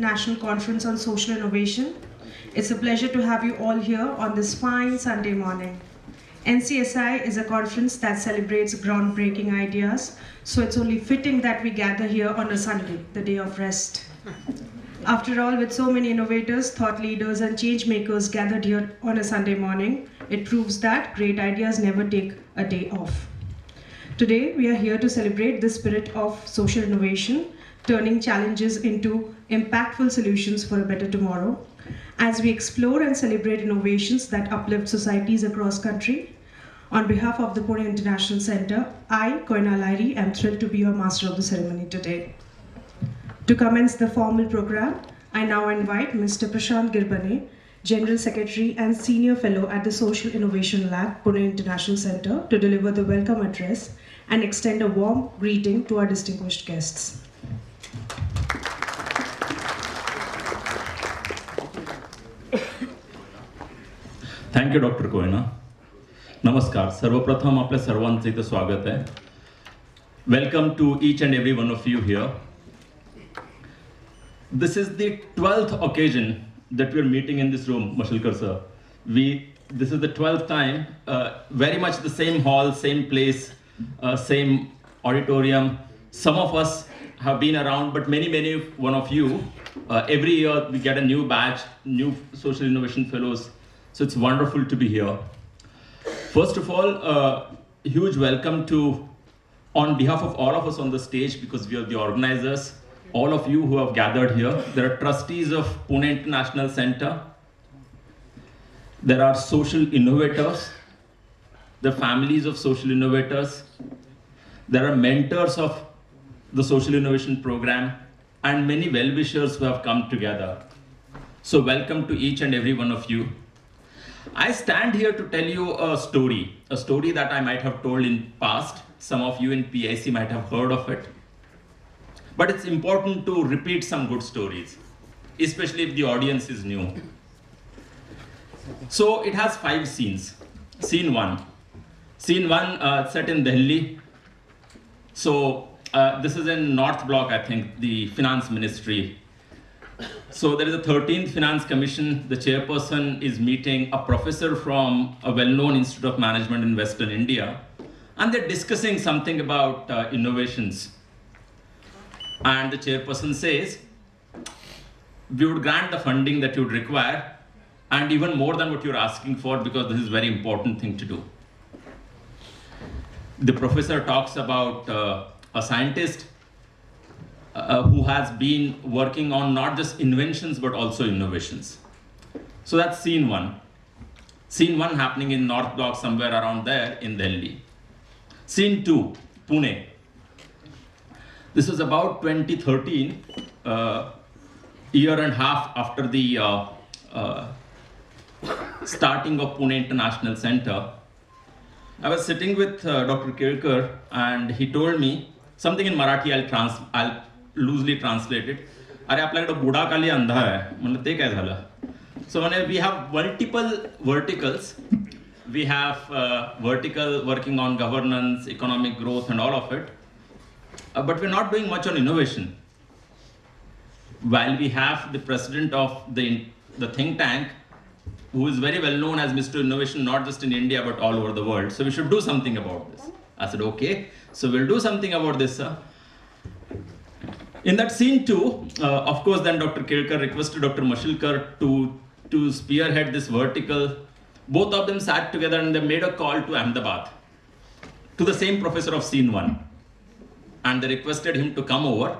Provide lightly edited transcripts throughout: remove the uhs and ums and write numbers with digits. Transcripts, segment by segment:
National Conference on Social Innovation. It's a pleasure to have you all here on this fine Sunday morning. NCSI is a conference that celebrates groundbreaking ideas, so it's only fitting that we gather here on a Sunday, the day of rest. After all, with so many innovators, thought leaders, and change makers gathered here on a Sunday morning, it proves that great ideas never take a day off. Today, we are here to celebrate the spirit of social innovation, turning challenges into impactful solutions for a better tomorrow. As we explore and celebrate innovations that uplift societies across country, on behalf of the Pune International Center, I, Koina Lairi, am thrilled to be your master of the ceremony today. To commence the formal program, I now invite Mr. Prashant Girbane, General Secretary and Senior Fellow at the Social Innovation Lab, Pune International Center, to deliver the welcome address and extend a warm greeting to our distinguished guests. Thank you doctor Koyna. नमस्कार. सर्वप्रथम आपल्या सर्वांचं इथं स्वागत आहे. Welcome to each and every one of you here. This is the 12th occasion that we're meeting in this room, Mashalkar sir. This is the 12th time, very much the same hall, same place, same auditorium. Some of us have been around, but many one of you, every year we get a new batch, new social innovation fellows. So it's wonderful to be here. First of all, huge welcome on behalf of all of us on the stage, because we are the organizers, all of you who have gathered here. There are trustees of Pune International Center. There are social innovators, the families of social innovators. There are mentors of the social innovation program, and many well-wishers who have come together. So welcome to each and every one of you. I stand here to tell you a story that I might have told in past. Some of you in PIC might have heard of it. But it's important to repeat some good stories, especially if the audience is new. So it has 5 scenes. Scene 1. Scene 1 set in Delhi. So this is in North Block, I think, the Finance Ministry. So there is a 13th Finance Commission. The chairperson is meeting a professor from a well-known Institute of Management in Western India. And they're discussing something about innovations. And the chairperson says, we would grant the funding that you would require, and even more than what you're asking for, because this is a very important thing to do. The professor talks about a scientist who has been working on not just inventions, but also innovations. So that's scene 1. Scene 1 happening in North Block, somewhere around there in Delhi. Scene 2, Pune. This was about 2013, year and a half after the starting of Pune International Center. I was sitting with Dr. Kelkar, and he told me something in Marathi. I'll loosely translate it. अरे आपल्याकडे बुडाखाली अंधार आहे. म्हणलं ते काय झालं? So we have multiple verticals. We have vertical working on governance, economic growth, and all of it. But we're not doing much on innovation. While we have the president of the think tank, who is very well known as Mr. Innovation, not just in India, but all over the world. So we should do something about this. I said, okay, so we'll do something about this, sir. In that scene 2, of course, then Dr. Kelkar requested Dr. Mashalkar to spearhead this vertical. Both of them sat together and they made a call to Ahmedabad, to the same professor of scene 1. And they requested him to come over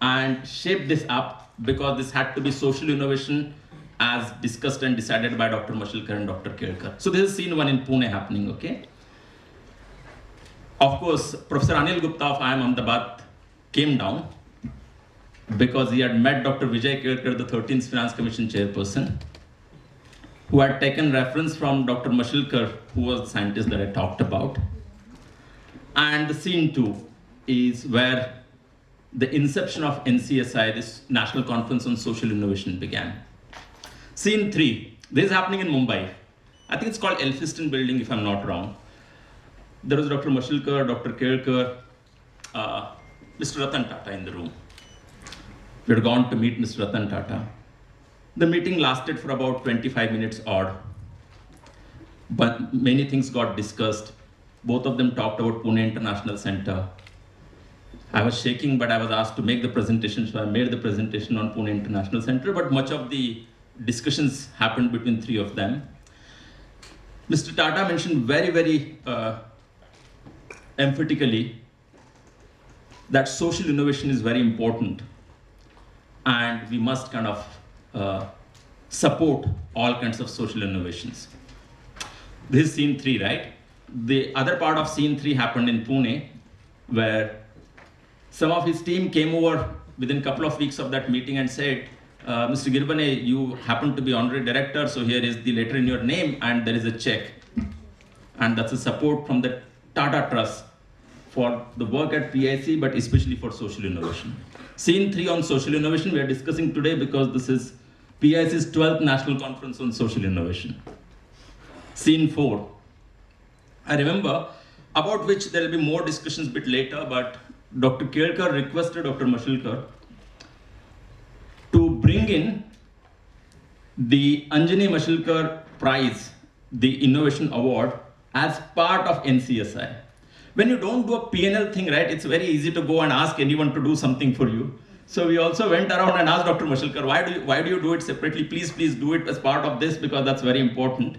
and shape this up, because this had to be social innovation as discussed and decided by Dr. Mashalkar and Dr. Kelkar. So this is scene 1 in Pune happening, okay? Of course, Professor Anil Gupta of IIM Ahmedabad came down, because he had met Dr. Vijay Kelkar, the 13th Finance Commission chairperson, who had taken reference from Dr. Mashalkar, who was the scientist that I talked about. And the scene 2 is where the inception of NCSI, this National Conference on Social Innovation, began. Scene 3, this is happening in Mumbai. I think it's called Elphiston Building, if I'm not wrong. There was Dr. Mashalkar, Dr. Kelkar, Mr. Ratan Tata in the room. We had gone to meet Mr. Ratan Tata. The meeting lasted for about 25 minutes odd, but many things got discussed. Both of them talked about Pune International Center. I was shaking, but I was asked to make the presentation, so I made the presentation on Pune International Center, but much of the discussions happened between three of them. Mr. Tata mentioned very emphatically that social innovation is very important, and we must kind of support all kinds of social innovations. This is scene 3, right? The other part of scene 3 happened in Pune, where some of his team came over within a couple of weeks of that meeting and said, Mr. Girbane, you happen to be honorary director, so here is the letter in your name, and there is a check. And that's a support from the Tata Trust for the work at PIC, but especially for social innovation. Scene 3 on social innovation we are discussing today because this is PIC's 12th National Conference on Social Innovation. Scene 4. I remember, about which there will be more discussions a bit later, but Dr. Kelkar requested Dr. Mashilkar to bring in the Anjani Mashilkar Prize, the Innovation Award, as part of NCSI. When you don't do a P&L thing, right, it's very easy to go and ask anyone to do something for you. So we also went around and asked Dr. Mashilkar, why do you do it separately? Please do it as part of this, because that's very important.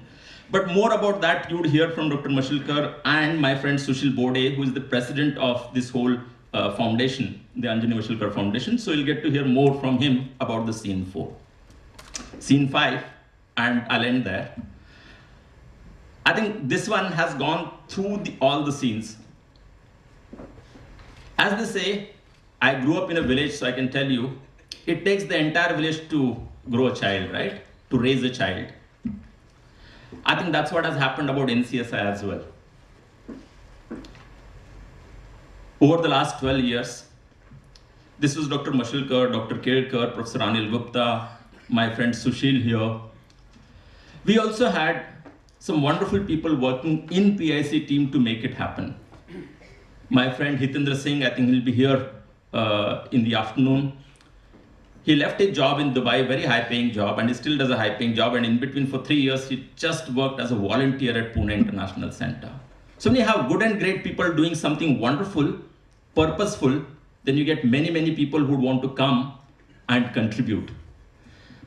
But more about that, you would hear from Dr. Mashilkar and my friend Sushil Bode, who is the president of this whole foundation, the Anjani Mashilkar Foundation. So you'll get to hear more from him about the scene 4. Scene 5, and I'll end there. I think this one has gone through all the scenes. As they say, I grew up in a village, so I can tell you, it takes the entire village to grow a child, right? To raise a child. I think that's what has happened about NCSI as well. Over the last 12 years, this was Dr. Mashilkar, Dr. Kelkar, Professor Anil Gupta, my friend Sushil here. We also had some wonderful people working in PIC team to make it happen. My friend Hitendra Singh, I think he'll be here in the afternoon. He left his job in Dubai, very high-paying job, and he still does a high-paying job. And in between for 3 years, he just worked as a volunteer at Pune International Center. So when you have good and great people doing something wonderful, purposeful, then you get many people who want to come and contribute.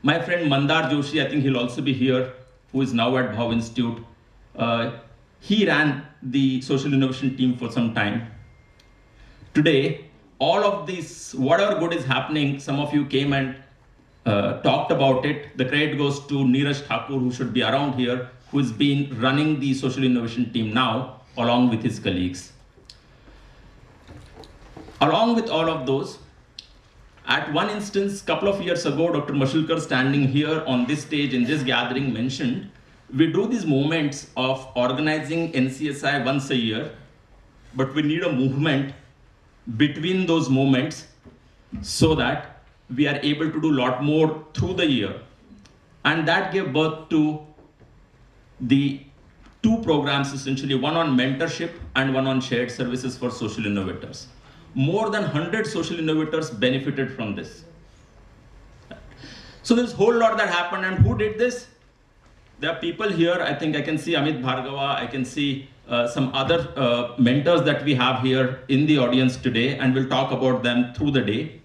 My friend Mandar Joshi, I think he'll also be here, who is now at Bhav Institute. He ran the social innovation team for some time. Today, all of this, whatever good is happening, some of you came and talked about it. The credit goes to Neeraj Thakur, who should be around here, who has been running the social innovation team now, along with his colleagues. Along with all of those, at one instance, couple of years ago, Dr. Mashilkar, standing here on this stage in this gathering, mentioned, we do these moments of organizing NCSI once a year, but we need a movement between those moments so that we are able to do a lot more through the year. And that gave birth to the 2 programs, essentially, one on mentorship and one on shared services for social innovators. More than 100 social innovators benefited from this. So there's a whole lot that happened, and who did this? There are people here. I think I can see Amit Bhargava, I can see some other mentors that we have here in the audience today, and we'll talk about them through the day.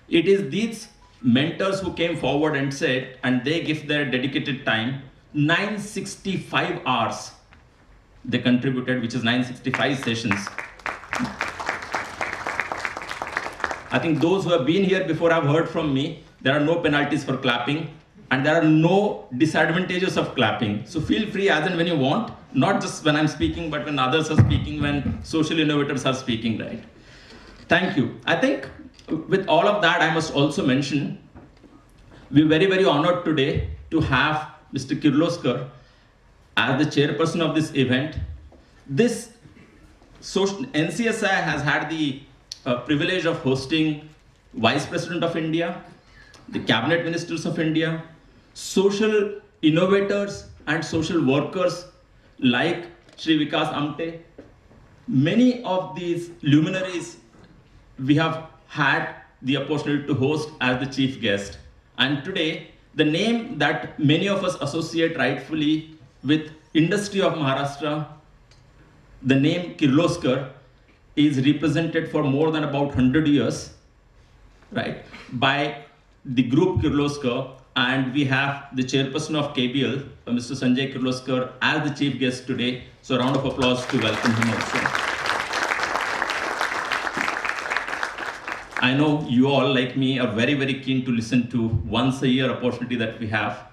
It is these mentors who came forward and said, and they give their dedicated time, 965 hours they contributed, which is 965 sessions. I think those who have been here before have heard from me, there are no penalties for clapping, and there are no disadvantages of clapping. So feel free as and when you want, not just when I'm speaking, but when others are speaking, when social innovators are speaking, right? Thank you. I think with all of that, I must also mention, we're very honored today to have Mr. Kirloskar as the chairperson of this event. This NCSI has had the privilege of hosting Vice President of India, the Cabinet Ministers of India, social innovators and social workers like Shri Vikas Amte. Many of these luminaries we have had the opportunity to host as the chief guest. And today, the name that many of us associate rightfully with industry of Maharashtra, the name Kirloskar, is represented for more than about 100 years, right, by the group Kirloskar, and we have the chairperson of KBL, Mr. Sanjay Kirloskar, as the chief guest today. So a round of applause to welcome him also. I know you all, like me, are very, very keen to listen to once a year opportunity that we have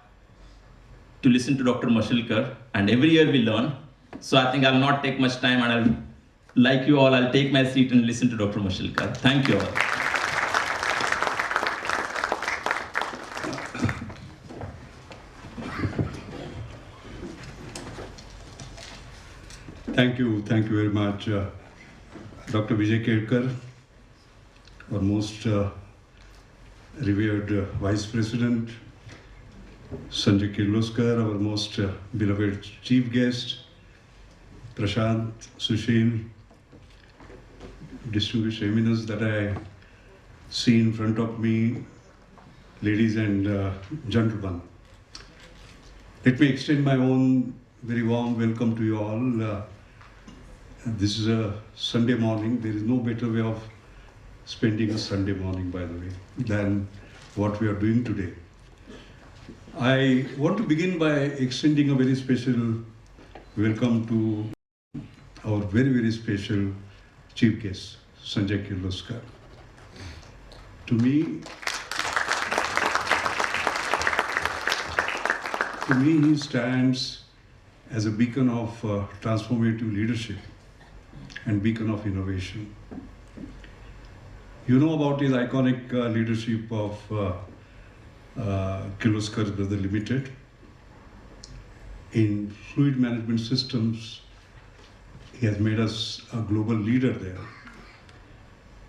to listen to Dr. Mashilkar, and every year we learn. So I think I'll not take much time, and I'll, like you all, I'll take my seat and listen to Dr. Mashilkar. Thank you all. Thank you very much, Dr. Vijay Kedkar, our most revered Vice President, Sanjay Kirloskar, our most beloved Chief Guest, Prashant, Sushil, distinguished eminence that I see in front of me, ladies and gentlemen. Let me extend my own very warm welcome to you all. This is a Sunday morning. There is no better way of spending a Sunday morning, by the way, than what we are doing today. I want to begin by extending a very special welcome to our very, very special chief guest, Sanjay Kirloskar. To me, he stands as a beacon of transformative leadership and beacon of innovation. You know about his iconic leadership of Kirloskar Brother Limited. In fluid management systems, he has made us a global leader there.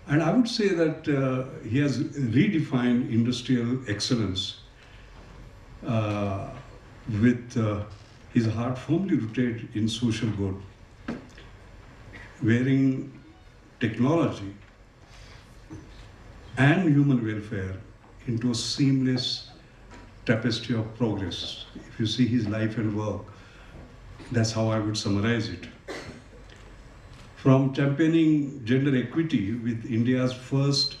And I would say that he has redefined industrial excellence with his heart firmly rooted in social good, wearing technology and human welfare into a seamless tapestry of progress. If you see his life and work, that's how I would summarize it. From championing gender equity with India's first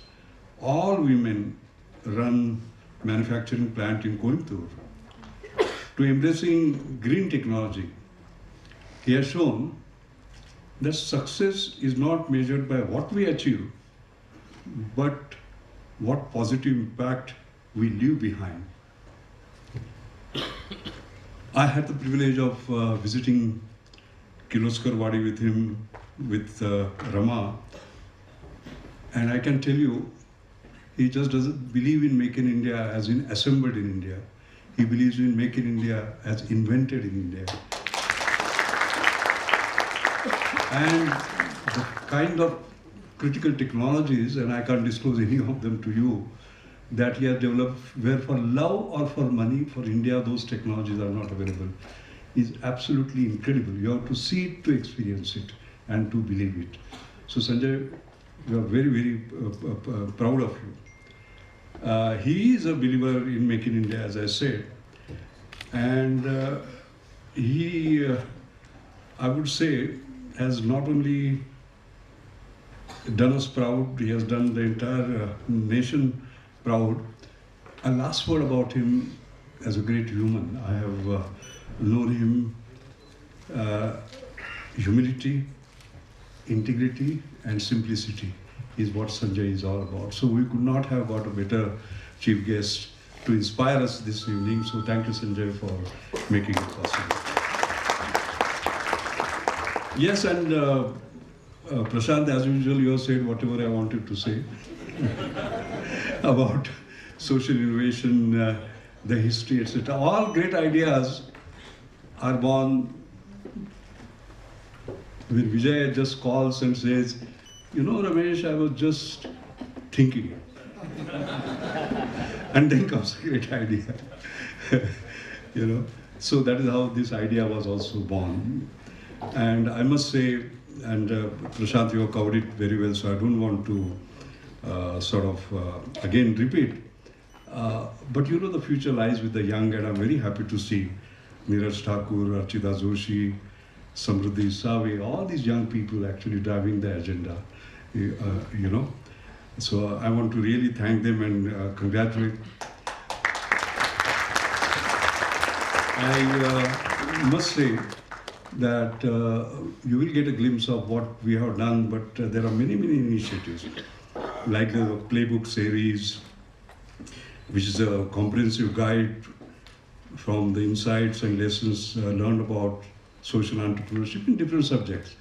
all-women run manufacturing plant in Coimbatore, to embracing green technology, he has shown that success is not measured by what we achieve, but what positive impact we leave behind. I had the privilege of visiting Kirloskar Wadi with him, with Rama, and I can tell you, he just doesn't believe in Make in India as in assembled in India. He believes in Make in India as invented in India. And the kind of critical technologies, and I can't disclose any of them to you, that he has developed, where for love or for money, for India, those technologies are not available, is absolutely incredible. You have to see it to experience it and to believe it. So Sanjay, we are very, very proud of you. He is a believer in Make in India, as I said, and he, I would say, has not only done us proud, he has done the entire nation proud. A last word about him as a great human. I have known him, humility, integrity and simplicity is what Sanjay is all about. So we could not have got a better chief guest to inspire us this evening. So thank you, Sanjay, for making it possible. Yes, and Prashant, as usual, you have said whatever I wanted to say about social innovation, the history, etc. All great ideas are born when Vijay just calls and says, you know, Ramesh, I was just thinking. And then comes a great idea. You know, so that is how this idea was also born. And I must say, and Prashant, you have covered it very well, so I don't want to again repeat. But you know, the future lies with the young, and I'm very happy to see Neeraj Thakur, Archita Joshi, Samruddhi Save, all these young people actually driving the agenda. You know, so I want to really thank them and congratulate. I must say that you will get a glimpse of what we have done, but there are many, many initiatives, like the Playbook series, which is a comprehensive guide from the insights and lessons learned about social entrepreneurship in different subjects,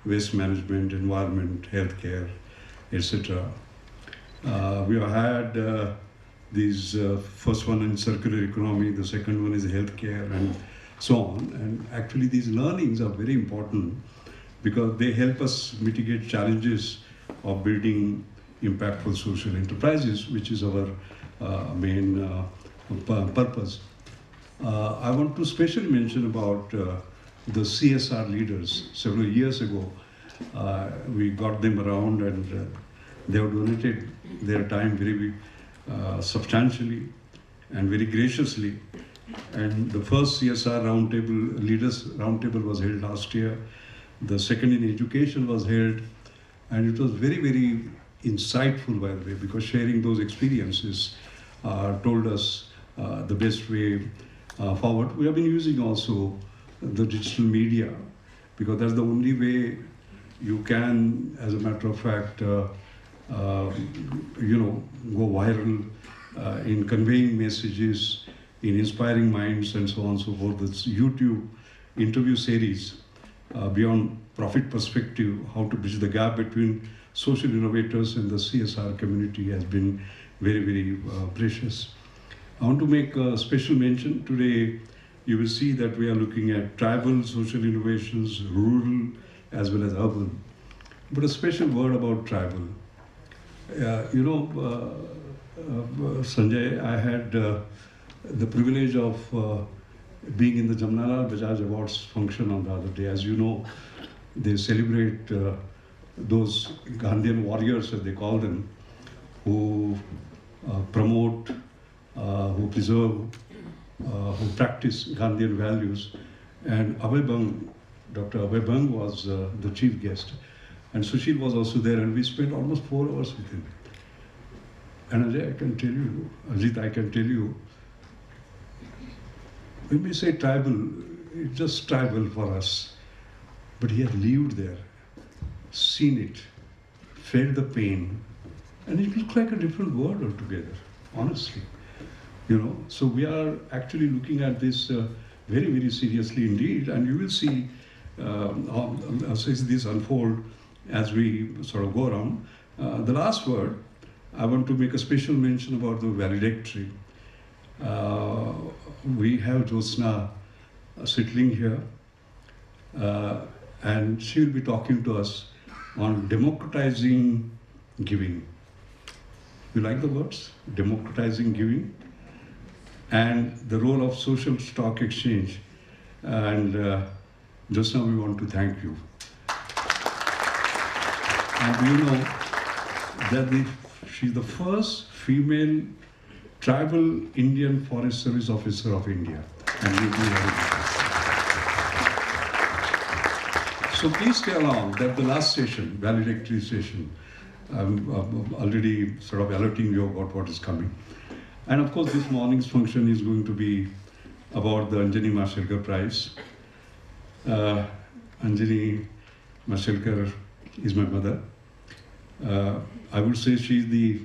waste management, environment, healthcare, etc. We have had these first one in circular economy, the second one is healthcare, and so on. And actually these learnings are very important because they help us mitigate challenges of building impactful social enterprises, which is our main purpose. I want to specially mention about the CSR leaders. Several years ago, we got them around, and they have donated their time very substantially and very graciously. And the first CSR roundtable, leaders roundtable, was held last year. The second in education was held, and it was very, very insightful, by the way, because sharing those experiences told us the best way forward. We have been using also the digital media, because that's the only way you can, as a matter of fact, you know, go viral in conveying messages, in inspiring minds, and so on and so forth. This YouTube interview series, beyond profit perspective, how to bridge the gap between social innovators and the CSR community, has been very, very precious. I want to make a special mention. Today, you will see that we are looking at tribal social innovations, rural as well as urban. But a special word about tribal. You know, Sanjay, I had the privilege of being in the Jamnalal Bajaj Awards function on the other day. As you know, they celebrate those Gandhian warriors, as they call them, who promote, who preserve, who practice Gandhian values. And Abhay Bang, Dr. Abhay Bang was the chief guest. And Sushil was also there, and we spent almost 4 hours with him. And Ajay, I can tell you, Ajit, I can tell you, when we say tribal, it's just tribal for us. But he had lived there, seen it, felt the pain, and it looked like a different world altogether, honestly. You know, so we are actually looking at this very, very seriously indeed, and you will see as this unfold as we sort of go around. The last word, I want to make a special mention about the valedictory. We have Jyotsna settling here, and she will be talking to us on democratizing giving. You like the words? Democratizing giving, and the role of social stock exchange. And just now we want to thank you. And you know that she's the first female tribal Indian Forest Service officer of India. And you'll be very happy. So please stay along. That's the last session, valedictory session. I'm already sort of alerting you about what is coming. And of course, this morning's function is going to be about the Anjani Mashelkar Prize. Anjani Mashelkar is my mother. I would say she's the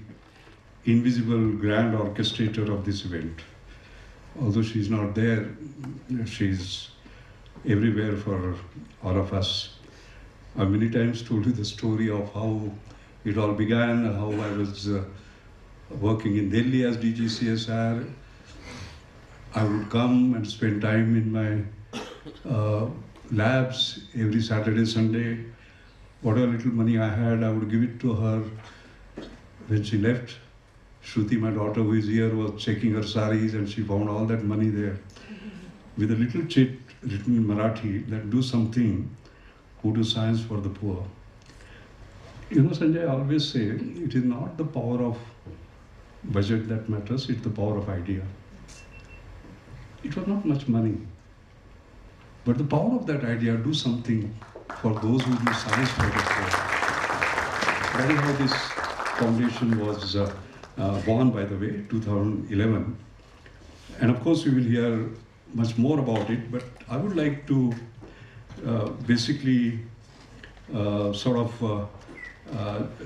invisible grand orchestrator of this event. Although she's not there, she's everywhere for all of us. I've many times told you the story of how it all began, how I was working in Delhi as DG CSR. I would come and spend time in my labs every Saturday, Sunday. Whatever little money I had, I would give it to her. When she left, Shruti, my daughter who is here, was checking her saris, and she found all that money there. With a little chit written in Marathi that do something, who do science for the poor. You know, Sanjay, I always say it is not the power of budget that matters, it's the power of idea. It was not much money, but the power of that idea, do something for those who do science for the poor. That is how this foundation was born, by the way, 2011. And of course, we will hear much more about it, but I would like to basically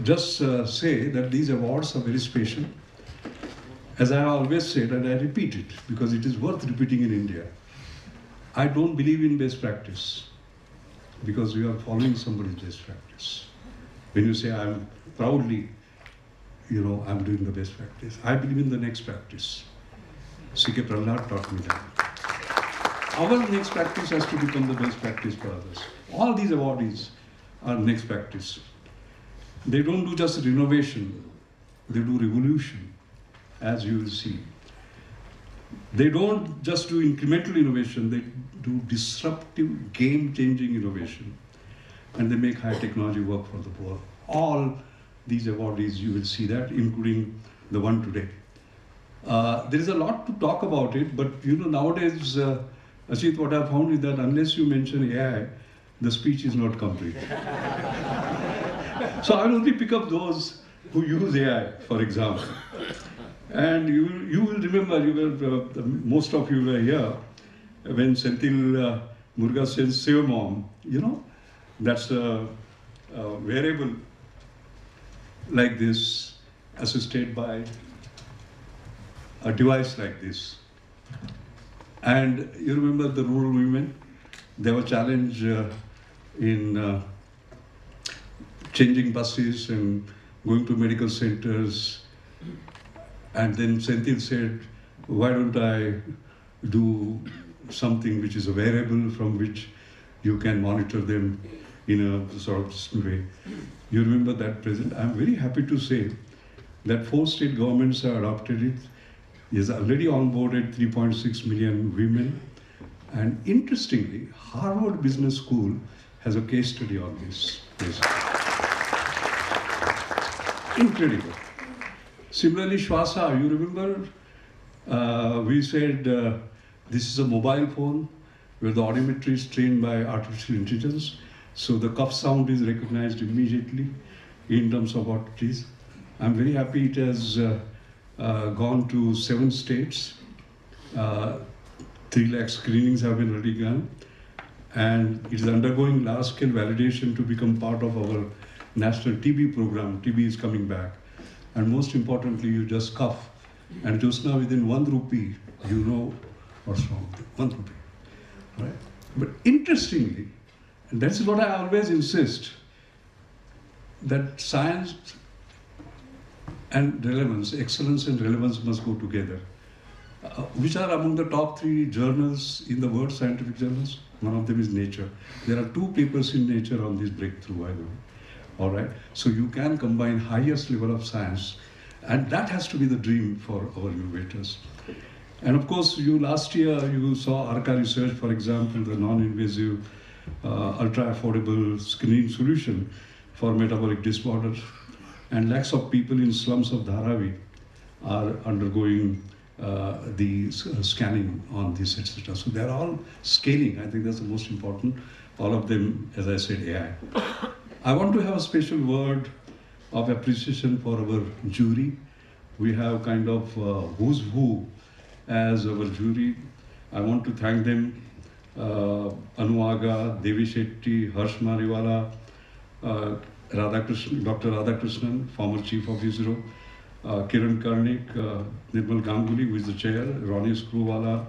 just say that these awards are very special. As I always said, and I repeat it because it is worth repeating in India, I don't believe in best practice because you are following somebody's best practice. When you say I'm proudly, I'm doing the best practice, I believe in the next practice. C.K. Prahlad taught me that. Our next practice has to become the best practice for others. All these awardees are next practice. They don't do just renovation, they do revolution, as you will see. They don't just do incremental innovation, they do disruptive, game-changing innovation. And they make high technology work for the poor. All these awardees, you will see that, including the one today. There is a lot to talk about it, but nowadays, Ajit, what I found is that unless you mention AI, the speech is not complete. So I will only pick up those who use AI, for example. And you will remember, most of you were here when Senthil Muruga says Save Mom, that's a wearable like this, assisted by a device like this. And you remember the rural women, they were challenged in changing buses and going to medical centers. And then Senthil said, why don't I do something which is a wearable from which you can monitor them in a sort of distant way. You remember that present? I'm very happy to say that 4 state governments have adopted it. It has already onboarded 3.6 million women. And interestingly, Harvard Business School has a case study on this. Incredible. Similarly, Shwasa, you remember we said this is a mobile phone where the audiometry is trained by artificial intelligence. So the cough sound is recognized immediately in terms of what it is. I'm very happy it has gone to 7 states. 3 lakh screenings have been already done. And it is undergoing large-scale validation to become part of our national TB program. TB is coming back. And most importantly, you just cough. And just now, within 1 rupee, you know what's wrong. 1 rupee. Right? But interestingly, and that's what I always insist, that science and relevance, excellence and relevance must go together. Which are among the top 3 journals in the world, scientific journals? One of them is Nature. There are 2 papers in Nature on this breakthrough, by the way. All right? So you can combine highest level of science, and that has to be the dream for our innovators. And of course, last year, you saw ARCA research, for example, the non-invasive, ultra-affordable screening solution for metabolic disorders. And lakhs of people in slums of Dharavi are undergoing the scanning on this, etc. So they're all scaling. I think that's the most important. All of them, as I said, AI. I want to have a special word of appreciation for our jury. We have kind of who's who as our jury. I want to thank them. Anuaga, Devi Shetty, Harsh Mariwala, Dr. Radhakrishnan, former chief of ISRO, Kiran Karnik, Nirmal Ganguly, who is the chair, Ronnie Screwwala,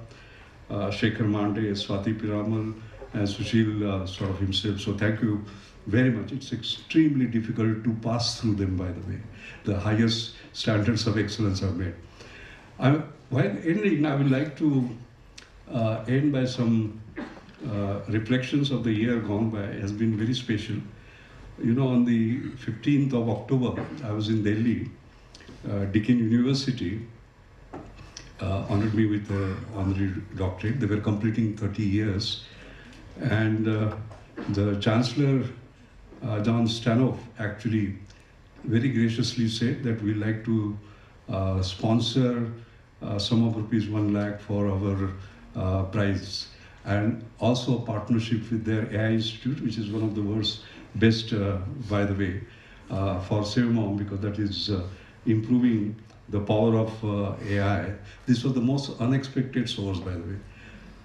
Shekhar Mande, Swati Piramal, and Sushil sort of himself. So thank you very much. It's extremely difficult to pass through them, by the way. The highest standards of excellence are met. While ending, I would like to end by some reflections of the year gone by. It has been very special. On the 15th of October, I was in Delhi. Deakin University honored me with an honorary doctorate. They were completing 30 years. And the Chancellor, John Stanoff, actually very graciously said that we like to sponsor sum of rupees 1 lakh for our prize, and also a partnership with their AI Institute, which is one of the world's best, by the way, for SaveMom, because that is improving the power of AI. This was the most unexpected source, by the way.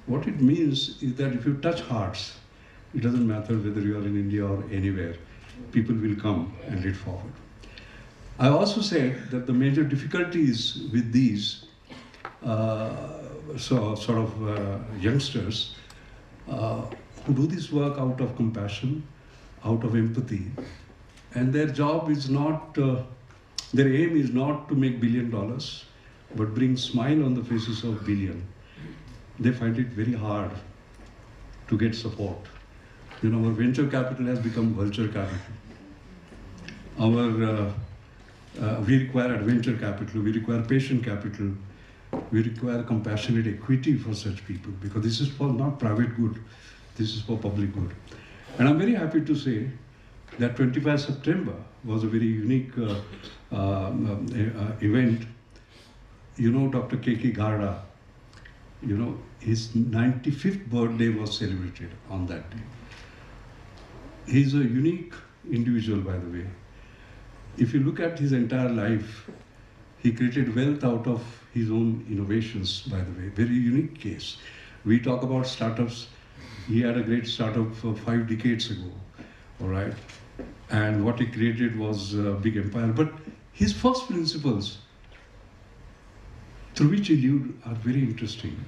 What it means is that if you touch hearts, it doesn't matter whether you are in India or anywhere, people will come and lead forward. I also said that the major difficulties with these youngsters who do this work out of compassion, out of empathy, and their job is not, their aim is not to make $1 billion, but bring smile on the faces of billion. They find it very hard to get support. You know, our venture capital has become vulture capital. We require adventure capital, we require patient capital, we require compassionate equity for such people, because this is for not private good, this is for public good. And I'm very happy to say that 25 September was a very unique event. You know, Dr. K.K. Garda, you know, his 95th birthday was celebrated on that day. He's a unique individual, by the way. If you look at his entire life, he created wealth out of his own innovations, by the way. Very unique case. We talk about startups. He had a great startup 5 decades ago, all right? And what he created was a big empire. But his first principles, through which he lived, are very interesting.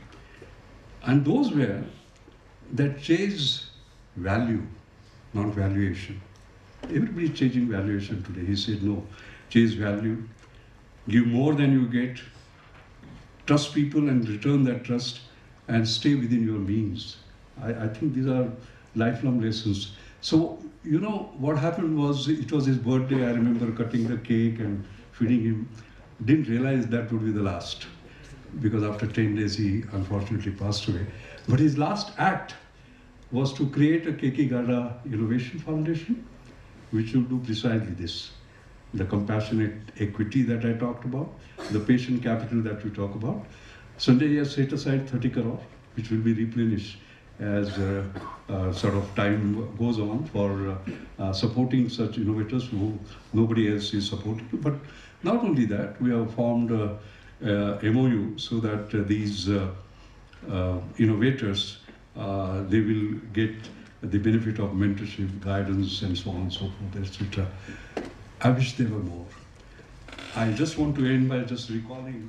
And those were that chase value, not valuation. Everybody is chasing valuation today. He said, no, chase value, give more than you get, trust people and return that trust, and stay within your means. I think these are lifelong lessons. So, you know, what happened was, it was his birthday. I remember cutting the cake and feeding him. Didn't realize that would be the last, because after 10 days he unfortunately passed away. But his last act was to create a K.K. Garda Innovation Foundation, which will do precisely this. The compassionate equity that I talked about, the patient capital that we talk about. Sunday he has set aside 30 crore, which will be replenished as sort of time goes on for supporting such innovators who nobody else is supporting. But not only that, we have formed a MOU so that these innovators, they will get the benefit of mentorship, guidance, and so on and so forth, etc. I wish there were more. I just want to end by just recalling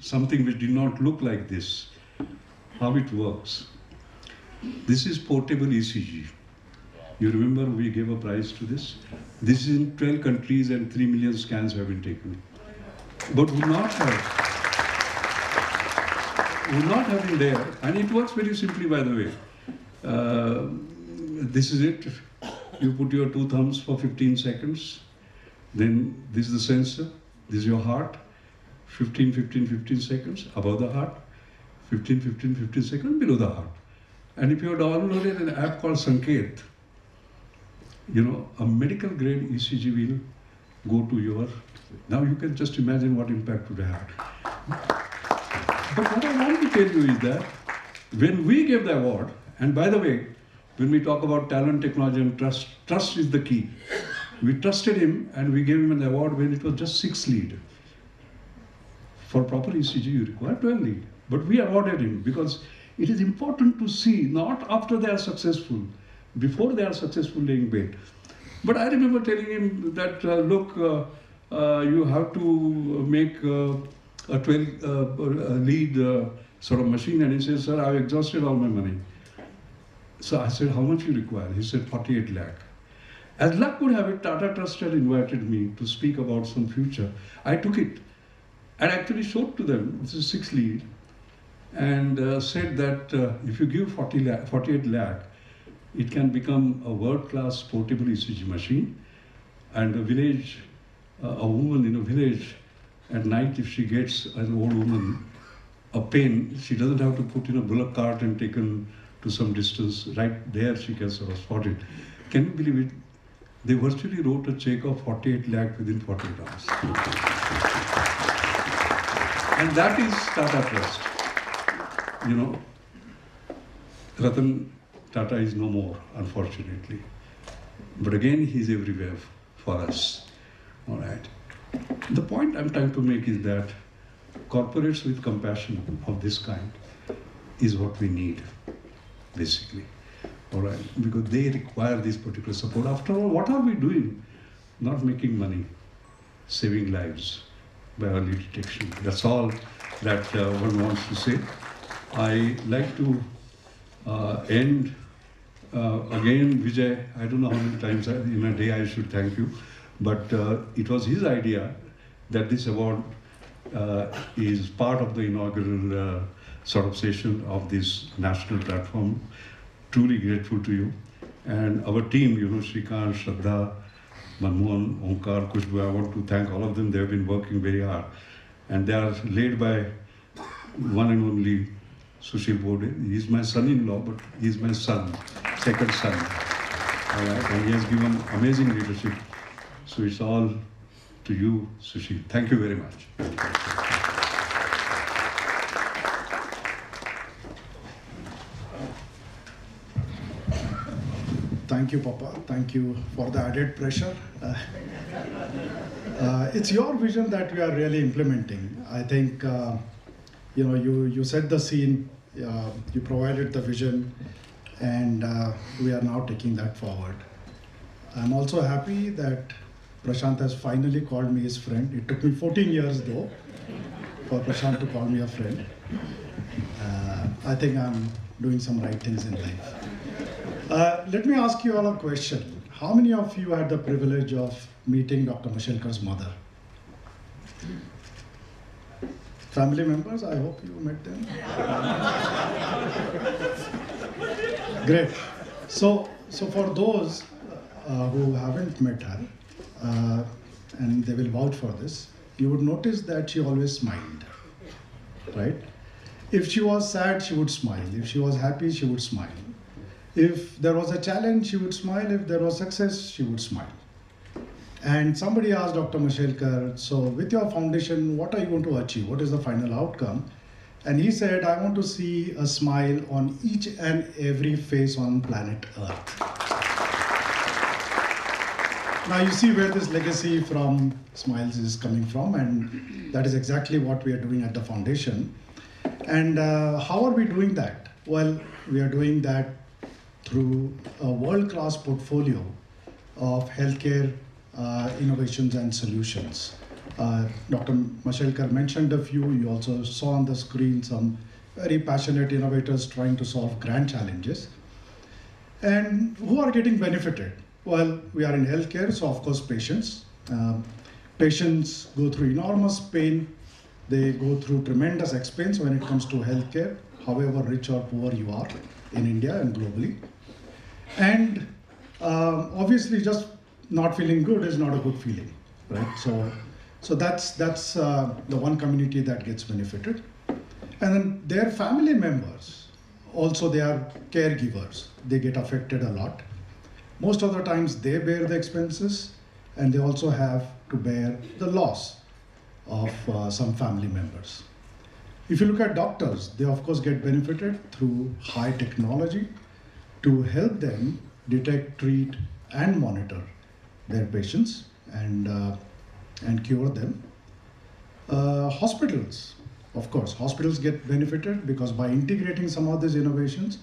something which did not look like this, how it works. This is portable ECG. You remember we gave a prize to this? This is in 12 countries and 3 million scans have been taken. But would not have been there. And it works very simply, by the way. This is it. You put your 2 thumbs for 15 seconds. Then this is the sensor. This is your heart. 15, 15, 15 seconds above the heart. 15, 15, 15 seconds below the heart. And if you have downloaded an app called Sanket, you know, a medical grade ECG will go to your, now you can just imagine what impact would have. But what I want to tell you is that when we gave the award, and by the way, when we talk about talent, technology, and trust, trust is the key. We trusted him and we gave him an award when it was just 6 lead. For proper ECG, you require 12 lead. But we awarded him because it is important to see, not after they are successful, before they are successful laying bait. But I remember telling him that, look, you have to make a 12 lead sort of machine. And he says, sir, I've exhausted all my money. So I said, how much you require? He said, 48 lakh. As luck would have it, Tata Trust had invited me to speak about some future. I took it and actually showed to them, this is 6 lead, and said that if you give 48 lakh, it can become a world-class portable ECG machine. And a village, a woman in a village, at night, if she gets, an old woman, a pain, she doesn't have to put in a bullock cart and taken to some distance. Right there, she can sort of spot it. Can you believe it? They virtually wrote a check of 48 lakh within 48 hours. And that is Tata Trust. You know, Ratan Tata is no more, unfortunately. But again, he's everywhere for us. All right. The point I'm trying to make is that corporates with compassion of this kind is what we need, basically. All right, because they require this particular support. After all, what are we doing? Not making money, saving lives by early detection. That's all that one wants to say. I like to end again, Vijay. I don't know how many times in a day I should thank you, but it was his idea that this award is part of the inaugural sort of session of this national platform. Truly grateful to you. And our team, you know, Shrikant, Shraddha, Manmohan, Omkar, Kushbu, I want to thank all of them. They have been working very hard. And they are led by one and only Sushil Bode. He's my son-in-law, but he's my son, second son. All right? And he has given amazing leadership. So it's all to you, Sushil. Thank you very much. Thank you, Papa. Thank you for the added pressure. It's your vision that we are really implementing. I think, you set the scene, you provided the vision, and we are now taking that forward. I'm also happy that Prashant has finally called me his friend. It took me 14 years, though, for Prashant to call me a friend. I think I'm doing some right things in life. Let me ask you all a question. How many of you had the privilege of meeting Dr. Mashelkar's mother? Family members, I hope you met them. Great. So for those who haven't met her, and they will vouch for this, you would notice that she always smiled, right? If she was sad, she would smile. If she was happy, she would smile. If there was a challenge, she would smile. If there was success, she would smile. And somebody asked Dr. Mashelkar, so with your foundation, what are you going to achieve? What is the final outcome? And he said, I want to see a smile on each and every face on planet Earth. Now you see where this legacy from smiles is coming from, and that is exactly what we are doing at the foundation. And how are we doing that? Well, we are doing that through a world-class portfolio of healthcare innovations and solutions. Dr. Mashelkar mentioned a few. You also saw on the screen some very passionate innovators trying to solve grand challenges. And who are getting benefited? Well, we are in healthcare, so of course patients. Patients go through enormous pain. They go through tremendous expense when it comes to healthcare, however rich or poor you are in India and globally. And obviously just not feeling good is not a good feeling, right? So that's the one community that gets benefited. And then their family members, also they are caregivers. They get affected a lot. Most of the times they bear the expenses, and they also have to bear the loss of some family members. If you look at doctors, they of course get benefited through high technology to help them detect, treat, and monitor their patients and cure them. Hospitals, of course, hospitals get benefited because by integrating some of these innovations,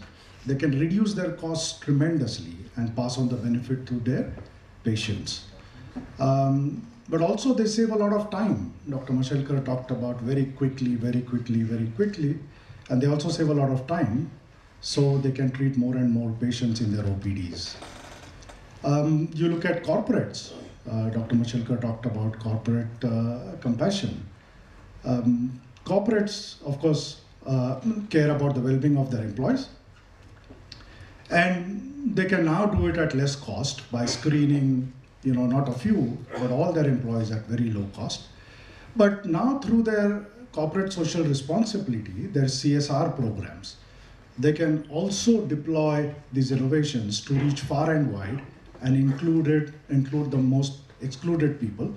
they can reduce their costs tremendously and pass on the benefit to their patients. But also they save a lot of time. Dr. Mashelkar talked about very quickly, and they also save a lot of time so they can treat more and more patients in their OPDs. You look at corporates. Dr. Mashelkar talked about corporate compassion. Corporates, of course, care about the well-being of their employees. And they can now do it at less cost by screening, not a few, but all their employees at very low cost. But now through their corporate social responsibility, their CSR programs, they can also deploy these innovations to reach far and wide and include the most excluded people,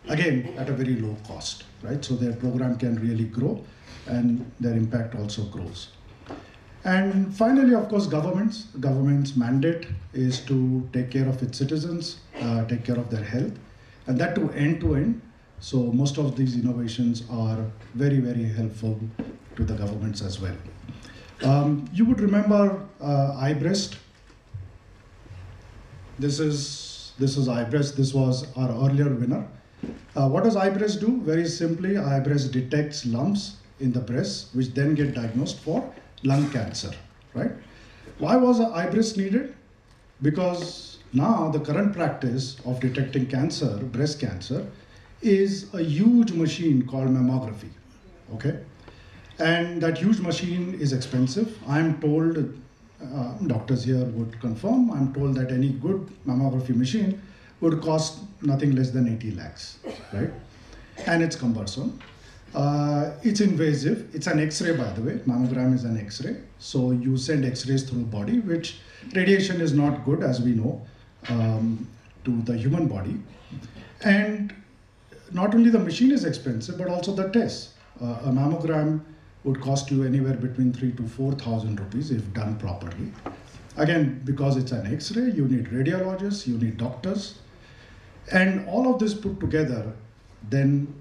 again at a very low cost, right? So their program can really grow and their impact also grows. And finally, of course, government's mandate is to take care of its citizens, take care of their health, and that to end. So most of these innovations are very, very helpful to the governments as well. You would remember iBreast. This is iBreast. This was our earlier winner. What does iBreast do? Very simply, iBreast detects lumps in the breast, which then get diagnosed for lung cancer, right? Why was iBreast needed? Because now the current practice of detecting cancer, breast cancer, is a huge machine called mammography, okay? And that huge machine is expensive. I'm told, doctors here would confirm, I'm told that any good mammography machine would cost nothing less than 80 lakhs, right? And it's cumbersome. It's invasive. It's an X-ray, by the way. Mammogram is an X-ray. So you send X-rays through the body, which radiation is not good, as we know, to the human body. And not only the machine is expensive, but also the test. A mammogram would cost you anywhere between 3,000 to 4,000 rupees if done properly. Again, because it's an X-ray, you need radiologists, you need doctors. And all of this put together then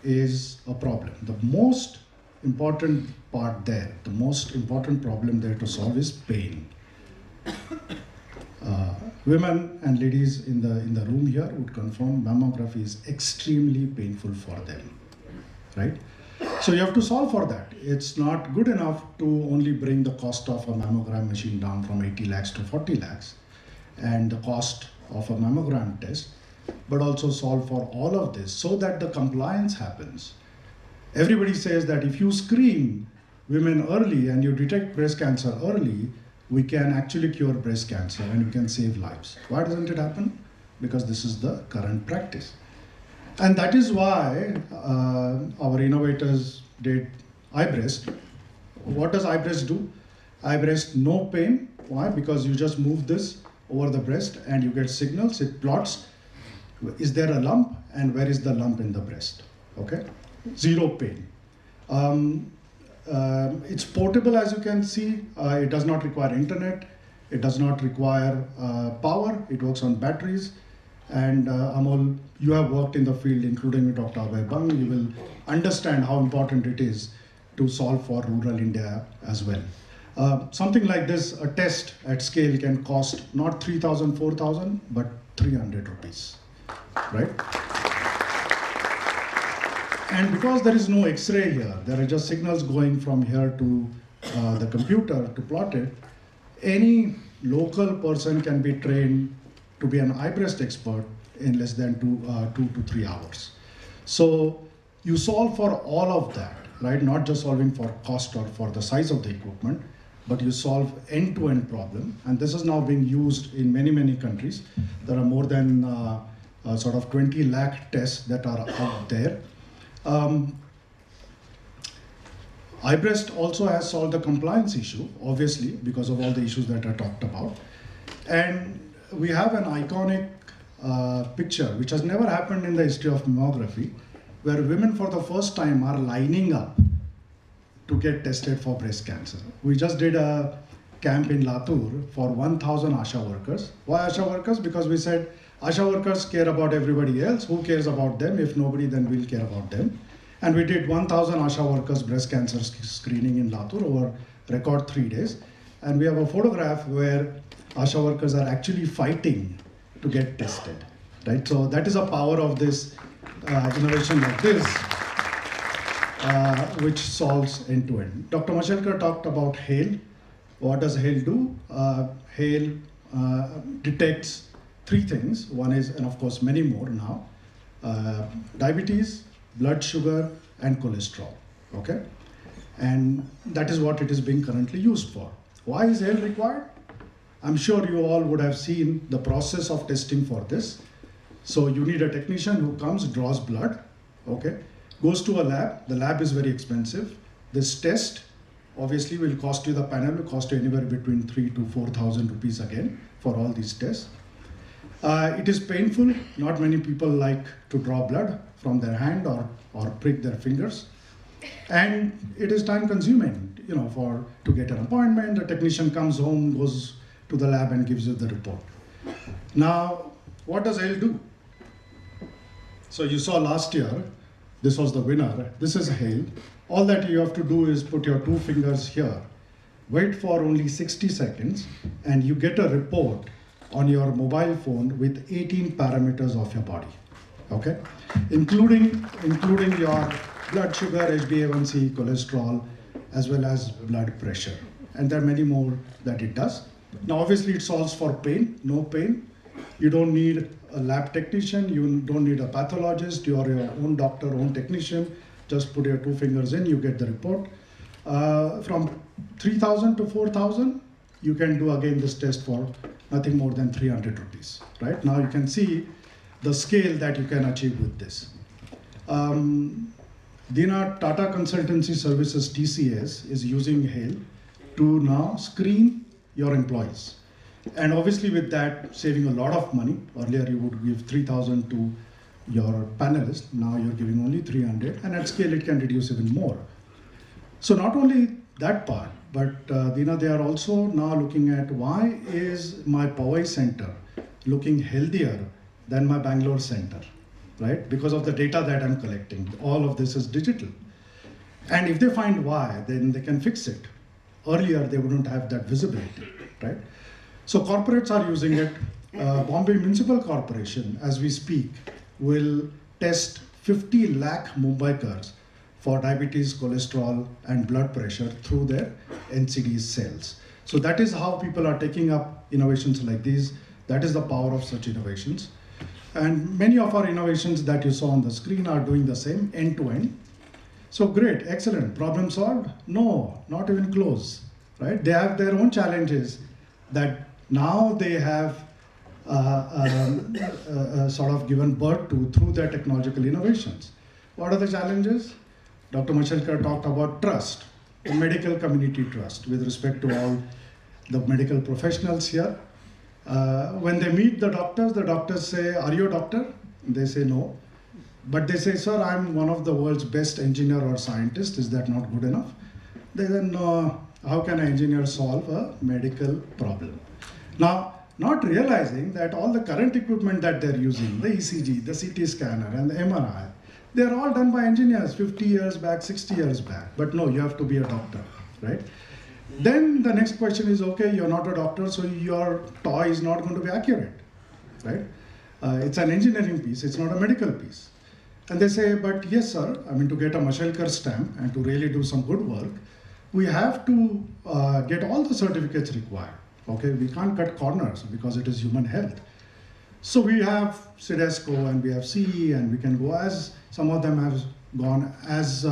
is a problem. The most important part there, the most important problem there to solve is pain. Women and ladies in the room here would confirm mammography is extremely painful for them, right? So you have to solve for that. It's not good enough to only bring the cost of a mammogram machine down from 80 lakhs to 40 lakhs and the cost of a mammogram test, but also solve for all of this so that the compliance happens. Everybody says that if you screen women early and you detect breast cancer early, we can actually cure breast cancer and we can save lives. Why doesn't it happen? Because this is the current practice. And that is why our innovators did iBreast. What does iBreast do? iBreast, no pain. Why? Because you just move this over the breast and you get signals. It plots, is there a lump and where is the lump in the breast? Okay? Zero pain. It's portable, as you can see. It does not require internet. It does not require power. It works on batteries. And Amol, you have worked in the field, including with Dr. Abhay Bang. You will understand how important it is to solve for rural India as well. Something like this, a test at scale can cost not 3,000, 4,000, but 300 rupees, right? And because there is no X-ray here, there are just signals going from here to the computer to plot it, any local person can be trained to be an iBreast expert in less than 2 to 3 hours. So you solve for all of that, right? Not just solving for cost or for the size of the equipment, but you solve end-to-end problem. And this is now being used in many, many countries. There are more than sort of 20 lakh tests that are out there. iBreast also has solved the compliance issue, obviously, because of all the issues that I talked about. And we have an iconic picture, which has never happened in the history of mammography, where women for the first time are lining up to get tested for breast cancer. We just did a camp in Latur for 1,000 ASHA workers. Why ASHA workers? Because we said ASHA workers care about everybody else. Who cares about them? If nobody, then we'll care about them. And we did 1,000 ASHA workers breast cancer screening in Latur over record 3 days. And we have a photograph where ASHA workers are actually fighting to get tested, right? So that is a power of this innovation like this, which solves end-to-end. Dr. Mashelkar talked about HAIL. What does HAIL do? HAIL detects 3 things. One is, and of course many more now, diabetes, blood sugar, and cholesterol, okay? And that is what it is being currently used for. Why is HAIL required? I'm sure you all would have seen the process of testing for this. So you need a technician who comes, draws blood, okay, goes to a lab. The lab is very expensive. This test obviously will cost you, the panel will cost you anywhere between 3,000 to 4,000 rupees again for all these tests. It is painful. Not many people like to draw blood from their hand or prick their fingers. And it is time consuming, to get an appointment. The technician comes home, goes to the lab and gives you the report. Now, what does HAIL do? So you saw last year, this was the winner. This is HAIL. All that you have to do is put your 2 fingers here, wait for only 60 seconds, and you get a report on your mobile phone with 18 parameters of your body, okay? Including your blood sugar, HbA1c, cholesterol, as well as blood pressure. And there are many more that it does. Now, obviously, it solves for pain, no pain. You don't need a lab technician, you don't need a pathologist, you are your own doctor, own technician. Just put your 2 fingers in, you get the report. From 3,000 to 4,000, you can do again this test for nothing more than 300 rupees, right? Now you can see the scale that you can achieve with this. Dina Tata Consultancy Services, TCS, is using HAIL to now screen your employees. And obviously with that, saving a lot of money. Earlier you would give 3,000 to your panelists, now you're giving only 300, and at scale it can reduce even more. So not only that part, but Dina, they are also now looking at why is my Powai center looking healthier than my Bangalore center, right? Because of the data that I'm collecting. All of this is digital. And if they find why, then they can fix it. Earlier, they wouldn't have that visibility, right? So corporates are using it. Bombay Municipal Corporation, as we speak, will test 50 lakh Mumbaikars for diabetes, cholesterol, and blood pressure through their NCD cells. So that is how people are taking up innovations like these. That is the power of such innovations. And many of our innovations that you saw on the screen are doing the same end to end. So great, excellent. Problem solved? No, not even close, right? They have their own challenges that now they have sort of given birth to through their technological innovations. What are the challenges? Dr. Mashelkar talked about trust, medical community trust with respect to all the medical professionals here. When they meet the doctors say, "Are you a doctor?" They say no. But they say, "Sir, I'm one of the world's best engineer or scientist. Is that not good enough?" They say, "No, how can an engineer solve a medical problem?" Now, not realizing that all the current equipment that they're using, the ECG, the CT scanner, and the MRI, they're all done by engineers 50 years back, 60 years back. But no, you have to be a doctor, right? Then the next question is, okay, you're not a doctor, so your toy is not going to be accurate, right? It's an engineering piece, it's not a medical piece. And they say, but yes, sir, I mean, to get a Mashelkar stamp and to really do some good work, we have to get all the certificates required, okay? We can't cut corners because it is human health. So we have CIDESCO and we have CE, and we can go as, some of them have gone as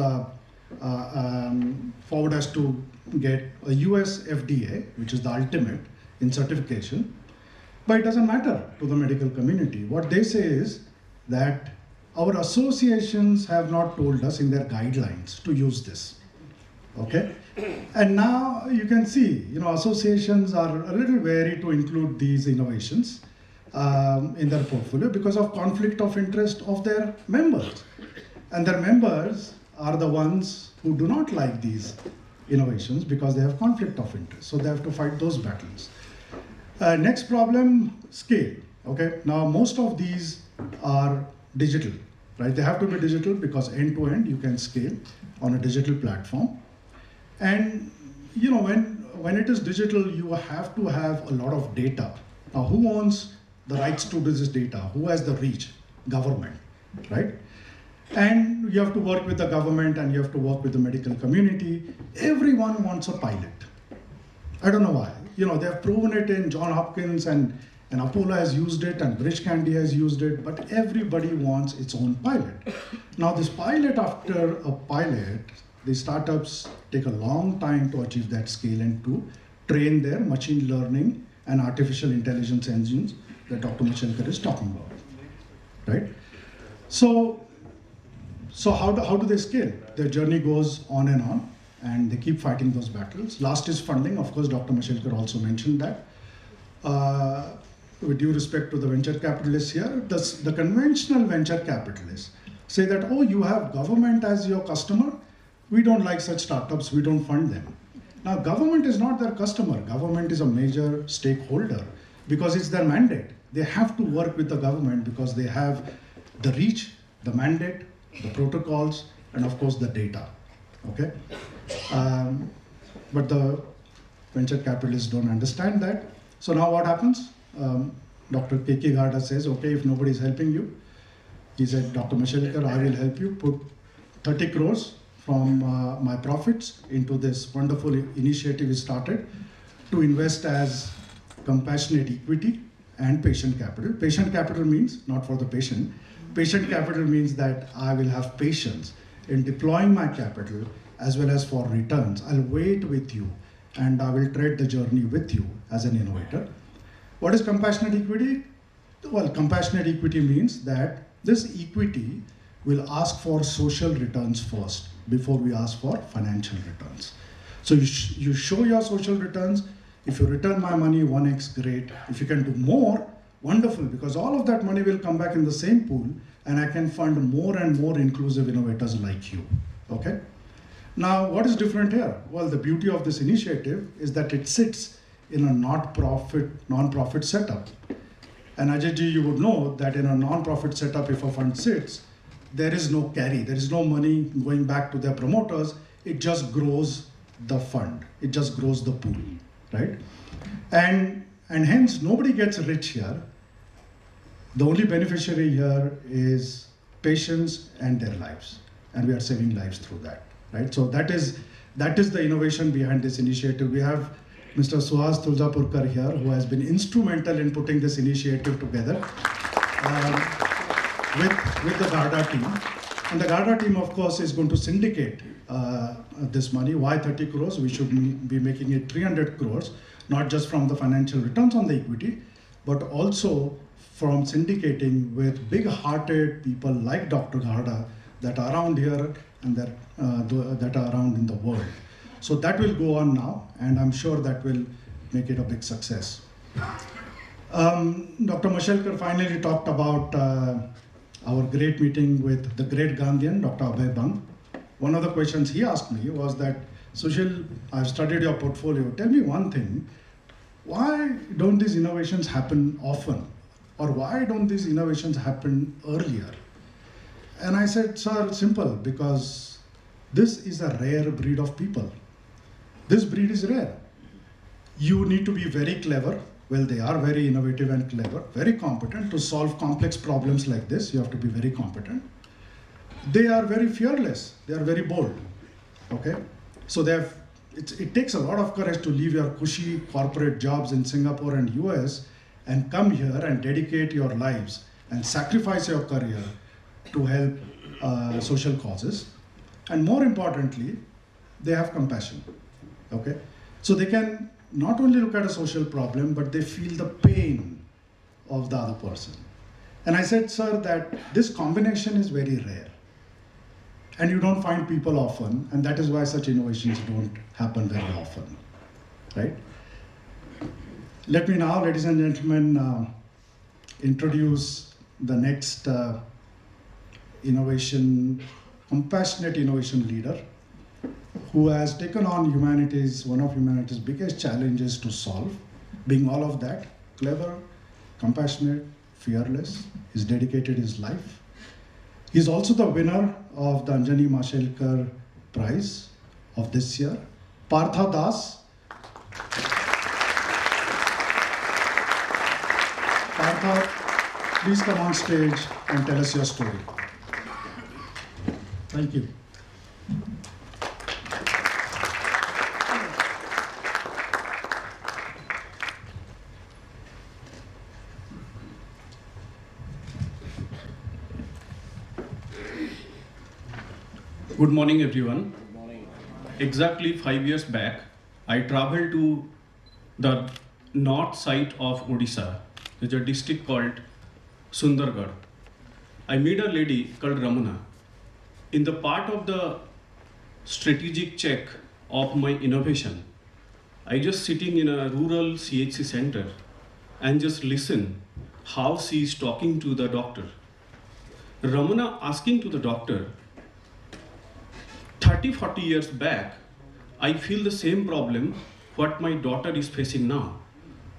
forward as to get a US FDA, which is the ultimate in certification, but it doesn't matter to the medical community. What they say is that our associations have not told us in their guidelines to use this, okay? And now you can see, associations are a little wary to include these innovations in their portfolio because of conflict of interest of their members. And their members are the ones who do not like these innovations because they have conflict of interest. So they have to fight those battles. Next problem, scale. Okay, now most of these are digital, right? They have to be digital because end to end you can scale on a digital platform. And when it is digital, you have to have a lot of data. Now, who owns the rights to this data? Who has the reach? Government, right? And you have to work with the government and you have to work with the medical community. Everyone wants a pilot. I don't know why. They have proven it in Johns Hopkins and Apollo has used it and British Candy has used it, but everybody wants its own pilot. Now this pilot, after a pilot, the startups take a long time to achieve that scale and to train their machine learning and artificial intelligence engines that Dr. Mashelkar is talking about, right? So how do they scale? Their journey goes on, and they keep fighting those battles. Last is funding. Of course, Dr. Mashelkar also mentioned that. with due respect to the venture capitalists here, the conventional venture capitalists say that, oh, you have government as your customer. We don't like such startups, we don't fund them. Now, government is not their customer. Government is a major stakeholder because it's their mandate. They have to work with the government because they have the reach, the mandate, the protocols, and of course the data. Okay, but the venture capitalists don't understand that. So now what happens? Dr. K.K. Garda says, okay, if nobody is helping you, he said, Dr. Mashelkar, I will help you put 30 crores from my profits into this wonderful initiative we started to invest as compassionate equity and patient capital. Patient capital means not for the patient. Patient capital means that I will have patience in deploying my capital as well as for returns. I'll wait with you and I will tread the journey with you as an innovator. What is compassionate equity? Well, compassionate equity means that this equity will ask for social returns first before we ask for financial returns. So you show your social returns. If you return my money 1x, great. If you can do more, wonderful, because all of that money will come back in the same pool and I can fund more and more inclusive innovators like you, okay? Now, what is different here? Well, the beauty of this initiative is that it sits in a non-profit setup. And Ajay-ji, you would know that in a non-profit setup, if a fund sits, there is no carry, there is no money going back to their promoters, it just grows the fund, it just grows the pool, right? And hence, nobody gets rich here. The only beneficiary here is patients and their lives. And we are saving lives through that, right? So that is the innovation behind this initiative. We have Mr. Suhas Tulzapurkar here, who has been instrumental in putting this initiative together with the Garda team. And the Garda team, of course, is going to syndicate this money. Why 30 crores? We should be making it 300 crores, not just from the financial returns on the equity, but also from syndicating with big-hearted people like Dr. Garda that are around here and that are around in the world. So that will go on now, and I'm sure that will make it a big success. Dr. Mashelkar finally talked about our great meeting with the great Gandhian, Dr. Abhay Bang. One of the questions he asked me was that, Sushil, I've studied your portfolio. Tell me one thing, why don't these innovations happen often? Or why don't these innovations happen earlier? And I said, sir, simple, because this is a rare breed of people. This breed is rare. You need to be very clever. Well, they are very innovative and clever, very competent to solve complex problems like this. You have to be very competent. They are very fearless. They are very bold. Okay, so it takes a lot of courage to leave your cushy corporate jobs in Singapore and US and come here and dedicate your lives and sacrifice your career to help social causes. And more importantly, they have compassion. Okay, so they can not only look at a social problem, but they feel the pain of the other person. And I said, sir, that this combination is very rare. And you don't find people often, and that is why such innovations don't happen very often, right? Let me now, ladies and gentlemen, introduce the next compassionate innovation leader, who has taken on one of humanity's biggest challenges to solve, being all of that, clever, compassionate, fearless. He's dedicated his life. He's also the winner of the Anjani Mashelkar Prize of this year. Partha Das. Partha, please come on stage and tell us your story. Thank you. Good morning, everyone. Good morning. Exactly 5 years back, I traveled to the north side of Odisha. There's a district called Sundargarh. I met a lady called Ramana. In the part of the strategic check of my innovation, I just sitting in a rural CHC center, and just listen how she is talking to the doctor. Ramana asking to the doctor, 30-40 years back, I feel the same problem what my daughter is facing now.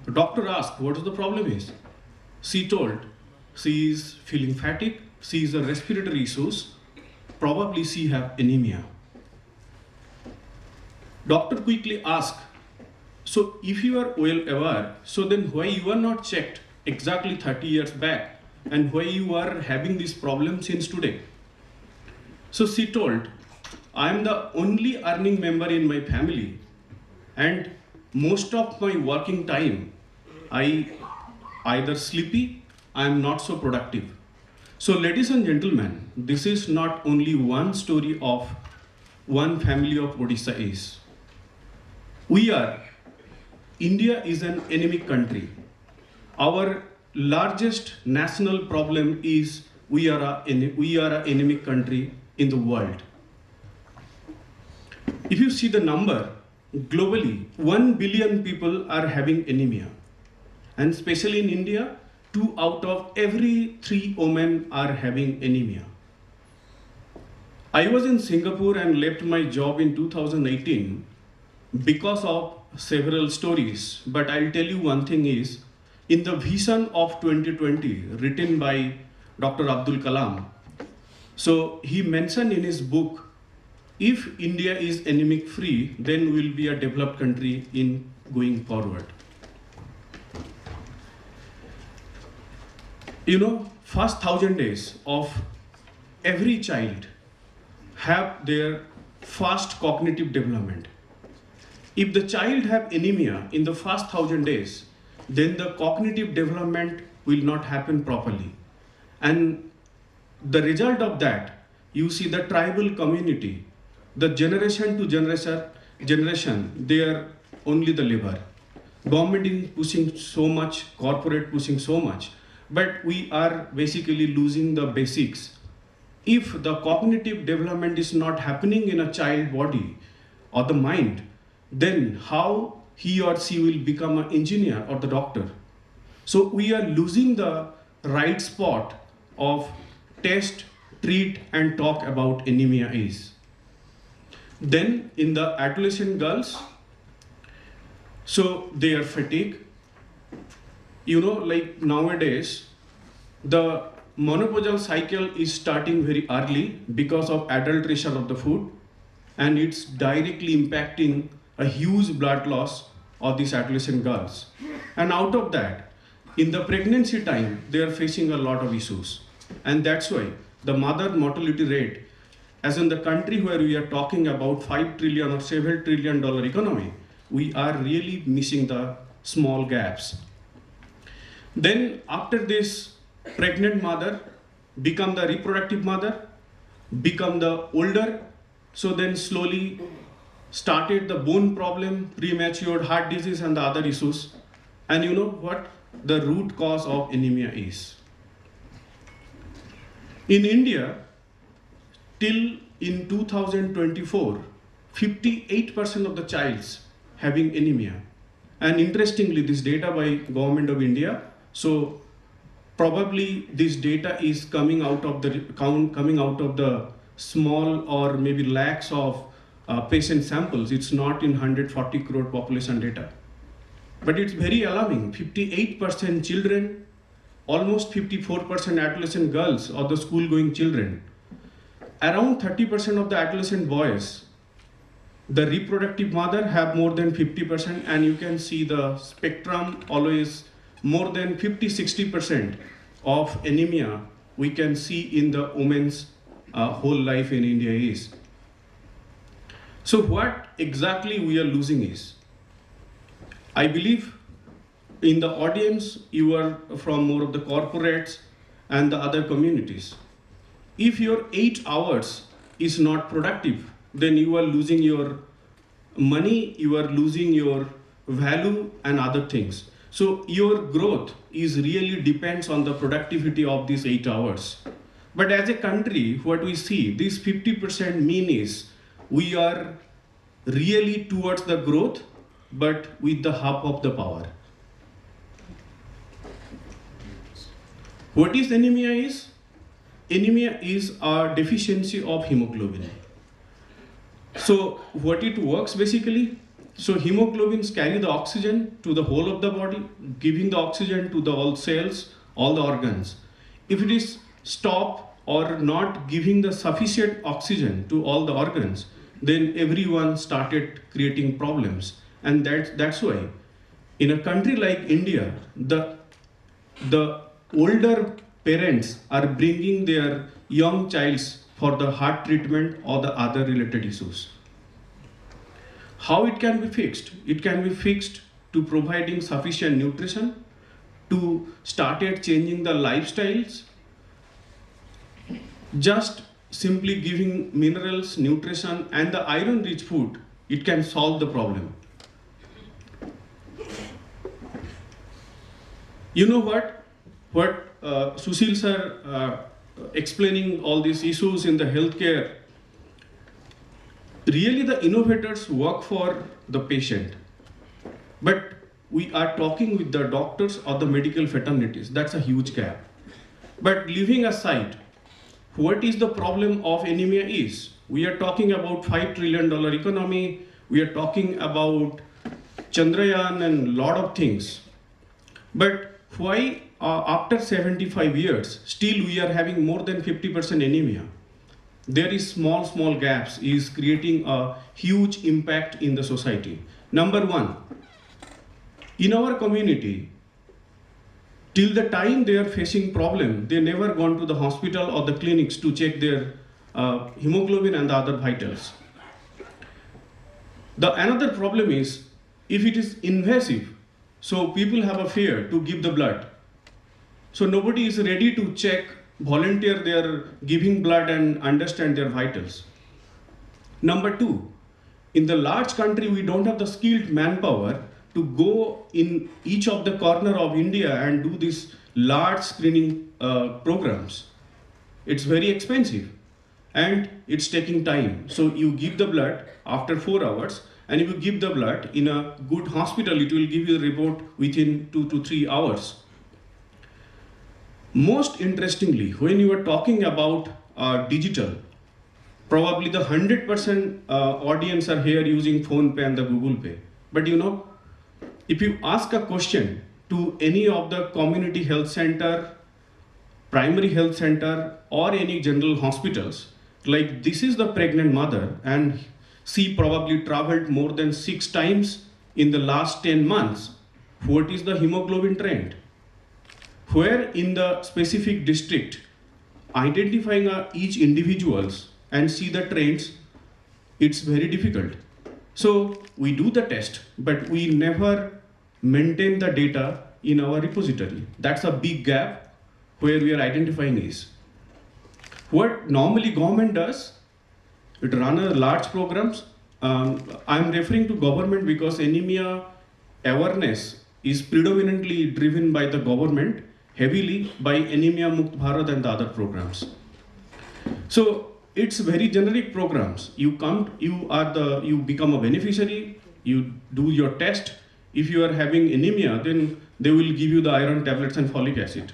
The doctor asked what the problem is. She told she is feeling fatigue, she is a respiratory issues, probably she have anemia. Doctor quickly asked, so if you are well aware, so then why you are not checked exactly 30 years back and why you are having this problem since today? So she told, I am the only earning member in my family and most of my working time I either sleepy, I am not so productive. So ladies and gentlemen, this is not only one story of one family of Odisha is. India is an anemic country. Our largest national problem is we are an anemic country in the world. If you see the number, globally, 1 billion people are having anemia. And especially in India, 2 out of every 3 women are having anemia. I was in Singapore and left my job in 2018 because of several stories. But I'll tell you one thing is, in the vision of 2020 written by Dr. Abdul Kalam, so he mentioned in his book, if India is anemic free, then we'll be a developed country in going forward. You know, first 1,000 days of every child have their fast cognitive development. If the child have anemia in the first 1,000 days, then the cognitive development will not happen properly. And the result of that, you see the tribal community, the generation to generation, they are only the labor. Government is pushing so much, corporate pushing so much, but we are basically losing the basics. If the cognitive development is not happening in a child body or the mind, then how he or she will become an engineer or the doctor? So we are losing the right spot of test, treat and talk about anemia is. Then in the adolescent girls, so they are fatigued. You know, like nowadays, the menopausal cycle is starting very early because of adulteration of the food, and it's directly impacting a huge blood loss of these adolescent girls. And out of that, in the pregnancy time, they are facing a lot of issues. And that's why the mother mortality rate, as in the country where we are talking about 5 trillion or several trillion dollar economy, we are really missing the small gaps. Then after this, pregnant mother become the reproductive mother, become the older, so then slowly started the bone problem, premature heart disease and the other issues. And you know what the root cause of anemia is? In India, till in 2024, 58% of the childs having anemia. And interestingly, this data by Government of India, so probably this data is coming out of the small or maybe lakhs of patient samples. It's not in 140 crore population data. But it's very alarming. 58% children, almost 54% adolescent girls or the school-going children. Around 30% of the adolescent boys, the reproductive mother have more than 50%, and you can see the spectrum always more than 50-60% of anemia we can see in the woman's whole life in India is. So what exactly we are losing is, I believe in the audience you are from more of the corporates and the other communities. If your 8 hours is not productive, then you are losing your money, you are losing your value and other things. So your growth is really depends on the productivity of these 8 hours. But as a country, what we see, this 50% mean is we are really towards the growth, but with the half of the power. What is anemia is? Anemia is a deficiency of hemoglobin. So what it works basically, so hemoglobins carry the oxygen to the whole of the body, giving the oxygen to the all cells, all the organs. If it is stop or not giving the sufficient oxygen to all the organs, then everyone started creating problems. And that's why in a country like India, the older parents are bringing their young childs for the heart treatment or the other related issues. How it can be fixed? It can be fixed to providing sufficient nutrition, to started changing the lifestyles, just simply giving minerals, nutrition and the iron rich food, it can solve the problem. You know what Sushil sir explaining all these issues in the healthcare, really the innovators work for the patient, but we are talking with the doctors or the medical fraternities. That's a huge gap. But leaving aside, what is the problem of anemia is, we are talking about $5 trillion economy, we are talking about Chandrayaan and lot of things. But why after 75 years, still we are having more than 50% anemia? There is small gaps is creating a huge impact in the society. Number one, in our community, till the time they are facing problem, they never gone to the hospital or the clinics to check their hemoglobin and the other vitals. The another problem is, if it is invasive, so people have a fear to give the blood. So nobody is ready to check, volunteer their giving blood and understand their vitals. Number two, in the large country, we don't have the skilled manpower to go in each of the corner of India and do these large screening programs. It's very expensive and it's taking time. So you give the blood after 4 hours, and if you give the blood in a good hospital, it will give you a report within 2 to 3 hours. Most interestingly, when you are talking about digital, probably the 100% audience are here using Phone Pay and the Google Pay. But you know, if you ask a question to any of the community health center, primary health center, or any general hospitals, like this is the pregnant mother and she probably traveled more than 6 times in the last 10 months. What is the hemoglobin trend? Where in the specific district, identifying each individuals and see the trends, it's very difficult. So we do the test, but we never maintain the data in our repository. That's a big gap where we are identifying is. What normally government does, it run a large programs. I'm referring to government because anemia awareness is predominantly driven by the government, heavily by Anemia Mukt Bharat and the other programs. So it's very generic programs. You become a beneficiary, you do your test. If you are having anemia, then they will give you the iron tablets and folic acid.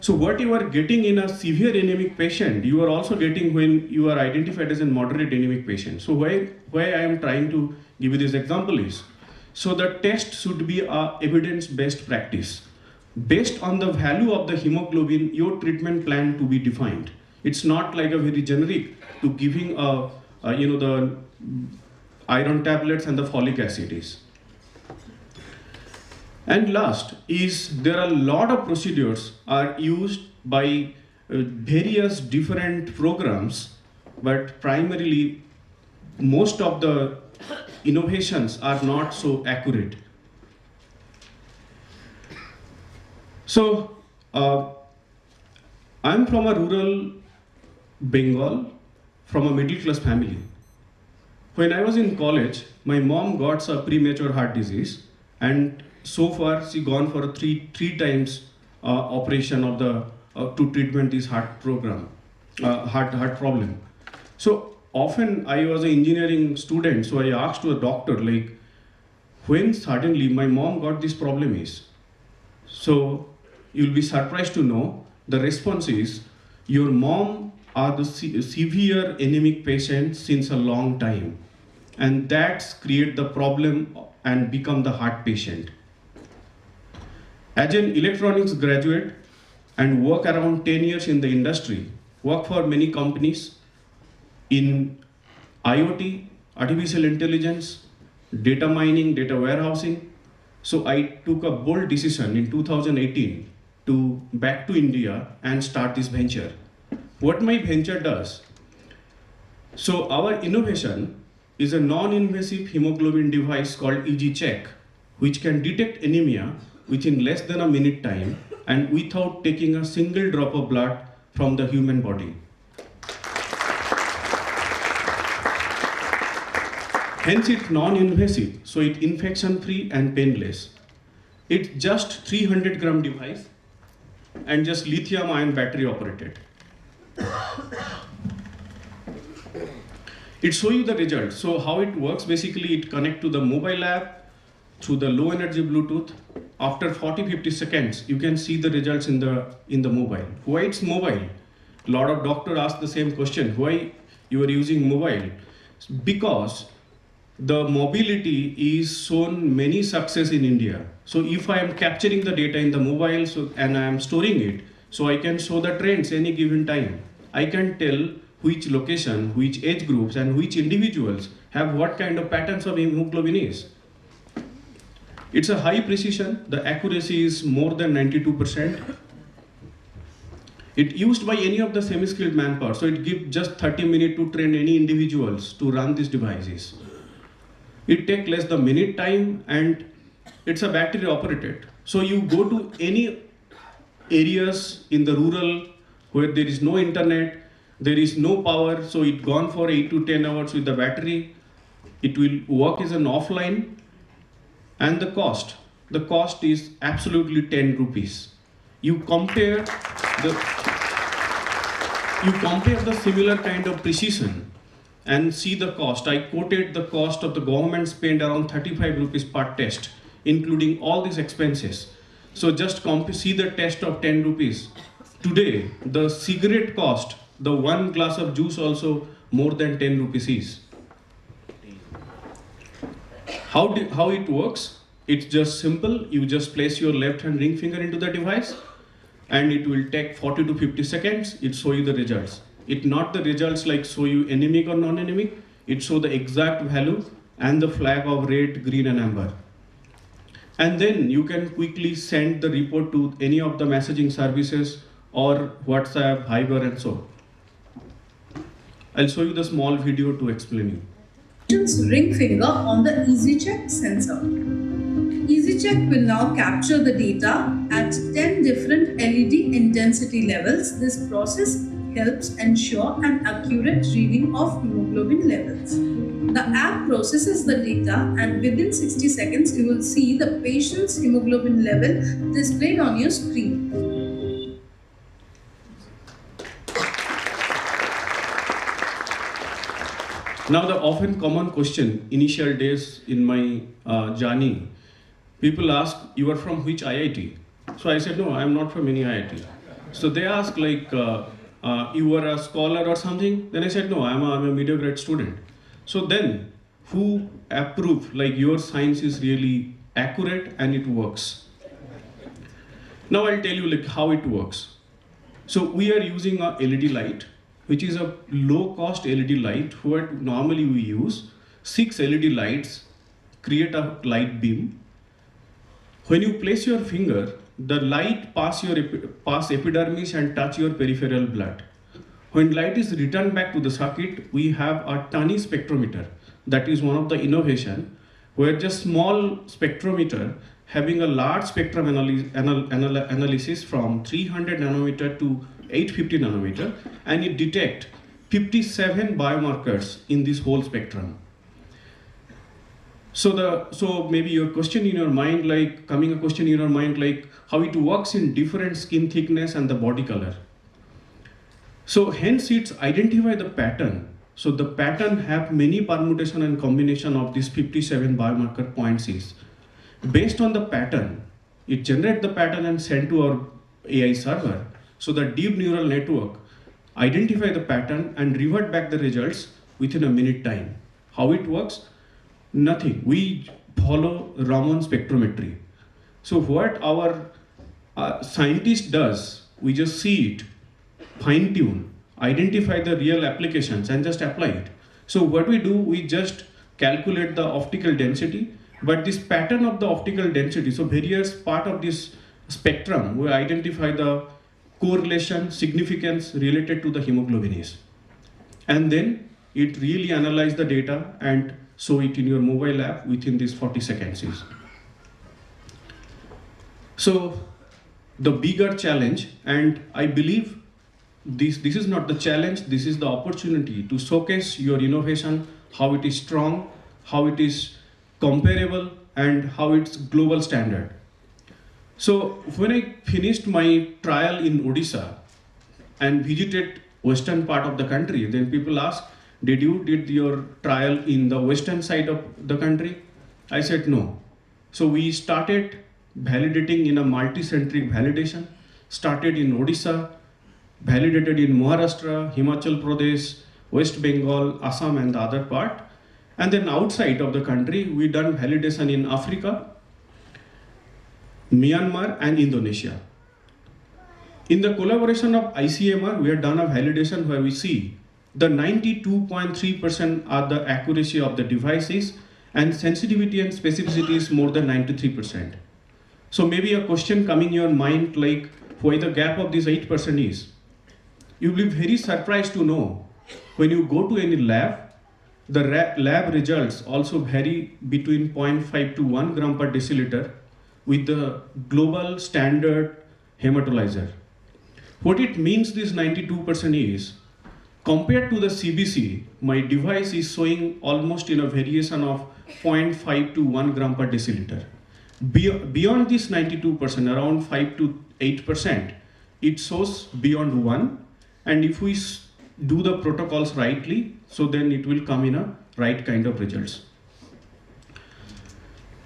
So what you are getting in a severe anemic patient, you are also getting when you are identified as a moderate anemic patient. So why I am trying to give you this example is, so the test should be a evidence-based practice. Based on the value of the hemoglobin, your treatment plan to be defined. It's not like a very generic to giving the iron tablets and the folic acid is. And last is, there are a lot of procedures are used by various different programs, but primarily most of the innovations are not so accurate. So I'm from a rural Bengal, from a middle class family. When I was in college, my mom got a premature heart disease, and so far she gone for a three times operation of the to treatment this heart problem. So often I was an engineering student, so I asked to a doctor, like, when suddenly my mom got this problem is. So you'll be surprised to know the response is, your mom are the severe anemic patient since a long time, and that's create the problem and become the heart patient. As an electronics graduate and work around 10 years in the industry, work for many companies in IoT, artificial intelligence, data mining, data warehousing. So I took a bold decision in 2018 to back to India and start this venture. What my venture does, so our innovation is a non-invasive hemoglobin device called EG-Check, which can detect anemia within less than a minute time and without taking a single drop of blood from the human body. Hence it's non-invasive, so it's infection-free and painless. It's just 300 gram device and just lithium ion battery operated. It shows you the results. So how it works, basically it connects to the mobile app through the low energy Bluetooth. After 40-50 seconds, you can see the results in the mobile. Why it's mobile? A lot of doctors ask the same question, why you are using mobile? Because the mobility is shown many success in India. So if I am capturing the data in the mobile and I am storing it, so I can show the trends any given time. I can tell which location, which age groups, and which individuals have what kind of patterns of hemoglobin is. It's a high precision. The accuracy is more than 92%. It used by any of the semi-skilled manpower. So it gives just 30 minutes to train any individuals to run these devices. It takes less than minute time and it's a battery operated. So you go to any areas in the rural where there is no internet, there is no power, so it gone for 8 to 10 hours with the battery. It will work as an offline. And the cost is absolutely 10 rupees. You compare the similar kind of precision and see the cost. I quoted the cost of the government spend around 35 rupees per test, including all these expenses. So just see the test of 10 rupees. Today, the cigarette cost, the one glass of juice also more than 10 rupees is. How it works? It's just simple. You just place your left hand ring finger into the device and it will take 40 to 50 seconds. It show you the results. It's not the results like show you anemic or non-anemic. It show the exact value and the flag of red, green and amber. And then you can quickly send the report to any of the messaging services or WhatsApp, Viber and so. I'll show you the small video to explain you. Patient's ring finger on the EasyCheck sensor. EasyCheck will now capture the data at 10 different LED intensity levels. This process helps ensure an accurate reading of hemoglobin levels. The app processes the data and within 60 seconds you will see the patient's hemoglobin level displayed on your screen. Now the often common question, initial days in my journey, people ask, you are from which IIT? So I said, no, I am not from any IIT. So they ask like, you were a scholar or something? Then I said, no, I'm a media grad student. So then, who approved like your science is really accurate and it works? Now I'll tell you like how it works. So we are using a LED light, which is a low cost LED light. What normally we use 6 LED lights, create a light beam. When you place your finger, the light pass epidermis and touch your peripheral blood. When light is returned back to the circuit, we have a tiny spectrometer. That is one of the innovation, where just small spectrometer having a large spectrum analysis from 300 nanometer to 850 nanometer, and it detect 57 biomarkers in this whole spectrum. So maybe your question in your mind, like coming a question in your mind, like how it works in different skin thickness and the body color. So hence it's identify the pattern. So the pattern have many permutation and combination of these 57 biomarker points is. Based on the pattern, it generate the pattern and send to our AI server. So the deep neural network identify the pattern and revert back the results within a minute time. How it works? Nothing. We follow Raman spectrometry. So what our scientist does, we just see it, fine tune, identify the real applications and just apply it. So what we do, we just calculate the optical density, but this pattern of the optical density, so various part of this spectrum, we identify the correlation, significance related to the hemoglobinase. And then it really analyze the data and show it in your mobile app within these 40 seconds. So the bigger challenge, and I believe this is not the challenge, this is the opportunity to showcase your innovation, how it is strong, how it is comparable, and how it's global standard. So when I finished my trial in Odisha and visited western part of the country, then people ask, did your trial in the western side of the country? I said no. So we started validating in a multi-centric validation, started in Odisha, validated in Maharashtra, Himachal Pradesh, West Bengal, Assam and the other part. And then outside of the country, we done validation in Africa, Myanmar and Indonesia. In the collaboration of ICMR, we have done a validation where we see the 92.3% are the accuracy of the devices and sensitivity and specificity is more than 93%. So maybe a question coming in your mind like why the gap of this 8% is. You will be very surprised to know when you go to any lab, the lab results also vary between 0.5 to 1 gram per deciliter with the global standard hematolyzer. What it means this 92% is, compared to the CBC, my device is showing almost in a variation of 0.5 to 1 gram per deciliter. Beyond this 92%, around 5 to 8%, it shows beyond 1. And if we do the protocols rightly, so then it will come in a right kind of results.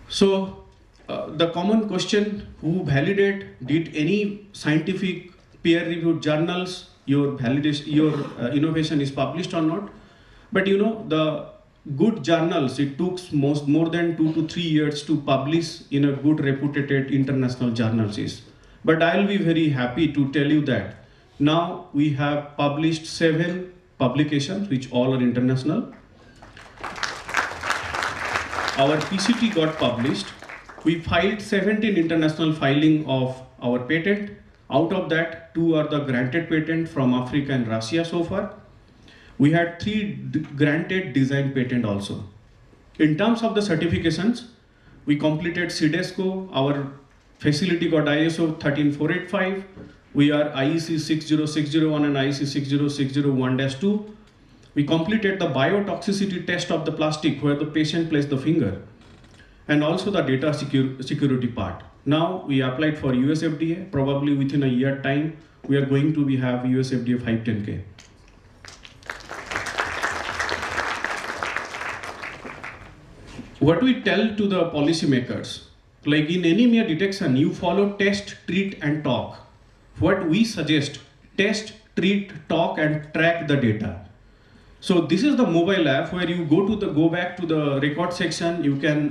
So the common question, who validate, did any scientific peer-reviewed journals, your validation, your innovation is published or not? But you know, the good journals, it took more than 2 to 3 years to publish in a good reputed international journals. But I'll be very happy to tell you that now we have published 7 publications, which all are international. Our PCT got published. We filed 17 international filing of our patent. Out of that, 2 are the granted patent from Africa and Russia so far. We had 3 granted design patent also. In terms of the certifications, we completed CDESCO, our facility got ISO 13485. We are IEC 60601 and IEC 60601-2. We completed the biotoxicity test of the plastic where the patient placed the finger, and also the data security part. Now we applied for US FDA, probably within a year time, we are going to have US FDA 510K. What we tell to the policymakers, like in anemia detection, you follow test, treat and talk. What we suggest, test, treat, talk and track the data. So this is the mobile app where you go back to the record section, you can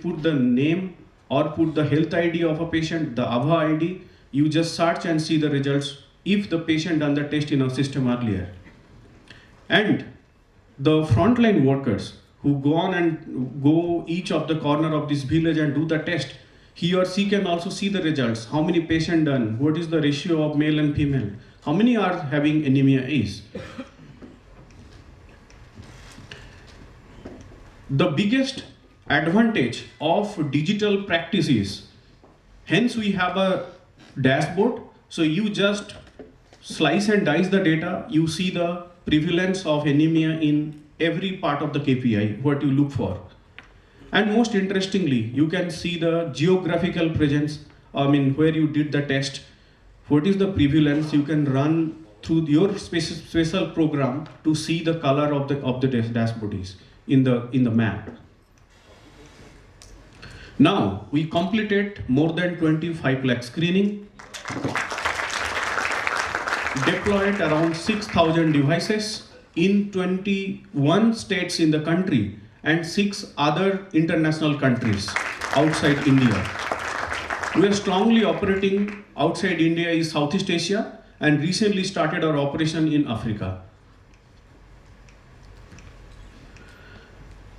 put the name or put the health ID of a patient, the ABHA ID, you just search and see the results if the patient done the test in our system earlier. And the frontline workers who go each of the corner of this village and do the test, he or she can also see the results. How many patients done? What is the ratio of male and female? How many are having anemia is? The biggest advantage of digital practice is, hence we have a dashboard. So you just slice and dice the data. You see the prevalence of anemia in every part of the KPI, what you look for. And most interestingly, you can see the geographical presence, where you did the test, what is the prevalence. You can run through your special program to see the color of the dashboard is in the map. Now we completed more than 25 lakh screening. deployed around 6,000 devices in 21 states in the country and 6 other international countries outside India. We are strongly operating outside India is Southeast Asia and recently started our operation in Africa.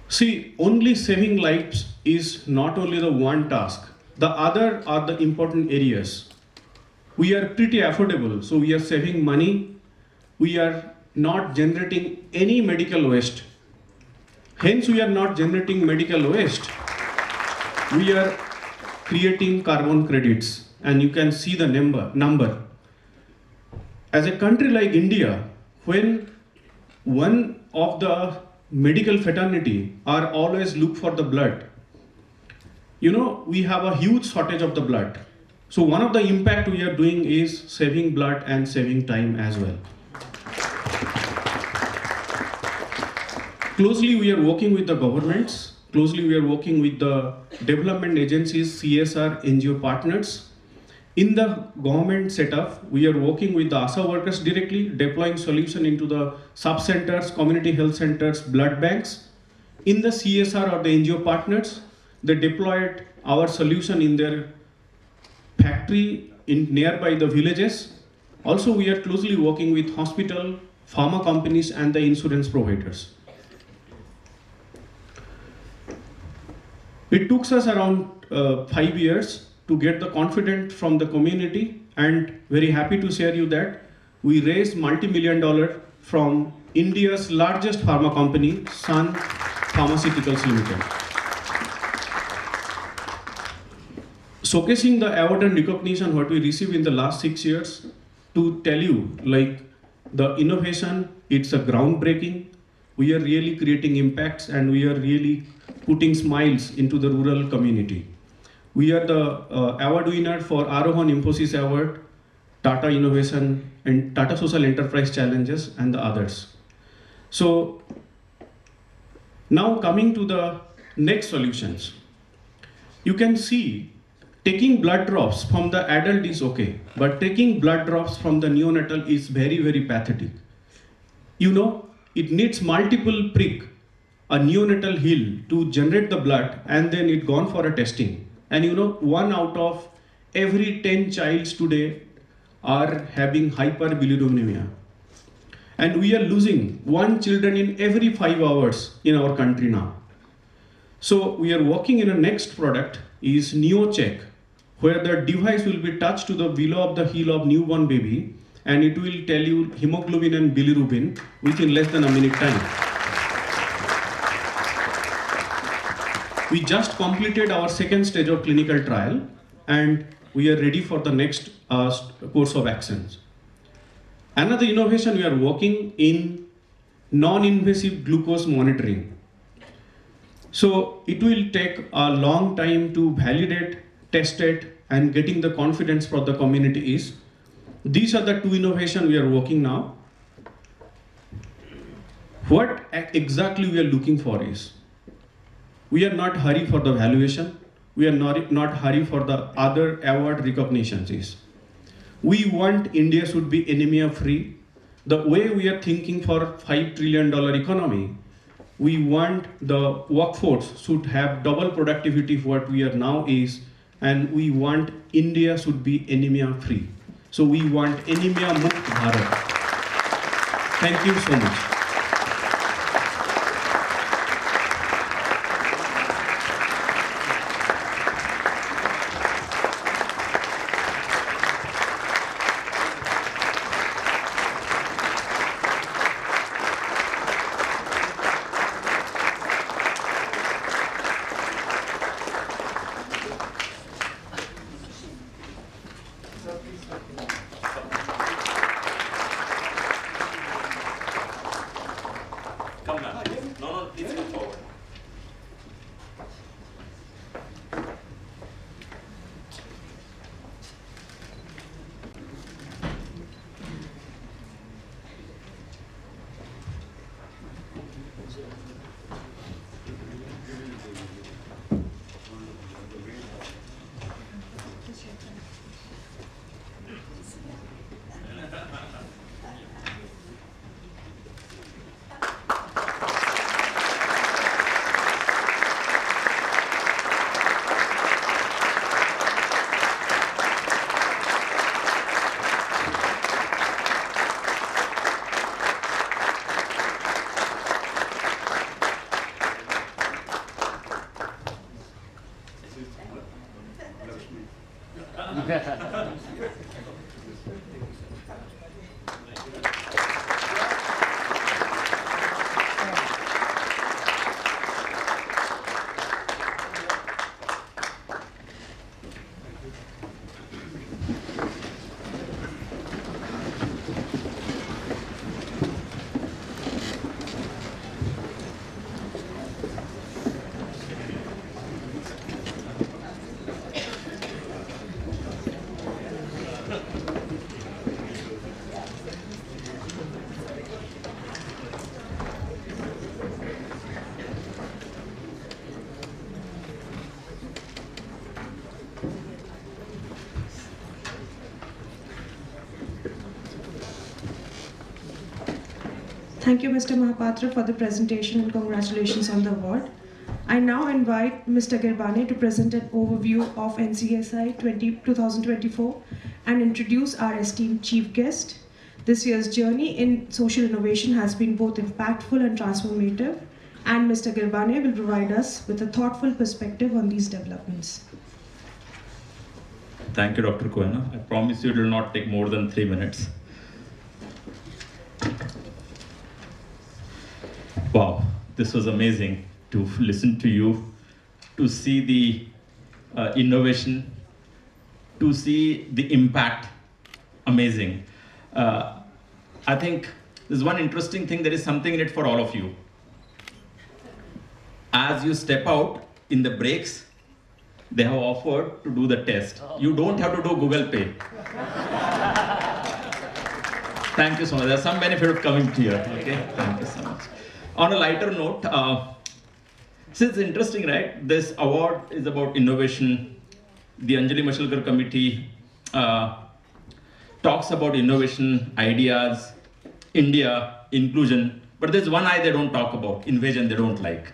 See, only saving lives is not only the one task. The other are the important areas. We are pretty affordable, so we are saving money. We are not generating any medical waste. Hence, we are not generating medical waste. We are creating carbon credits, and you can see the number. As a country like India, when one of the medical fraternity are always look for the blood, we have a huge shortage of the blood. So one of the impact we are doing is saving blood and saving time as well. Closely we are working with the governments, closely we are working with the development agencies, CSR, NGO partners. In the government setup, we are working with the ASA workers directly, deploying solution into the sub-centers, community health centers, blood banks. In the CSR or the NGO partners, they deployed our solution in their factory in nearby the villages. Also, we are closely working with hospital, pharma companies and the insurance providers. It took us around 5 years to get the confidence from the community, and very happy to share you that we raised multi-million-dollar from India's largest pharma company, Sun Pharmaceuticals Limited. Showcasing the award and recognition what we received in the last 6 years, to tell you like the innovation, it's a groundbreaking. We are really creating impacts and we are really putting smiles into the rural community. We are the award winner for Arohan Infosys Award, Tata Innovation and Tata Social Enterprise Challenges and the others. So now coming to the next solutions. You can see taking blood drops from the adult is okay, but taking blood drops from the neonatal is very, very pathetic. It needs multiple prick, a neonatal heel to generate the blood and then it gone for a testing. And 1 out of every 10 childs today are having hyperbilirubinemia. And we are losing 1 children in every 5 hours in our country now. So we are working in a next product is NeoCheck, where the device will be touched to the below of the heel of newborn baby and it will tell you hemoglobin and bilirubin within less than a minute time. We just completed our second stage of clinical trial and we are ready for the next course of actions. Another innovation we are working in non-invasive glucose monitoring. So it will take a long time to validate, test it and getting the confidence from the community is. These are the 2 innovations we are working now. What exactly we are looking for is, we are not hurry for the valuation. We are not hurry for the other award recognitions is. We want India should be anemia free. The way we are thinking for $5 trillion economy, we want the workforce should have double productivity of what we are now is, and we want India should be anemia free. So we want anemia mukt Bharat. Thank you so much. Thank you, Mr. Mahapatra, for the presentation and congratulations on the award. I now invite Mr. Girbane to present an overview of NCSI 2024 and introduce our esteemed chief guest. This year's journey in social innovation has been both impactful and transformative, and Mr. Girbane will provide us with a thoughtful perspective on these developments. Thank you, Dr. Koena. I promise you it will not take more than 3 minutes. Wow, this was amazing to listen to you, to see the innovation, to see the impact. Amazing. I think there's one interesting thing, there is something in it for all of you. As you step out in the breaks, they have offered to do the test. You don't have to do Google Pay. Thank you so much. There's some benefit of coming here. Okay, thank you so much. On a lighter note, since it's interesting, right? This award is about innovation. The Anjali Mashalkar committee talks about innovation, ideas, India, inclusion. But there's one eye they don't talk about, invasion they don't like.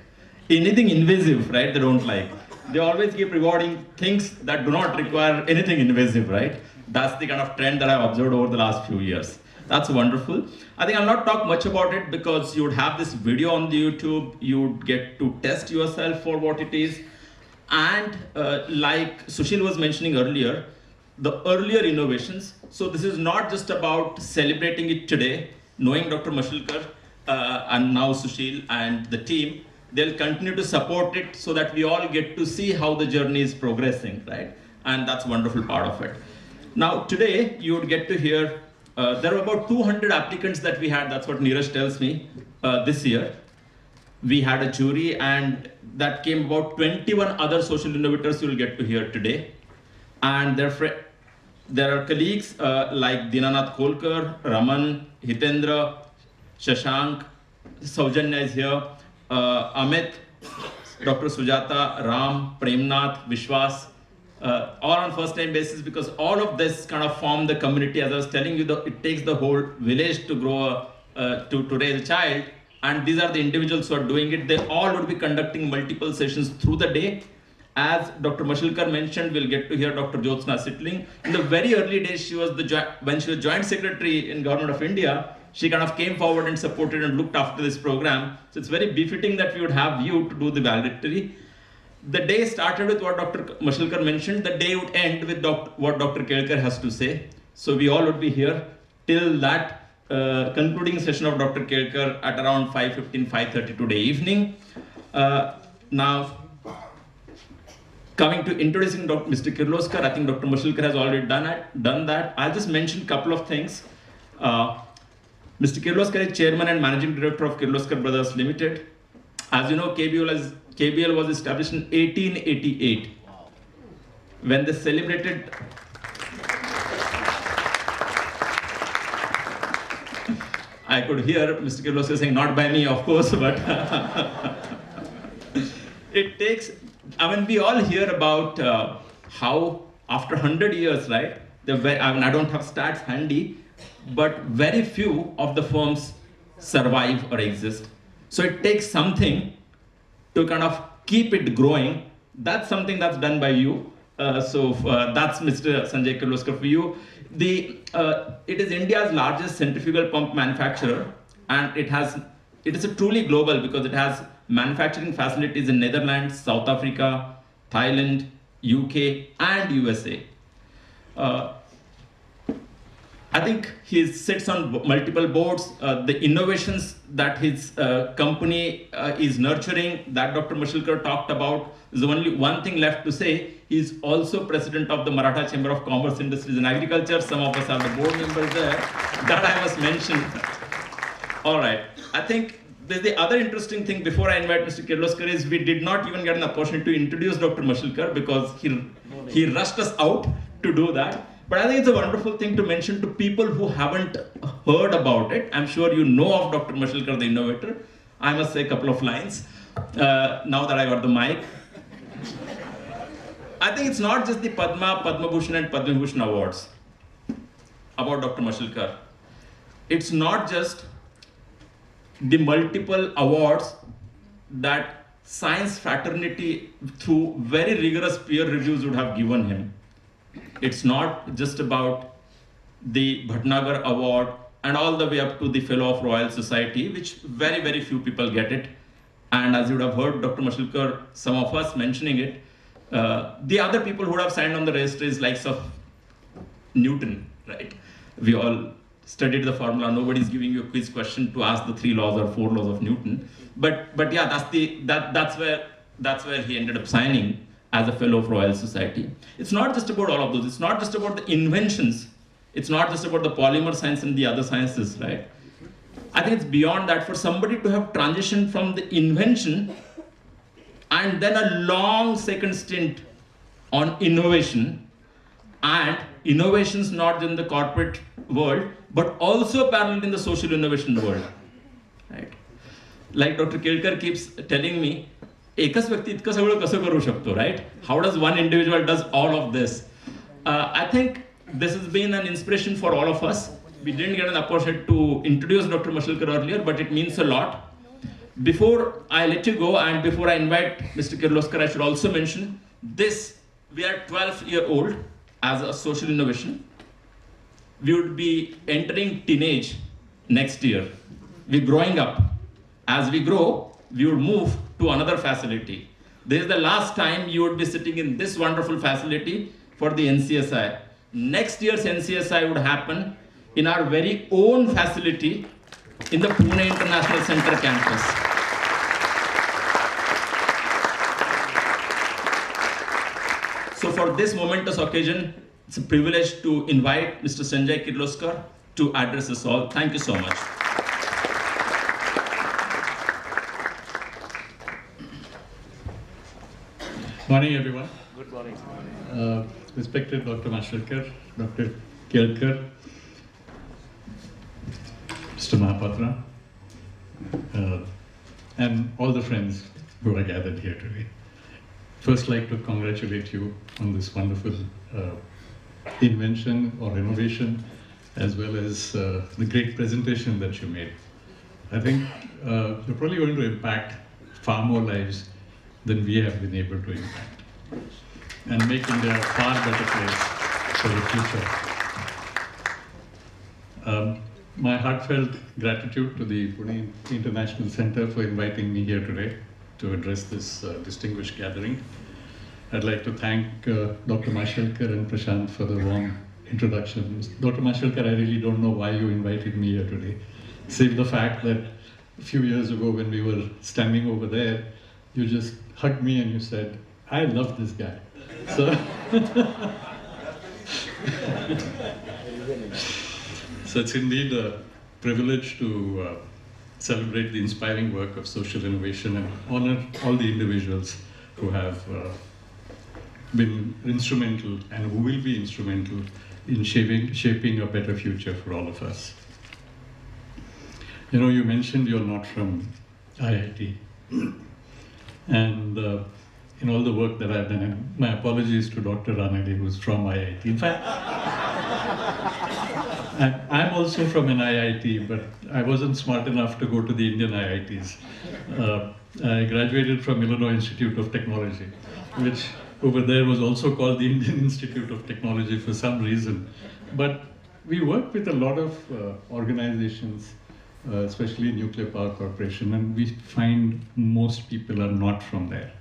Anything invasive, right, they don't like. They always keep rewarding things that do not require anything invasive, right? That's the kind of trend that I've observed over the last few years. That's wonderful. I think I'll not talk much about it because you would have this video on the YouTube, you'd get to test yourself for what it is. And like Sushil was mentioning earlier, the earlier innovations. So this is not just about celebrating it today, knowing Dr. Mashalkar and now Sushil and the team, they'll continue to support it so that we all get to see how the journey is progressing, right? And that's a wonderful part of it. Now today, you would get to hear there were about 200 applicants that we had, that's what Neeraj tells me, this year. We had a jury and that came about 21 other social innovators you will get to hear today. And there are colleagues like Dinanath Kolkar, Raman, Hitendra, Shashank, Saujanya is here, Amit, Dr. Sujata, Ram, Premnath, Vishwas, all on first name basis because all of this kind of form the community. As I was telling you, it takes the whole village to grow, to raise a child. And these are the individuals who are doing it. They all would be conducting multiple sessions through the day. As Dr. Mashalkar mentioned, we'll get to hear Dr. Jyotsna Sitling. In the very early days, when she was Joint Secretary in Government of India, she kind of came forward and supported and looked after this program. So it's very befitting that we would have you to do the valedictory. The day started with what Dr. Mashalkar mentioned. The day would end with what Dr. Kelkar has to say. So we all would be here till that concluding session of Dr. Kelkar at around 5:15, 5:30 today evening. Now, coming to introducing Mr. Kirloskar, I think Dr. Mashalkar has already done that. I'll just mention a couple of things. Mr. Kirloskar is Chairman and Managing Director of Kirloskar Brothers Limited. As you know, KBL was established in 1888. When they celebrated I could hear Mr. Kirloskar saying, not by me, of course, but it takes, I mean, we all hear about how after 100 years, right, I don't have stats handy, but very few of the firms survive or exist. So it takes something to kind of keep it growing. That's something that's done by you. That's Mr. Sanjay Kirloskar for you. It is India's largest centrifugal pump manufacturer, and it is a truly global because it has manufacturing facilities in Netherlands, South Africa, Thailand, UK, and USA. I think he sits on multiple boards. The innovations that his company is nurturing, that Dr. Mashilkar talked about, is only one thing left to say. He's also president of the Maratha Chamber of Commerce, Industries and Agriculture. Some of us are the board members there. That I must mention. All right. I think the other interesting thing before I invite Mr. Kirloskar is we did not even get an opportunity to introduce Dr. Mashilkar because he rushed us out to do that. But I think it's a wonderful thing to mention to people who haven't heard about it. I'm sure you know of Dr. Mashilkar, the innovator. I must say a couple of lines now that I got the mic. I think it's not just the Padma, Padma Bhushan and Padma Bhushan awards about Dr. Mashilkar. It's not just the multiple awards that science fraternity through very rigorous peer reviews would have given him. It's not just about the Bhatnagar Award and all the way up to the Fellow of Royal Society, which very, very few people get it. And as you would have heard Dr. Mashilkar, some of us mentioning it, the other people who would have signed on the register is likes of Newton, right? We all studied the formula. Nobody's giving you a quiz question to ask the 3 laws or 4 laws of Newton. But yeah, that's where he ended up signing as a Fellow of Royal Society. It's not just about all of those. It's not just about the inventions. It's not just about the polymer science and the other sciences, right? I think it's beyond that. For somebody to have transitioned from the invention and then a long second stint on innovation, and innovations not in the corporate world, but also parallel in the social innovation world, right? Like Dr. Kelkar keeps telling me, एकच व्यक्ती इतकं सगळं कसं करू शकतो, right? How does one individual does all of this? I think this has been an inspiration for all of us. We didn't get an opportunity to introduce Dr. Mashilkar earlier, but it means a lot. Before I let you go and before I invite Mr. Kirloskar, I should also mention this. We are 12-year-old as a social innovation. We would be entering teenage next year. We're growing up. As we grow, we would move to another facility. This is the last time you would be sitting in this wonderful facility for the NCSI. Next year's NCSI would happen in our very own facility in the Pune International Center campus. So for this momentous occasion, it's a privilege to invite Mr. Sanjay Kirloskar to address us all. Thank you so much. Morning, everyone. Good morning. Respected Dr. Mashilkar, Dr. Kelkar, Mr. Mahapatra, and all the friends who are gathered here today. First, like to congratulate you on this wonderful invention or innovation, as well as the great presentation that you made. I think you're probably going to impact far more lives than we have been able to impact, and make India a far better place for the future. My heartfelt gratitude to the Pune International Center for inviting me here today to address this distinguished gathering. I'd like to thank Dr. Mashilkar and Prashant for the warm introduction. Dr. Mashilkar, I really don't know why you invited me here today, save the fact that a few years ago when we were standing over there, you just hugged me and you said, I love this guy. So it's indeed a privilege to celebrate the inspiring work of social innovation and honor all the individuals who have been instrumental and who will be instrumental in shaping a better future for all of us. You know, you mentioned you're not from IIT. And in all the work that I've done, and my apologies to Dr. Ranade, who's from IIT. In fact, I'm also from an IIT, but I wasn't smart enough to go to the Indian IITs. I graduated from Illinois Institute of Technology, which over there was also called the Indian Institute of Technology for some reason. But we work with a lot of organizations, especially Nuclear Power Corporation, and we find most people are not from there.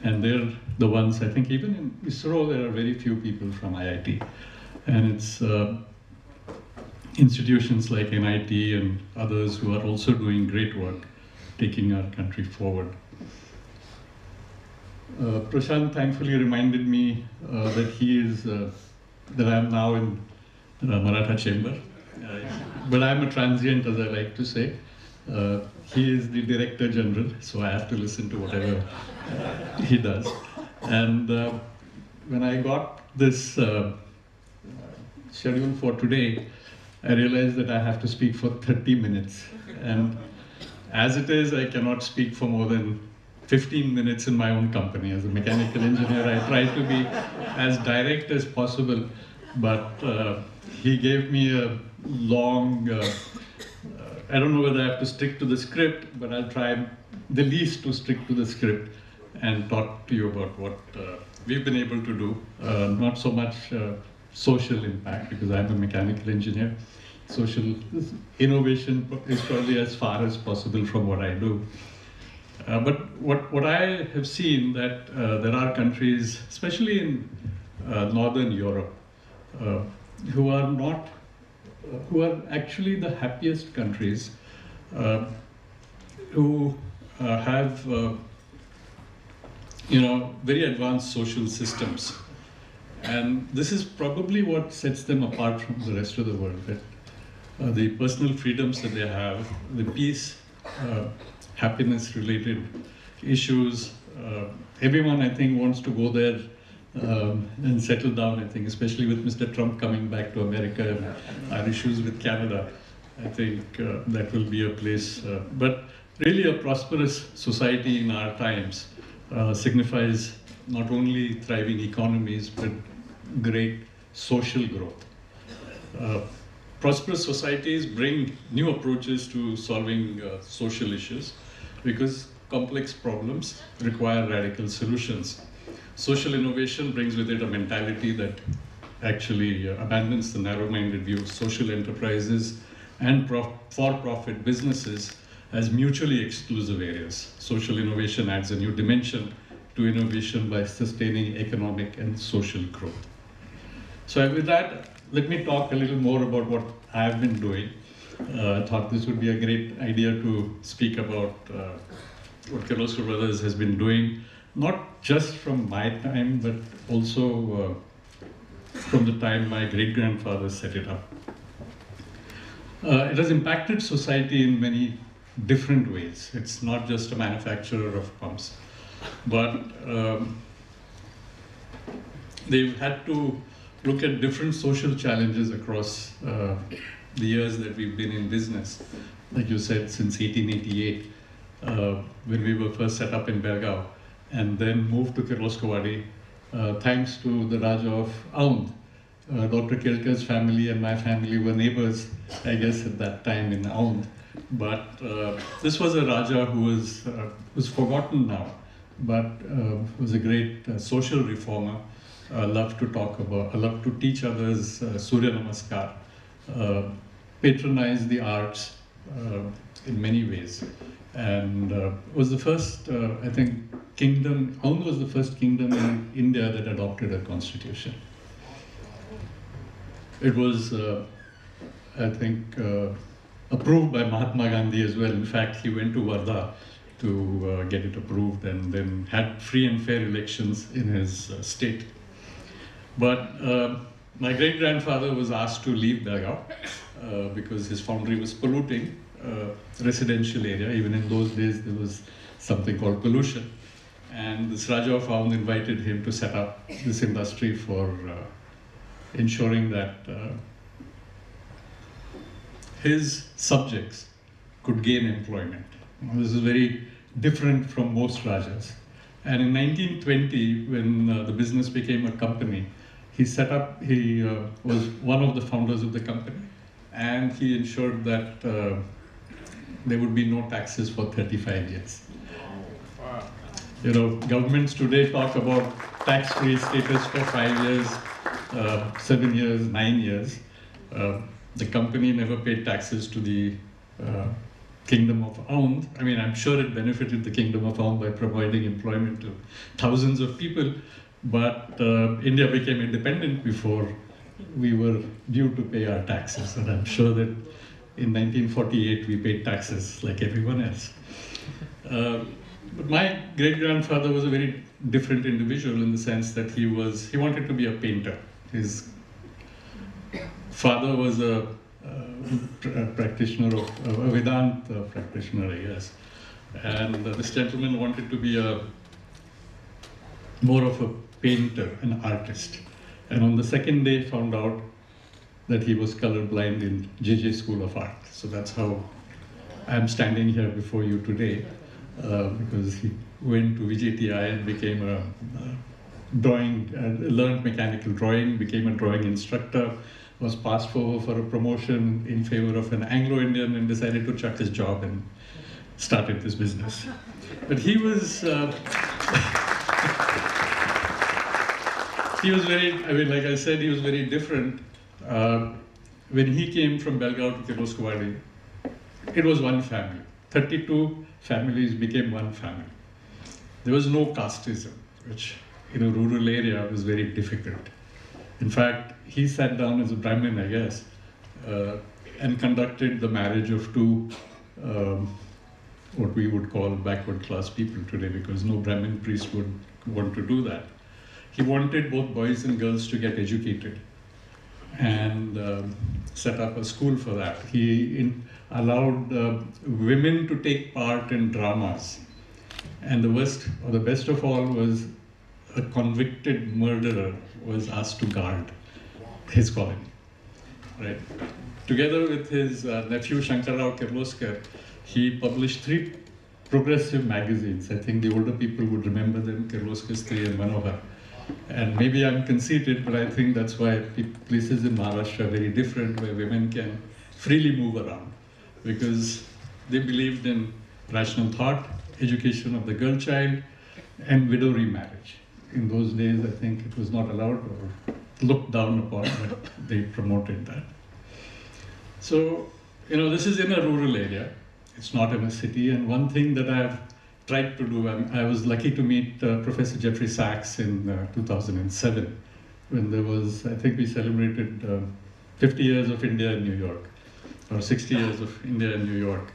And they're the ones, I think, even in ISRO, there are very few people from IIT. And it's institutions like NIT and others who are also doing great work, taking our country forward. Prashant thankfully reminded me that I'm now in the Maratha chamber. But I'm a transient, as I like to say. He is the Director General, so I have to listen to whatever he does. And when I got this schedule for today, I realized that I have to speak for 30 minutes. And as it is, I cannot speak for more than 15 minutes in my own company. As a mechanical engineer, I try to be as direct as possible, but he gave me a long, I don't know whether I have to stick to the script, but I'll try the least to stick to the script and talk to you about what we've been able to do. Not so much social impact, because I'm a mechanical engineer. Social innovation is probably as far as possible from what I do. But what I have seen that there are countries, especially in Northern Europe, who are actually the happiest countries, who have very advanced social systems. And this is probably what sets them apart from the rest of the world. That the personal freedoms that they have, the peace, happiness related issues, everyone I think wants to go there and settle down, I think, especially with Mr. Trump coming back to America and our issues with Canada. I think that will be a place, but really a prosperous society in our times signifies not only thriving economies, but great social growth. Prosperous societies bring new approaches to solving social issues because complex problems require radical solutions. Social innovation brings with it a mentality that actually abandons the narrow-minded view of social enterprises and for-profit businesses as mutually exclusive areas. Social innovation adds a new dimension to innovation by sustaining economic and social growth. So with that, let me talk a little more about what I've been doing. I thought this would be a great idea to speak about what Kirloskar Brothers has been doing, not just from my time, but also from the time my great-grandfather set it up. It has impacted society in many different ways. It's not just a manufacturer of pumps, but they've had to look at different social challenges across the years that we've been in business. Like you said, since 1888, when we were first set up in Belgaum, and then moved to Kirloskar, thanks to the Raja of Aund. Dr. Kelkar's family and my family were neighbors, I guess, at that time in Aund. But this was a Raja who was forgotten now, but was a great social reformer. Loved to teach others Surya Namaskar, patronized the arts in many ways, and was the first, I think, kingdom. Aund was the first kingdom in India that adopted a constitution. It was, I think, approved by Mahatma Gandhi as well. In fact, he went to Wardha to get it approved, and then had free and fair elections in his state. But my great-grandfather was asked to leave Belgaum because his foundry was polluting residential area. Even in those days, there was something called pollution. And this Raja of Aund invited him to set up this industry for ensuring that his subjects could gain employment. This is very different from most Rajas. And in 1920, when the business became a company, he was one of the founders of the company, and he ensured that there would be no taxes for 35 years. Wow. You know, governments today talk about tax-free status for 5 years, 7 years, 9 years. The company never paid taxes to the Kingdom of Aund. I mean, I'm sure it benefited the Kingdom of Aund by providing employment to thousands of people, but India became independent before we were due to pay our taxes, and I'm sure that in 1948 we paid taxes like everyone else. But my great-grandfather was a very different individual in the sense that he wanted to be a painter. His father was a practitioner of a Vedanta practitioner, I guess, and this gentleman wanted to be more of a painter, an artist. And on the second day found out that he was colorblind in JJ School of Art. So that's how I'm standing here before you today, because he went to VJTI and became a learned mechanical drawing, became a drawing instructor, was passed for a promotion in favor of an Anglo-Indian and decided to chuck his job and started this business. But he was very, I mean, like I said, he was very different. When he came from Belgaum to Kirloskawadi, it was one family. 32 families became one family. There was no casteism, which in a rural area was very difficult. In fact, he sat down as a Brahmin, I guess, and conducted the marriage of two what we would call backward class people today, because no Brahmin priest would want to do that. He wanted both boys and girls to get educated and set up a school for that. He allowed women to take part in dramas. And the worst, or the best of all, was a convicted murderer was asked to guard his colony. Right? Together with his nephew Shankarrao Kirloskar, he published 3 progressive magazines. I think the older people would remember them, Kirloskar Stri and Manohar. And maybe I'm conceited, but I think that's why places in Maharashtra are very different, where women can freely move around, because they believed in rational thought, education of the girl child, and widow remarriage. In those days, I think it was not allowed or looked down upon, but they promoted that. So, this is in a rural area. It's not in a city. And one thing that I've tried to do, I was lucky to meet Professor Jeffrey Sachs in 2007, when there was, I think we celebrated 50 years of India in New York, or 60 years of India in New York.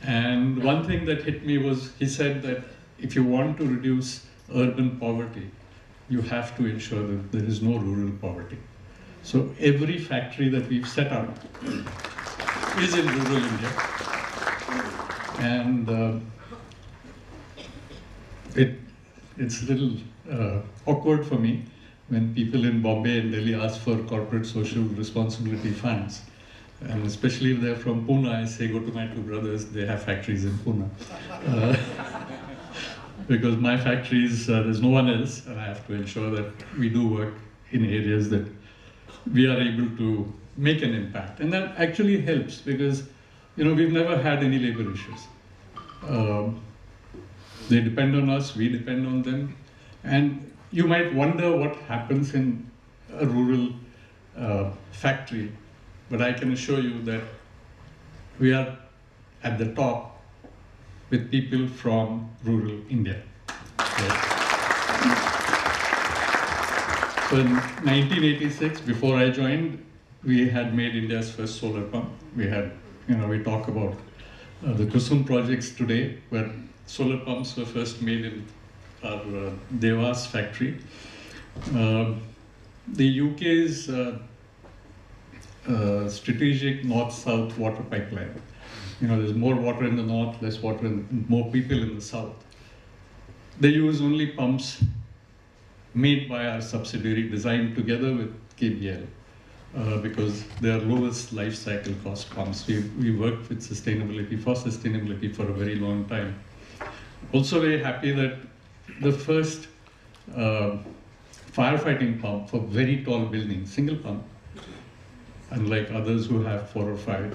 And one thing that hit me was, he said that if you want to reduce urban poverty, you have to ensure that there is no rural poverty. So every factory that we've set up is in rural India. And it's a little awkward for me when people in Bombay and Delhi ask for corporate social responsibility funds. And especially if they're from Pune, I say, go to my 2 brothers, they have factories in Pune. Because my factories, there's no one else, and I have to ensure that we do work in areas that we are able to make an impact. And that actually helps, because we've never had any labor issues. They depend on us, we depend on them. And you might wonder what happens in a rural factory, but I can assure you that we are at the top with people from rural India. Right? So in 1986, before I joined, we had made India's first solar pump. We had, we talk about the Kusum projects today, where solar pumps were first made in our Devas factory. The UK's strategic north-south water pipeline. There's more water in the north, less water, and more people in the south. They use only pumps made by our subsidiary, designed together with KBL, because they are lowest life cycle cost pumps. We worked with sustainability for a very long time. Also very happy that the first firefighting pump for very tall buildings, single pump, unlike others who have 4 or 5,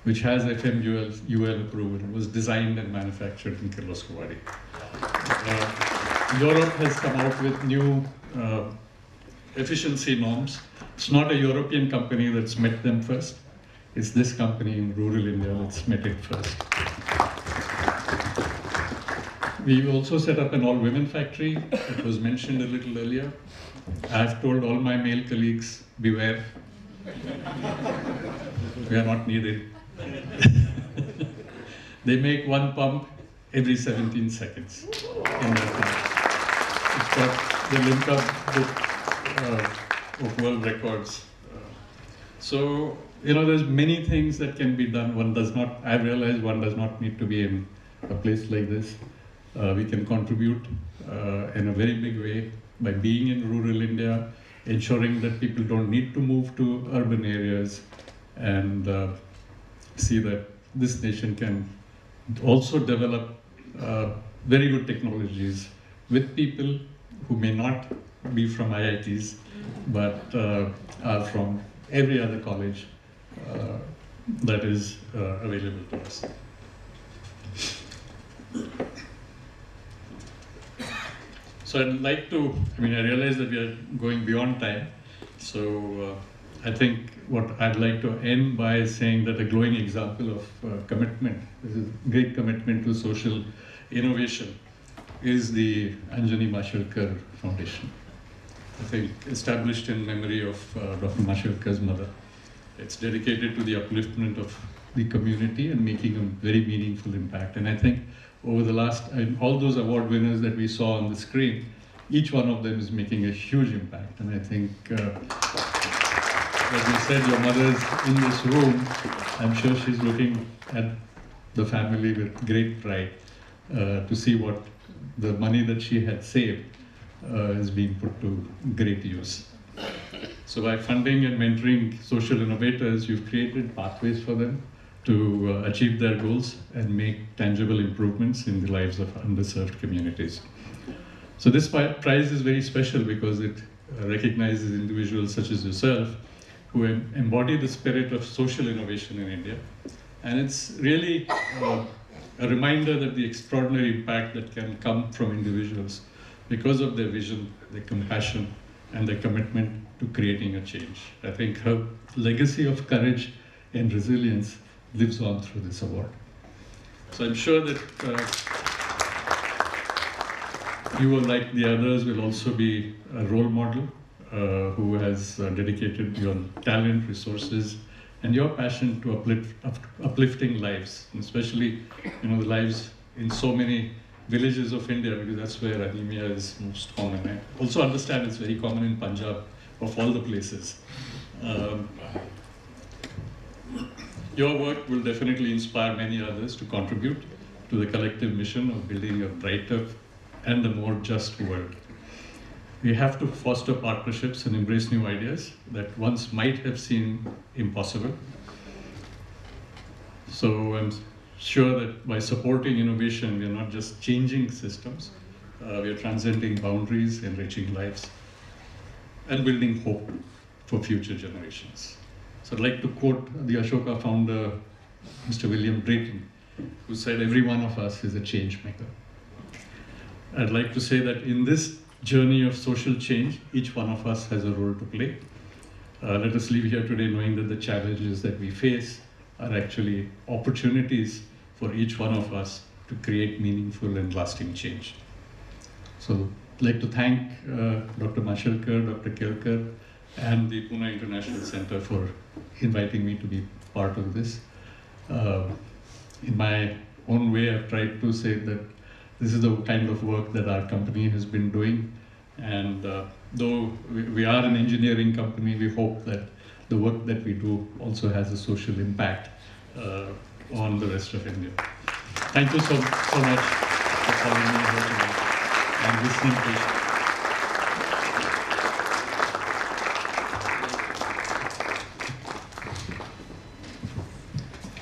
which has FMUL approval, was designed and manufactured in Kirloskawadi. Europe has come out with new efficiency norms. It's not a European company that's met them first. it's this company in rural India that's met it first. We also set up an all-women factory. It was mentioned a little earlier. I've told all my male colleagues, beware. We are not needed. They make one pump every 17 seconds in their plant. It's got the Limca book of world records. So, there's many things that can be done. I realize one does not need to be in a place like this. We can contribute in a very big way by being in rural India, ensuring that people don't need to move to urban areas, and see that this nation can also develop very good technologies with people who may not be from IITs, but are from every other college that is available to us. So I'd like to, I realize that we are going beyond time. So I think what I'd like to end by saying that a glowing example of commitment, this is great commitment to social innovation, is the Anjani Mashelkar Foundation. I think established in memory of Dr. Mashelkar's mother. It's dedicated to the upliftment of the community and making a very meaningful impact. And I think over the last, all those award winners that we saw on the screen, each one of them is making a huge impact. And I think, as you said, your mother's in this room. I'm sure she's looking at the family with great pride to see what the money that she had saved is being put to great use. So by funding and mentoring social innovators, you've created pathways for them to achieve their goals and make tangible improvements in the lives of underserved communities. So this prize is very special because it recognizes individuals such as yourself who embody the spirit of social innovation in India. And it's really a reminder that the extraordinary impact that can come from individuals because of their vision, their compassion, and their commitment to creating a change. I think her legacy of courage and resilience lives on through this award. So I'm sure that you, like the others, will also be a role model who has dedicated your talent, resources, and your passion to uplifting lives, and especially the lives in so many villages of India, because that's where anemia is most common. I also understand it's very common in Punjab, of all the places. Your work will definitely inspire many others to contribute to the collective mission of building a brighter and a more just world. We have to foster partnerships and embrace new ideas that once might have seemed impossible. So I'm sure that by supporting innovation, we are not just changing systems, we are transcending boundaries, enriching lives, and building hope for future generations. So I'd like to quote the Ashoka founder, Mr. William Drayton, who said, "Every one of us is a change maker." I'd like to say that in this journey of social change, each one of us has a role to play. Let us leave here today knowing that the challenges that we face are actually opportunities for each one of us to create meaningful and lasting change. So I'd like to thank Dr. Mashelkar, Dr. Kelkar, and the Pune International Center for inviting me to be part of this. In my own way, I've tried to say that this is the kind of work that our company has been doing. And though we are an engineering company, we hope that the work that we do also has a social impact on the rest of India. Thank you so much for calling me here today and listening patiently.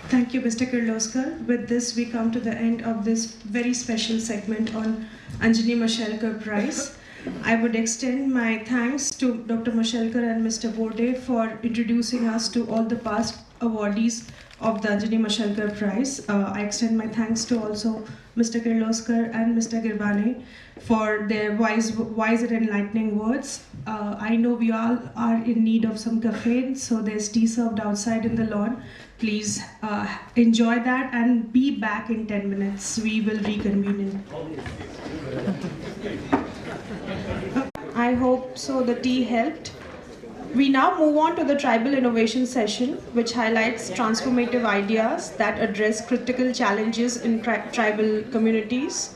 Thank you, Mr. Kirloskar. With this, we come to the end of this very special segment on Anjani Mashelkar Prize. I would extend my thanks to Dr. Mashelkar and Mr. Borde for introducing us to all the past awardees of the Anjani Mashalkar Prize. I extend my thanks to also Mr. Kirloskar and Mr. Girbane for their wise and enlightening words. I know we all are in need of some caffeine, so there's tea served outside in the lawn. Please enjoy that and be back in 10 minutes. We will reconvene. I hope so the tea helped. We now move on to the Tribal Innovation session, which highlights transformative ideas that address critical challenges in tribal communities.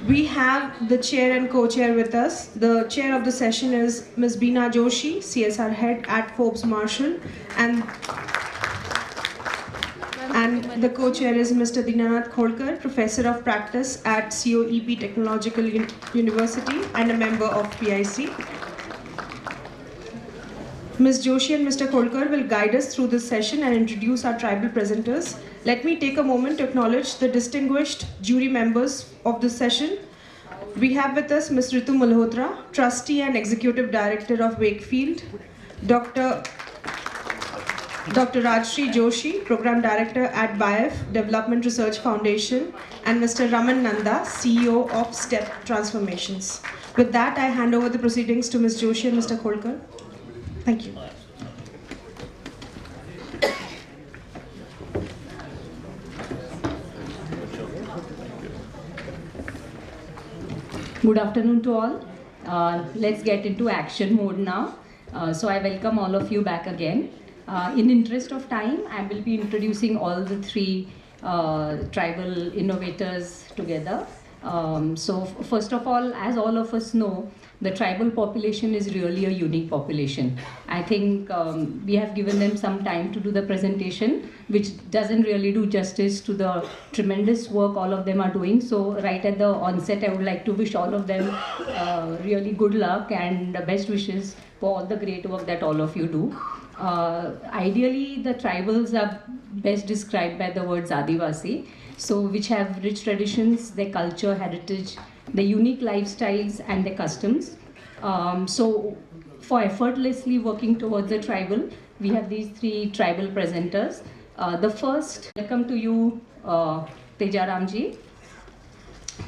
We have the chair and co-chair with us. The chair of the session is Ms. Beena Joshi, CSR head at Forbes Marshall, and the co-chair is Mr. Dinanath Kholkar, professor of practice at COEP Technological University and a member of PIC. Ms. Joshi and Mr. Kholkar will guide us through this session and introduce our tribal presenters. Let me take a moment to acknowledge the distinguished jury members of this session. We have with us Ms. Ritu Malhotra, Trustee and Executive Director of Wakefield, Dr. Rajshri Joshi, Program Director at BIF Development Research Foundation, and Mr. Raman Nanda, CEO of STEP Transformations. With that, I hand over the proceedings to Ms. Joshi and Mr. Kholkar. Thank you. Good afternoon to all. Let's get into action mode now. So I welcome all of you back again. In interest of time, I will be introducing all the three tribal innovators together. So first of all, as all of us know, the tribal population is really a unique population. I think we have given them some time to do the presentation, which doesn't really do justice to the tremendous work all of them are doing. So right at the onset, I would like to wish all of them really good luck and best wishes for all the great work that all of you do. Ideally, the tribals are best described by the words Adivasi, so which have rich traditions, their culture, heritage, their unique lifestyles and their customs. So for effortlessly working towards the tribal, we have these three tribal presenters. The first, welcome to you, Tejaramji.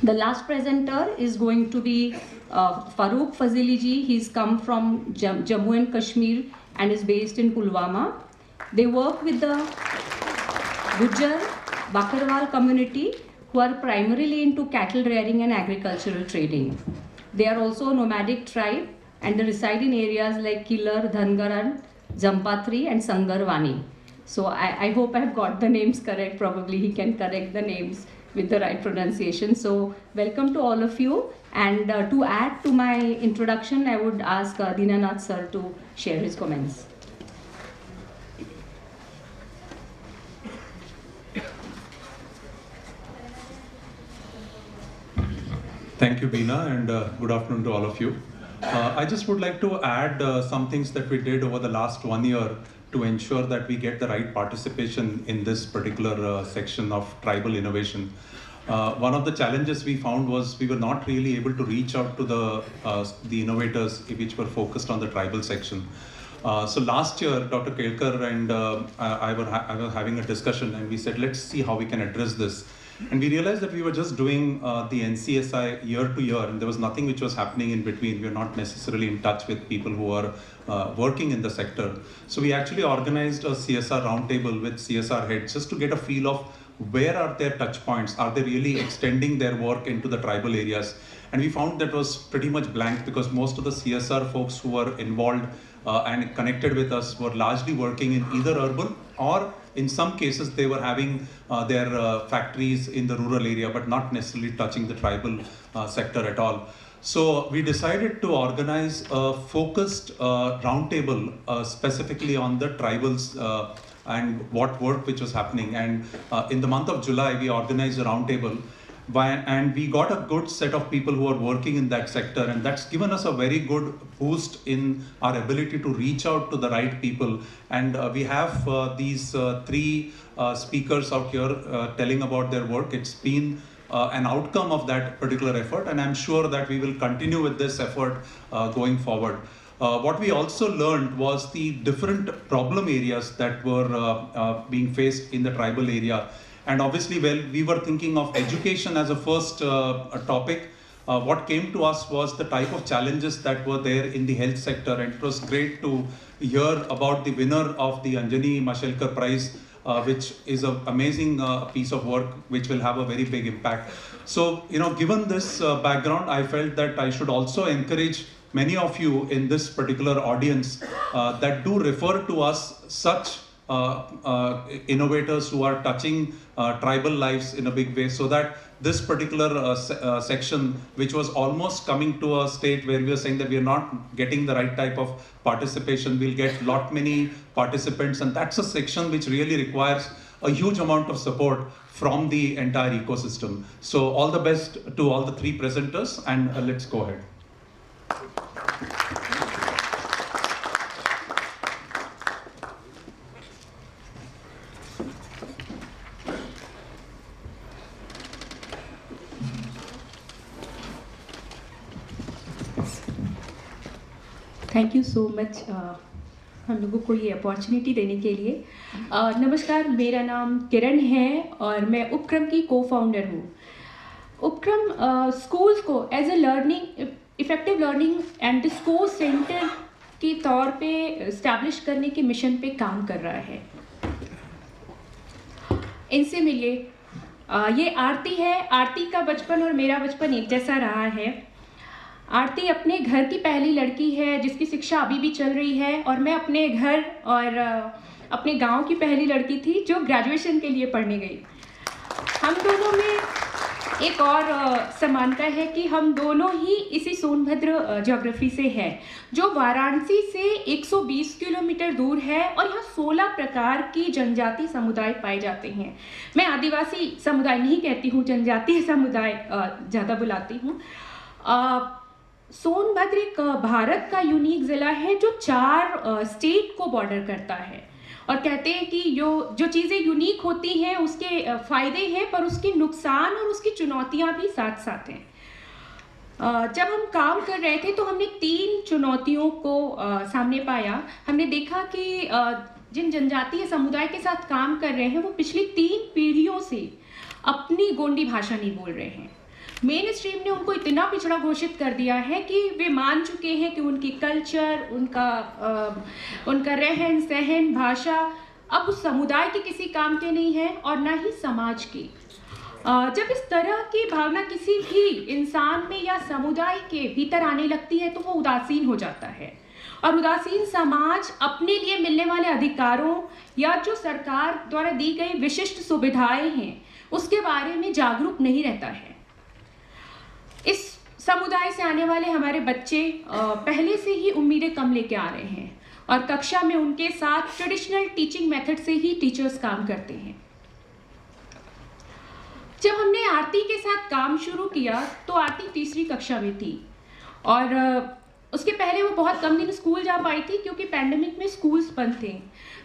The last presenter is going to be Farooq Fazili ji. He's come from Jammu and Kashmir and is based in Pulwama. They work with the Gujjar Bakarwal community, who are primarily into cattle rearing and agricultural trading. They are also a nomadic tribe and they reside in areas like Kilar, Dhangaran, Jampatri and Sangarwani. So I hope I have got the names correct. Probably he can correct the names with the right pronunciation. So welcome to all of you. And to add to my introduction, I would ask Dinanath sir to share his comments. Thank you, Beena, and good afternoon to all of you. I just would like to add some things that we did over the last 1 year to ensure that we get the right participation in this particular section of tribal innovation. One of the challenges we found was we were not really able to reach out to the innovators which were focused on the tribal section. So last year, Dr. Kelkar and I were having a discussion and we said, let's see how we can address this. And we realized that we were just doing the NCSI year to year and there was nothing which was happening in between. We were not necessarily in touch with people who are working in the sector. So we actually organized a CSR roundtable with CSR heads just to get a feel of where are their touch points? Are they really extending their work into the tribal areas? And we found that was pretty much blank because most of the CSR folks who were involved and connected with us were largely working in either urban or in some cases they were having their factories in the rural area but not necessarily touching the tribal sector at all. So we decided to organize a focused roundtable specifically on the tribals and what work which was happening. And in the month of July, we organized a roundtable and we got a good set of people who are working in that sector, and that's given us a very good boost in our ability to reach out to the right people. And we have these three speakers out here telling about their work. It's been an outcome of that particular effort, and I'm sure that we will continue with this effort going forward. What we also learned was the different problem areas that were being faced in the tribal area. And obviously, well, we were thinking of education as a first topic. What came to us was the type of challenges that were there in the health sector, and it was great to hear about the winner of the Anjani Mashelkar Prize, which is an amazing piece of work which will have a very big impact. So, given this background, I felt that I should also encourage many of you in this particular audience that do refer to us such innovators who are touching tribal lives in a big way, so that this particular section, which was almost coming to a state where we were saying that we are not getting the right type of participation, we'll get many participants, and that's a section which really requires a huge amount of support from the entire ecosystem. So all the best to all the three presenters, and let's go ahead. Thank you so much हम लोगों को ये opportunity देने के लिए। नमस्कार, मेरा नाम किरण है और मैं उपक्रम की को फाउंडर हूँ। उपक्रम स्कूल्स को as a learning effective learning and discourse centre के तौर पे इस्टेब्लिश करने के मिशन पे काम कर रहा है। इनसे मिलिए, ये आरती है। आरती का बचपन और मेरा बचपन एक जैसा रहा है। आरती अपने घर की पहली लड़की है जिसकी शिक्षा अभी भी चल रही है, और मैं अपने घर और अपने गांव की पहली लड़की थी जो ग्रेजुएशन के लिए पढ़ने गई। हम दोनों में एक और समानता है कि हम दोनों ही इसी सोनभद्र ज्योग्राफी से हैं, जो वाराणसी से 120 किलोमीटर दूर है, और यहाँ 16 प्रकार की जनजाति समुदाय पाए जाते हैं। मैं आदिवासी समुदाय नहीं कहती हूँ, जनजातीय समुदाय ज़्यादा बुलाती हूँ। सोनभद्र एक भारत का यूनिक ज़िला है जो 4 स्टेट को बॉर्डर करता है, और कहते हैं कि जो चीज़ें यूनिक होती हैं उसके फ़ायदे हैं, पर उसके नुकसान और उसकी चुनौतियां भी साथ साथ हैं। जब हम काम कर रहे थे तो हमने 3 चुनौतियों को सामने पाया। हमने देखा कि जिन जनजातीय समुदाय के साथ काम कर रहे हैं वो पिछली 3 पीढ़ियों से अपनी गोंडी भाषा नहीं बोल रहे हैं। मेन स्ट्रीम ने उनको इतना पिछड़ा घोषित कर दिया है कि वे मान चुके हैं कि उनकी कल्चर, उनका रहन सहन, भाषा अब उस समुदाय के किसी काम के नहीं है, और ना ही समाज की। जब इस तरह की भावना किसी भी इंसान में या समुदाय के भीतर आने लगती है तो वो उदासीन हो जाता है, और उदासीन समाज अपने लिए मिलने वाले अधिकारों या जो सरकार द्वारा दी गई विशिष्ट सुविधाएं हैं उसके बारे में जागरूक नहीं रहता है। इस समुदाय से आने वाले हमारे बच्चे पहले से ही उम्मीदें कम लेके आ रहे हैं, और कक्षा में उनके साथ ट्रेडिशनल टीचिंग मेथड से ही टीचर्स काम करते हैं। जब हमने आरती के साथ काम शुरू किया तो आरती तीसरी कक्षा में थी, और उसके पहले वो बहुत कम दिन स्कूल जा पाई थी क्योंकि पैंडेमिक में स्कूल्स बंद थे।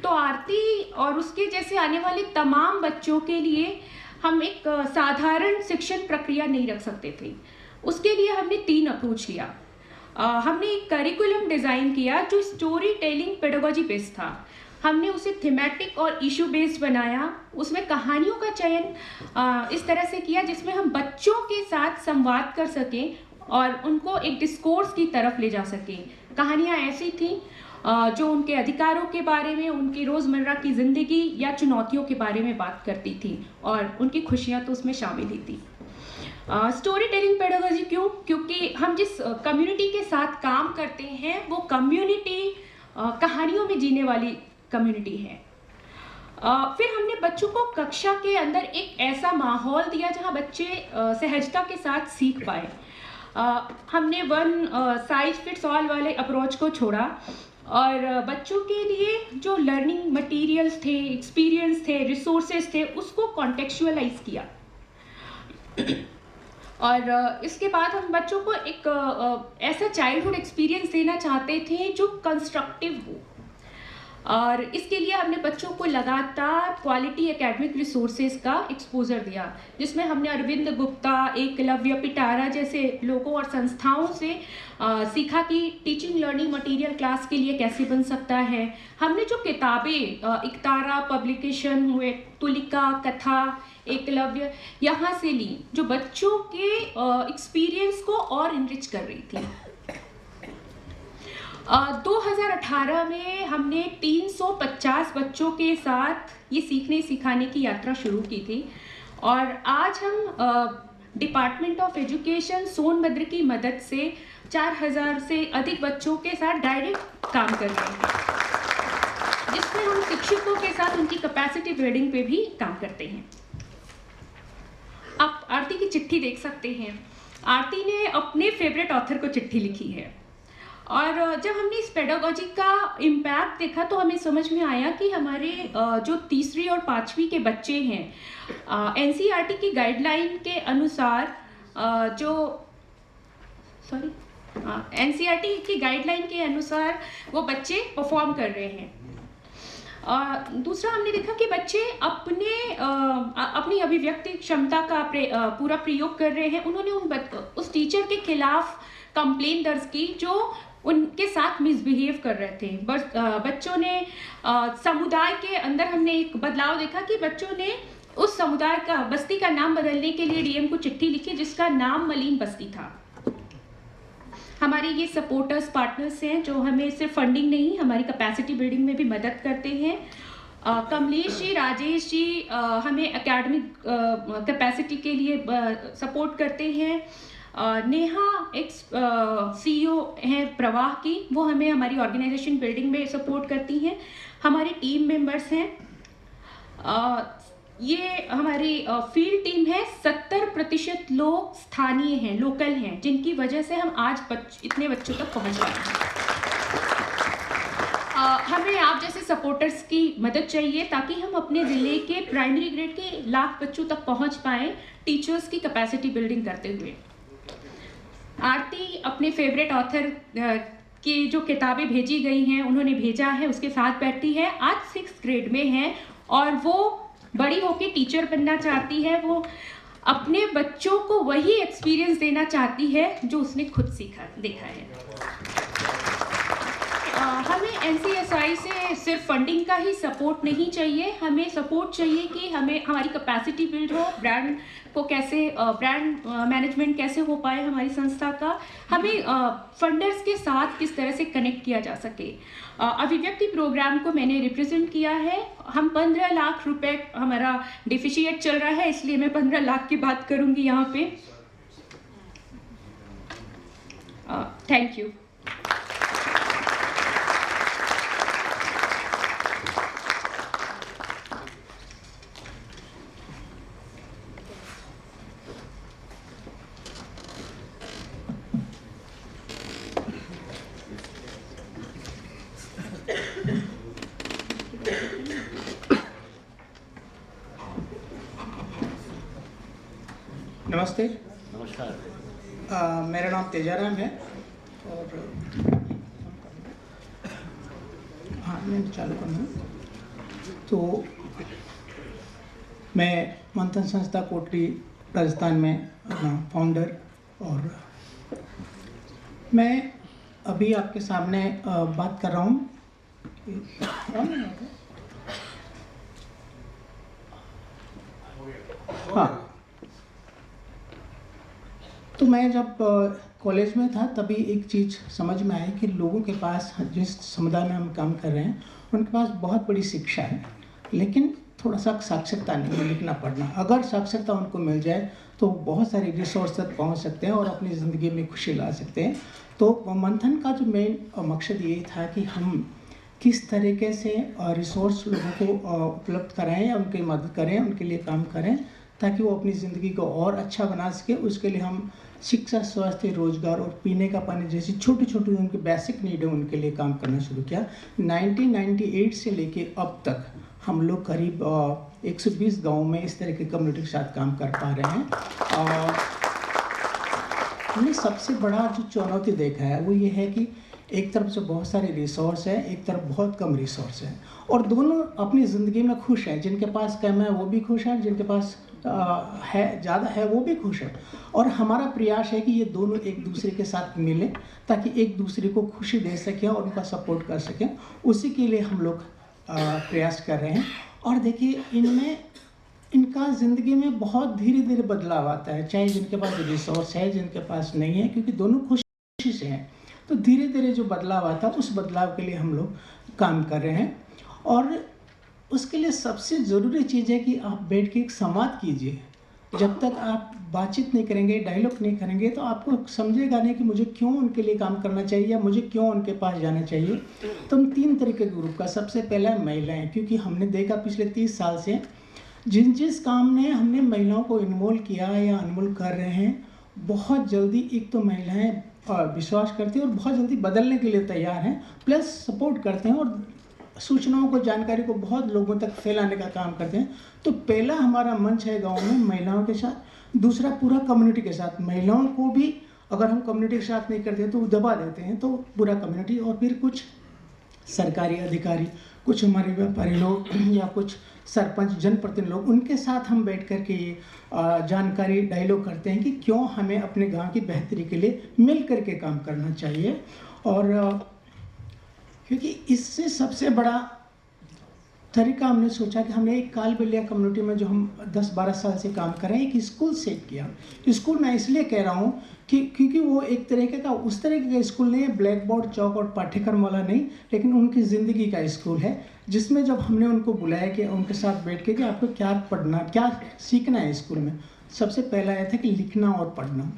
तो आरती और उसके जैसे आने वाले तमाम बच्चों के लिए हम एक साधारण शिक्षण प्रक्रिया नहीं रख सकते थे। उसके लिए हमने 3 अप्रोच लिया। हमने एक करिकुलम डिज़ाइन किया जो स्टोरी टेलिंग पेडागोजी बेस्ड था। हमने उसे थीमेटिक और इशू बेस्ड बनाया। उसमें कहानियों का चयन इस तरह से किया जिसमें हम बच्चों के साथ संवाद कर सकें और उनको एक डिस्कोर्स की तरफ ले जा सकें। कहानियाँ ऐसी थीं जो उनके अधिकारों के बारे में, उनकी रोज़मर्रा की ज़िंदगी या चुनौतियों के बारे में बात करती थी, और उनकी खुशियाँ तो उसमें शामिल ही थी। स्टोरी टेलिंग पेडागोजी क्यों? क्योंकि हम जिस कम्युनिटी के साथ काम करते हैं वो कम्युनिटी कहानियों में जीने वाली कम्युनिटी है। फिर हमने बच्चों को कक्षा के अंदर एक ऐसा माहौल दिया जहां बच्चे सहजता के साथ सीख पाए। हमने वन साइज फिट्स ऑल वाले अप्रोच को छोड़ा, और बच्चों के लिए जो लर्निंग मटेरियल्स थे, एक्सपीरियंस थे, रिसोर्सेज थे, उसको कॉन्टेक्चुअलाइज किया। और इसके बाद हम बच्चों को एक ऐसा चाइल्डहुड एक्सपीरियंस देना चाहते थे जो कंस्ट्रक्टिव हो। और इसके लिए हमने बच्चों को लगातार क्वालिटी एकेडमिक रिसोर्सेज का एक्सपोजर दिया, जिसमें हमने अरविंद गुप्ता, एकलव्य, पिटारा जैसे लोगों और संस्थाओं से सीखा कि टीचिंग लर्निंग मटेरियल क्लास के लिए कैसे बन सकता है। हमने जो किताबें इकतारा पब्लिकेशन हुए, तुलिका, कथा, एकलव्य, यहाँ से ली, जो बच्चों के एक्सपीरियंस को और इनरिच कर रही थी। 2018 में हमने 350 बच्चों के साथ ये सीखने सिखाने की यात्रा शुरू की थी और आज हम डिपार्टमेंट ऑफ एजुकेशन सोनभद्र की मदद से 4000 से अधिक बच्चों के साथ डायरेक्ट काम कर रहे हैं, जिसमें हम शिक्षकों के साथ उनकी कैपेसिटी बिल्डिंग पे भी काम करते हैं। आप आरती की चिट्ठी देख सकते हैं। आरती ने अपने फेवरेट ऑथर को चिट्ठी लिखी है और जब हमने इस पेडागोजी का इम्पैक्ट देखा तो हमें समझ में आया कि हमारे जो तीसरी और पाँचवीं के बच्चे हैं, एनसीईआरटी की गाइडलाइन के अनुसार एनसीईआरटी की गाइडलाइन के अनुसार वो बच्चे परफॉर्म कर रहे हैं। दूसरा हमने देखा कि बच्चे अपनी अभिव्यक्ति क्षमता का पूरा प्रयोग कर रहे हैं। उन्होंने उस टीचर के खिलाफ कंप्लेन दर्ज की जो उनके साथ मिसबिहेव कर रहे थे। बच्चों ने समुदाय के अंदर हमने एक बदलाव देखा कि बच्चों ने उस समुदाय का बस्ती का नाम बदलने के लिए डीएम को चिट्ठी लिखी, जिसका नाम मलिन बस्ती था। हमारे ये सपोर्टर्स पार्टनर्स हैं जो हमें सिर्फ फंडिंग नहीं, हमारी कैपेसिटी बिल्डिंग में भी मदद करते हैं। कमलेश जी, राजेश जी हमें एकेडमिक कैपेसिटी के लिए सपोर्ट करते हैं। नेहा सीईओ हैं प्रवाह की, वो हमें हमारी ऑर्गेनाइजेशन बिल्डिंग में सपोर्ट करती हैं। हमारी टीम मेंबर्स हैं, ये हमारी फील्ड टीम है। 70% लोग स्थानीय हैं, लोकल हैं, जिनकी वजह से हम आज इतने बच्चों तक पहुंच रहे हैं। हमें आप जैसे सपोर्टर्स की मदद चाहिए ताकि हम अपने ज़िले के प्राइमरी ग्रेड के 1 लाख बच्चों तक पहुंच पाएँ टीचर्स की कैपेसिटी बिल्डिंग करते हुए। आरती अपने फेवरेट ऑथर की जो किताबें भेजी गई हैं उन्होंने भेजा है, उसके साथ बैठती है। आज 6th ग्रेड में है और वो बड़ी होके टीचर बनना चाहती है। वो अपने बच्चों को वही एक्सपीरियंस देना चाहती है जो उसने खुद देखा है। हमें एनसीएसआई से सिर्फ फंडिंग का ही सपोर्ट नहीं चाहिए, हमें सपोर्ट चाहिए कि हमारी कैपेसिटी बिल्ड हो, ब्रांड को कैसे ब्रांड मैनेजमेंट कैसे हो पाए हमारी संस्था का, हमें फंडर्स के साथ किस तरह से कनेक्ट किया जा सके। अभिव्यक्ति प्रोग्राम को मैंने रिप्रेजेंट किया है। हम 15 लाख रुपए हमारा डिफिशिएट चल रहा है, इसलिए मैं 15 लाख की बात करूंगी यहाँ पे। Thank you. नमस्ते। नमस्कार। मेरा नाम तेजाराम है और हाँ मैं चालू करना। तो मैं मंथन संस्था कोटरी राजस्थान में फाउंडर, और मैं अभी आपके सामने बात कर रहा हूँ। हाँ, तो मैं जब कॉलेज में था तभी एक चीज़ समझ में आई कि लोगों के पास, जिस समुदाय में हम काम कर रहे हैं, उनके पास बहुत बड़ी शिक्षा है, लेकिन थोड़ा सा साक्षरता नहीं है, लिखना पढ़ना। अगर साक्षरता उनको मिल जाए तो बहुत सारे रिसोर्स तक पहुंच सकते हैं और अपनी ज़िंदगी में खुशी ला सकते हैं। तो मंथन का जो मेन मकसद यही था कि हम किस तरीके से रिसोर्स लोगों को उपलब्ध कराएं या उनकी मदद करें, उनके लिए काम करें ताकि वो अपनी ज़िंदगी को और अच्छा बना सके। उसके लिए हम शिक्षा, स्वास्थ्य, रोजगार और पीने का पानी जैसी छोटी छोटी उनकी बेसिक नीड है, उनके लिए काम करना शुरू किया। 1998 से लेके अब तक हम लोग करीब 120 गाँव में इस तरह के कम्युनिटी के साथ काम कर पा रहे हैं। हमने सबसे बड़ा जो चुनौती देखा है वो ये है कि एक तरफ से बहुत सारे रिसोर्स है, एक तरफ बहुत कम रिसोर्स है, और दोनों अपनी ज़िंदगी में खुश हैं। जिनके पास कम है वो भी खुश हैं, जिनके पास है ज़्यादा है वो भी खुश है। और हमारा प्रयास है कि ये दोनों एक दूसरे के साथ मिलें ताकि एक दूसरे को खुशी दे सकें और उनका सपोर्ट कर सकें। उसी के लिए हम लोग प्रयास कर रहे हैं। और देखिए, इनका ज़िंदगी में बहुत धीरे धीरे बदलाव आता है, चाहे जिनके पास रिसोर्स है, जिनके पास नहीं है, क्योंकि दोनों खुशी से हैं। तो धीरे धीरे जो बदलाव आता है, उस बदलाव के लिए हम लोग काम कर रहे हैं। और उसके लिए सबसे ज़रूरी चीज़ है कि आप बैठ के एक संवाद कीजिए। जब तक आप बातचीत नहीं करेंगे, डायलॉग नहीं करेंगे, तो आपको समझेगा नहीं कि मुझे क्यों उनके लिए काम करना चाहिए या मुझे क्यों उनके पास जाना चाहिए। तो हम 3 तरह के ग्रुप का, सबसे पहला है महिलाएं, क्योंकि हमने देखा पिछले 30 साल से जिस काम में हमने महिलाओं को इन्वॉल्व किया या इन्वॉल्व कर रहे हैं, बहुत जल्दी एक तो महिलाएं विश्वास करती हैं और बहुत जल्दी बदलने के लिए तैयार हैं, प्लस सपोर्ट करते हैं और सूचनाओं को, जानकारी को बहुत लोगों तक फैलाने का काम करते हैं। तो पहला हमारा मंच है गांव में महिलाओं के साथ। दूसरा पूरा कम्युनिटी के साथ। महिलाओं को भी अगर हम कम्युनिटी के साथ नहीं करते तो दबा देते हैं, तो पूरा कम्युनिटी। और फिर कुछ सरकारी अधिकारी, कुछ हमारे व्यापारी लोग या कुछ सरपंच, जनप्रतिनिधि लोग, उनके साथ हम बैठ कर के ये जानकारी डायलॉग करते हैं कि क्यों हमें अपने गांव की बेहतरी के लिए मिल कर के काम करना चाहिए। और क्योंकि इससे सबसे बड़ा तरीका हमने सोचा कि हमने एक काल बेलिया कम्युनिटी में जो हम 10-12 साल से काम कर रहे हैं, एक स्कूल सेट किया। स्कूल मैं इसलिए कह रहा हूँ कि क्योंकि वो एक तरीके का, उस तरीके का स्कूल नहीं है, ब्लैक बोर्ड, चौक और पाठ्यक्रम वाला नहीं, लेकिन उनकी ज़िंदगी का स्कूल है, जिसमें जब हमने उनको बुलाया कि उनके साथ बैठ के कि आपको क्या पढ़ना, क्या सीखना है स्कूल में, सबसे पहला आया था कि लिखना और पढ़ना।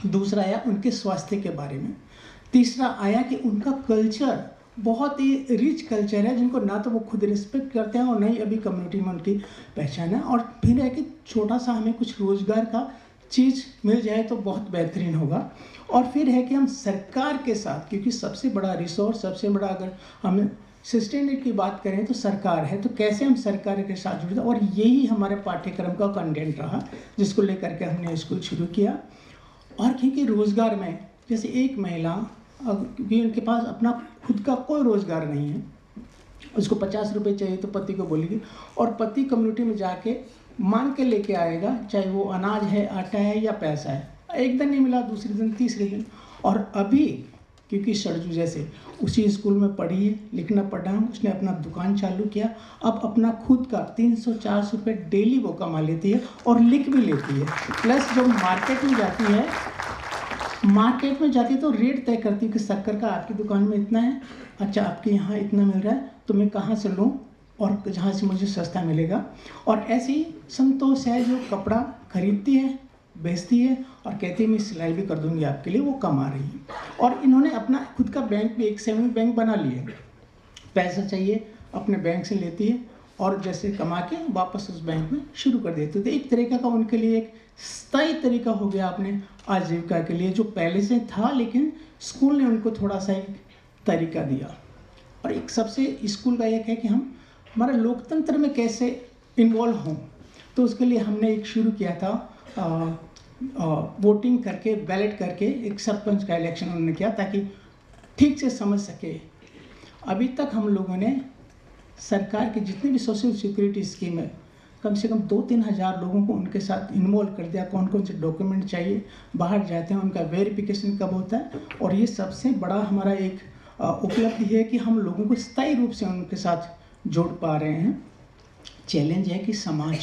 दूसरा आया उनके स्वास्थ्य के बारे में। तीसरा आया कि उनका कल्चर बहुत ही रिच कल्चर है, जिनको ना तो वो खुद रिस्पेक्ट करते हैं और ना ही अभी कम्युनिटी में उनकी पहचान है। और फिर है कि छोटा सा हमें कुछ रोज़गार का चीज़ मिल जाए तो बहुत बेहतरीन होगा। और फिर है कि हम सरकार के साथ, क्योंकि सबसे बड़ा रिसोर्स, सबसे बड़ा अगर हम सस्टेनेबिलिटी की बात करें तो सरकार है, तो कैसे हम सरकार के साथ जुड़े। और यही हमारे पाठ्यक्रम का कंटेंट रहा, जिसको लेकर के हमने स्कूल शुरू किया। और क्योंकि रोज़गार में, जैसे एक महिला, क्योंकि उनके पास अपना खुद का कोई रोज़गार नहीं है, उसको 50 रुपये चाहिए तो पति को बोलेगी, और पति कम्युनिटी में जाके मांग के लेके आएगा, चाहे वो अनाज है, आटा है या पैसा है। एक दिन नहीं मिला, दूसरे दिन, तीसरे दिन। और अभी क्योंकि सरजू जैसे उसी स्कूल में पढ़ी है, लिखना पढ़ा, उसने अपना दुकान चालू किया, अब अपना खुद का 300-400 रुपये डेली वो कमा लेती है और लिख भी लेती है। प्लस जब मार्केट में जाती है तो रेट तय करती है कि शक्कर का आपकी दुकान में इतना है, अच्छा आपके यहाँ इतना मिल रहा है, तो मैं कहाँ से लूँ और जहाँ से मुझे सस्ता मिलेगा। और ऐसे ही संतोष है जो कपड़ा खरीदती है, बेचती है और कहती है मैं सिलाई भी कर दूंगी आपके लिए, वो कमा रही है। और इन्होंने अपना खुद का बैंक भी, एक सेविंग बैंक बना लिया है। पैसा चाहिए अपने बैंक से लेती है और जैसे कमा के वापस उस बैंक में शुरू कर देते। तो एक तरीका का उनके लिए एक स्थायी तरीका हो गया अपने आजीविका के लिए, जो पहले से था, लेकिन स्कूल ने उनको थोड़ा सा एक तरीका दिया। और एक सबसे स्कूल का एक है कि हम हमारे लोकतंत्र में कैसे इन्वॉल्व हों, तो उसके लिए हमने एक शुरू किया था, वोटिंग करके, बैलेट करके एक सरपंच का इलेक्शन उन्होंने किया ताकि ठीक से समझ सके। अभी तक हम लोगों ने सरकार की जितनी भी सोशल सिक्योरिटी स्कीम है, कम से कम 2-3 हज़ार लोगों को उनके साथ इन्वॉल्व कर दिया। कौन कौन से डॉक्यूमेंट चाहिए, बाहर जाते हैं, उनका वेरिफिकेशन कब होता है। और ये सबसे बड़ा हमारा एक उपलब्धि है कि हम लोगों को स्थायी रूप से उनके साथ जोड़ पा रहे हैं। चैलेंज है कि समाज,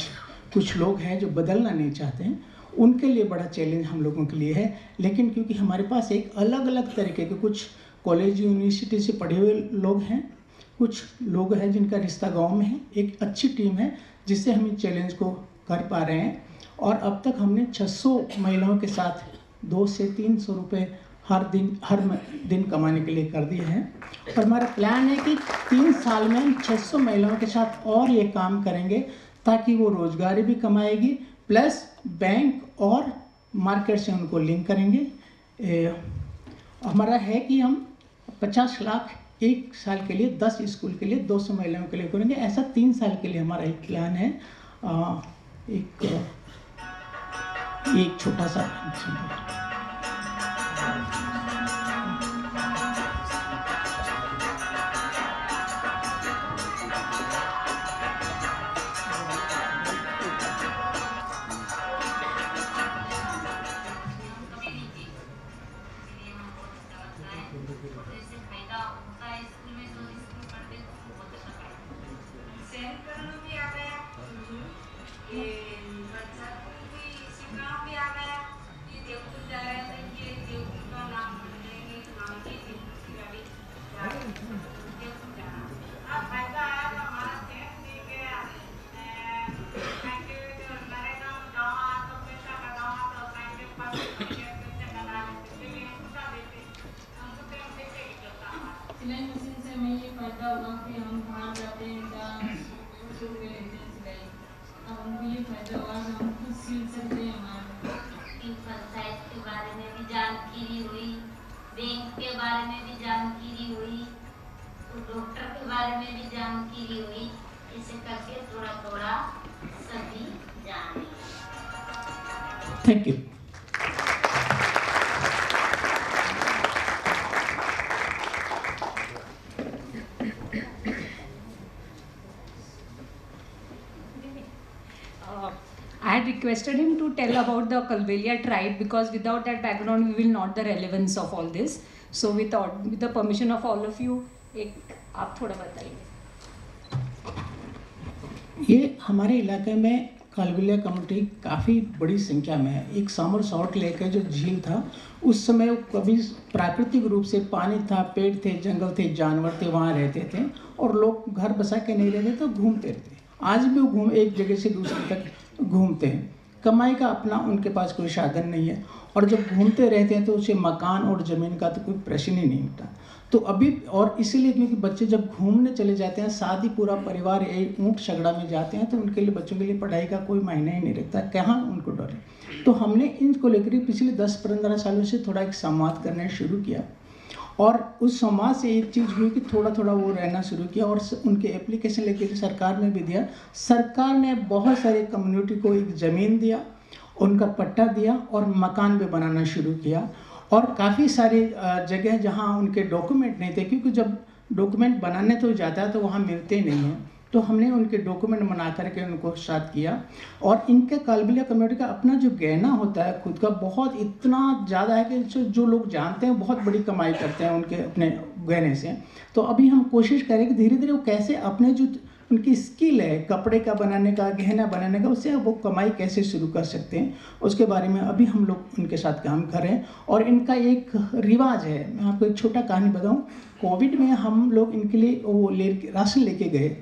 कुछ लोग हैं जो बदलना नहीं चाहते हैं, उनके लिए बड़ा चैलेंज हम लोगों के लिए है। लेकिन क्योंकि हमारे पास एक अलग अलग तरीके के, कुछ कॉलेज यूनिवर्सिटी से पढ़े हुए लोग हैं, कुछ लोग हैं जिनका रिश्ता गांव में है, एक अच्छी टीम है जिससे हम इस चैलेंज को कर पा रहे हैं। और अब तक हमने 600 महिलाओं के साथ 200 से 300 रुपये हर दिन कमाने के लिए कर दिए हैं। और हमारा प्लान है कि 3 साल में हम 600 महिलाओं के साथ और ये काम करेंगे ताकि वो रोजगार भी कमाएगी, प्लस बैंक और मार्केट से उनको लिंक करेंगे। हमारा है कि हम 50 लाख एक साल के लिए 10 स्कूल के लिए 200 महिलाओं के लिए करेंगे। ऐसा 3 साल के लिए हमारा एक प्लान है। एक छोटा सा जैसे फायदा होता है स्कूल में, जो स्कूल पढ़ते हैं उसको बहुत अच्छा फायदा। शहरीकरण भी आ गया, ये बच्चा को भी शिक्षा भी आ गया। ये देवपुर जा रहे हैं तो ये देवपुर का नाम पढ़ लेंगे, नाम की देवपुर की गाड़ी जा रही है, देवपुर जाना। हाँ फायदा है तो हमारा शहर नहीं गया, नरेगा गाँव तो पैसा लगावा तो साइड पास पैसे लगा लेते हैं, उठा देते हमको तो हम देते ही चलता हमारा। सिलाई मशीन से हमें ये फायदा हुआ कि हम बाहर जाते हैं जहाँ शुरू में लेते हैं सिलाई, अब हमको ये फायदा हुआ कि हम खुद सिल सकते हैं। हमारे पंचायत के बारे में भी जानकारी हुई, बैंक के बारे में भी जानकारी हुई, तो डॉक्टर के बारे में भी जानकारी हुई। इसे करके थोड़ा थोड़ा सभी जाने। Thank you. I had requested him to tell about the Kalbelia tribe because without that background we will not the relevance of all this. So we thought with the permission of all of you, आप थोड़ा बताइए। ये हमारे इलाके में Kalbelia community काफ़ी बड़ी संख्या में है। एक समर सॉल्ट लेक है जो झील था, उस समय वो कभी प्राकृतिक रूप से पानी था, पेड़ थे, जंगल थे, जानवर थे, वहाँ रहते थे और लोग घर बसा के नहीं रहते तो घूमते रहते। आज भी वो एक जगह से दूसरी तक घूमते हैं। कमाई का अपना उनके पास कोई साधन नहीं है और जब घूमते रहते हैं तो उसे मकान और ज़मीन का तो कोई प्रश्न ही नहीं उठता। तो अभी और इसीलिए क्योंकि बच्चे जब घूमने चले जाते हैं, साथ ही पूरा परिवार एक ऊँट सगड़ा में जाते हैं, तो उनके लिए बच्चों के लिए पढ़ाई का कोई मायने ही नहीं रखता, कहाँ उनको डरे। तो हमने इनको लेकर पिछले 10-15 सालों से थोड़ा एक संवाद करना शुरू किया और उस समाज से एक चीज़ हुई कि थोड़ा थोड़ा वो रहना शुरू किया और उनके एप्लीकेशन लेके सरकार में भी दिया। सरकार ने बहुत सारे कम्युनिटी को एक ज़मीन दिया, उनका पट्टा दिया और मकान भी बनाना शुरू किया। और काफ़ी सारी जगह जहाँ उनके डॉक्यूमेंट नहीं थे, क्योंकि जब डॉक्यूमेंट बनाने तो जाता है तो वहाँ मिलते नहीं हैं, तो हमने उनके डॉक्यूमेंट बना करके उनको साथ किया। और इनके कालबेलिया कम्युनिटी का अपना जो गहना होता है खुद का बहुत इतना ज़्यादा है कि जो लोग जानते हैं बहुत बड़ी कमाई करते हैं उनके अपने गहने से। तो अभी हम कोशिश करें कि धीरे धीरे वो कैसे अपने जो उनकी स्किल है कपड़े का बनाने का, गहना बनाने का, उससे वो कमाई कैसे शुरू कर सकते हैं, उसके बारे में अभी हम लोग उनके साथ काम कर रहे हैं। और इनका एक रिवाज है, मैं आपको एक छोटा कहानी बताऊं। कोविड में हम लोग इनके लिए वो राशन लेके गए,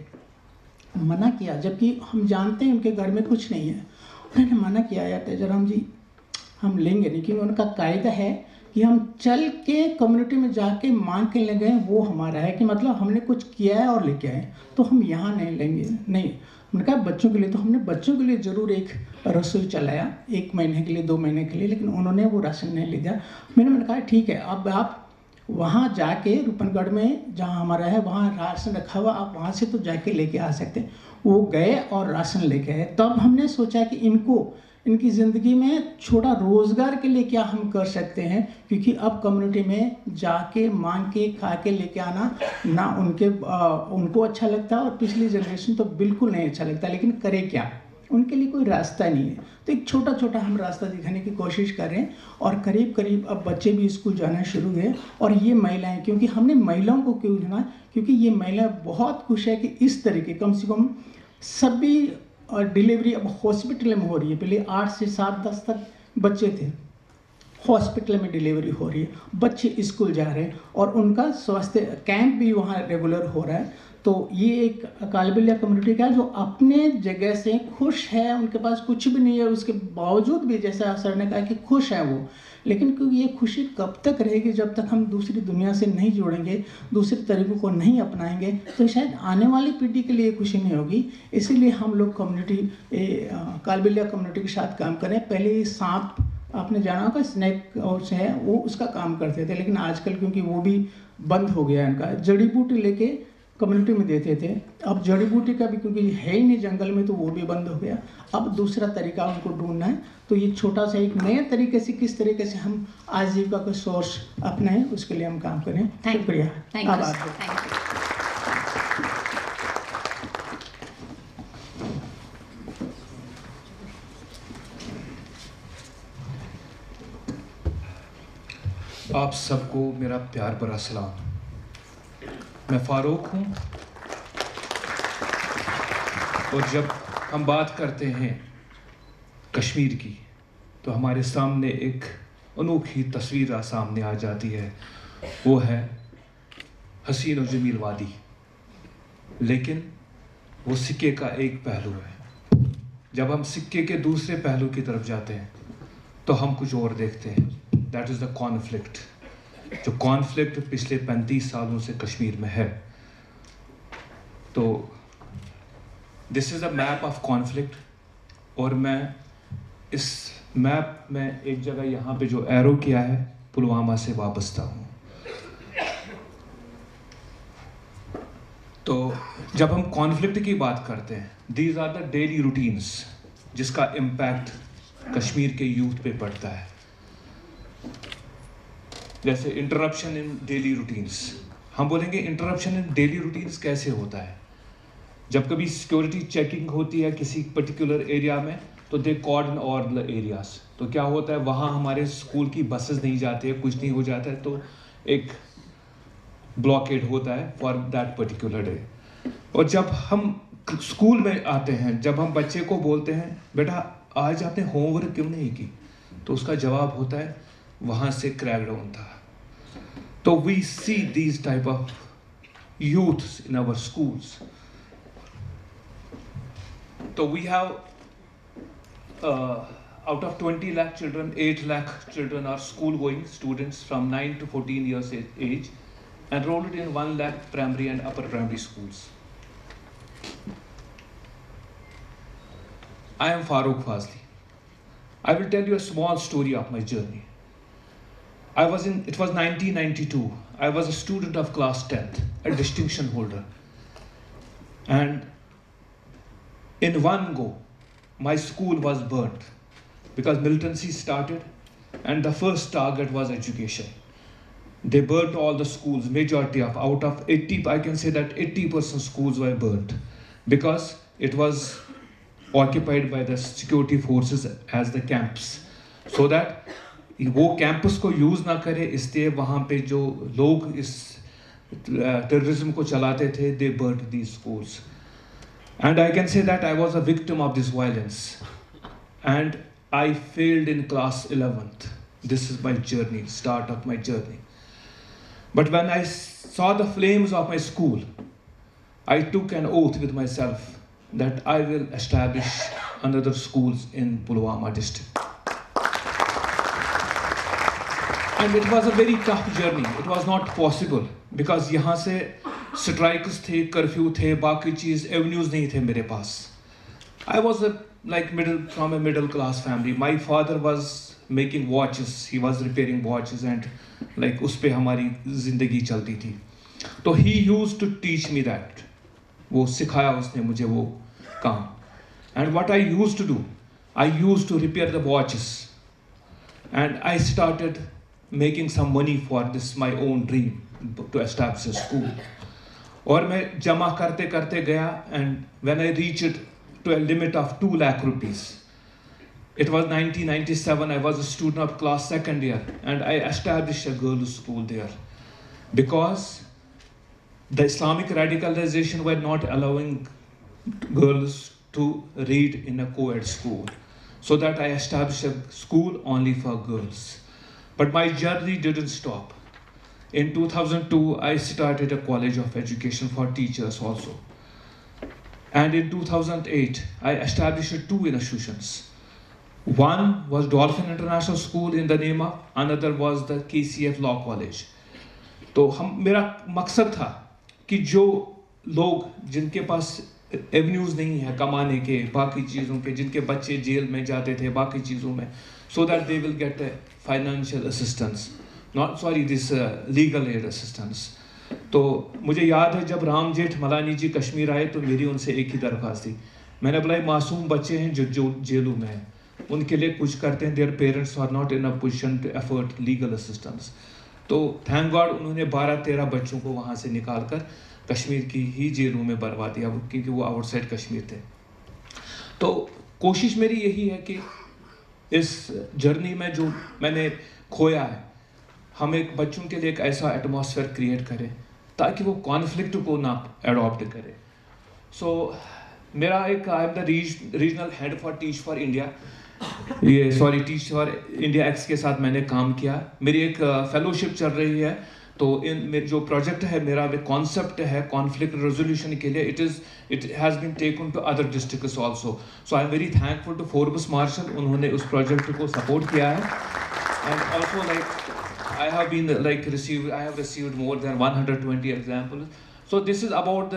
मना किया, जबकि हम जानते हैं उनके घर में कुछ नहीं है। उन्होंने मना किया, यार तेजराम जी हम लेंगे नहीं, क्योंकि उनका कायदा है कि हम चल के कम्युनिटी में जाके मांग के ले गए, वो हमारा है कि मतलब हमने कुछ किया है और लेके आए, तो हम यहाँ नहीं लेंगे। नहीं, हमने कहा बच्चों के लिए, तो हमने बच्चों के लिए ज़रूर एक रसोई चलाया 1 महीने के लिए, 2 महीने के लिए, लेकिन उन्होंने वो राशन नहीं ले दिया। मैंने कहा ठीक है, अब आप वहाँ जाके रूपनगढ़ में जहाँ हमारा है वहाँ राशन रखा हुआ, आप वहाँ से तो जाके लेके आ सकते हैं। वो गए और राशन लेके आए। तब हमने सोचा कि इनकी ज़िंदगी में छोटा रोज़गार के लिए क्या हम कर सकते हैं, क्योंकि अब कम्युनिटी में जाके मांग के खा के लेके आना ना उनको अच्छा लगता है और पिछली जनरेशन तो बिल्कुल नहीं अच्छा लगता, लेकिन करे क्या, उनके लिए कोई रास्ता नहीं है। तो एक छोटा छोटा हम रास्ता दिखाने की कोशिश कर रहे हैं और करीब करीब अब बच्चे भी स्कूल जाना शुरू हुए। और ये महिलाएं, क्योंकि हमने महिलाओं को क्यों चुना, क्योंकि ये महिलाएं बहुत खुश है कि इस तरीके कम से कम सभी डिलीवरी अब हॉस्पिटल में हो रही है। पहले 8 से 7, 10 तक बच्चे थे, हॉस्पिटल में डिलीवरी हो रही है, बच्चे स्कूल जा रहे हैं और उनका स्वास्थ्य कैंप भी वहाँ रेगुलर हो रहा है। तो ये एक कालबेलिया कम्युनिटी का जो अपने जगह से खुश है, उनके पास कुछ भी नहीं है, उसके बावजूद भी जैसा सर ने कहा कि खुश है वो। लेकिन क्योंकि ये खुशी कब तक रहेगी, जब तक हम दूसरी दुनिया से नहीं जुड़ेंगे, दूसरे तरीक़ों को नहीं अपनाएंगे, तो शायद आने वाली पीढ़ी के लिए खुशी नहीं होगी। इसीलिए हम लोग कालबेलिया कम्युनिटी के साथ काम करें। पहले ये सांप आपने जाना होगा, स्नेक और से है वो, उसका काम करते थे, लेकिन आजकल क्योंकि वो भी बंद हो गया इनका। जड़ी बूटी लेके कम्युनिटी में देते थे, अब जड़ी बूटी का भी क्योंकि है ही नहीं जंगल में, तो वो भी बंद हो गया। अब दूसरा तरीका उनको ढूंढना है। तो ये छोटा सा एक नए तरीके से किस तरीके से हम आजीविका का सोर्स अपनाएं, उसके लिए हम काम करें। शुक्रिया। आभार। आप सबको मेरा प्यार भरा सलाम। मैं फारूक हूँ और जब हम बात करते हैं कश्मीर की तो हमारे सामने एक अनोखी तस्वीर सामने आ जाती है, वो है हसीन और जमील वादी। लेकिन वो सिक्के का एक पहलू है। जब हम सिक्के के दूसरे पहलू की तरफ जाते हैं तो हम कुछ और देखते हैं। That is the conflict. जो कॉन्फ्लिक्ट पिछले 35 सालों से कश्मीर में है। तो this is a map of conflict, और मैं इस मैप में एक जगह यहाँ पे जो एरो किया है पुलवामा से वाबस्ता हूँ। तो जब हम कॉन्फ्लिक्ट की बात करते हैं, these are the daily routines जिसका इम्पैक्ट कश्मीर के यूथ पे पड़ता है। जैसे इंटरप्शन इन डेली रूटीन्स, हम बोलेंगे इंटरप्शन इन डेली रूटीन्स कैसे होता है। जब कभी सिक्योरिटी चेकिंग होती है किसी पर्टिकुलर एरिया में तो दे कॉर्डन ऑल द एरियाज। तो क्या होता है, वहाँ हमारे स्कूल की बसेस नहीं जाती है, कुछ नहीं हो जाता है, तो एक ब्लॉकेड होता है फॉर दैट पर्टिकुलर डे। और जब हम स्कूल में आते हैं, जब हम बच्चे को बोलते हैं बेटा आज आपने होमवर्क क्यों नहीं की, तो उसका जवाब होता है वहाँ से क्रैकडाउन था। तो we see these type of youths in our schools. तो we have out of 20 lakh children, 8 lakh children are school going students from 9 to 14 years age, enrolled in 1 lakh primary and upper primary schools. I am Farooq Fazli. I will tell you a small story of my journey. It was 1992. I was a student of class 10th, a distinction holder. And in one go, my school was burnt because militancy started and the first target was education. They burnt all the schools, majority of, out of 80, I can say that 80% schools were burnt because it was occupied by the security forces as the camps. So that वो campus को use ना करे, इसलिए वहाँ पे जो लोग इस टेररिज्म को चलाते थे, they burnt these schools. And I can say that I was a victim of this violence. And I failed in class 11th. This is my journey, start of my journey. But when I saw the flames of my school, I took an oath with myself that I will establish another schools in Pulwama district. And it was a very tough journey. It was not possible because यहाँ से strikes थे, curfew थे, बाकी चीज़ avenues नहीं थे मेरे पास। I was from a middle class family. My father was making watches. He was repairing watches and like उस पे हमारी ज़िंदगी चलती थी। तो he used to teach me that. वो सिखाया उसने मुझे वो काम। And what I used to do, I used to repair the watches. And I started making some money for this my own dream to establish a school. और मैं जमा करते करते गया and when I reached to a limit of 2 lakh rupees. It was 1997, I was a student of class 2nd year and I established a girls' school there because the Islamic radicalization were not allowing girls to read in a co-ed school. So that I established a school only for girls. But my journey didn't stop. In 2002, I started a college of education for teachers also. And in 2008, I established 2 institutions. One was Dolphin International School in the name of, another was the KCF Law College. तो मेरा मकसद था कि जो लोग जिनके पास avenues नहीं है कमाने के, बाकी चीज़ों के, जिनके बच्चे जेल में जाते थे बाकी चीज़ों में, so that they will get a financial assistance, this legal aid assistance. तो मुझे याद है जब राम जेठ मलानी जी कश्मीर आए तो मेरी उनसे एक ही दरख्वास्त थी। मैंने बोला मासूम बच्चे हैं जो जेलों में हैं, उनके लिए कुछ करते हैं, their parents are not in a position to afford legal assistance. तो थैंक गॉड उन्होंने 12-13 बच्चों को वहाँ से निकाल कर कश्मीर की ही जेलों में बरवा दिया क्योंकि वो आउटसाइड कश्मीर थे। तो कोशिश मेरी यही है कि इस जर्नी में जो मैंने खोया है, हम एक बच्चों के लिए एक ऐसा एटमॉस्फेयर क्रिएट करें ताकि वो कॉन्फ्लिक्ट को ना अडॉप्ट करें. सो मेरा एक I am the regional head for Teach For India, ये sorry Teach For India X के साथ मैंने काम किया. मेरी एक फेलोशिप चल रही है, तो इन जो प्रोजेक्ट है मेरा एक कॉन्सेप्ट है कॉन्फ्लिक्ट रेजोल्यूशन के लिए, it has been taken to other districts also. So I am very thankful to Forbes Marshall, उन्होंने उस प्रोजेक्ट को सपोर्ट किया है. And also like I have been I have received more than 120 examples. So this is about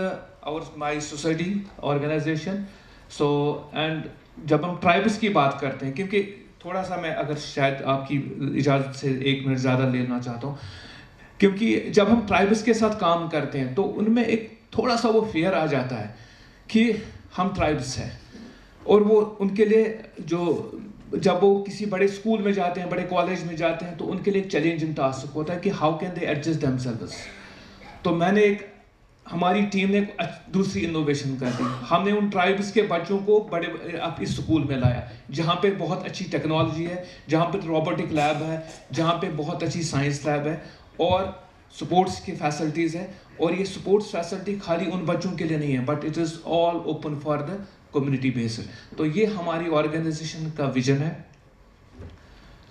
my society organization. So and जब हम tribes की बात करते हैं, क्योंकि थोड़ा सा मैं अगर शायद आपकी इजाज़त से 1 मिनट ज़्यादा लेना चाहता हूँ, क्योंकि जब हम ट्राइब्स के साथ काम करते हैं तो उनमें एक थोड़ा सा वो फियर आ जाता है कि हम ट्राइब्स हैं, और वो उनके लिए जो जब वो किसी बड़े स्कूल में जाते हैं, बड़े कॉलेज में जाते हैं, तो उनके लिए एक चैलेंजिंग टास्क होता है कि how can they adjust themselves. तो हमारी टीम ने दूसरी इनोवेशन कर दी. हमने उन ट्राइब्स के बच्चों को इस स्कूल में लाया जहाँ पे बहुत अच्छी टेक्नोलॉजी है, जहाँ पे रोबोटिक लैब है, जहाँ पे बहुत अच्छी साइंस लैब है और स्पोर्ट्स की फैसिलिटीज़ है. और ये स्पोर्ट्स फैसिलिटी खाली उन बच्चों के लिए नहीं है, but it is all open for the community based. तो ये हमारी ऑर्गेनाइजेशन का विजन है.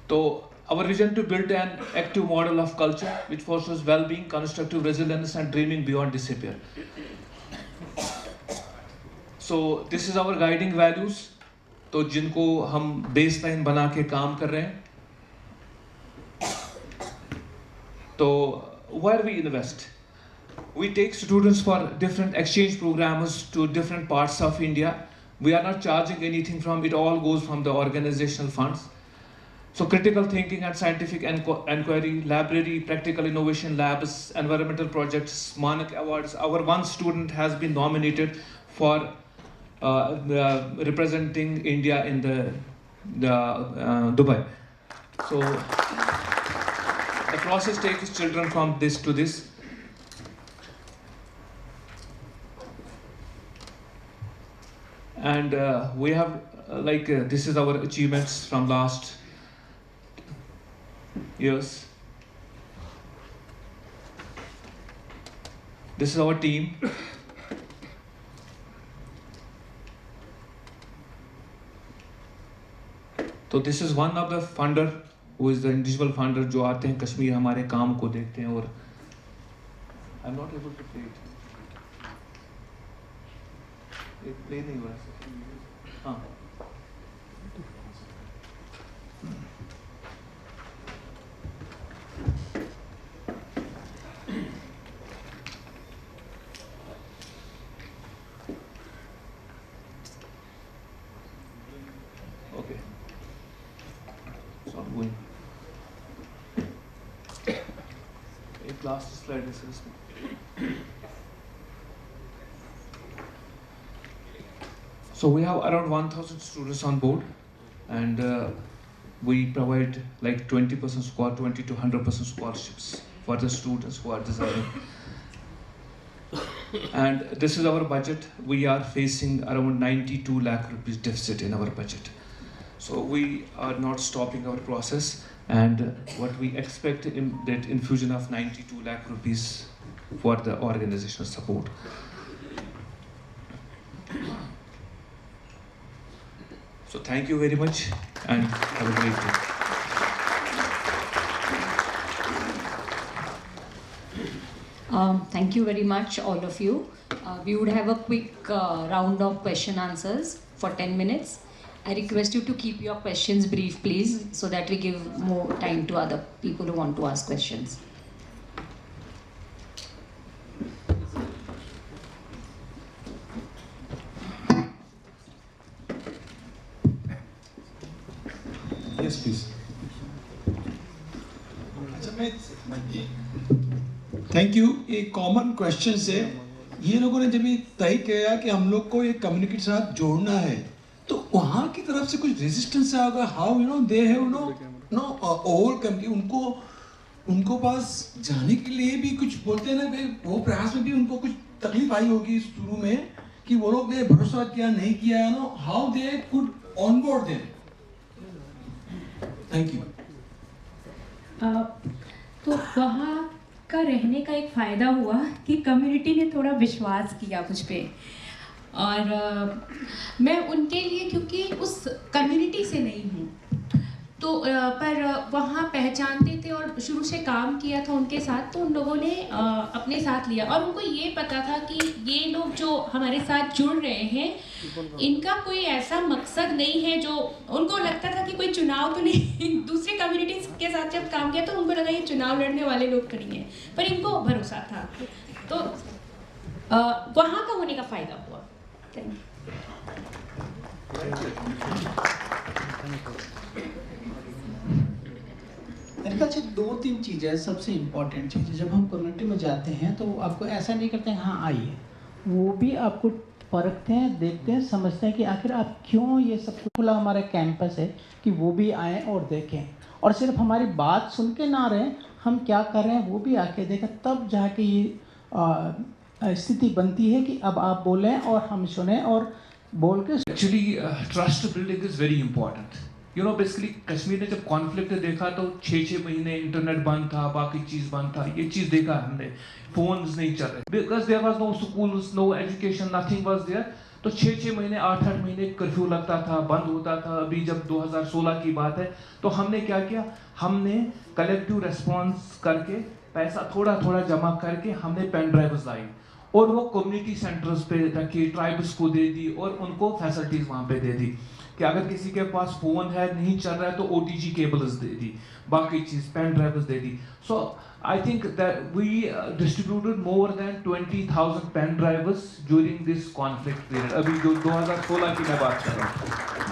तो our vision to build an active model of culture which fosters well-being, constructive resilience and dreaming beyond despair. So this is our guiding values, तो जिनको हम baseline बना के काम कर रहे हैं. तो where we invest, we take students for different exchange programs to different parts of India. We are not charging anything from it, all goes from the organizational funds. So critical thinking and scientific inquiry, library, practical innovation labs, environmental projects, Manak Awards. Our one student has been nominated for representing India in the Dubai. So the process takes children from this to this. And we have this is our achievements from last years. This is our team. So this is one of the funder who is the individual funder जो आते हैं कश्मीर हमारे काम को देखते हैं. और I'm not able to play it. एक play नहीं हो रहा. हाँ. Okay. So I'm going. एक last slide is this. So we have around 1,000 students on board, and we provide like 20% scholarship, 20 to 100% scholarships for the students who are deserving. And this is our budget. We are facing around 92 lakh rupees deficit in our budget. So we are not stopping our process, and what we expect in that infusion of 92 lakh rupees for the organizational support. So thank you very much and have a great day. Thank you very much, all of you. We would have a quick round of question answers for 10 minutes. I request you to keep your questions brief, please, so that we give more time to other people who want to ask questions. Yes, please. Thank you. एक common question से ये लोगों ने जब ये तय किया कि हम लोग को एक कम्युनिटी के साथ जोड़ना है, तो वहाँ की तरफ से कुछ रेजिस्टेंस आया होगा. हाउ दे हैव ओवरकम कि उनको पास जाने के लिए भी कुछ बोलते हैं ना, वो प्रयास में भी उनको कुछ तकलीफ आई होगी शुरू में कि वो लोग ने भरोसा किया नहीं किया. How they could onboard them. Thank you. तो वहाँ का रहने का एक फ़ायदा हुआ कि कम्युनिटी ने थोड़ा विश्वास किया मुझ पे। और मैं उनके लिए, क्योंकि उस कम्युनिटी से नहीं हूँ, तो पर वहाँ पहचानते थे और शुरू से काम किया था उनके साथ, तो उन लोगों ने अपने साथ लिया। और उनको ये पता था कि ये लोग जो हमारे साथ जुड़ रहे हैं, इनका कोई ऐसा मकसद नहीं है जो उनको लगता था कि कोई चुनाव तो नहीं दूसरे कम्युनिटीज के साथ जब काम किया तो उनको लगा ये चुनाव लड़ने वाले लोग तो नहीं है, पर इनको भरोसा था। तो वहाँ का होने का फ़ायदा हुआ। Thank you. मेरे ख्याल से 2-3 चीज़ें सबसे इम्पॉर्टेंट चीज़ें, जब हम कम्युनिटी में जाते हैं तो आपको ऐसा नहीं करते हैं हाँ आइए, वो भी आपको परखते हैं, देखते हैं, समझते हैं कि आखिर आप क्यों ये सब कुछ। खुला हमारा कैंपस है कि वो भी आएँ और देखें, और सिर्फ हमारी बात सुन के ना रहें, हम क्या कर रहे हैं वो भी आके देखें, तब जाके ये स्थिति बनती है कि अब आप बोलें और हम सुने और बोल के। Actually trust building is very important. You know basically Kashmir ने जब कॉन्फ्लिक्ट देखा तो 6-6 महीने इंटरनेट बंद था, बाकी चीज़ बंद था, ये चीज़ देखा हमने, फोन्स नहीं चल रहे, because there was no schools, no education, nothing was there. तो 6-6 महीने, 8-8 महीने कर्फ्यू लगता था, बंद होता था। अभी जब 2016 की बात है तो हमने क्या किया, हमने कलेक्टिव रेस्पॉन्स करके पैसा थोड़ा थोड़ा जमा करके हमने पेन ड्राइव्स लाई और वो कम्युनिटी सेंटर्स पे रखी, ट्राइब्स को दे दी और उनको फैसिलिटीज़ वहाँ पे दे दी कि अगर किसी के पास फ़ोन है नहीं चल रहा है तो OTG केबल्स दे दी, बाकी चीज़ पेन ड्राइव्स दे दी। So I think that we distributed more than 20,000 pen drives during this conflict period. अभी जो 2016 की मैं बात कर रहा हूँ,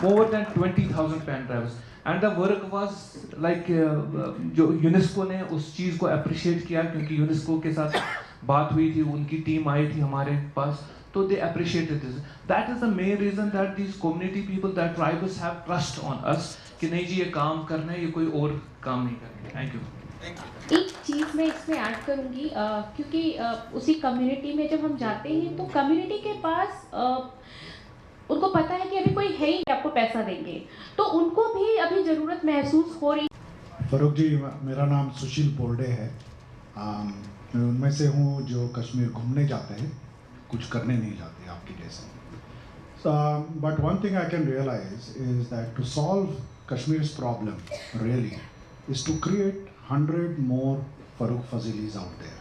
more than 20,000 pen drives. And the work was like, जो यूनेस्को ने उस चीज़ को अप्रिशिएट किया, क्योंकि यूनेस्को के साथ बात हुई थी, उनकी टीम आई थी हमारे पास, तो they appreciated this. That is the main reason that these community people, that tribes have trust on us कि नहीं जी ये काम करना है, ये कोई और काम नहीं करना। Thank you. एक चीज़ मैं इसमें ऐड करूँगी, क्योंकि उसी कम्युनिटी में जब हम जाते हैं तो कम्युनिटी के पास उनको पता है कि अभी कोई है ही आपको पैसा देंगे, तो उनको भी अभी ज़रूरत महसूस हो रही। फरूक जी, मेरा नाम सुशील बोर्डे है। मैं उनमें से हूँ जो कश्मीर घूमने जाते हैं, कुछ करने नहीं जाते आपके जैसे। But one thing I can realise is that to solve Kashmir's problem really is to create 100 more Farooq Fazilis out there.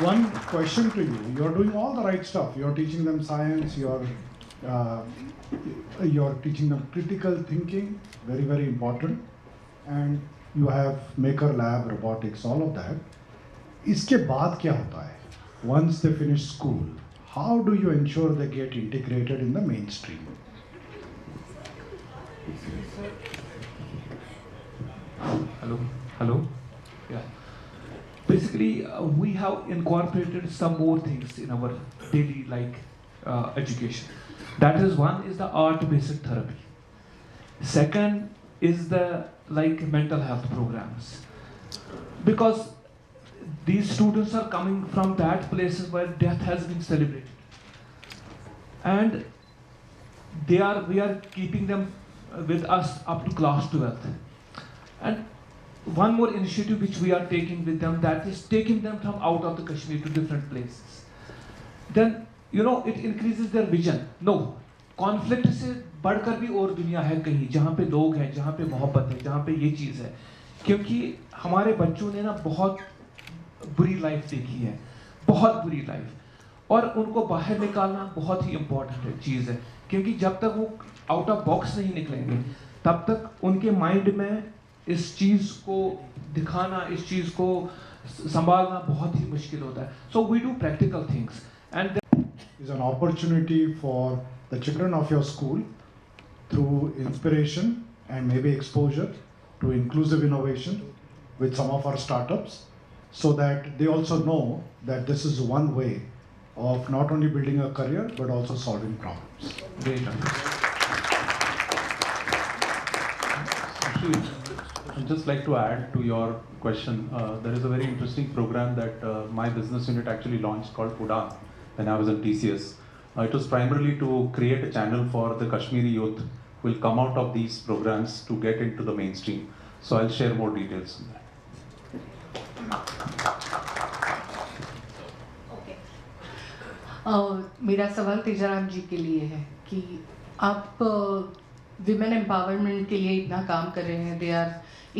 One question to you: you're doing all the right stuff. You're teaching them science. You're teaching them critical thinking, very very important, and you have maker lab, robotics, all of that. इसके बाद क्या होता है? Once they finish school, how do you ensure they get integrated in the mainstream? Hello. Yeah. Basically, we have incorporated some more things in our daily education. That is, one is the art-based therapy. Second is the mental health programs, because these students are coming from that places where death has been celebrated, and we are keeping them with us up to class 12th. And one more initiative which we are taking with them, that is taking them from out of the Kashmir to different places. Then it increases their vision. No, conflict से बढ़कर भी और दुनिया है कहीं, जहाँ पे लोग हैं, जहाँ पे मोहब्बत है, जहाँ पे ये चीज़ है। क्योंकि हमारे बच्चों ने ना बहुत बुरी लाइफ देखी है, बहुत बुरी लाइफ, और उनको बाहर निकालना बहुत ही इम्पोर्टेंट चीज़ है। क्योंकि जब तक वो आउट ऑफ बॉक्स नहीं निकलेंगे, तब तक उनके माइंड में इस चीज़ को दिखाना, इस चीज़ को संभालना बहुत ही मुश्किल होता है। So we do practical things, and is an opportunity for the children of your school through inspiration and maybe exposure to inclusive innovation with some of our startups, so that they also know that this is one way of not only building a career but also solving problems. Great. I'd just like to add to your question. There is a very interesting program that my business unit actually launched called Udan when I was in TCS. It was primarily to create a channel for the Kashmiri youth who will come out of these programs to get into the mainstream. So I'll share more details on that. मेरा सवाल तेजाराम जी के लिए है कि आप women empowerment के लिए इतना काम कर रहे हैं, they are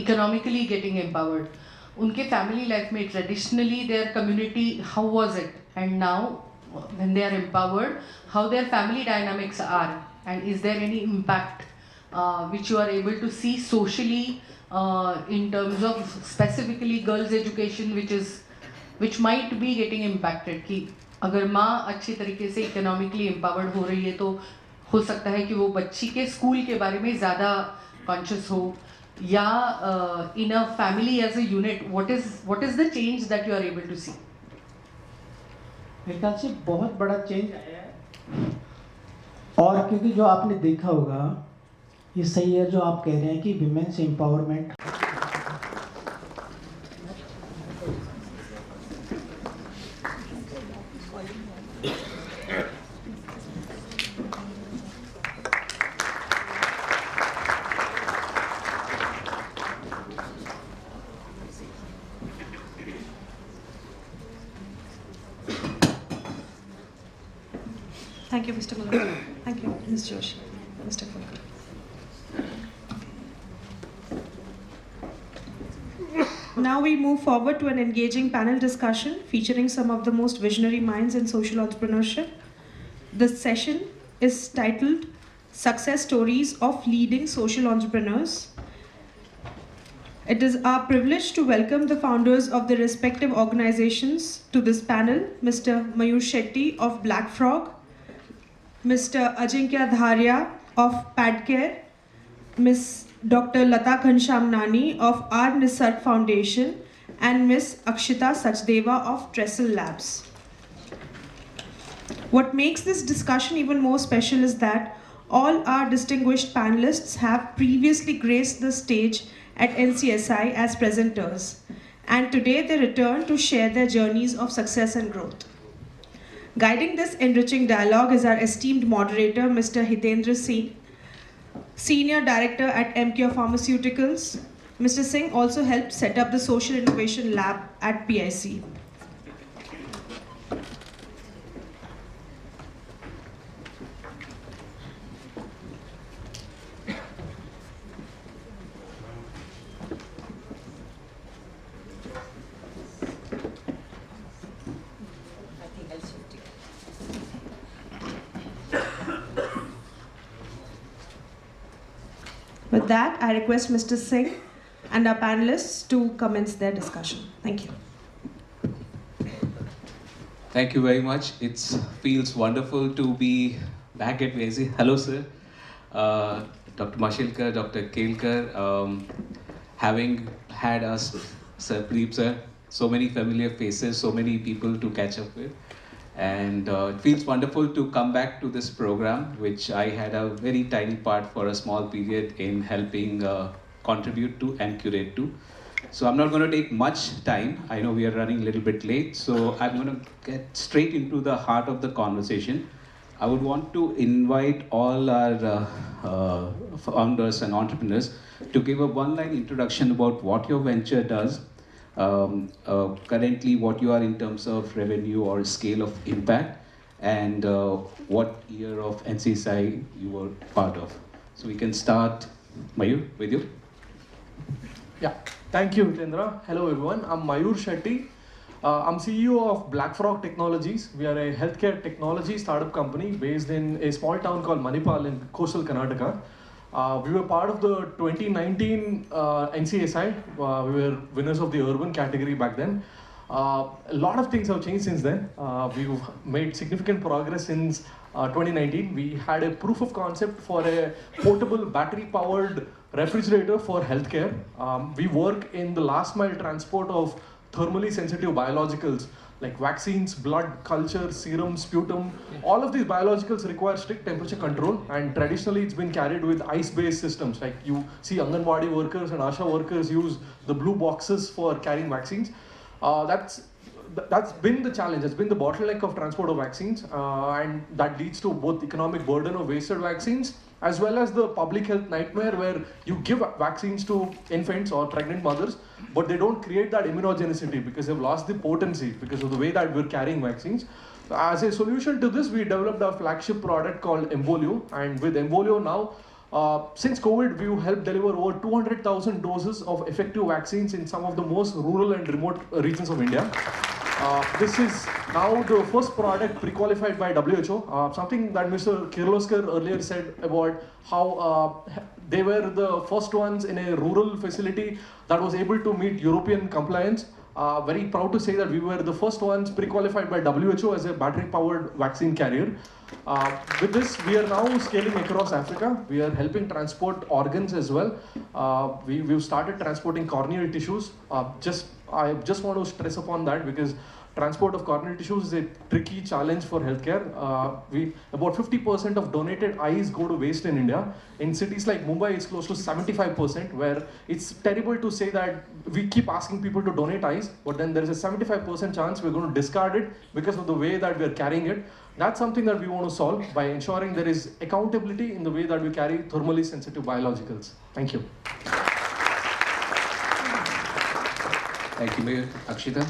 economically getting empowered, उनके फैमिली लाइफ में traditionally their community how was it and now when they are empowered how their family dynamics are and is there any impact which you are able to see socially in terms of specifically girls education which might be getting impacted कि अगर माँ अच्छी तरीके से economically empowered हो रही है तो हो सकता है कि वो बच्ची के स्कूल के बारे में ज़्यादा कॉन्शियस हो, या in a family as a unit what is the change that you are able to see? मेरे ख्याल से बहुत बड़ा चेंज आया है, और क्योंकि जो आपने देखा होगा ये सही है जो आप कह रहे हैं कि women's empowerment Thank you, Mr. Malone. Thank you, Ms. Joshi. Mr. Fulker. Now we move forward to an engaging panel discussion featuring some of the most visionary minds in social entrepreneurship. The session is titled Success Stories of Leading Social Entrepreneurs. It is our privilege to welcome the founders of the respective organizations to this panel, Mr. Mayur Shetty of Black Frog, Mr. Ajinkya Dharia of Padcare, Ms. Dr. Lata Ghanshyamnani of R. Nisarg Foundation, and Ms. Akshita Sachdeva of Trestle Labs. What makes this discussion even more special is that all our distinguished panelists have previously graced the stage at NCSI as presenters, and today they return to share their journeys of success and growth. Guiding this enriching dialogue is our esteemed moderator, Mr. Hitendra Singh, Senior Director at MCure Pharmaceuticals. Mr. Singh also helped set up the Social Innovation Lab at PIC. With that, I request Mr. Singh and our panelists to commence their discussion. Thank you. Thank you very much. It feels wonderful to be back at VSC. Hello, sir. Dr. Mashilkar, Dr. Kelkar, having had us, Sir Preep, sir, so many familiar faces, so many people to catch up with. And it feels wonderful to come back to this program, which I had a very tiny part for a small period in helping contribute to and curate to. So I'm not going to take much time. I know we are running a little bit late, so I'm going to get straight into the heart of the conversation. I would want to invite all our founders and entrepreneurs to give a one-line introduction about what your venture does, currently what you are in terms of revenue or scale of impact, and what year of NCSI you were part of. So we can start, Mayur, with you. Yeah, thank you, Hitendra. Hello everyone, I'm Mayur Shetty. I'm CEO of Black Frog Technologies. We are a healthcare technology startup company based in a small town called Manipal in coastal Karnataka. We were part of the 2019 NCSI. We were winners of the urban category back then. A lot of things have changed since then. We've made significant progress since 2019. We had a proof of concept for a portable battery-powered refrigerator for healthcare. We work in the last mile transport of thermally sensitive biologicals like vaccines, blood, culture, serum, sputum. All of these biologicals require strict temperature control, and traditionally it's been carried with ice-based systems. Like you see Anganwadi workers and Asha workers use the blue boxes for carrying vaccines. That's been the challenge, that's been the bottleneck of transport of vaccines, and that leads to both economic burden of wasted vaccines as well as the public health nightmare where you give vaccines to infants or pregnant mothers, but they don't create that immunogenicity because they've lost the potency because of the way that we're carrying vaccines. As a solution to this, we developed our flagship product called Embolio, and with Embolio now, since COVID, we've helped deliver over 200,000 doses of effective vaccines in some of the most rural and remote regions of India. This is now the first product pre-qualified by WHO. Something that Mr. Kirloskar earlier said about how they were the first ones in a rural facility that was able to meet European compliance. Very proud to say that we were the first ones pre-qualified by WHO as a battery-powered vaccine carrier. With this, we are now scaling across Africa. We are helping transport organs as well. We've started transporting corneal tissues. I just want to stress upon that because transport of corneal tissues is a tricky challenge for healthcare. About 50% of donated eyes go to waste in India. In cities like Mumbai, it's close to 75%, where it's terrible to say that we keep asking people to donate eyes, but then there is a 75% chance we're going to discard it because of the way that we're carrying it. That's something that we want to solve by ensuring there is accountability in the way that we carry thermally sensitive biologicals. Thank you. Thank you, Mayor. Akshita?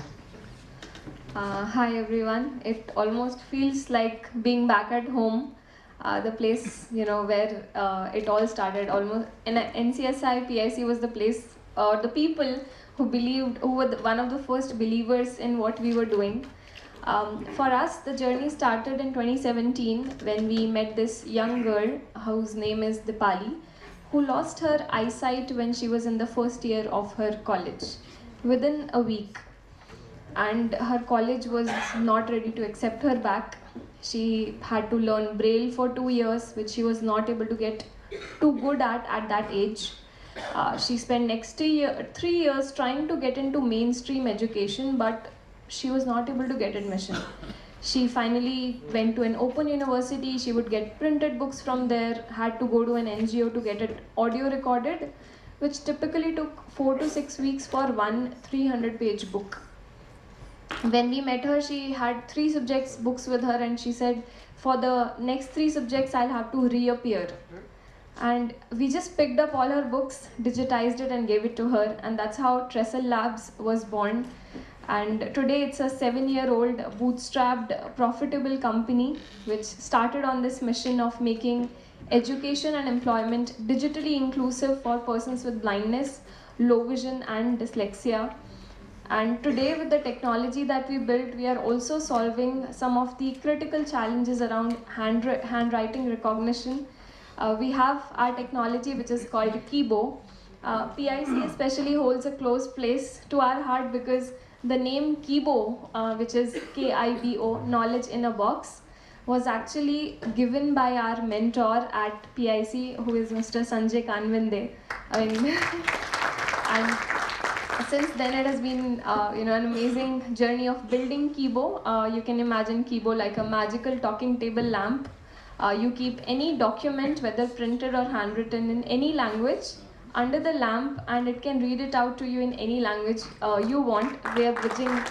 Hi everyone. It almost feels like being back at home, the place where it all started. Almost in NCSI, PIC was the place, or the people who were one of the first believers in what we were doing. For us, the journey started in 2017 when we met this young girl whose name is Dipali, who lost her eyesight when she was in the first year of her college. Within a week, and her college was not ready to accept her back. She had to learn Braille for 2 years, which she was not able to get too good at that age. She spent next 3 years trying to get into mainstream education, but she was not able to get admission. She finally went to an open university. She would get printed books from there, had to go to an NGO to get it audio recorded, which typically took 4 to 6 weeks for one 300-page book. When we met her, she had 3 subjects books with her, and she said, for the next 3 subjects, I'll have to reappear. And we just picked up all her books, digitized it and gave it to her, and that's how Trestle Labs was born. And today it's a 7-year-old bootstrapped, profitable company which started on this mission of making education and employment digitally inclusive for persons with blindness, low vision and dyslexia. And today, with the technology that we built, we are also solving some of the critical challenges around handwriting recognition. We have our technology which is called Kibo. PIC especially holds a close place to our heart because the name Kibo, which is Kibo, knowledge in a box, was actually given by our mentor at PIC, who is Mr. Sanjay Kanvinde. And since then, it has been an amazing journey of building Kibo. You can imagine Kibo like a magical talking table lamp. You keep any document, whether printed or handwritten, in any language under the lamp, and it can read it out to you in any language you want. We are bridging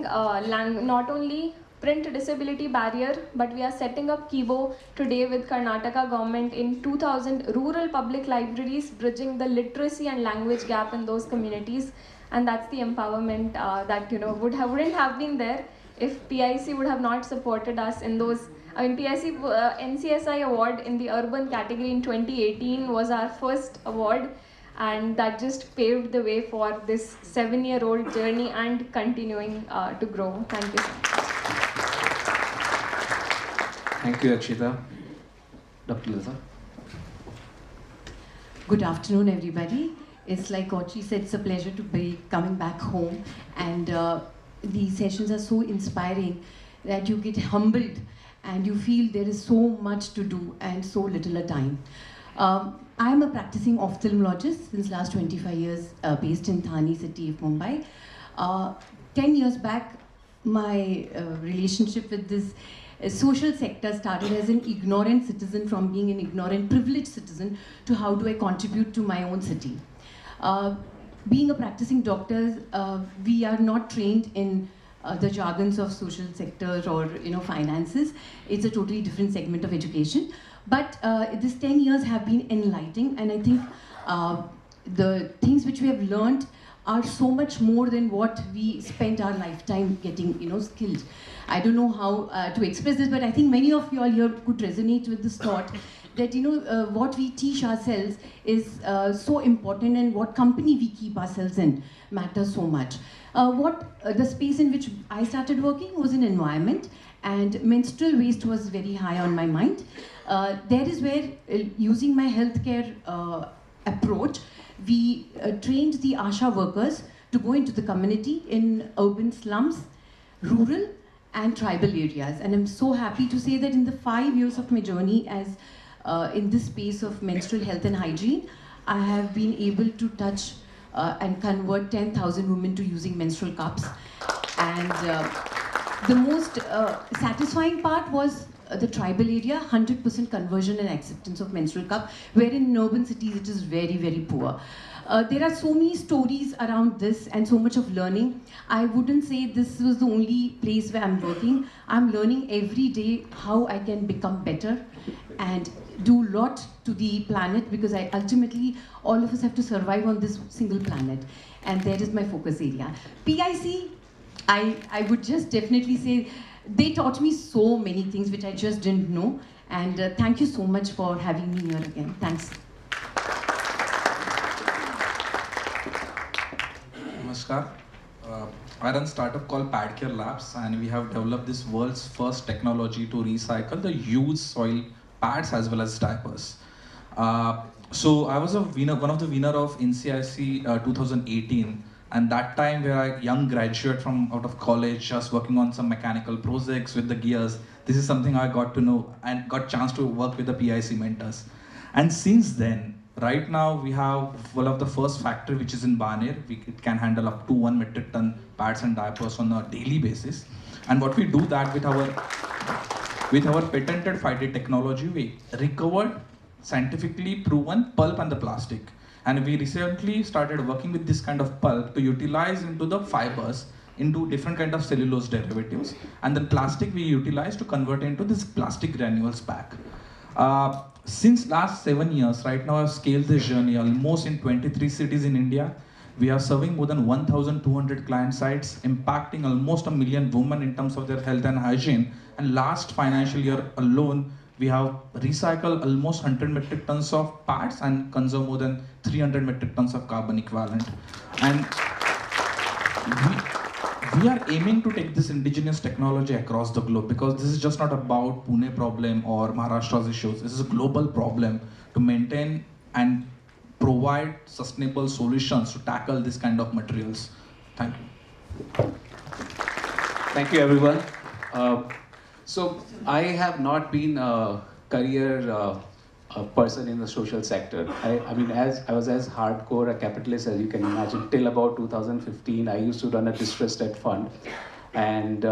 not only print disability barrier, but we are setting up Kibo today with Karnataka government in 2,000 rural public libraries, bridging the literacy and language gap in those communities. And that's the empowerment that wouldn't have been there if PIC would have not supported us in those. PIC NCSI award in the urban category in 2018 was our first award, and that just paved the way for this 7-year-old journey and continuing to grow. Thank you so much. Thank you, Akshita. Dr. Lisa. Good afternoon, everybody. It's like Kochi said, it's a pleasure to be coming back home, and these sessions are so inspiring that you get humbled and you feel there is so much to do and so little a time. I am a practicing ophthalmologist since last 25 years, based in Thane city of Mumbai. 10 years back, my relationship with this social sector started as an ignorant citizen, from being an ignorant, privileged citizen, to how do I contribute to my own city. Being a practicing doctor, we are not trained in the jargons of social sector or finances. It's a totally different segment of education. But these 10 years have been enlightening, and I think the things which we have learned are so much more than what we spent our lifetime getting skilled. I don't know how to express this, but I think many of you all here could resonate with this thought that what we teach ourselves is so important, and what company we keep ourselves in matters so much. The space in which I started working was in environment, and menstrual waste was very high on my mind. There is where, using my healthcare approach, we trained the ASHA workers to go into the community in urban slums, rural and tribal areas. And I'm so happy to say that in the 5 years of my journey as in this space of menstrual health and hygiene, I have been able to touch and convert 10,000 women to using menstrual cups. And the most satisfying part was the tribal area, 100% conversion and acceptance of menstrual cup, where in urban cities it is very, very poor. There are so many stories around this and so much of learning. I wouldn't say this was the only place where I'm working. I'm learning every day how I can become better and do a lot to the planet, because ultimately all of us have to survive on this single planet, and that is my focus area. PIC, I would just definitely say they taught me so many things which I just didn't know, and thank you so much for having me here again. Thanks. Namaskar. I run a startup called Padcare Labs, and we have developed this world's first technology to recycle the used soil pads as well as diapers. So I was one of the winner of NCIC 2018, and that time we were a young graduate from out of college, just working on some mechanical projects with the gears. This is something I got to know and got chance to work with the PIC mentors. And since then, right now we have one of the first factory which is in Baner. It can handle up to 1 metric ton pads and diapers on a daily basis. And what we do that with our patented 5D technology, we recovered scientifically proven pulp and the plastic. And we recently started working with this kind of pulp to utilize into the fibers into different kind of cellulose derivatives. And then plastic we utilize to convert into this plastic granules back. Since last 7 years, right now I've scaled this journey almost in 23 cities in India. We are serving more than 1,200 client sites, impacting almost 1 million women in terms of their health and hygiene. And last financial year alone, we have recycled almost 100 metric tons of pads and consumed more than 300 metric tons of carbon equivalent. And we are aiming to take this indigenous technology across the globe, because this is just not about Pune problem or Maharashtra's issues. This is a global problem to maintain and provide sustainable solutions to tackle this kind of materials. Thank you. Thank you, everyone. So I have not been a career person in the social sector. I mean, I was as hardcore a capitalist as you can imagine. Till about 2015, I used to run a distressed debt fund. And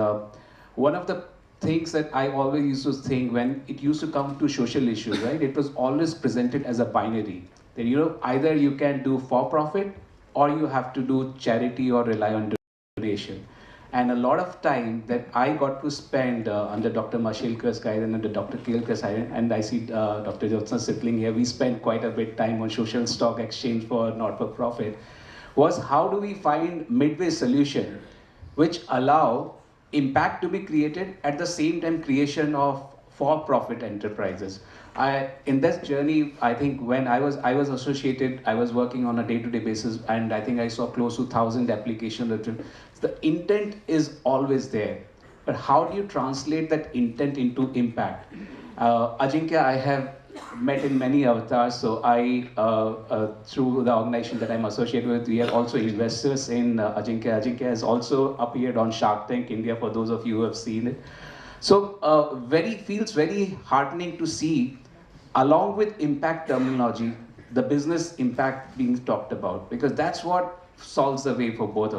one of the things that I always used to think when it used to come to social issues, right? It was always presented as a binary. That, either you can do for profit or you have to do charity or rely on donation. And a lot of time that I got to spend under Dr. Mashelkar's guidance and under Dr. Kelkar's guidance, and I see Dr. Jyotsna Sitling here, we spent quite a bit time on social stock exchange for not-for-profit, was how do we find midway solution which allow impact to be created at the same time creation of for-profit enterprises. In this journey, I think when I was associated, I was working on a day-to-day basis, and I think I saw close to 1,000 applications written. The intent is always there, but how do you translate that intent into impact? Ajinkya, I have met in many avatars, so I, through the organization that I'm associated with, we are also investors in Ajinkya. Ajinkya has also appeared on Shark Tank India, for those of you who have seen it. So feels very heartening to see, along with impact terminology, the business impact being talked about, because that's what solves the way for both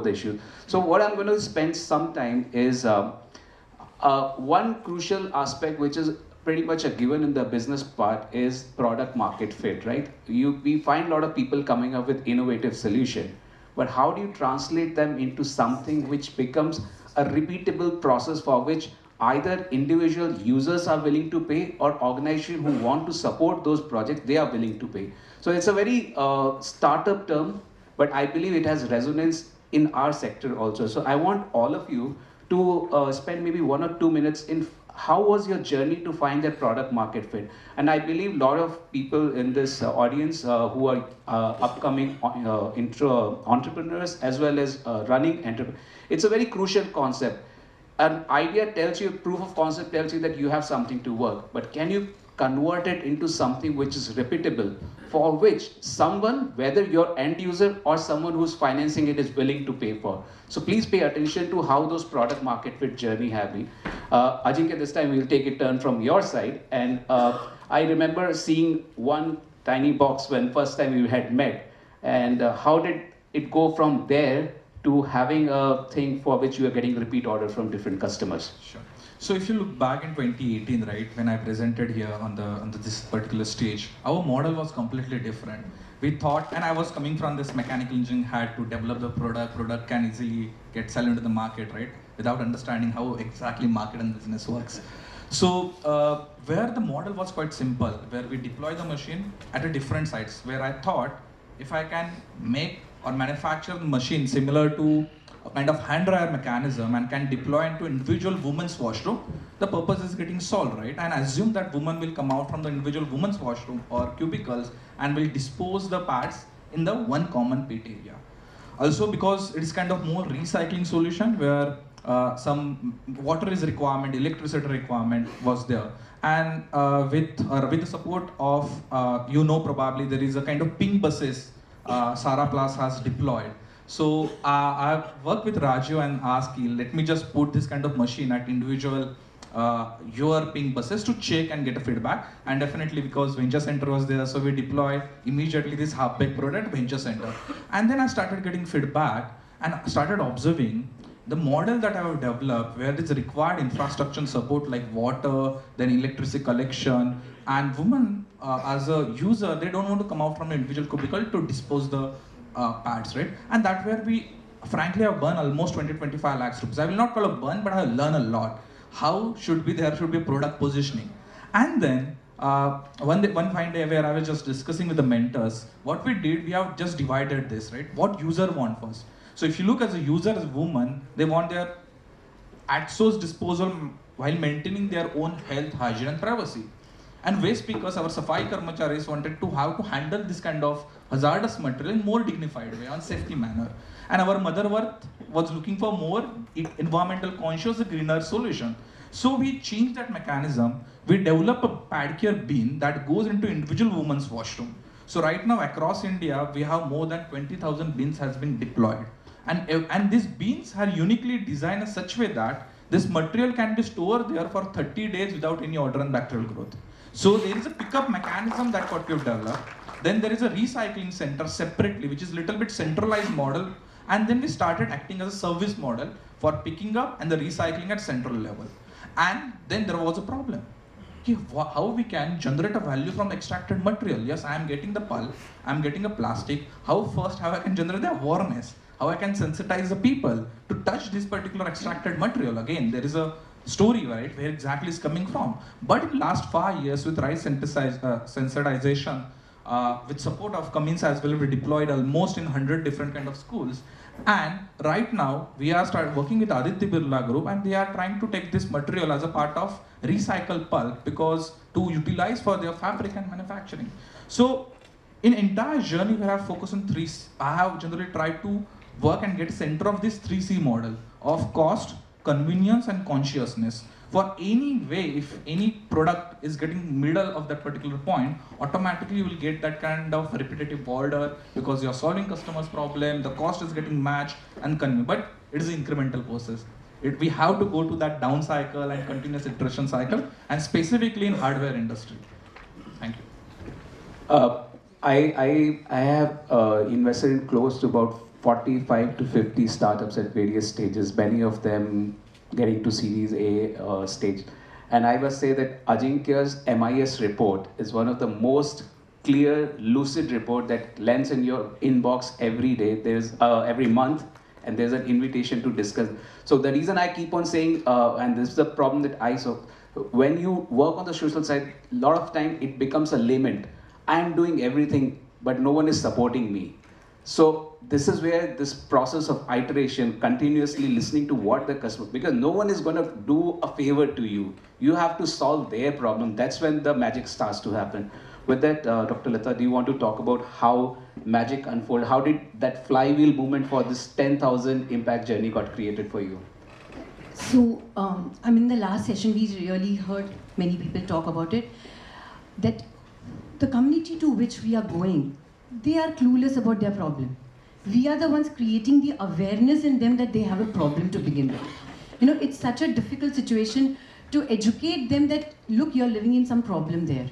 the issues. So what I'm going to spend some time is one crucial aspect, which is pretty much a given in the business part, is product market fit, right? We find a lot of people coming up with innovative solution, but how do you translate them into something which becomes a repeatable process for which either individual users are willing to pay or organizations who want to support those projects, they are willing to pay. So it's a very startup term, but I believe it has resonance in our sector also. So I want all of you to spend maybe 1 or 2 minutes in how was your journey to find that product market fit. And I believe a lot of people in this audience who are upcoming entrepreneurs as well as running entrepreneurs, it's a very crucial concept. An idea tells you, proof of concept tells you that you have something to work, but can you convert it into something which is repeatable, for which someone, whether your end user or someone who's financing it, is willing to pay for. So please pay attention to how those product market fit journey have been. Ajinkya, this time we'll take a turn from your side. And I remember seeing one tiny box when first time we had met. And how did it go from there to having a thing for which you are getting repeat order from different customers? Sure. So if you look back in 2018, right, when I presented here on this particular stage, our model was completely different. We thought, and I was coming from this mechanical engineering, had to develop the product can easily get sold into the market, right, without understanding how exactly market and business works. So where the model was quite simple, where we deploy the machine at a different sites, where I thought if I can make or manufacture the machine similar to a kind of hand dryer mechanism and can deploy into individual woman's washroom, the purpose is getting solved, right? And assume that woman will come out from the individual woman's washroom or cubicles and will dispose the pads in the one common pit area. Also because it is kind of more recycling solution where some water is requirement, electricity requirement was there. And with the support of, probably there is a kind of ping buses Sara Plus has deployed. So I've worked with Raju and asked, let me just put this kind of machine at individual your ping buses to check and get a feedback. And definitely because Venture Center was there, so we deployed immediately this half-baked product at Venture Center. And then I started getting feedback and started observing the model that I have developed, where it's required infrastructure support like water, then electricity collection, and women as a user, they don't want to come out from an individual cubicle to dispose the pads, right? And that where we, frankly, have burned almost 20-25 lakhs rupees. I will not call it burn, but I have learned a lot. How should be there should be product positioning. And then one fine day where I was just discussing with the mentors, what we did, we have just divided this, right? What user want first. So if you look as a user, as a woman, they want their at-source disposal while maintaining their own health, hygiene and privacy. And waste pickers, our Safai Karmacharis wanted to have to handle this kind of hazardous material in more dignified way, on safety manner. And our Mother Earth was looking for more environmental conscious, greener solution. So we changed that mechanism. We developed a pad care bin that goes into individual women's washroom. So right now across India, we have more than 20,000 bins has been deployed. And these bins are uniquely designed in such a way that this material can be stored there for 30 days without any odor and bacterial growth. So there is a pickup mechanism that what we've developed. Then there is a recycling center separately, which is a little bit centralized model. And then we started acting as a service model for picking up and the recycling at central level. And then there was a problem. How we can generate a value from extracted material? Yes, I am getting the pulp, I am getting a plastic. How I can generate the awareness? How I can sensitize the people to touch this particular extracted material? Again, there is a story, right, where exactly is coming from. But in last 5 years with rice sensitization, with support of Cummins as well, we deployed almost in 100 different kind of schools. And right now, we are working with Aditya Birla Group, and they are trying to take this material as a part of recycled pulp because to utilize for their fabric and manufacturing. So in entire journey, we have focused on three. I have generally tried to work and get center of this 3C model of cost, convenience and consciousness. For any way, if any product is getting middle of that particular point, automatically you will get that kind of repetitive order because you're solving customers' problem, the cost is getting matched and convenient, but it is an incremental process. We have to go to that down cycle and continuous iteration cycle, and specifically in hardware industry. Thank you. I have invested in close to about 45 to 50 startups at various stages, many of them getting to Series A stage. And I must say that Ajinkya's MIS report is one of the most clear, lucid report that lands in your inbox every day. There's every month, and there's an invitation to discuss. So the reason I keep on saying, and this is the problem that I saw, when you work on the social side, a lot of time it becomes a lament. I'm doing everything, but no one is supporting me. So this is where this process of iteration, continuously listening to what the customer, because no one is going to do a favor to you. You have to solve their problem. That's when the magic starts to happen. With that, Dr. Lata, do you want to talk about how magic unfold? How did that flywheel movement for this 10,000 impact journey got created for you? So, in the last session, we really heard many people talk about it, that the community to which we are going, they are clueless about their problem. We are the ones creating the awareness in them that they have a problem to begin with. It's such a difficult situation to educate them that, look, you're living in some problem there.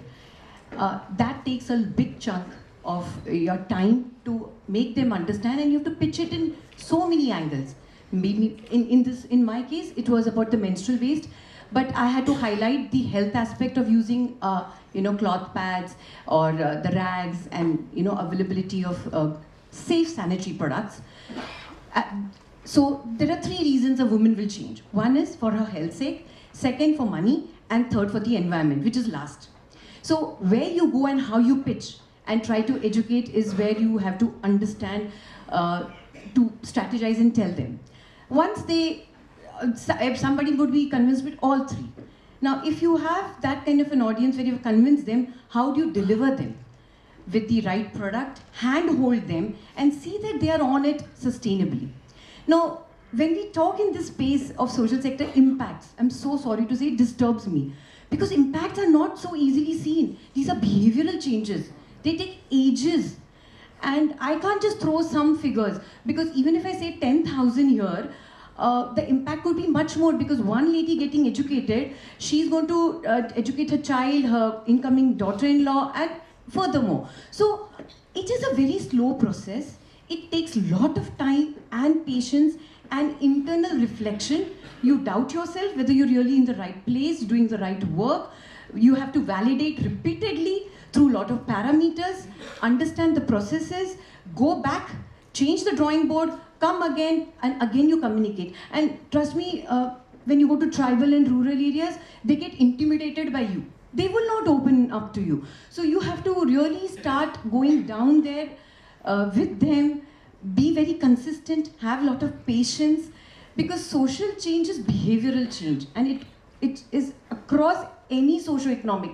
That takes a big chunk of your time to make them understand, and you have to pitch it in so many angles. Maybe in my case, it was about the menstrual waste, but I had to highlight the health aspect of using cloth pads or the rags, and availability of safe sanitary products. So there are 3 reasons a woman will change. One is for her health sake, second for money, and third for the environment, which is last. So where you go and how you pitch and try to educate is where you have to understand, to strategize and tell them. Once if somebody would be convinced with all 3. Now, if you have that kind of an audience where you've convinced them, how do you deliver them with the right product, handhold them, and see that they are on it sustainably? Now, when we talk in this space of social sector impacts, I'm so sorry to say, it disturbs me. Because impacts are not so easily seen. These are behavioral changes. They take ages. And I can't just throw some figures, because even if I say 10,000 here, the impact could be much more, because one lady getting educated, she's going to educate her child, her incoming daughter-in-law, and furthermore. So it is a very slow process. It takes a lot of time and patience and internal reflection. You doubt yourself whether you're really in the right place, doing the right work. You have to validate repeatedly through a lot of parameters, understand the processes, go back, change the drawing board, come again, and again you communicate. And trust me, when you go to tribal and rural areas, they get intimidated by you. They will not open up to you. So you have to really start going down there with them, be very consistent, have a lot of patience, because social change is behavioral change, and it is across any socio-economic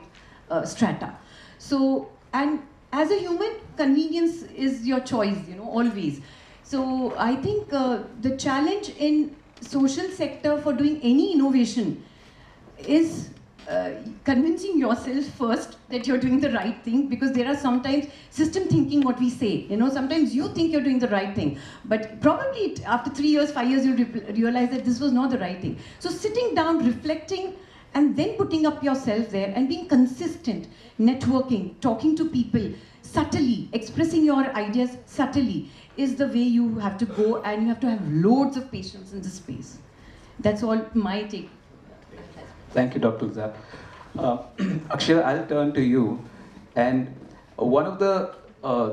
strata. So, and as a human, convenience is your choice, always. So I think the challenge in social sector for doing any innovation is convincing yourself first that you're doing the right thing, because there are sometimes system thinking what we say. Sometimes you think you're doing the right thing, but probably after 3 years, 5 years, you realize that this was not the right thing. So sitting down, reflecting, and then putting up yourself there and being consistent, networking, talking to people subtly, expressing your ideas subtly is the way you have to go, and you have to have loads of patience in this space. That's all my take. Thank you, Dr. Zab. Akshara, I'll turn to you. And one of the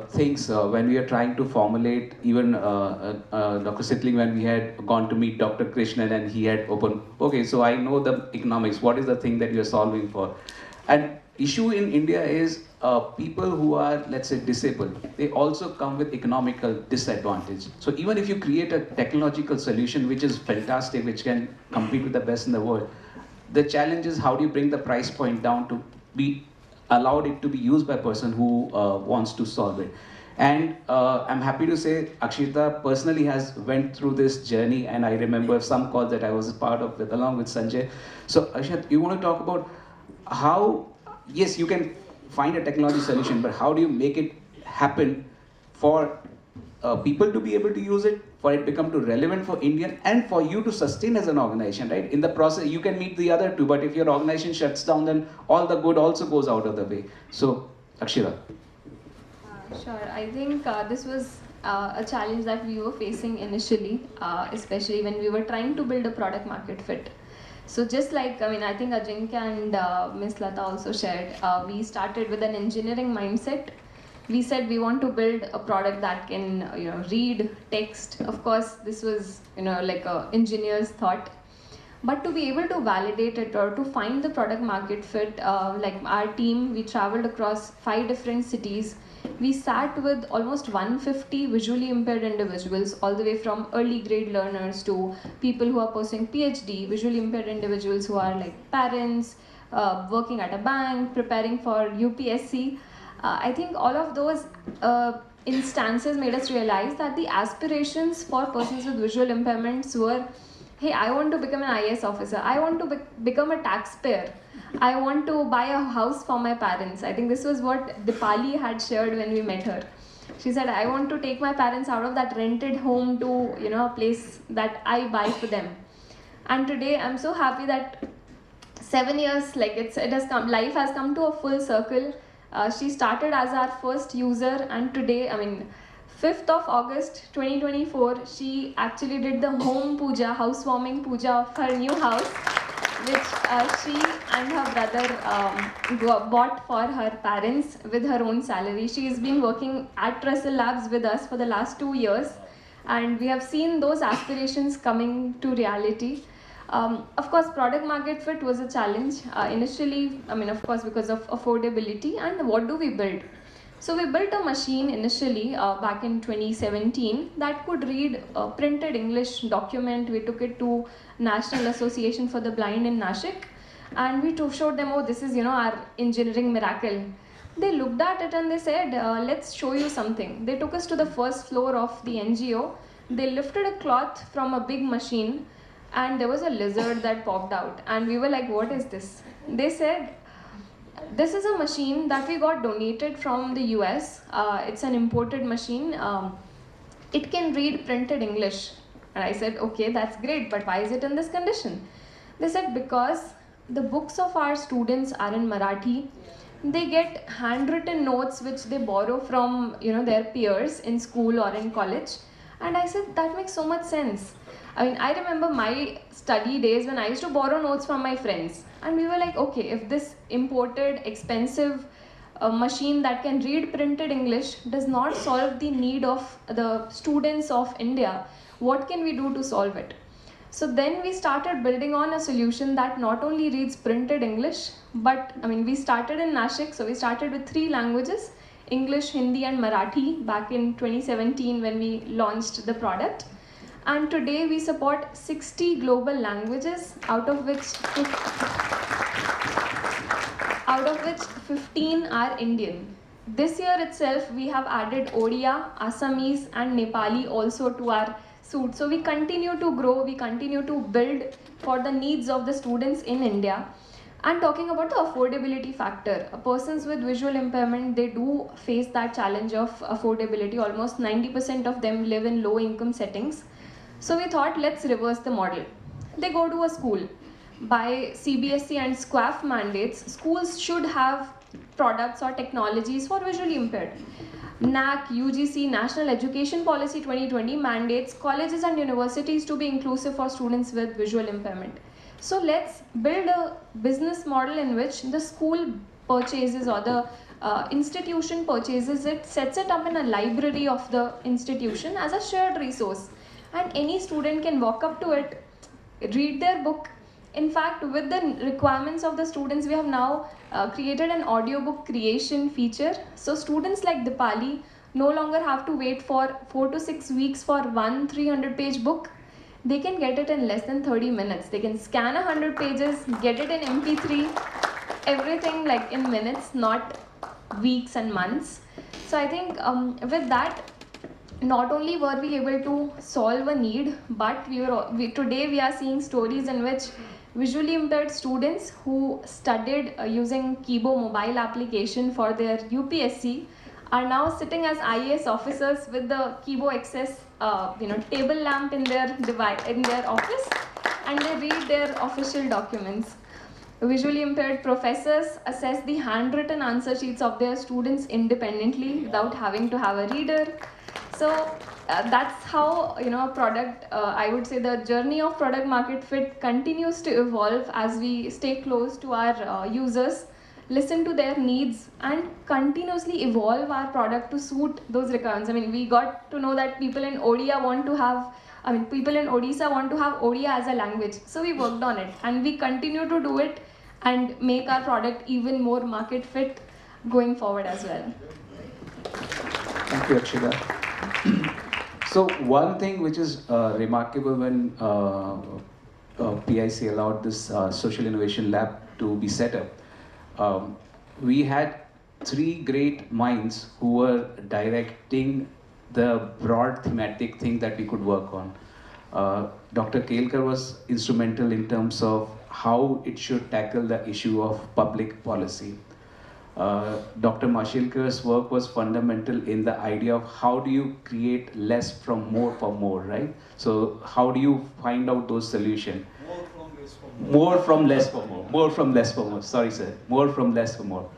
things when we are trying to formulate, even Dr. Sitling, when we had gone to meet Dr. Krishnan and he had opened, okay, so I know the economics, what is the thing that you're solving for? And issue in India is people who are, let's say, disabled, they also come with economical disadvantage. So even if you create a technological solution which is fantastic, which can compete with the best in the world, the challenge is how do you bring the price point down to be allowed it to be used by a person who wants to solve it. And I'm happy to say Akshita personally has went through this journey, and I remember some calls that I was a part of with, along with Sanjay. So Akshita, you want to talk about how, yes, you can find a technology solution, but how do you make it happen for people to be able to use it, for it become to relevant for Indian, and for you to sustain as an organization, right? In the process, you can meet the other two, but if your organization shuts down, then all the good also goes out of the way. So, Akshira. Sure. I think this was a challenge that we were facing initially, especially when we were trying to build a product market fit. So just like, I think Ajinkya and Miss Lata also shared, we started with an engineering mindset. We said we want to build a product that can, read text. Of course, this was, like a engineer's thought. But to be able to validate it or to find the product market fit, like our team, we traveled across 5 different cities. We sat with almost 150 visually impaired individuals, all the way from early grade learners to people who are pursuing PhD, visually impaired individuals who are like parents, working at a bank, preparing for UPSC. I think all of those instances made us realize that the aspirations for persons with visual impairments were, hey, I want to become an IAS officer, I want to become a taxpayer, I want to buy a house for my parents. I think this was what Dipali had shared when we met her. She said, I want to take my parents out of that rented home to, a place that I buy for them. And today I'm so happy that 7 years, like it has come, life has come to a full circle. She started as our first user, and today, 5th of August 2024, she actually did the home puja, housewarming puja of her new house, which she and her brother bought for her parents with her own salary. She has been working at Russell Labs with us for the last 2 years, and we have seen those aspirations coming to reality. Of course, product market fit was a challenge initially, of course, because of affordability and what do we build. So we built a machine initially back in 2017 that could read a printed English document. We took it to National Association for the Blind in Nashik, and we showed them, oh, this is our engineering miracle. They looked at it and they said, let's show you something. They took us to the first floor of the NGO. They lifted a cloth from a big machine, and there was a lizard that popped out, and we were like, what is this? They said, this is a machine that we got donated from the US. It's an imported machine. It can read printed English. And I said, okay, that's great, but why is it in this condition? They said, because the books of our students are in Marathi. They get handwritten notes which they borrow from their peers in school or in college. And I said, that makes so much sense. I remember my study days when I used to borrow notes from my friends. And we were like, okay, if this imported, expensive machine that can read printed English does not solve the need of the students of India, what can we do to solve it? So then we started building on a solution that not only reads printed English, but we started in Nashik, so we started with 3 languages, English, Hindi and Marathi back in 2017 when we launched the product. And today we support 60 global languages, out of which 15 are Indian. This year itself we have added Odia, Assamese and Nepali also to our suite. So we continue to grow, we continue to build for the needs of the students in India. And talking about the affordability factor, persons with visual impairment, they do face that challenge of affordability. Almost 90% of them live in low income settings. So we thought, let's reverse the model. They go to a school. By CBSE and SQUAF mandates, schools should have products or technologies for visually impaired. NAC, UGC, National Education Policy 2020 mandates colleges and universities to be inclusive for students with visual impairment. So let's build a business model in which the school purchases or the institution purchases it, sets it up in a library of the institution as a shared resource. And any student can walk up to it, read their book. In fact, with the requirements of the students, we have now created an audiobook creation feature. So students like Dipali no longer have to wait for 4 to 6 weeks for one 300-page book. They can get it in less than 30 minutes. They can scan 100 pages, get it in MP3, everything like in minutes, not weeks and months. So I think with that, not only were we able to solve a need, but today we are seeing stories in which visually impaired students who studied using Kibo mobile application for their UPSC are now sitting as IAS officers with the Kibo Access table lamp in their office, and they read their official documents. Visually impaired professors assess the handwritten answer sheets of their students independently without having to have a reader. That's how a product. I would say the journey of product market fit continues to evolve as we stay close to our users, listen to their needs, and continuously evolve our product to suit those requirements. I mean, we got to know that people in Odisha want to have. People in Odisha want to have Odia as a language, so we worked on it, and we continue to do it and make our product even more market fit going forward as well. Thank you, Akshita. So one thing which is remarkable when PIC allowed this social innovation lab to be set up, we had 3 great minds who were directing the broad thematic thing that we could work on. Dr. Kelkar was instrumental in terms of how it should tackle the issue of public policy. Dr. Mashilkar's work was fundamental in the idea of how do you create less from more for more, right? So how do you find out those solutions? More from less for more. More from less for more. Sorry, sir. More from less for more.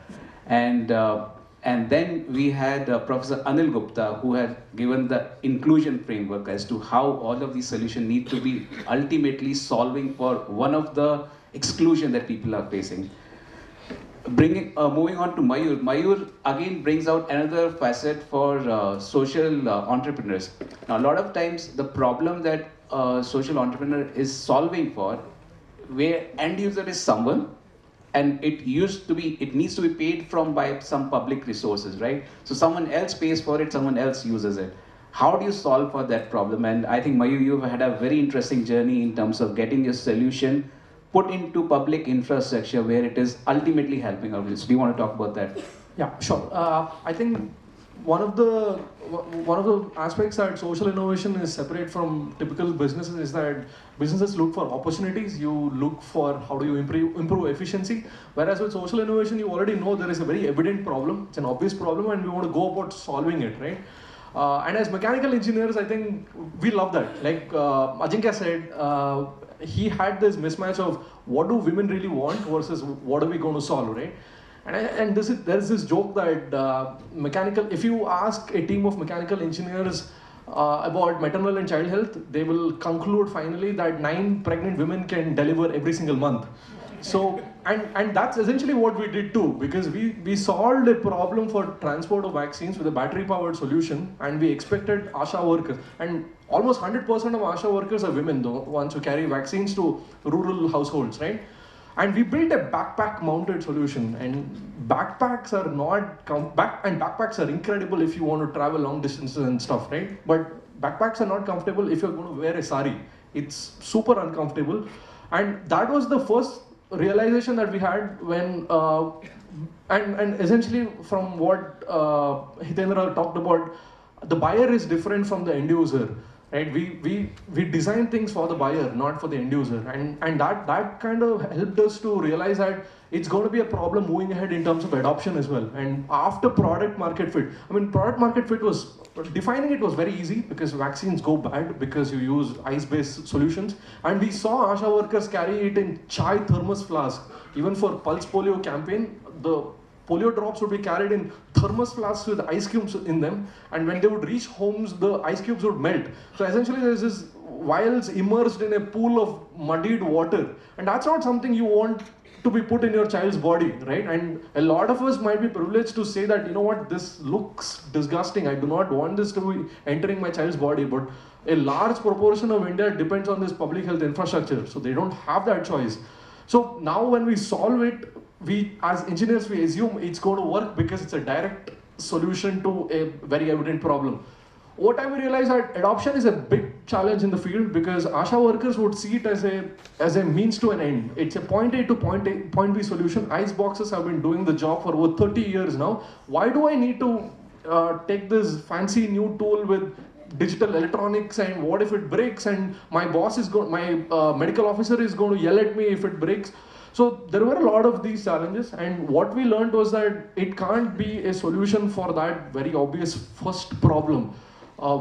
And then we had Professor Anil Gupta, who had given the inclusion framework as to how all of these solutions need to be ultimately solving for one of the exclusion that people are facing. Moving on to Mayur. Mayur again brings out another facet for social entrepreneurs. Now, a lot of times the problem that social entrepreneur is solving for, where end user is someone, and it needs to be paid from by some public resources, right? So someone else pays for it, someone else uses it. How do you solve for that problem? And I think Mayur, you've had a very interesting journey in terms of getting your solution put into public infrastructure where it is ultimately helping our users. Do you want to talk about that? Yeah, sure. I think one of the aspects that social innovation is separate from typical businesses is that businesses look for opportunities. You look for how do you improve efficiency. Whereas with social innovation, you already know there is a very evident problem. It's an obvious problem, and we want to go about solving it, right? And as mechanical engineers, I think we love that. Like Ajinkya said, he had this mismatch of what do women really want versus what are we going to solve, right? And there's this joke that if you ask a team of mechanical engineers about maternal and child health, they will conclude finally that 9 pregnant women can deliver every single month. So, and that's essentially what we did too, because we solved a problem for transport of vaccines with a battery-powered solution, and we expected ASHA workers, and almost 100% of ASHA workers are women, though, ones who carry vaccines to rural households, right? And we built a backpack-mounted solution, and backpacks are backpacks are incredible if you want to travel long distances and stuff, right? But backpacks are not comfortable if you're going to wear a sari. It's super uncomfortable, and that was the first realization that we had when and essentially from what Hitendra talked about, the buyer is different from the end user, right? We design things for the buyer, not for the end user, and that kind of helped us to realize that it's going to be a problem moving ahead in terms of adoption as well. And after product market fit, product market fit was defining it was very easy because vaccines go bad because you use ice-based solutions, and we saw ASHA workers carry it in chai thermos flask. Even for Pulse Polio campaign, the polio drops would be carried in thermos flasks with ice cubes in them, and when they would reach homes, the ice cubes would melt. So essentially there's this vials immersed in a pool of muddied water, and that's not something you want to be put in your child's body, right? And a lot of us might be privileged to say that, you know what, this looks disgusting, I do not want this to be entering my child's body, but a large proportion of India depends on this public health infrastructure, so they don't have that choice. So now when we solve it, we as engineers, we assume it's going to work because it's a direct solution to a very evident problem. Over time we realized that adoption is a big challenge in the field because ASHA workers would see it as a means to an end. It's a point A to point B solution. Ice boxes have been doing the job for over 30 years now. Why do I need to take this fancy new tool with digital electronics, and what if it breaks and my medical officer is going to yell at me if it breaks? So there were a lot of these challenges, and what we learned was that it can't be a solution for that very obvious first problem.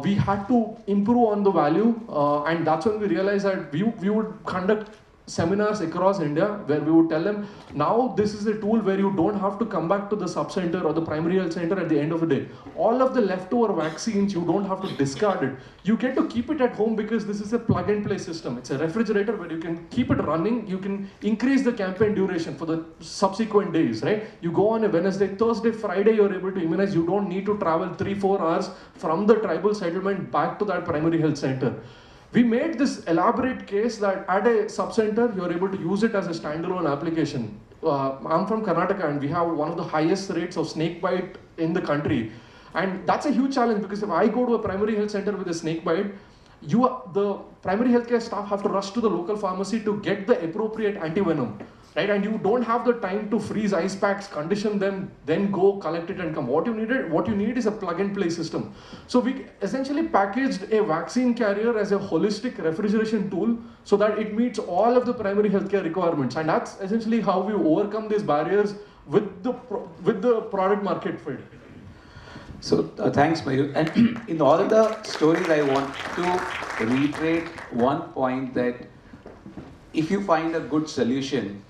We had to improve on the value, and that's when we realized that we would conduct seminars across India where we would tell them, now this is a tool where you don't have to come back to the sub-center or the primary health center at the end of the day. All of the leftover vaccines, you don't have to discard it. You get to keep it at home because this is a plug-and-play system. It's a refrigerator where you can keep it running. You can increase the campaign duration for the subsequent days, right? You go on a Wednesday, Thursday, Friday, you're able to immunize. You don't need to travel 3-4 hours from the tribal settlement back to that primary health center. We made this elaborate case that at a sub-center, you're able to use it as a standalone application. I'm from Karnataka and we have one of the highest rates of snake bite in the country. And that's a huge challenge because if I go to a primary health center with a snake bite, the primary healthcare staff have to rush to the local pharmacy to get the appropriate antivenom. Right? And you don't have the time to freeze ice packs, condition them, then go collect it and come. What you need is a plug-and-play system. So we essentially packaged a vaccine carrier as a holistic refrigeration tool so that it meets all of the primary healthcare requirements. And that's essentially how we overcome these barriers with the product market fit. So thanks, Mayur. And in all the stories, I want to reiterate one point that if you find a good solution,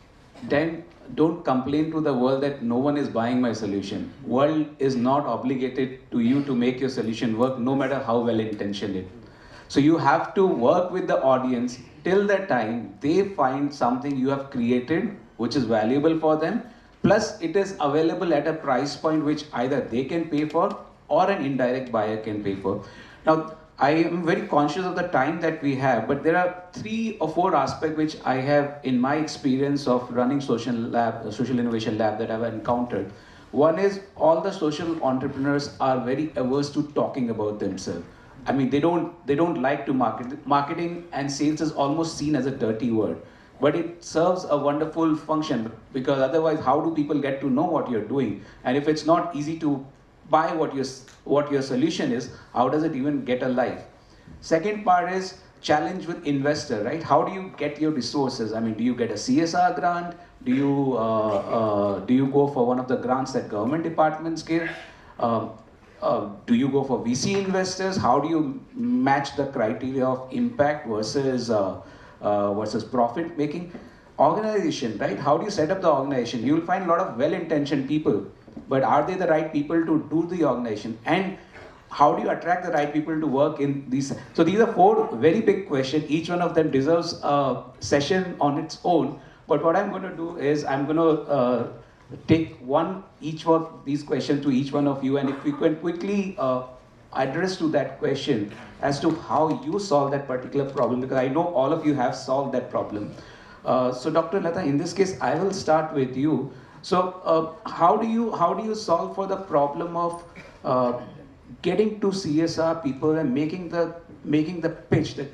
then don't complain to the world that no one is buying my solution. World is not obligated to you to make your solution work, no matter how well intentioned it. So you have to work with the audience till the time they find something you have created which is valuable for them, plus it is available at a price point which either they can pay for or an indirect buyer can pay for. Now, I am very conscious of the time that we have, but there are 3 or 4 aspects which I have in my experience of running social innovation lab that I've encountered. One is all the social entrepreneurs are very averse to talking about themselves. I mean, they don't like to market. Marketing and sales is almost seen as a dirty word, but it serves a wonderful function because otherwise, how do people get to know what you're doing? And if it's not easy to buy what your solution is, how does it even get a life? Second part is challenge with investor, right? How do you get your resources? I mean, do you get a CSR grant? Do you go for one of the grants that government departments give? Do you go for VC investors? How do you match the criteria of impact versus profit making? Organization, right? How do you set up the organization? You will find a lot of well-intentioned people, but are they the right people to do the organization? And how do you attract the right people to work in these? So these are 4 very big questions. Each one of them deserves a session on its own. But what I'm going to do is I'm going to take each of these questions to each one of you, and if we can quickly address to that question as to how you solve that particular problem, because I know all of you have solved that problem. So Dr. Lata, in this case, I will start with you. So how do you solve for the problem of getting to CSR people and making the pitch that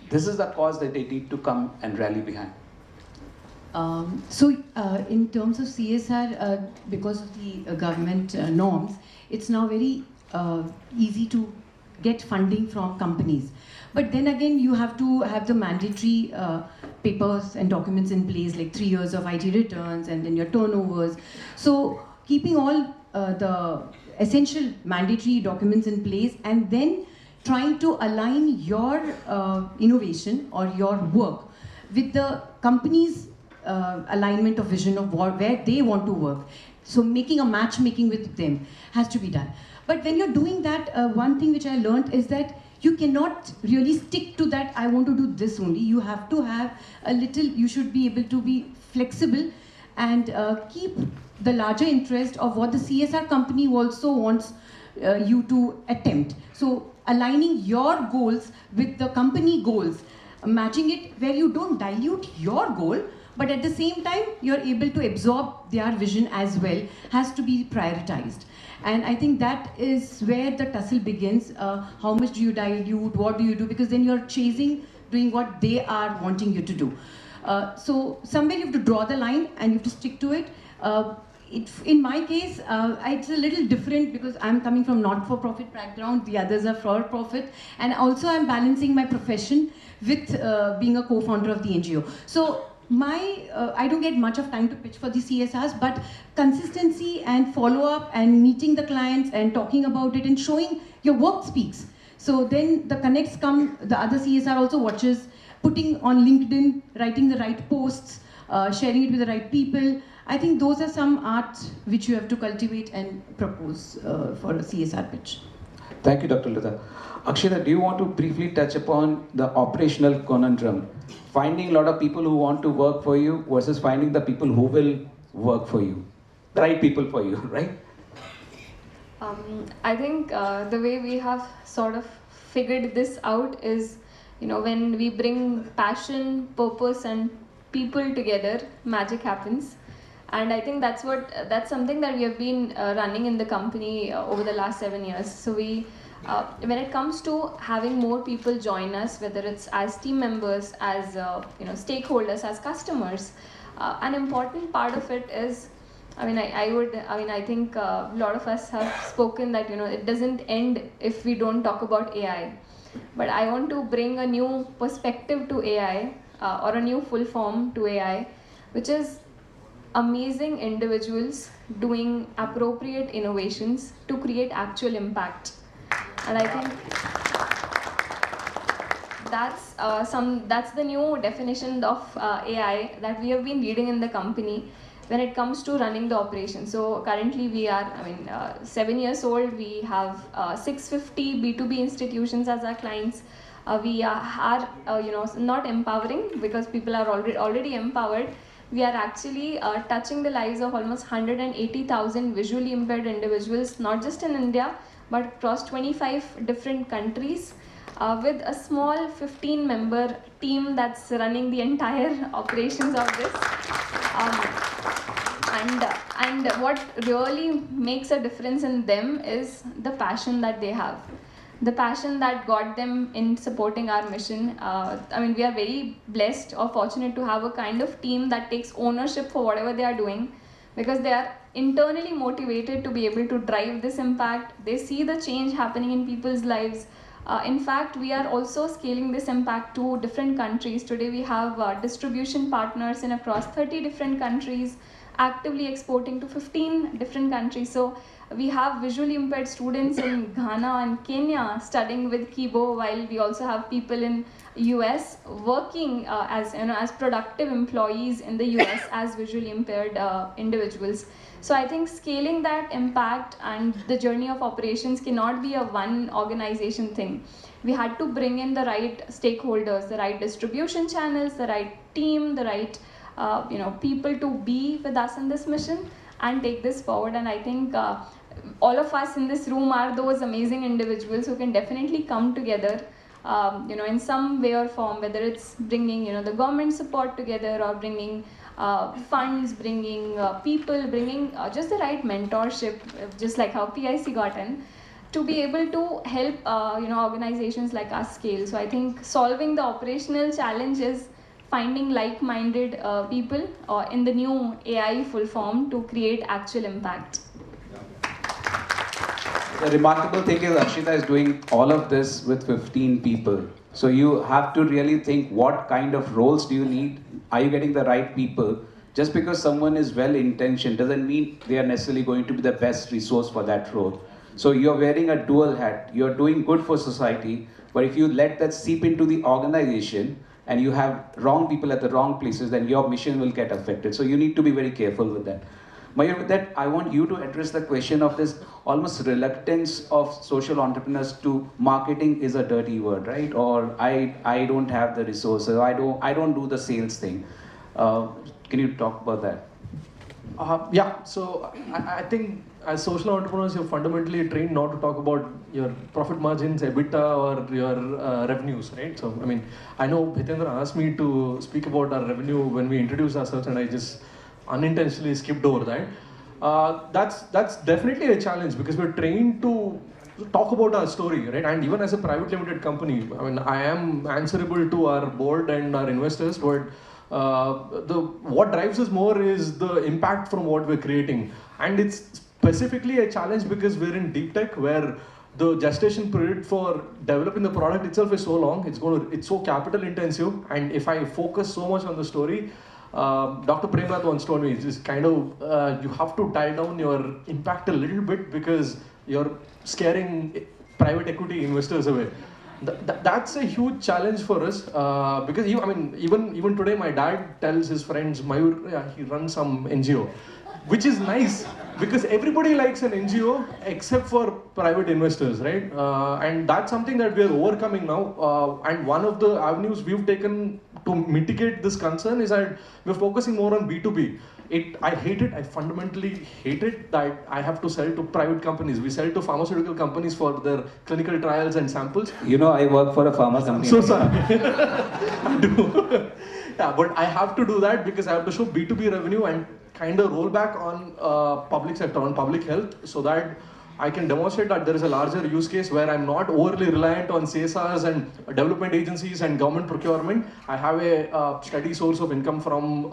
this is the cause that they need to come and rally behind? In terms of CSR, because of the government norms, it's now very easy to get funding from companies. But then again, you have to have the mandatory papers and documents in place, like 3 years of IT returns and then your turnovers. So keeping all the essential mandatory documents in place and then trying to align your innovation or your work with the company's alignment of vision of where they want to work. So making a matchmaking with them has to be done. But when you're doing that, one thing which I learned is that you cannot really stick to that, I want to do this only. You have to have you should be able to be flexible and keep the larger interest of what the CSR company also wants you to attempt. So aligning your goals with the company goals, matching it where you don't dilute your goal, but at the same time, you're able to absorb their vision as well, has to be prioritized. And I think that is where the tussle begins. How much do you dilute? What do you do? Because then you're doing what they are wanting you to do. So somewhere you have to draw the line and you have to stick to it. In my case, it's a little different because I'm coming from not-for-profit background. The others are for-profit. And also I'm balancing my profession with being a co-founder of the NGO. So I don't get much of time to pitch for the CSRs, but consistency and follow-up and meeting the clients and talking about it and showing your work speaks. So then the connects come, the other CSR also watches, putting on LinkedIn, writing the right posts, sharing it with the right people. I think those are some arts which you have to cultivate and propose for a CSR pitch. Thank you, Dr. Lita. Akshita, do you want to briefly touch upon the operational conundrum? Finding a lot of people who want to work for you versus finding the people who will work for you. The right people for you, right? I think the way we have sort of figured this out is, when we bring passion, purpose, and people together, magic happens. And I think that's something that we have been running in the company over the last 7 years. So when it comes to having more people join us, whether it's as team members, as stakeholders, as customers, an important part of it is, I think a lot of us have spoken that it doesn't end if we don't talk about AI. But I want to bring a new perspective to AI, or a new full form to AI, which is amazing individuals doing appropriate innovations to create actual impact. And I think that's the new definition of AI that we have been leading in the company when it comes to running the operation. So currently we are 7 years old. We have 650 B2B institutions as our clients. We are not empowering because people are already empowered. We are actually touching the lives of almost 180,000 visually impaired individuals, not just in India, but across 25 different countries, with a small 15-member team that's running the entire operations of this. And what really makes a difference in them is the passion that they have. The passion that got them in supporting our mission. We are very blessed or fortunate to have a kind of team that takes ownership for whatever they are doing, because they are internally motivated to be able to drive this impact. They see the change happening in people's lives. In fact, we are also scaling this impact to different countries. Today we have distribution partners in across 30 different countries, actively exporting to 15 different countries. So we have visually impaired students in Ghana and Kenya studying with Kibo, while we also have people in US working as productive employees in the US as visually impaired individuals. So I think scaling that impact and the journey of operations cannot be a one organization thing. We had to bring in the right stakeholders, the right distribution channels, the right team, the right people to be with us in this mission and take this forward. And I think all of us in this room are those amazing individuals who can definitely come together, in some way or form, whether it's bringing, the government support together, or bringing funds, bringing people, bringing just the right mentorship, just like how PIC got in, to be able to help, organizations like us scale. So I think solving the operational challenge is finding like-minded people in the new AI full form to create actual impact. The remarkable thing is Akshita is doing all of this with 15 people. So you have to really think, what kind of roles do you need? Are you getting the right people? Just because someone is well-intentioned doesn't mean they are necessarily going to be the best resource for that role. So you're wearing a dual hat. You're doing good for society, but if you let that seep into the organization and you have wrong people at the wrong places, then your mission will get affected. So you need to be very careful with that. Mayur, with that, I want you to address the question of this almost reluctance of social entrepreneurs to marketing is a dirty word, right? Or I don't have the resources, I don't do the sales thing. Can you talk about that? So I think as social entrepreneurs, you're fundamentally trained not to talk about your profit margins, EBITDA, or your revenues, right? So, I know Hitendra asked me to speak about our revenue when we introduced ourselves, and I just unintentionally skipped over that. That's definitely a challenge, because we're trained to talk about our story, right? And even as a private limited company, I am answerable to our board and our investors, but what drives us more is the impact from what we're creating. And it's specifically a challenge because we're in deep tech, where the gestation period for developing the product itself is so long, it's so capital intensive, and if I focus so much on the story, Dr. Premnath once told me, it's just kind of, you have to dial down your impact a little bit, because you're scaring private equity investors away. That's a huge challenge for us because even today my dad tells his friends, Mayur, yeah, he runs some NGO, which is nice because everybody likes an NGO except for private investors, right? And that's something that we are overcoming now. And one of the avenues we've taken to mitigate this concern is that we're focusing more on B2B. I hate it. I fundamentally hate it that I have to sell to private companies. We sell to pharmaceutical companies for their clinical trials and samples. You know, I work for a pharma company. So sorry. I do. Yeah, but I have to do that because I have to show B2B revenue and kind of roll back on public sector, on public health, so that I can demonstrate that there is a larger use case where I'm not overly reliant on CSRs and development agencies and government procurement. I have a steady source of income from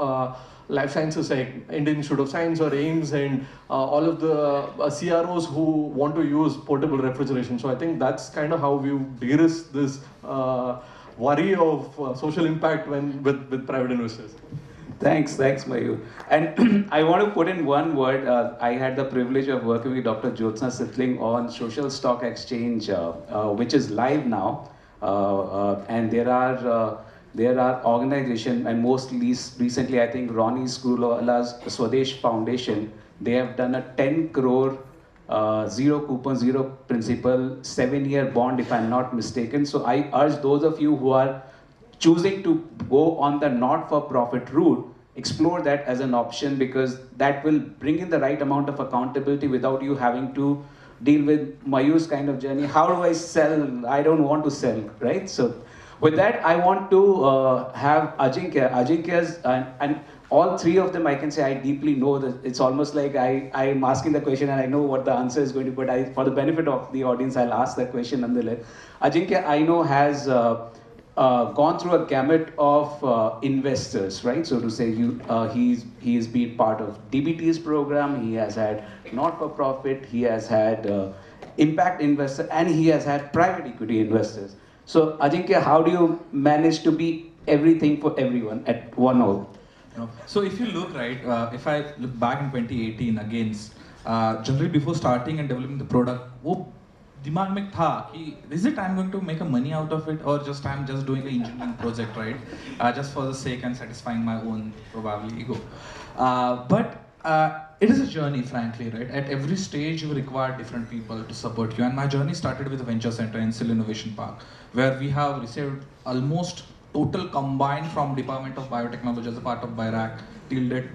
life sciences like Indian Institute of Science or AIMS and all of the CROs who want to use portable refrigeration. So I think that's kind of how we de-risk this worry of social impact with private investors. Thanks, Mayur. And I want to put in one word. I had the privilege of working with Dr. Jyotsna Sitling on Social Stock Exchange, which is live now. And there are organizations, and most recently, I think Ronnie Screwlala's Swadesh Foundation, they have done a 10 crore zero coupon, zero principal, 7-year bond, if I'm not mistaken. So I urge those of you who are choosing to go on the not-for-profit route, explore that as an option, because that will bring in the right amount of accountability without you having to deal with Mayur's kind of journey. How do I sell? I don't want to sell, right? So with that, I want to have Ajinkya. Ajinkya's, and all three of them, I can say I deeply know that it's almost like I'm asking the question and I know what the answer is going to be, but for the benefit of the audience, I'll ask that question nonetheless. Ajinkya, I know, has gone through a gamut of investors, right? So to say, he's been part of DBT's program, he has had not-for-profit, he has had impact investors, and he has had private equity investors. So Ajinkya, how do you manage to be everything for everyone at one all? So if you look, right, if I look back in 2018 against, generally before starting and developing the product, दिमाग में था कि is it I'm going to make a money out of it, or just I'm just doing an engineering project, right? Just for the sake and satisfying my own probably ego. But it is a journey, frankly, right? At every stage you require different people to support you, and my journey started with the Venture Center in Sil Innovation Park, where we have received almost total combined from Department of Biotechnology as a part of BIRAC till date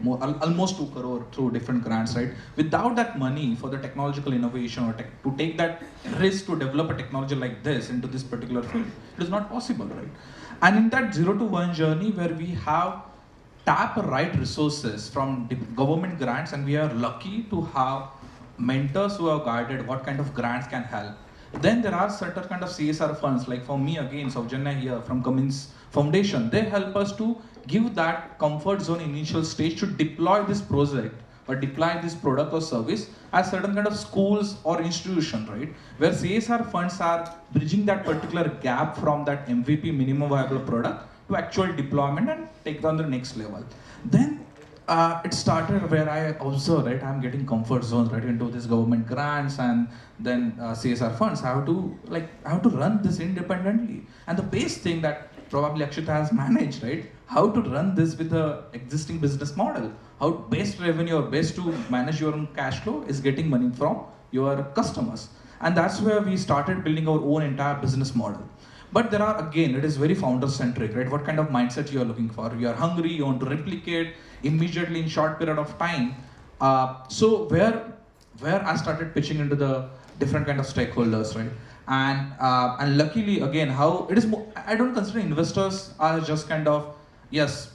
almost 2 crore through different grants, right? Without that money for the technological innovation or to take that risk to develop a technology like this into this particular field, it is not possible, right? And in that 0 to 1 journey where we have tap right resources from government grants, and we are lucky to have mentors who have guided what kind of grants can help. Then there are certain kind of CSR funds, like for me again, Saujanya here from Cummins Foundation, they help us to give that comfort zone initial stage to deploy this project or deploy this product or service as certain kind of schools or institution, right? Where CSR funds are bridging that particular gap from that MVP, minimum viable product, to actual deployment and take it on the next level. Then it started where I observed, right, I'm getting comfort zones, right, into this government grants and then CSR funds. I have to run this independently. And the base thing that probably Akshita has managed, right, how to run this with the existing business model. How best revenue or best to manage your own cash flow is getting money from your customers. And that's where we started building our own entire business model. But there are, again, it is very founder-centric, right? What kind of mindset you are looking for? You are hungry, you want to replicate immediately in short period of time. So where I started pitching into the different kind of stakeholders, right? And luckily, again, how it is, I don't consider investors as just kind of, yes,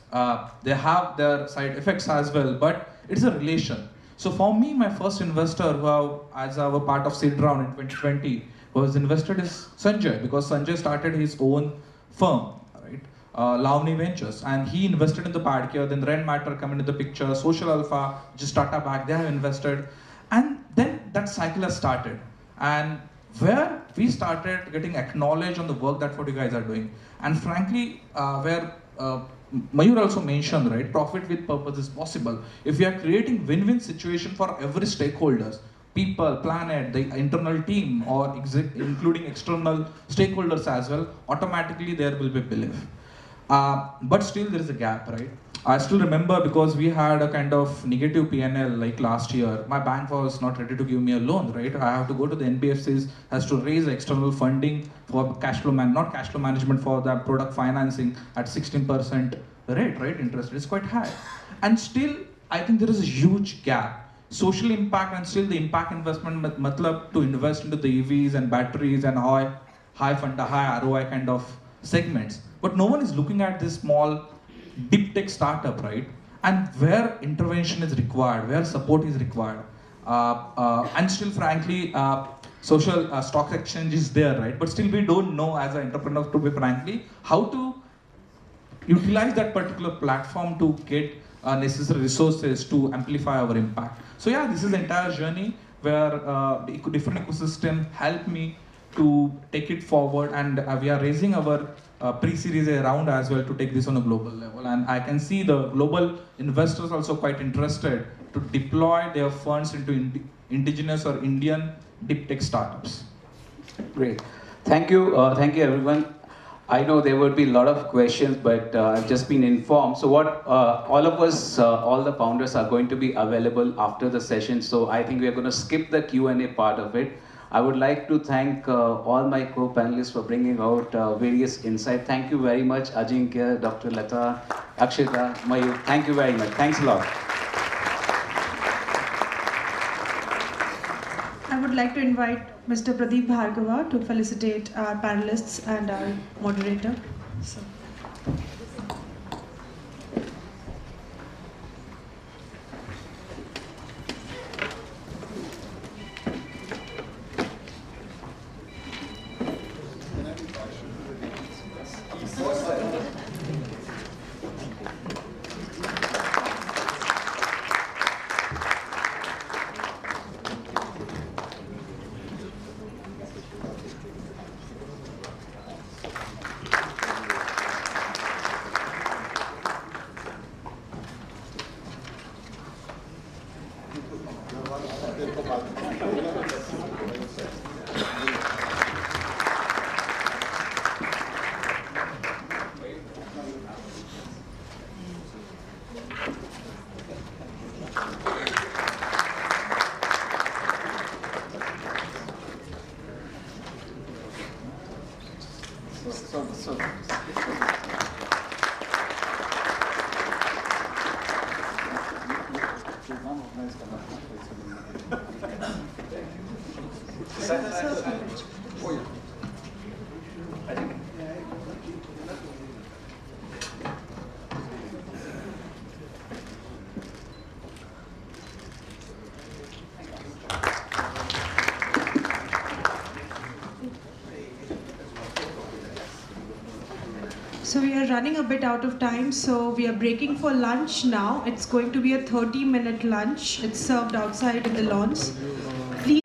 they have their side effects as well, but it's a relation. So for me, my first investor who as our part of seed round in 2020 was invested is Sanjay, because Sanjay started his own firm, right? Lavani Ventures, and he invested in the Padcare, then Ren Matter come into the picture, Social Alpha, just startup back, they have invested. And then that cycle has started. And where we started getting acknowledged on the work that what you guys are doing. And frankly, where Mayur also mentioned, right, profit with purpose is possible. If we are creating win-win situation for every stakeholders, people, planet, the internal team, or including external stakeholders as well, automatically there will be belief. But still there is a gap, right? I still remember, because we had a kind of negative PNL like last year. My bank was not ready to give me a loan, right? I have to go to the NBFCs, has to raise external funding for cash flow not cash flow management, for the product financing at 16% rate, right? Interest is quite high. And still, I think there is a huge gap. Social impact and still the impact investment, matlab to invest into the EVs and batteries and high ROI kind of segments. But no one is looking at this small deep tech startup, right? And where intervention is required, where support is required. And still, frankly, social stock exchange is there, right? But still we don't know as an entrepreneur, to be frankly, how to utilize that particular platform to get necessary resources to amplify our impact. So yeah, this is the entire journey where the different ecosystem helped me to take it forward, and we are raising our pre-series A round as well to take this on a global level. And I can see the global investors also quite interested to deploy their funds into indigenous or Indian deep tech startups. Great. Thank you everyone. I know there would be a lot of questions, but I've just been informed. So what all of us, all the founders are going to be available after the session. So I think we are going to skip the Q&A part of it. I would like to thank all my co-panelists for bringing out various insights. Thank you very much, Ajinkya, Dr. Lata, Akshita, Mayur. Thank you very much. Thanks a lot. I would like to invite Mr. Pradeep Bhargava to felicitate our panelists and our moderator. So. So we are running a bit out of time, so we are breaking for lunch now. It's going to be a 30-minute lunch. It's served outside in the lawns. Please.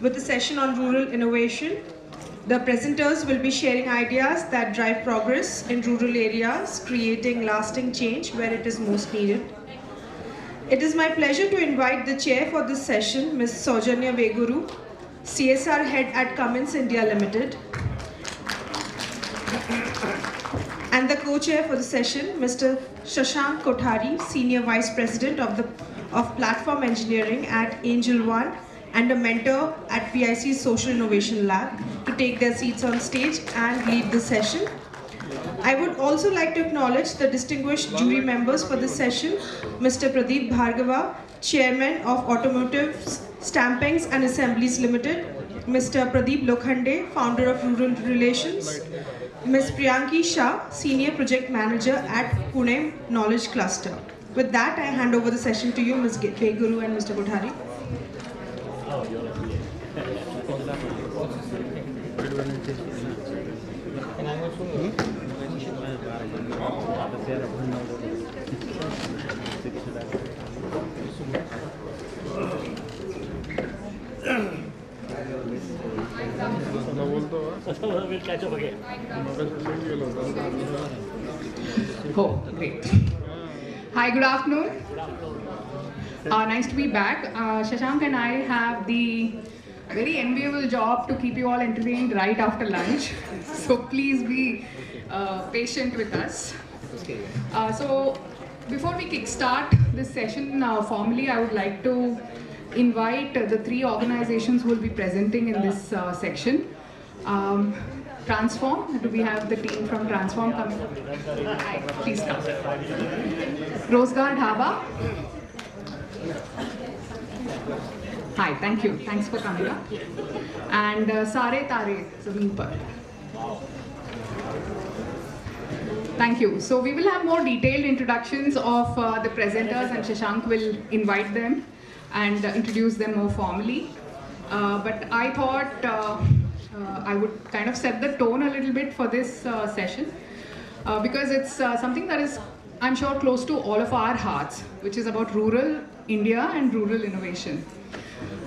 With the session on rural innovation, the presenters will be sharing ideas that drive progress in rural areas, creating lasting change where it is most needed. It is my pleasure to invite the chair for this session, Ms. Saujanya Veguru, CSR Head at Cummins India Limited, and the co-chair for the session, Mr. Shashank Kothari, Senior Vice President of Platform Engineering at Angel One, and a mentor at PIC's Social Innovation Lab, to take their seats on stage and lead the session. I would also like to acknowledge the distinguished jury members for this session, Mr. Pradeep Bhargava, Chairman of Automotive Stampings and Assemblies Limited, Mr. Pradeep Lokhande, Founder of Rural Relations, Ms. Priyanki Shah, Senior Project Manager at Pune Knowledge Cluster. With that, I hand over the session to you, Ms. Veguru and Mr. Kothari. Oh, great. Hi, good afternoon. Nice to be back. Shashank and I have the very enviable job to keep you all entertained right after lunch. So please be patient with us. So before we kickstart this session formally, I would like to invite the three organizations who will be presenting in this section. Transform, do we have the team from Transform coming? Hi, please come. Rozgar Dhaba. Hi, thank you. Thanks for coming up. And Sare Tare Zameen Par. Thank you. So we will have more detailed introductions of the presenters, and Shashank will invite them and introduce them more formally. But I thought I would kind of set the tone a little bit for this session because it's something that is, I'm sure, close to all of our hearts, which is about rural India and rural innovation.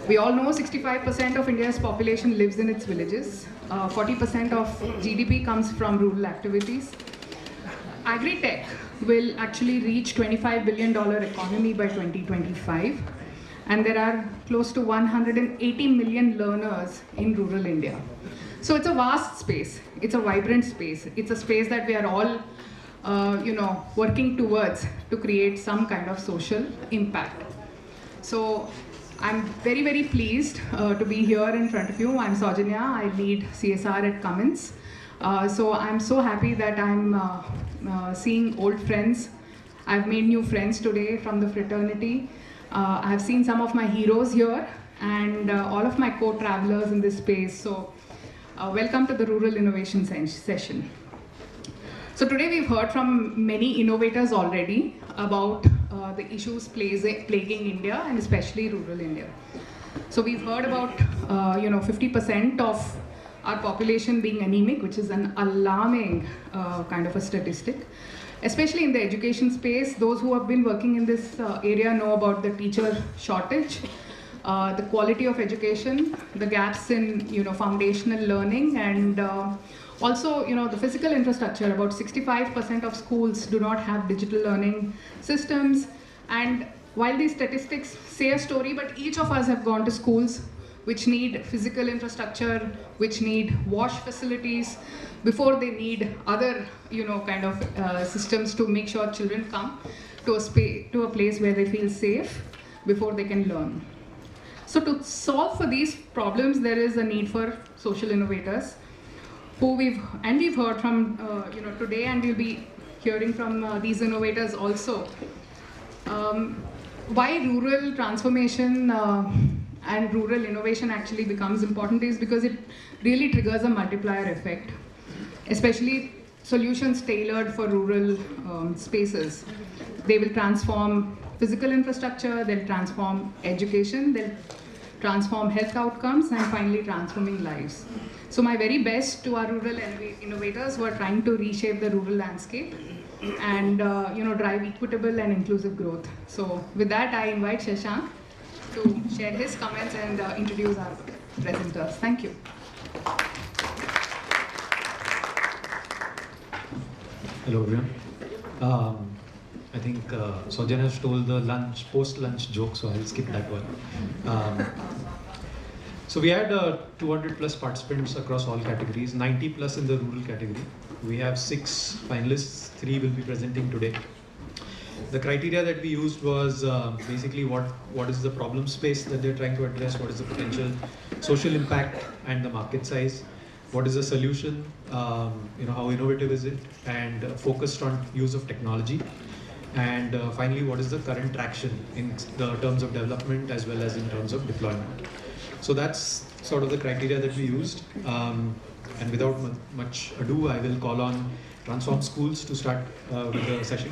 We all know 65% of India's population lives in its villages. 40% of GDP comes from rural activities. Agri-tech will actually reach $25 billion economy by 2025. And there are close to 180 million learners in rural India. So it's a vast space. It's a vibrant space. It's a space that we are all, working towards to create some kind of social impact. So I'm very, very pleased to be here in front of you. I'm Saujanya. I lead CSR at Cummins. So I'm so happy that I'm seeing old friends. I've made new friends today from the fraternity. I have seen some of my heroes here and all of my co-travelers in this space. So welcome to the Rural Innovation Session. So today we've heard from many innovators already about the issues plaguing India and especially rural India. So we've heard about 50% of our population being anemic, which is an alarming kind of a statistic. Especially in the education space, those who have been working in this area know about the teacher shortage, the quality of education, the gaps in foundational learning, and also the physical infrastructure. About 65% of schools do not have digital learning systems. And while these statistics say a story, but each of us have gone to schools which need physical infrastructure, which need wash facilities, before they need other, systems to make sure children come to a place where they feel safe before they can learn. So to solve for these problems, there is a need for social innovators, who we've heard from, today, and we'll be hearing from these innovators also. Why rural transformation and rural innovation actually becomes important is because it really triggers a multiplier effect, especially solutions tailored for rural spaces. They will transform physical infrastructure, they'll transform education, they'll transform health outcomes, and finally transforming lives. So my very best to our rural innovators who are trying to reshape the rural landscape and drive equitable and inclusive growth. So with that, I invite Shashank to share his comments and introduce our presenters. Thank you. Hello everyone. I think Sojan has told the post-lunch joke, so I'll skip that one. So we had 200 plus participants across all categories, 90 plus in the rural category. We have 6 finalists, 3 will be presenting today. The criteria that we used was basically what is the problem space that they're trying to address, what is the potential social impact and the market size, what is the solution, how innovative is it, and focused on use of technology, and finally what is the current traction in the terms of development as well as in terms of deployment. So that's sort of the criteria that we used, and without much ado, I will call on Transform Schools to start with the session.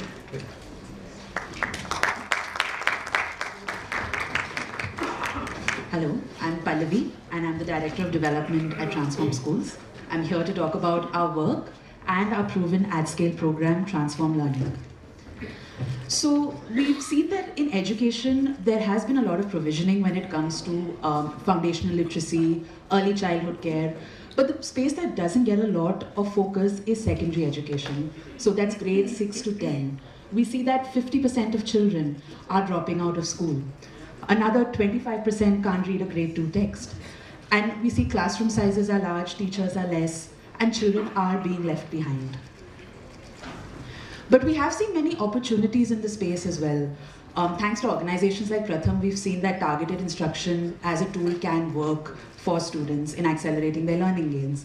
Hello, I'm Pallavi and I'm the Director of Development at Transform Schools. I'm here to talk about our work and our proven at-scale program, Transform Learning. So we've seen that in education, there has been a lot of provisioning when it comes to foundational literacy, early childhood care, but the space that doesn't get a lot of focus is secondary education. So that's grades 6 to 10. We see that 50% of children are dropping out of school. Another 25% can't read a grade 2 text. And we see classroom sizes are large, teachers are less, and children are being left behind. But we have seen many opportunities in the space as well. Thanks to organizations like Pratham, we've seen that targeted instruction as a tool can work for students in accelerating their learning gains.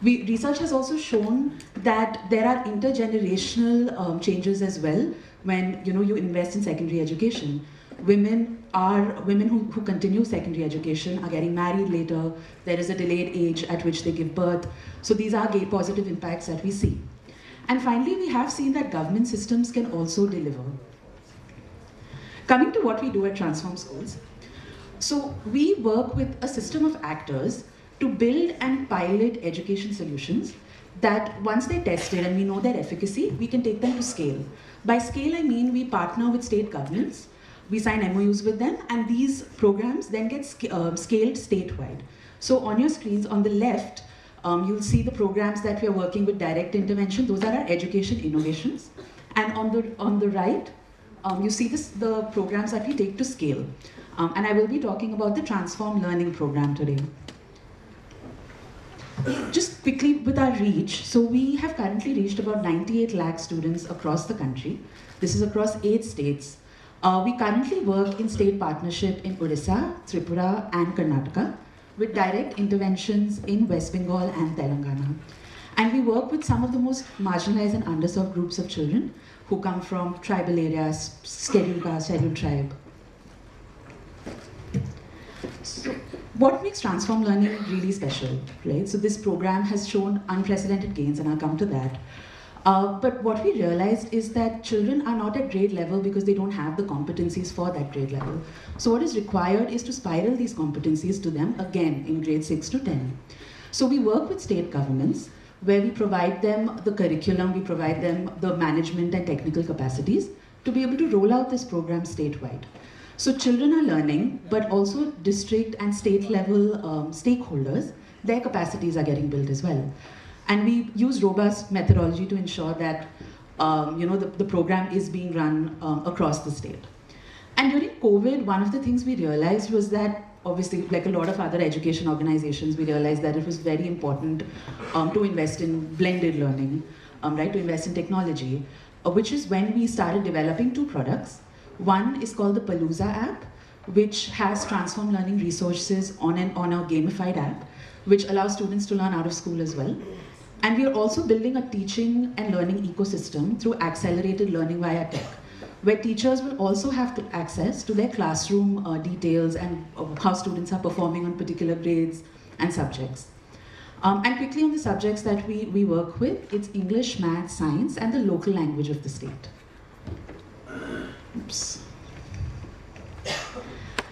Research has also shown that there are intergenerational changes as well when you invest in secondary education. Women who continue secondary education are getting married later. There is a delayed age at which they give birth. So these are positive impacts that we see. And finally, we have seen that government systems can also deliver. Coming to what we do at Transform Schools. So we work with a system of actors to build and pilot education solutions that once they're tested and we know their efficacy, we can take them to scale. By scale, I mean we partner with state governments, we sign MOUs with them, and these programs then get scaled statewide. So on your screens on the left, you'll see the programs that we are working with direct intervention. Those are our education innovations. And on the right, you see the programs that we take to scale. And I will be talking about the Transform Learning program today. Just quickly with our reach, so we have currently reached about 98 lakh students across the country. This is across 8 states. We currently work in state partnership in Odisha, Tripura, and Karnataka, with direct interventions in West Bengal and Telangana. And we work with some of the most marginalized and underserved groups of children who come from tribal areas, scheduled caste, scheduled tribe. So what makes Transform Learning really special, right? So this program has shown unprecedented gains, and I'll come to that. But what we realized is that children are not at grade level because they don't have the competencies for that grade level. So what is required is to spiral these competencies to them again in grade 6 to 10. So we work with state governments where we provide them the curriculum, we provide them the management and technical capacities to be able to roll out this program statewide. So children are learning, but also district and state level stakeholders, their capacities are getting built as well. And we use robust methodology to ensure that the program is being run across the state. And during COVID, one of the things we realized was that, obviously, like a lot of other education organizations, we realized that it was very important to invest in blended learning, right, to invest in technology, which is when we started developing 2 products. One is called the Palooza app, which has Transform Learning resources on a gamified app, which allows students to learn out of school as well. And we are also building a teaching and learning ecosystem through accelerated learning via tech, where teachers will also have access to their classroom details and how students are performing on particular grades and subjects. And quickly on the subjects that we work with, it's English, math, science, and the local language of the state. Oops.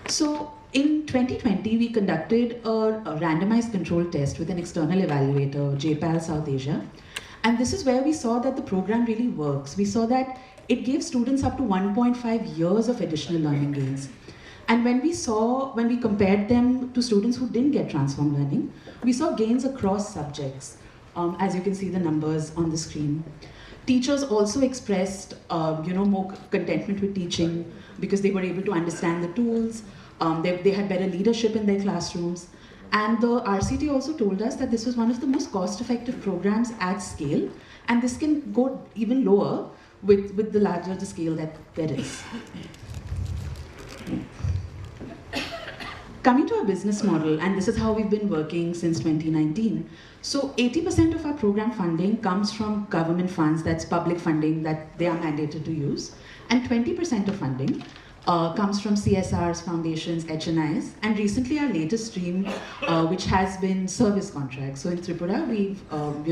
So in 2020, we conducted a randomized control test with an external evaluator, JPAL South Asia. And this is where we saw that the program really works. We saw that it gave students up to 1.5 years of additional learning gains. And when we compared them to students who didn't get Transform Learning, we saw gains across subjects, as you can see the numbers on the screen. Teachers also expressed more contentment with teaching because they were able to understand the tools. They had better leadership in their classrooms. And the RCT also told us that this was one of the most cost-effective programs at scale, and this can go even lower with the larger the scale that there is. Coming to our business model, and this is how we've been working since 2019. So 80% of our program funding comes from government funds, that's public funding that they are mandated to use, and 20% of funding comes from CSRs, foundations, HNIs, and recently our latest stream, which has been service contracts. So in Tripura, we've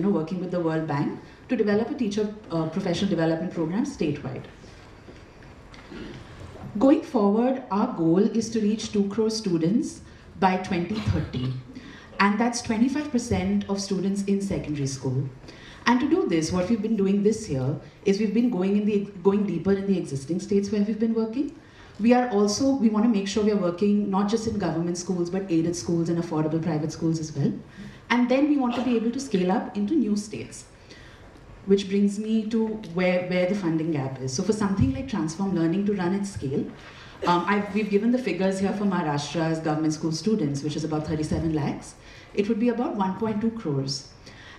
working with the World Bank to develop a teacher professional development program statewide. Going forward, our goal is to reach 2 crore students by 2030, and that's 25% of students in secondary school. And to do this, what we've been doing this year is we've been going deeper in the existing states where we've been working. We want to make sure we are working not just in government schools, but aided schools and affordable private schools as well. And then we want to be able to scale up into new states, which brings me to where the funding gap is. So for something like Transform Learning to run at scale, we've given the figures here for Maharashtra's government school students, which is about 37 lakhs. It would be about 1.2 crores.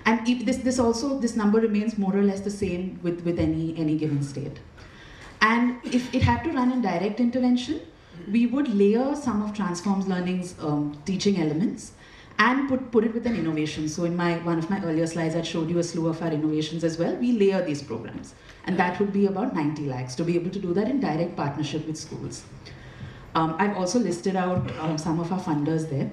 And if this number remains more or less the same with any given state. And if it had to run in direct intervention, we would layer some of Transform Learning's teaching elements and put it with an innovation. So in one of my earlier slides, I showed you a slew of our innovations as well. We layer these programs. And that would be about 90 lakhs to be able to do that in direct partnership with schools. I've also listed out some of our funders there.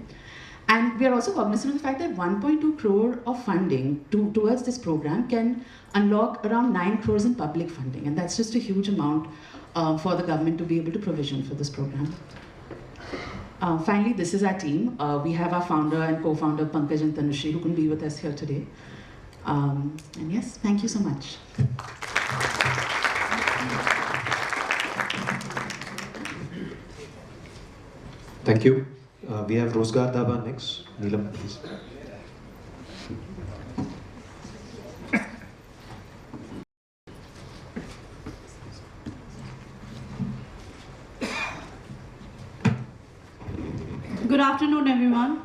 And we are also cognizant of the fact that 1.2 crore of funding towards this program can unlock around 9 crores in public funding. And that's just a huge amount for the government to be able to provision for this program. Finally, this is our team. We have our founder and co-founder, Pankaj and Tanushri, who can be with us here today. And yes, thank you so much. Thank you. We have Rozgar Dhaba next. Neelam, please. Good afternoon, everyone.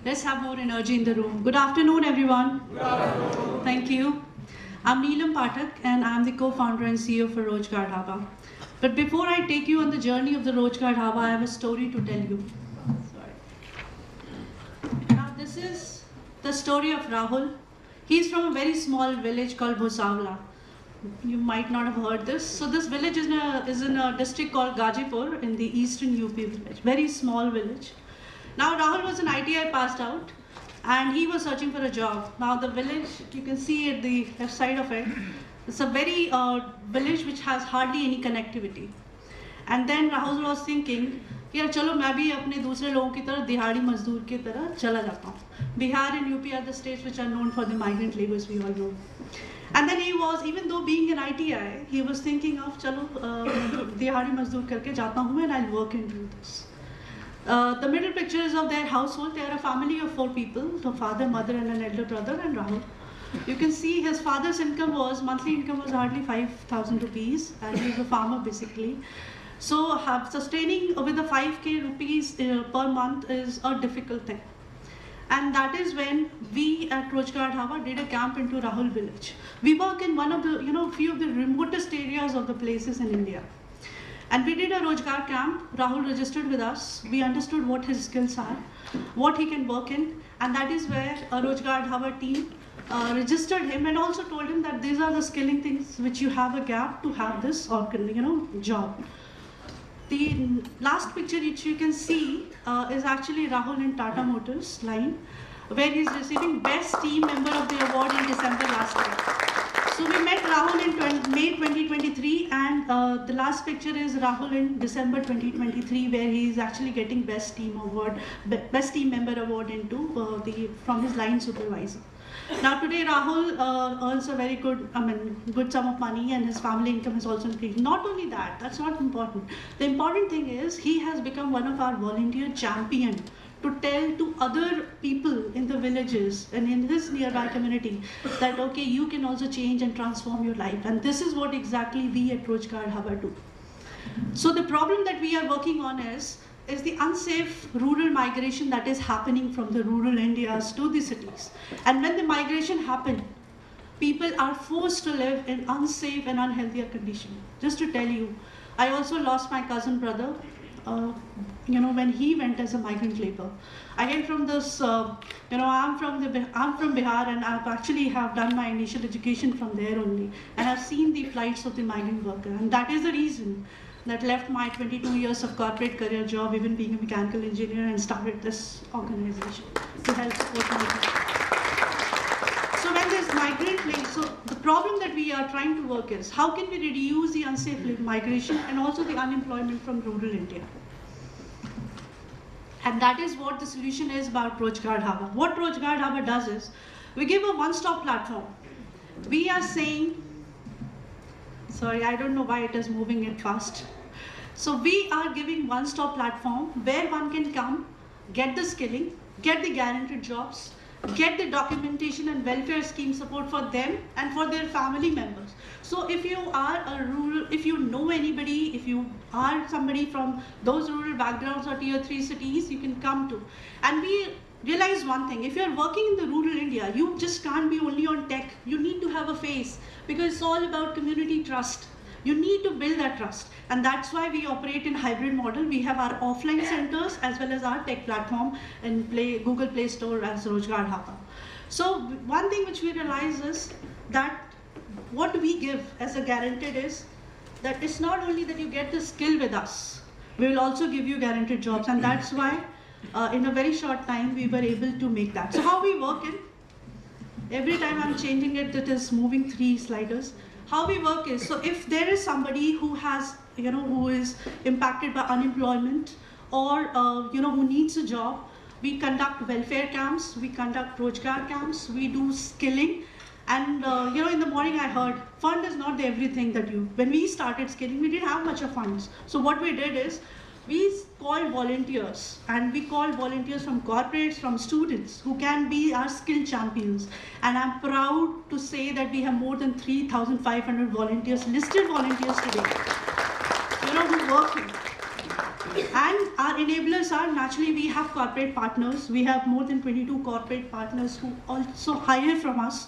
Let's have more energy in the room. Good afternoon, everyone. Good afternoon. Thank you. I'm Neelam Pathak, and I'm the co-founder and CEO for Rozgar Dhaba. But before I take you on the journey of the Rozgar Dhaba, I have a story to tell you. Now, this is the story of Rahul. He's from a very small village called Bhusawla. You might not have heard this. So this village is in a district called Gazipur in the eastern UP village. Very small village. Now, Rahul was an ITI passed out, and he was searching for a job. Now, the village, you can see at the left side of it, it's a very village which has hardly any connectivity. And then Rahul was thinking, यार चलो मैं भी अपने दूसरे लोगों की तरह दिहाड़ी मजदूर की तरह चला जाता हूँ. Bihar and UP are the states which are known for the migrant labours, we all know. And then he was, even though being an ITI, he was thinking of चलो दिहाड़ी मजदूर करके जाता हूँ and I'll work and do this. The middle picture is of their household. They are a family of 4 people, the father, mother and an elder brother and Rahul. You can see his father's monthly income was hardly 5,000 rupees, and he was a farmer basically. So sustaining with the 5k rupees per month is a difficult thing. And that is when we at Rozgar Dhaba did a camp into Rahul village. We work in one of the, few of the remotest areas of the places in India. And we did a Rozgar camp. Rahul registered with us. We understood what his skills are, what he can work in, and that is where a Rozgar Dhaba team registered him and also told him that these are the skilling things which you have a gap to have this job. The last picture which you can see is actually Rahul in Tata Motors line, where he's receiving Best Team Member of the Award in December last year. So we met Rahul in May 2023, and the last picture is Rahul in December 2023, where he is actually getting Best Team Member Award from his line supervisor. Now today Rahul earns a very good sum of money, and his family income has also increased. Not only that, that's not important. The important thing is he has become one of our volunteer champions to tell to other people in the villages and in his nearby community that okay, you can also change and transform your life. And this is what exactly we at Rozgar Dhaba do. So the problem that we are working on is the unsafe rural migration that is happening from the rural Indias to the cities. And when the migration happens, people are forced to live in unsafe and unhealthier conditions. Just to tell you, I also lost my cousin brother when he went as a migrant labor. I came from this, I'm from Bihar, and I've actually have done my initial education from there only. And I've seen the plights of the migrant worker. And that is the reason that left my 22 years of corporate career job, even being a mechanical engineer, and started this organization to help support migrants. So when there's migrant so the problem that we are trying to work is how can we reduce the unsafe migration and also the unemployment from rural India? And that is what the solution is about Rozgar Dhaba. What Rozgar Dhaba does is, We give a one-stop platform. We are saying, sorry, I don't know why it is moving it fast. So we are giving one-stop platform where one can come, get the skilling, get the guaranteed jobs, get the documentation and welfare scheme support for them and for their family members. So if you are a rural, if you know anybody, if you are somebody from those rural backgrounds or tier 3 cities, you can come to. And we realize one thing, if you're working in the rural India, you just can't be only on tech. You need to have a face because it's all about community trust. You need to build that trust. And that's why we operate in hybrid model. We have our offline centers as well as our tech platform and Google Play Store as Rozgar Dhaba. So one thing which we realize is that what we give as a guaranteed is that it's not only that you get the skill with us, we will also give you guaranteed jobs. And that's why in a very short time we were able to make that. So how we work in, every time I'm changing it, it is moving 3 sliders. How we work is, so if there is somebody who has, who is impacted by unemployment or, who needs a job, we conduct welfare camps, we conduct Rozgar camps, we do skilling. And, in the morning I heard, fund is not the everything that when we started skilling, we didn't have much of funds. So what we did is, we called volunteers, and we called volunteers from corporates, from students who can be our skill champions. And I'm proud to say that we have more than 3,500 volunteers, listed volunteers today, who work here. And our enablers are, naturally, we have corporate partners. We have more than 22 corporate partners who also hire from us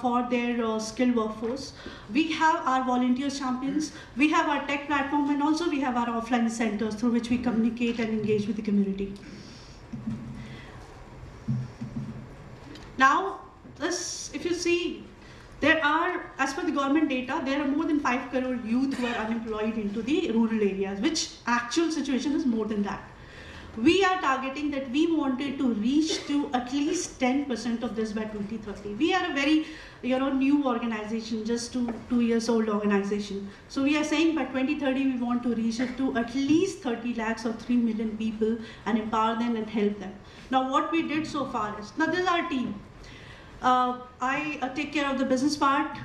for their skilled workforce. We have our volunteer champions, we have our tech platform, and also we have our offline centers through which we communicate and engage with the community. Now, if you see, there are, as per the government data, there are more than 5 crore youth who are unemployed into the rural areas, which actual situation is more than that. We are targeting that we wanted to reach to at least 10% of this by 2030. We are a very, new organization, just 2 years old organization. So we are saying by 2030 we want to reach it to at least 30 lakhs or 3 million people and empower them and help them. Now what we did so far is, now this is our team. I take care of the business part.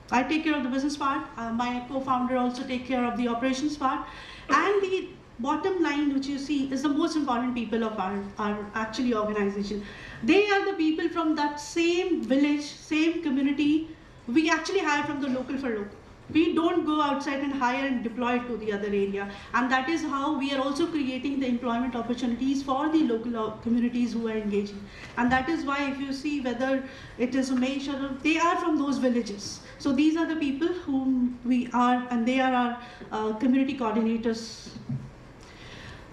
My co-founder also take care of the operations part. And the bottom line, which you see, is the most important people of our actually organization. They are the people from that same village, same community. We actually hire from the local for local. We don't go outside and hire and deploy to the other area. And that is how we are also creating the employment opportunities for the local communities who are engaging. And that is why, if you see whether it is Umesh or they are from those villages. So these are the people whom we are, and they are our community coordinators.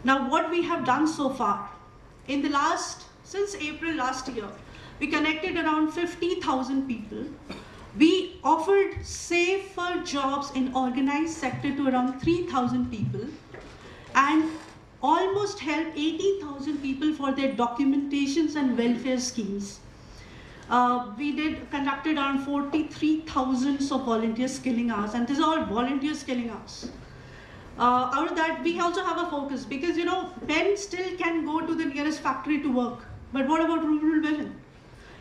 Now what we have done so far, since April last year, we connected around 50,000 people. We offered safer jobs in organized sector to around 3,000 people and almost helped 18,000 people for their documentations and welfare schemes. We conducted around 43,000 volunteer skilling hours, and these are all volunteer skilling hours. Out of that, we also have a focus because, men still can go to the nearest factory to work. But what about rural women?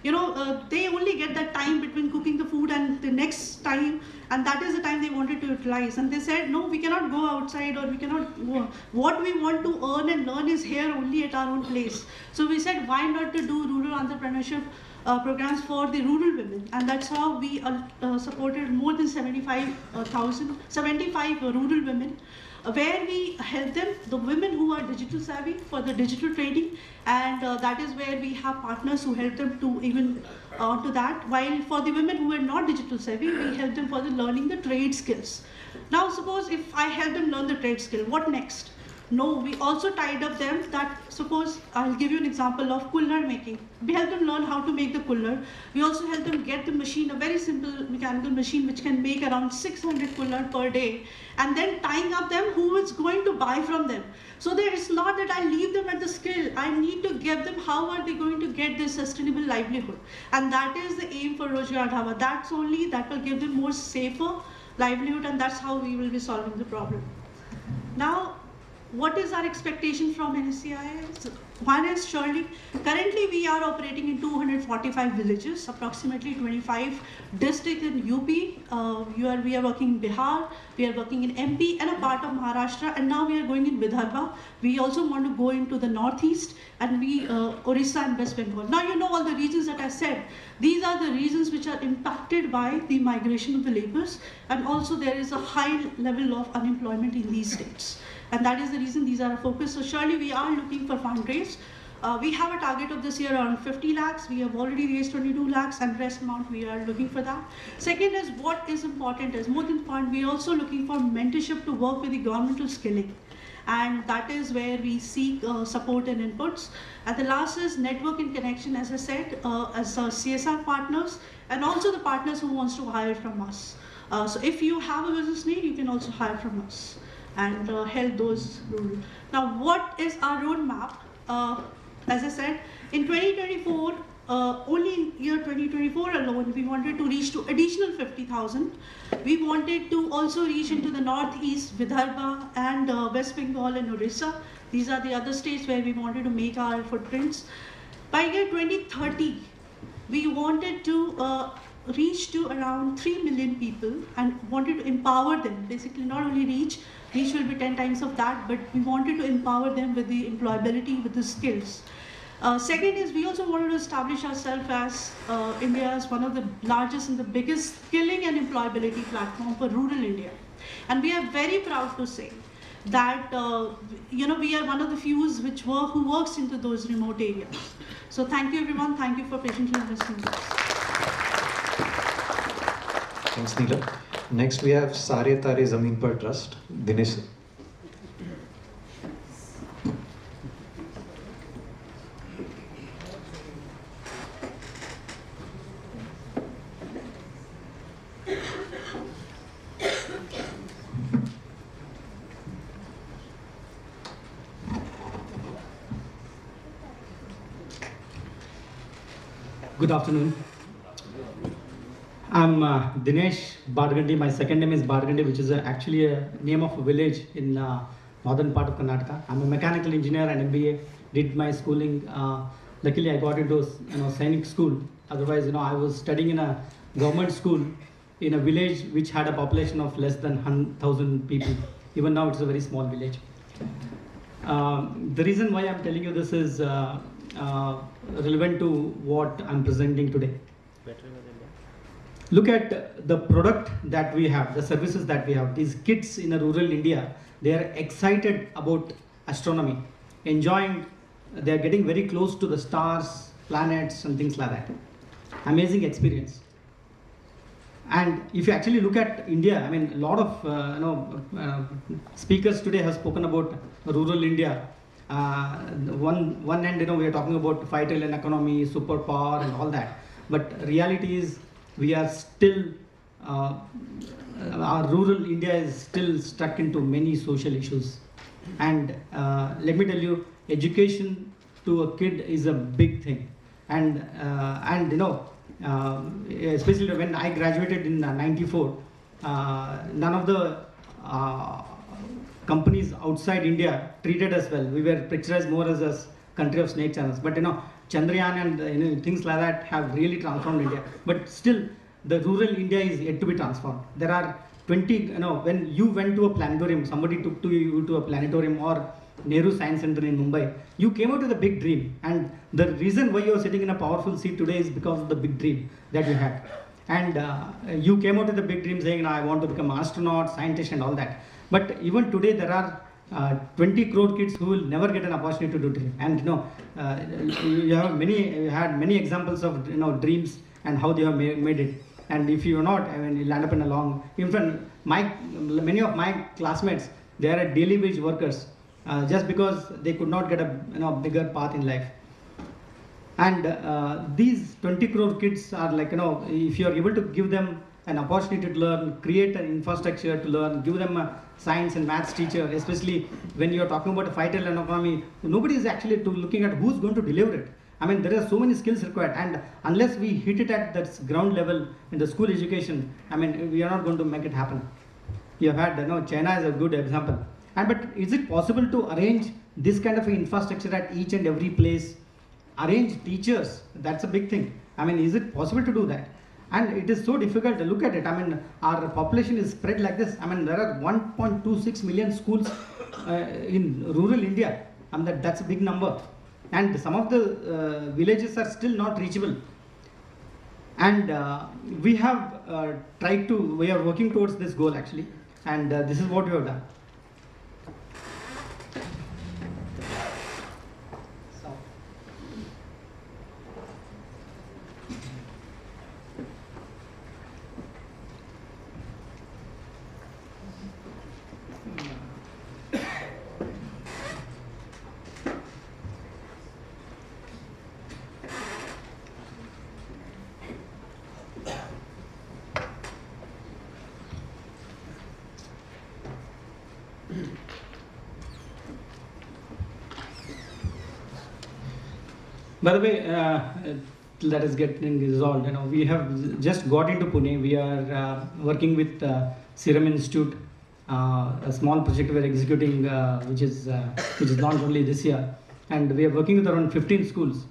They only get that time between cooking the food and the next time, and that is the time they wanted to utilize. And they said, no, we cannot go outside, or we cannot go. What we want to earn and learn is here only at our own place. So we said, why not to do rural entrepreneurship programs for the rural women, and that's how we supported more than 75 rural women, where we help them, the women who are digital savvy, for the digital trading, and that is where we have partners who help them to even to that, while for the women who are not digital savvy, we help them for the learning the trade skills. Now suppose if I help them learn the trade skill, what next? No, we also tied up them that, suppose, I'll give you an example of cooler making. We help them learn how to make the cooler. We also help them get the machine, a very simple mechanical machine which can make around 600 cooler per day, and then tying up them who is going to buy from them. So there is not that I leave them at the skill. I need to give them how are they going to get this sustainable livelihood. And that is the aim for Rozgar Dhaba. That will give them more safer livelihood, and that's how we will be solving the problem. Now, what is our expectation from NSCI? So, one is surely, currently we are operating in 245 villages, approximately 25 districts in UP. We are working in Bihar, we are working in MP and a part of Maharashtra, and now we are going in Vidarbha. We also want to go into the northeast and Orissa and West Bengal. Now you know all the regions that I said. These are the regions which are impacted by the migration of the laborers, and also there is a high level of unemployment in these states. And that is the reason these are our focus. So surely we are looking for fundraise. We have a target of this year around 50 lakhs. We have already raised 22 lakhs, and rest amount we are looking for that. Second is, what is important is, more than fund, we are also looking for mentorship to work with the governmental skilling. And that is where we seek support and inputs. And the last is network and connection, as I said, as CSR partners, and also the partners who wants to hire from us. So if you have a business need, you can also hire from us and help those rural. Now, what is our roadmap? As I said, in 2024, only in year 2024 alone, we wanted to reach to additional 50,000. We wanted to also reach into the northeast, Vidarbha and West Bengal and Orissa. These are the other states where we wanted to make our footprints. By year 2030, we wanted to reach to around 3 million people and wanted to empower them. Basically, not only reach will be 10 times of that, but we wanted to empower them with the employability, with the skills. Second is, we also wanted to establish ourselves as India's one of the largest and the biggest skilling and employability platform for rural India. And we are very proud to say that we are one of the few who works into those remote areas. So thank you everyone, thank you for patiently listening to us. Thanks, Neelam. Next, we have Sare Tare Zameen Par Trust, Dinesh. Good afternoon. I'm Dinesh Badgandi. My second name is Badgandi, which is actually a name of a village in northern part of Karnataka. I'm a mechanical engineer and MBA. Did my schooling. Luckily, I got into Sainik school. Otherwise, I was studying in a government school in a village which had a population of less than 1,000 people. Even now, it's a very small village. The reason why I'm telling you this is relevant to what I'm presenting today. Look at the product that we have, the services that we have. These kids in a rural India, they are excited about astronomy, enjoying, they are getting very close to the stars, planets and things like that. Amazing experience. And if you actually look at India, I mean, a lot of speakers today have spoken about rural India. One end, we are talking about 5 trillion economy, superpower and all that. But reality is, we are still, our rural India is still stuck into many social issues. And let me tell you, education to a kid is a big thing. And especially when I graduated in '94, none of the companies outside India treated us well. We were pictured more as a country of snake channels. But Chandrayaan and things like that have really transformed India. But still, the rural India is yet to be transformed. There are 20, when you went to a planetarium, somebody took you to a planetarium or Nehru Science Center in Mumbai, you came out with a big dream. And the reason why you are sitting in a powerful seat today is because of the big dream that you had. And you came out with a big dream saying, I want to become an astronaut, scientist and all that. But even today, there are 20 crore kids who will never get an opportunity to do dream. And you had many examples of dreams and how they have made it. And if you are not, you land up in a long. In fact, many of my classmates, they are daily wage workers just because they could not get a bigger path in life. And these 20 crore kids are like, if you are able to give them an opportunity to learn, create an infrastructure to learn, give them a science and maths teacher, especially when you are talking about a 5 trillion economy, nobody is actually looking at who's going to deliver it. I mean, there are so many skills required, and unless we hit it at that ground level in the school education, I mean, we are not going to make it happen. You have had, China is a good example. And but is it possible to arrange this kind of infrastructure at each and every place? Arrange teachers, that's a big thing. I mean, is it possible to do that? And it is so difficult to look at it. I mean, our population is spread like this. I mean, there are 1.26 million schools in rural India. I mean, that's a big number. And some of the villages are still not reachable. And we have we are working towards this goal actually. And this is what we have done. By the way, that is getting resolved. You know, we have just got into Pune. We are working with Serum Institute, a small project we are executing, which is launched only this year, and we are working with around 15 schools.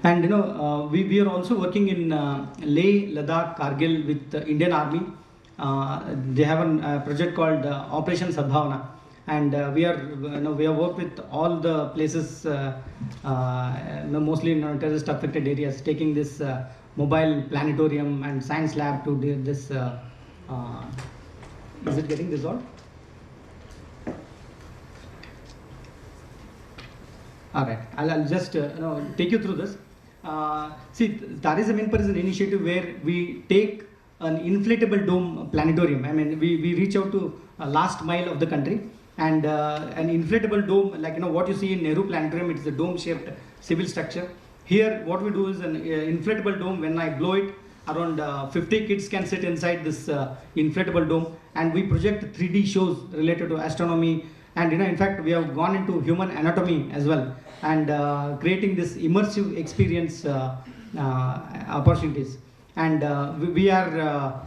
And you know, we are also working in Leh, Ladakh, Kargil with the Indian Army. They have a project called Operation Sadbhavana, and we have worked with all the places, mostly in terrorist affected areas, taking this mobile planetarium and science lab to this. Is it getting resolved? All right, I'll just take you through this. See, Tare Zameen Par is an initiative where we take an inflatable dome planetarium. I mean, we reach out to last mile of the country, and an inflatable dome, like what you see in Nehru Planetarium, it's a dome-shaped civil structure. Here, what we do is an inflatable dome. When I blow it, around 50 kids can sit inside this inflatable dome, and we project 3D shows related to astronomy. And in fact, we have gone into human anatomy as well, and creating this immersive experience opportunities. And we are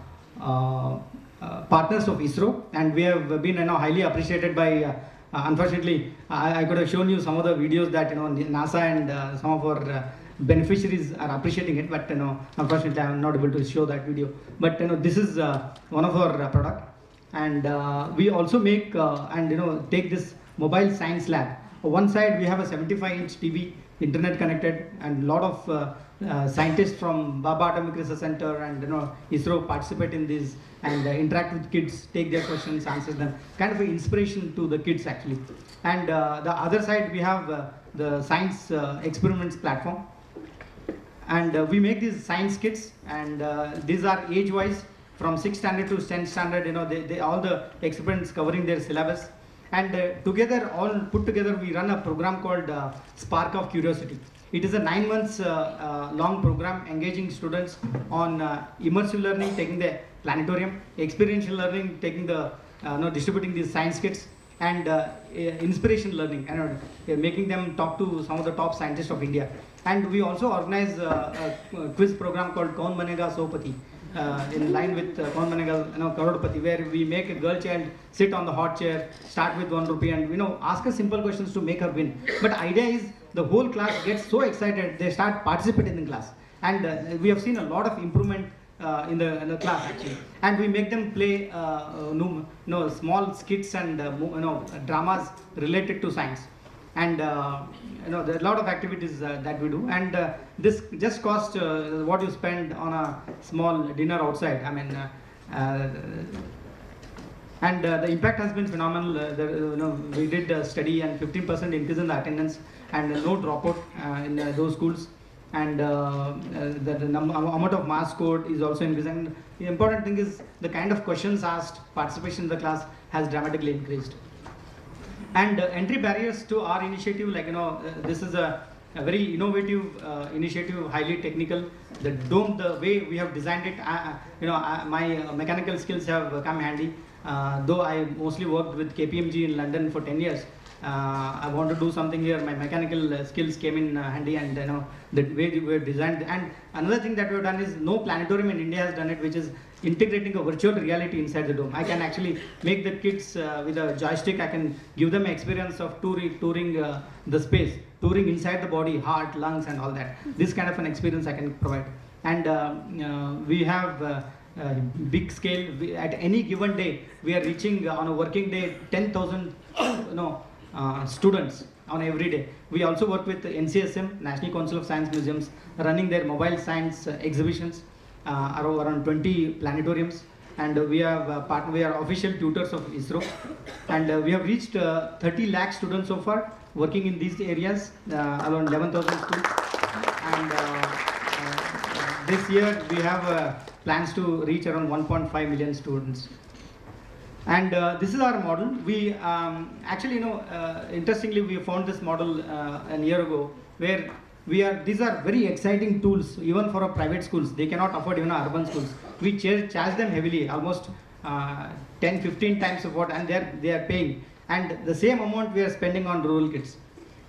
partners of ISRO, and we have been highly appreciated by. Unfortunately, I could have shown you some of the videos that NASA and some of our beneficiaries are appreciating it, but unfortunately, I am not able to show that video. But this is one of our product, and we also make and take this mobile science lab. On one side, we have a 75-inch TV, internet connected, and a lot of scientists from Baba Atomic Research Center and ISRO participate in this and interact with kids, take their questions, answer them. Kind of an inspiration to the kids actually. And the other side, we have the science experiments platform. And we make these science kits, and these are age-wise from 6th standard to 10th standard. They all the experiments covering their syllabus. And together, all put together, we run a program called Spark of Curiosity. It is a 9 months long program engaging students on immersive learning, taking the planetarium, experiential learning, taking the distributing these science kits, and inspiration learning, and making them talk to some of the top scientists of India. And we also organize a quiz program called Kaun Banega Sopati, in line with Kaun Banega Karodpati, where we make a girl child sit on the hot chair, start with 1 rupee, and ask her simple questions to make her win. But the idea is the whole class gets so excited they start participating in class, and we have seen a lot of improvement in the class actually. And we make them play small skits and dramas related to science. And there are a lot of activities that we do, and this just costs what you spend on a small dinner outside. I mean, and the impact has been phenomenal. We did a study, and 15% increase in the attendance, and no dropout in those schools, and the amount of mass scored is also increasing. The important thing is the kind of questions asked, participation in the class has dramatically increased. And entry barriers to our initiative, this is a very innovative initiative, highly technical. The dome, the way we have designed it, my mechanical skills have come handy. Though I mostly worked with KPMG in London for 10 years, I want to do something here. My mechanical skills came in handy, and the way we were designed. And another thing that we've done is no planetarium in India has done it, which is integrating a virtual reality inside the dome. I can actually make the kids with a joystick. I can give them experience of touring the space, touring inside the body, heart, lungs, and all that. This kind of an experience I can provide. And we have big scale. At any given day, we are reaching on a working day 10,000 students on every day. We also work with NCSM, National Council of Science Museums, running their mobile science exhibitions around 20 planetariums. And we have we are official tutors of ISRO, and we have reached 30 lakh students so far working in these areas, around 11,000 schools. And this year we have plans to reach around 1.5 million students. And this is our model. We actually, interestingly, we found this model a year ago, where these are very exciting tools, even for our private schools. They cannot afford even our urban schools. We charge them heavily, almost 10, 15 times of what, and they are paying. And the same amount we are spending on rural kids.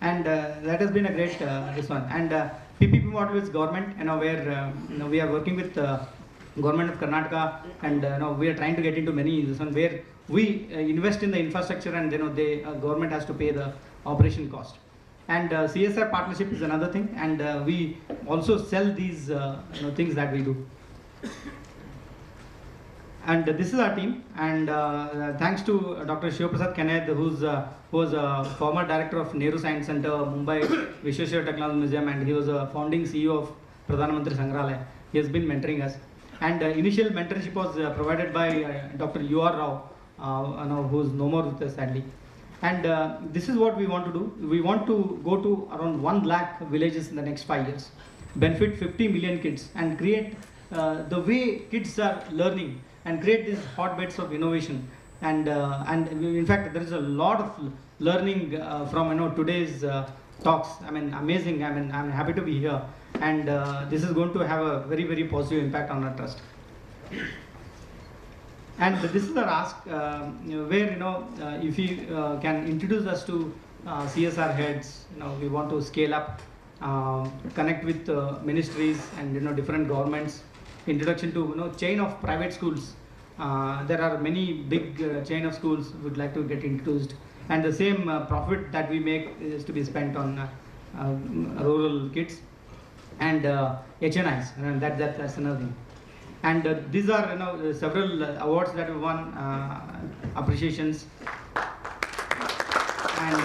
And that has been a great, this one. And PPP model is government, where we are working with government of Karnataka, and we are trying to get into many this one where we invest in the infrastructure, and the government has to pay the operation cost. And CSR partnership is another thing, and we also sell these things that we do. And this is our team, and thanks to Dr. Shivaprasad Kaned, who was a former director of Nehru Science Center, Mumbai Vishweshwar Technology Museum, and he was a founding CEO of Pradhan Mantri Sangrahalaya. He has been mentoring us. And initial mentorship was provided by Dr. U.R. Rao, who is no more with us sadly. And this is what we want to do. We want to go to around 1 lakh villages in the next 5 years, benefit 50 million kids, and create the way kids are learning, and create these hotbeds of innovation. And in fact, there is a lot of learning from today's talks. I mean, amazing. I mean, I'm happy to be here, and this is going to have a very, very positive impact on our trust. And this is our ask, where if you can introduce us to CSR heads. We want to scale up, connect with ministries and different governments. Introduction to chain of private schools. There are many big chain of schools would like to get introduced, and the same profit that we make is to be spent on rural kids and HNIs, and that's another thing. And these are several awards that we won, appreciations, and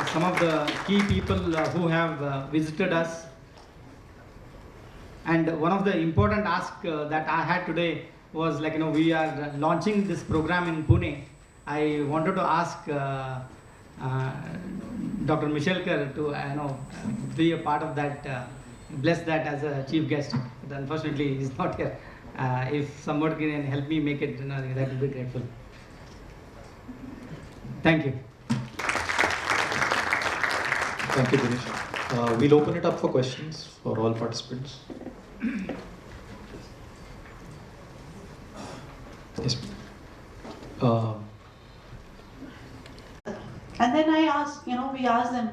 some of the key people who have visited us. And one of the important asks that I had today was we are launching this program in Pune. I wanted to ask Dr. Mishelkar to be a part of that, bless that as a chief guest. But unfortunately, he's not here. If somebody can help me make it, that would be grateful. Thank you. Thank you, Dinesh. We'll open it up for questions for all participants. Yes. And then we asked them,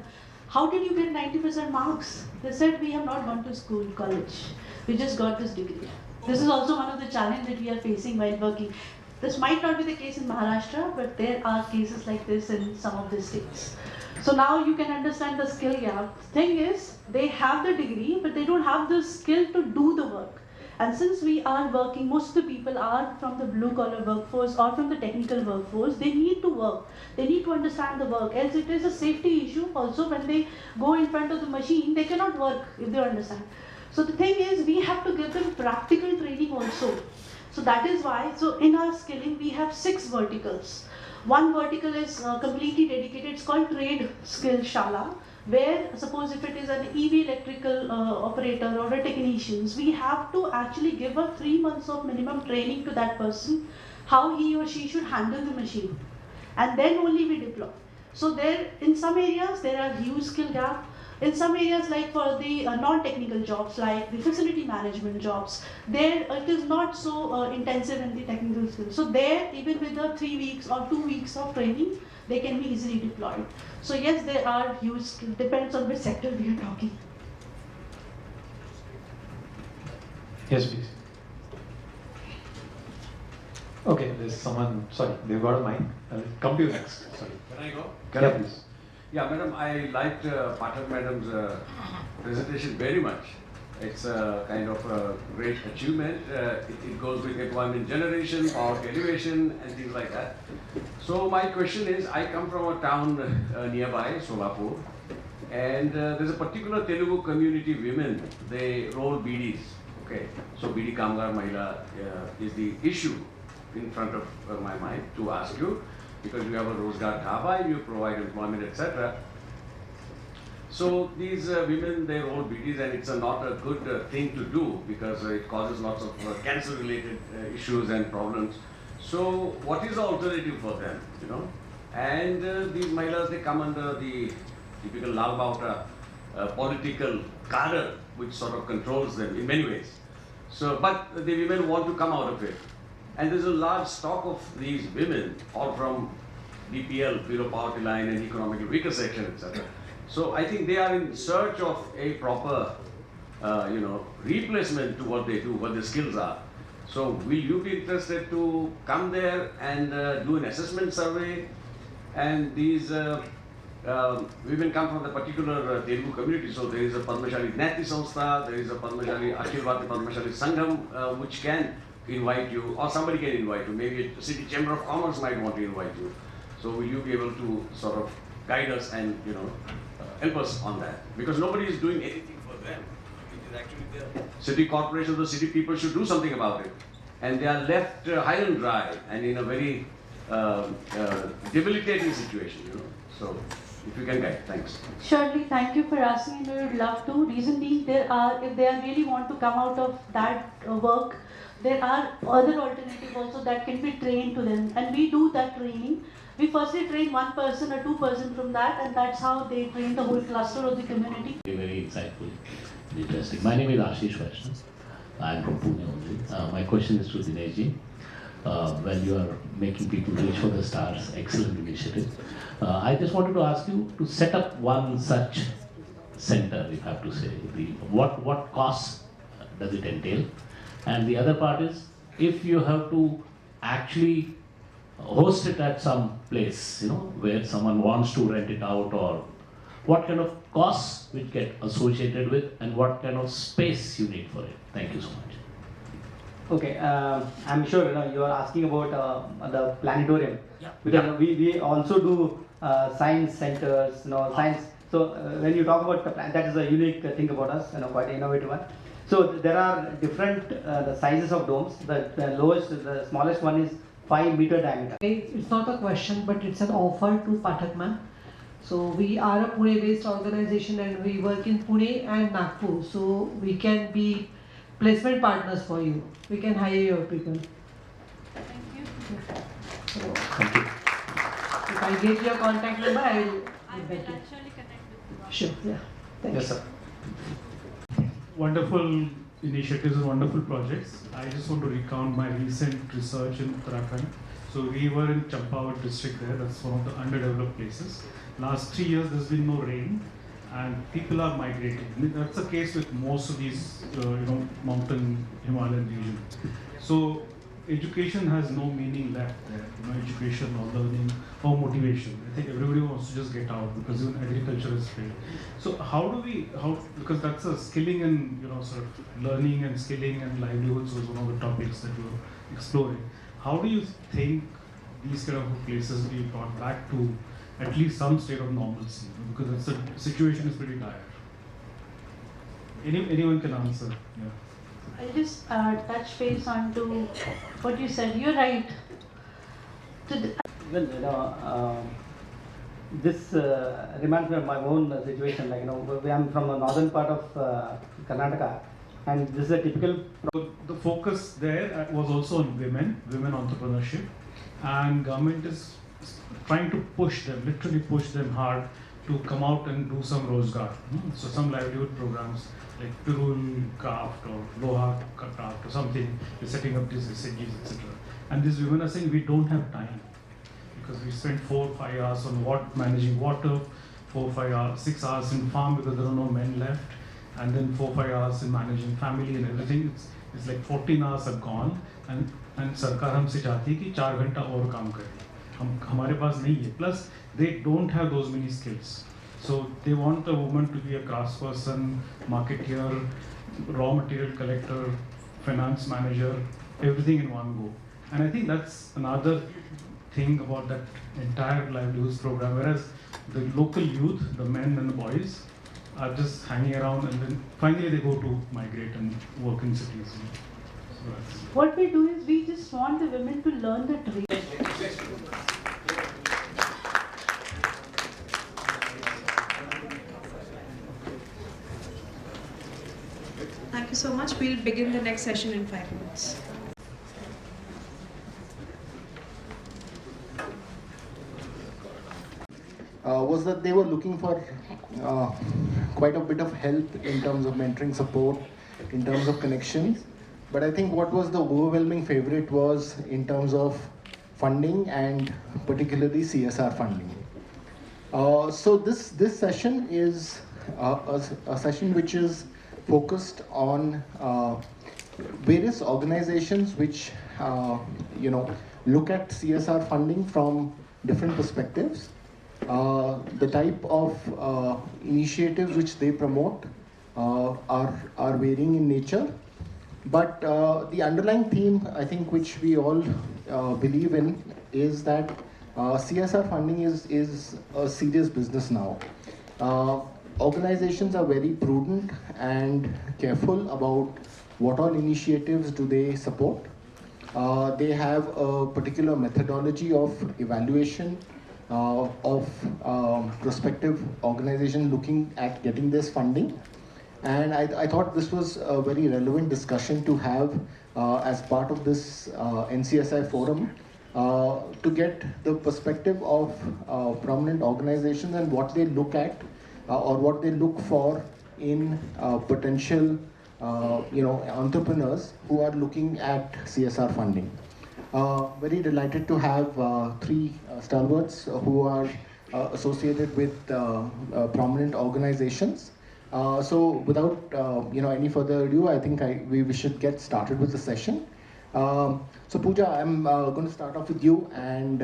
how did you get 90% marks? They said, we have not gone to school, college. We just got this degree. This is also one of the challenges that we are facing while working. This might not be the case in Maharashtra, but there are cases like this in some of the states. So now you can understand the skill gap. Thing is, they have the degree, but they don't have the skill to do the work. And since we are working, most of the people are from the blue-collar workforce or from the technical workforce, they need to work. They need to understand the work. Else it is a safety issue. Also, when they go in front of the machine, they cannot work if they understand. So the thing is, we have to give them practical training also. So that is why, so in our skilling, we have 6 verticals. One vertical is completely dedicated. It's called Trade Skill Shala, where suppose if it is an EV electrical operator or a technician, we have to actually give a 3 months of minimum training to that person, how he or she should handle the machine. And then only we deploy. So there, in some areas, there are huge skill gap. In some areas, like for the non-technical jobs, like the facility management jobs, there it is not so intensive in the technical skills. So there, even with the 3 weeks or 2 weeks of training, they can be easily deployed. So yes, there are huge, depends on which sector we are talking. Yes, please. Okay, there's someone, sorry, they've got a mic. Come to you next. Sorry. Can I go? Yeah, please. Yeah, madam, I liked Pathak madam's presentation very much. It's a kind of a great achievement. It goes with employment generation, poverty elevation, and things like that. So my question is, I come from a town nearby, Solapur, and there's a particular Telugu community women, they roll BDs. Okay, so BD Kamgar Mahila is the issue in front of my mind to ask you, because you have a Rozgar Dhaba, you provide employment, etc. So these women, they roll BDs, and it's not a good thing to do because it causes lots of cancer-related issues and problems. So what is the alternative for them, you know? And these Mahilas, they come under the typical Lal Bauta political cadre, which sort of controls them in many ways. So, but the women want to come out of it. And there's a large stock of these women, all from BPL, below poverty line, and economically weaker section, etc. So I think they are in search of a proper, replacement to what they do, what their skills are. So will you be interested to come there and do an assessment survey? And these women come from the particular Telugu community. So there is a Padmashali Gnati Samstha, there is a Padmashali Akhil Bharatiya Padmashali Sangham, which can invite you, or somebody can invite you. Maybe a city chamber of commerce might want to invite you. So will you be able to sort of guide us and help us on that? Because nobody is doing anything for them. It is actually the city corporations, the city people should do something about it, and they are left high and dry and in a very debilitating situation. So if you can guide, thanks. Surely, thank you for asking. We would love to. Reason being, if they really want to come out of that work, there are other alternatives also that can be trained to them, and we do that training. We firstly train one person or 2 person from that, and that's how they train the whole cluster of the community. Very insightful, interesting. My name is Ashish Vaishnav. I am from Pune only. My question is to Dineshji. When you are making people reach for the stars, excellent initiative. I just wanted to ask you to set up one such center, if I have to say. What costs does it entail? And the other part is, if you have to actually host it at some place, where someone wants to rent it out, or what kind of costs which get associated with, and what kind of space you need for it. Thank you so much. Okay, I'm sure you are asking about the planetarium, because we also do science centers, science. So when you talk about the that is a unique thing about us, quite innovative one. So there are different the sizes of domes. The smallest one is 5-meter diameter. It's not a question, but it's an offer to Pathak ma'am. So we are a Pune-based organization, and we work in Pune and Nagpur. So we can be placement partners for you. We can hire your people. Thank you. So, if I get your contact number, I will get you. Surely connect with you. Sure. Yeah. Thank Yes, you. sir. Wonderful initiatives and wonderful projects. I just want to recount my recent research in Uttarakhand. So we were in Champawat district there. That's one of the underdeveloped places. Last 3 years, there's been no rain, and people are migrating. That's the case with most of these, mountain Himalayan region. So education has no meaning left there. Education or learning or motivation. I think everybody wants to just get out, because even agriculture is failed. So because that's a skilling and sort of learning and skilling and livelihoods was one of the topics that we were exploring. How do you think these kind of places be brought back to at least some state of normalcy? Because the situation is pretty dire. Anyone can answer. Yeah. I'll just touch base on to what you said. You're right. This reminds me of my own situation. I'm from the northern part of Karnataka, and this is a typical. The focus there was also on women entrepreneurship, and government is trying to push them, literally push them hard to come out and do some Rozgar. So some livelihood programs like Pirul craft or Loha craft or something, they're setting up these SNGs, etc. And these women are saying we don't have time because we spend 4 or 5 hours on managing water, 4 or 5 hours, 6 hours in farm because there are no men left, and then 4 or 5 hours in managing family and everything. It's like 14 hours are gone, and सरकार हमसे चाहती है कि 4 घंटा और काम करें. हमारे पास नहीं है. Plus they don't have those many skills. So they want a woman to be a craftsperson, marketeer, raw material collector, finance manager, everything in one go. And I think that's another thing about that entire livelihoods program. Whereas the local youth, the men and the boys, are just hanging around, and then finally they go to migrate and work in cities. So what we do is we just want the women to learn the trade. Thank you so much. We'll begin the next session in 5 minutes. Was that they were looking for quite a bit of help in terms of mentoring support, in terms of connections. But I think what was the overwhelming favorite was in terms of funding and particularly CSR funding. So this session is a session which is focused on various organizations which look at CSR funding from different perspectives. The type of initiatives which they promote are varying in nature, but the underlying theme, I think, which we all believe in is that CSR funding is a serious business now. Organizations are very prudent and careful about what all initiatives do they support. They have a particular methodology of evaluation of prospective organization looking at getting this funding. And I thought this was a very relevant discussion to have as part of this NCSI forum to get the perspective of prominent organizations and what they look at or what they look for in potential entrepreneurs who are looking at CSR funding. Very delighted to have 3 stalwarts who are associated with prominent organizations. So without any further ado, I think we should get started with the session. So Pooja, I'm going to start off with you, and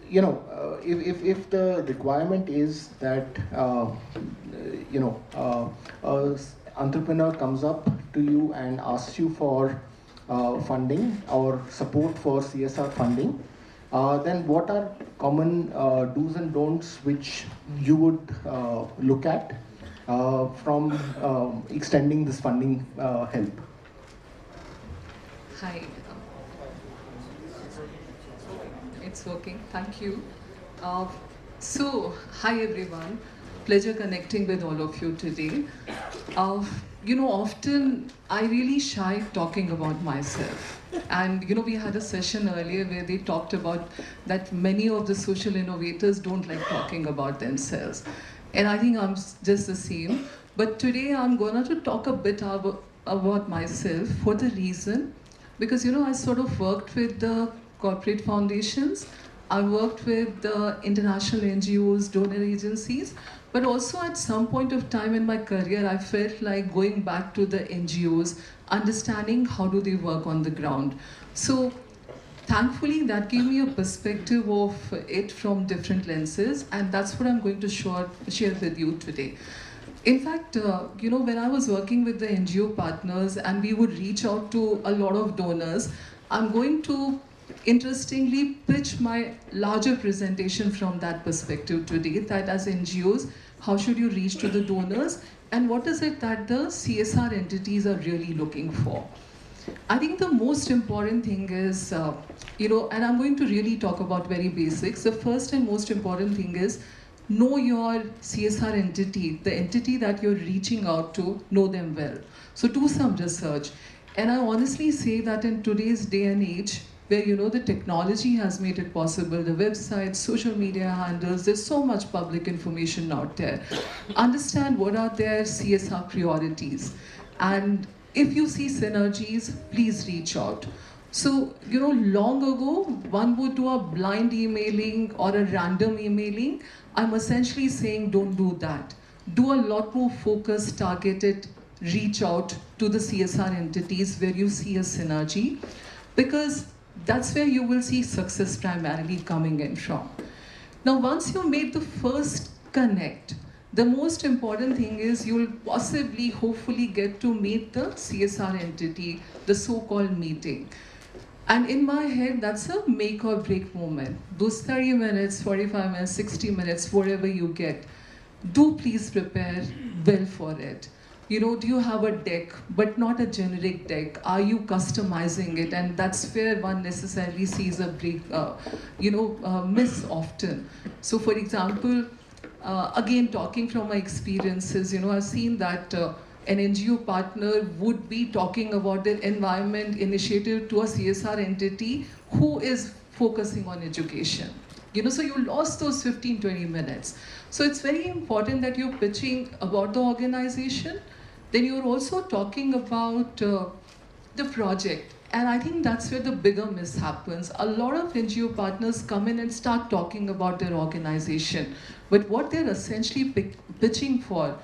if the requirement is that an entrepreneur comes up to you and asks you for funding or support for CSR funding, then what are common do's and don'ts which you would look at from extending this funding help? Hi. It's working. Thank you. So, hi everyone. Pleasure connecting with all of you today. Often I really shy talking about myself. And we had a session earlier where they talked about that many of the social innovators don't like talking about themselves. And I think I'm just the same. But today I'm going to talk a bit about myself for the reason, because I sort of worked with the corporate foundations, I worked with the international NGOs, donor agencies, but also at some point of time in my career, I felt like going back to the NGOs, understanding how do they work on the ground. So thankfully, that gave me a perspective of it from different lenses, and that's what I'm going to share with you today. In fact, when I was working with the NGO partners and we would reach out to a lot of donors, I'm going to interestingly pitch my larger presentation from that perspective today, that as NGOs, how should you reach to the donors, and what is it that the CSR entities are really looking for? I think the most important thing is, and I'm going to really talk about very basics. The first and most important thing is know your CSR entity, the entity that you're reaching out to, know them well. So do some research. And I honestly say that in today's day and age, where the technology has made it possible, the websites, social media handles, there's so much public information out there. Understand what are their CSR priorities, and if you see synergies, please reach out. So, long ago, one would do a blind emailing or a random emailing. I'm essentially saying don't do that. Do a lot more focused, targeted reach out to the CSR entities where you see a synergy, because that's where you will see success primarily coming in from. Now, once you made the first connect, the most important thing is you'll possibly, hopefully get to meet the CSR entity, the so-called meeting. And in my head, that's a make or break moment. Those 30 minutes, 45 minutes, 60 minutes, whatever you get, do please prepare well for it. Do you have a deck, but not a generic deck? Are you customizing it? And that's where one necessarily sees a break, miss often. So for example, again, talking from my experiences, I've seen that an NGO partner would be talking about their environment initiative to a CSR entity who is focusing on education. So you lost those 15, 20 minutes. So it's very important that you're pitching about the organization, then you're also talking about the project. And I think that's where the bigger miss happens. A lot of NGO partners come in and start talking about their organization. But what they're essentially pitching for,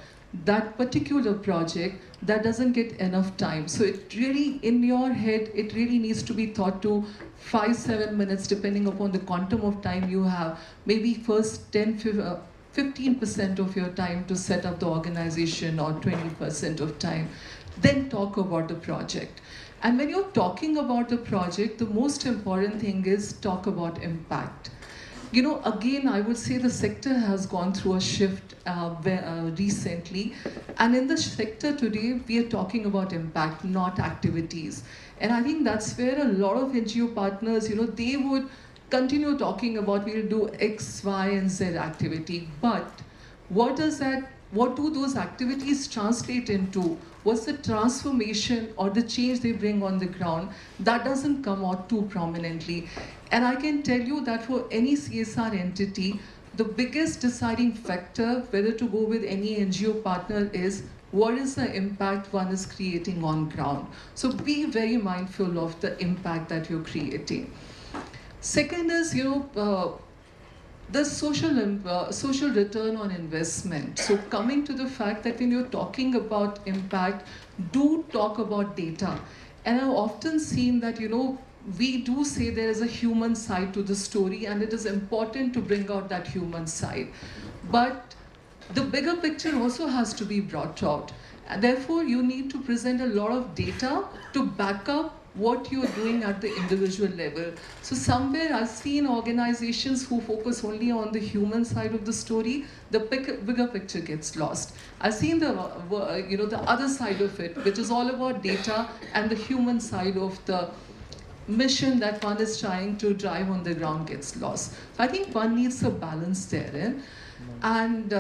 that particular project, that doesn't get enough time. So it really, in your head, it really needs to be thought to 5-7 minutes, depending upon the quantum of time you have. Maybe first 15% of your time to set up the organization, or 20% of time. Then talk about the project. And when you're talking about the project, the most important thing is talk about impact. Again, I would say the sector has gone through a shift recently. And in the sector today, we are talking about impact, not activities. And I think that's where a lot of NGO partners, they would continue talking about we'll do X, Y, and Z activity. But what do those activities translate into? What's the transformation or the change they bring on the ground? That doesn't come out too prominently. And I can tell you that for any CSR entity, the biggest deciding factor whether to go with any NGO partner is what is the impact one is creating on ground. So be very mindful of the impact that you're creating. Second is, the social return on investment. So coming to the fact that when you're talking about impact, do talk about data. And I've often seen that, we do say there is a human side to the story, and it is important to bring out that human side. But the bigger picture also has to be brought out. And therefore, you need to present a lot of data to back up what you're doing at the individual level. So somewhere I've seen organizations who focus only on the human side of the story, the bigger picture gets lost. I've seen the other side of it, which is all about data and the human side of the mission that one is trying to drive on the ground gets lost. So I think one needs a balance there. And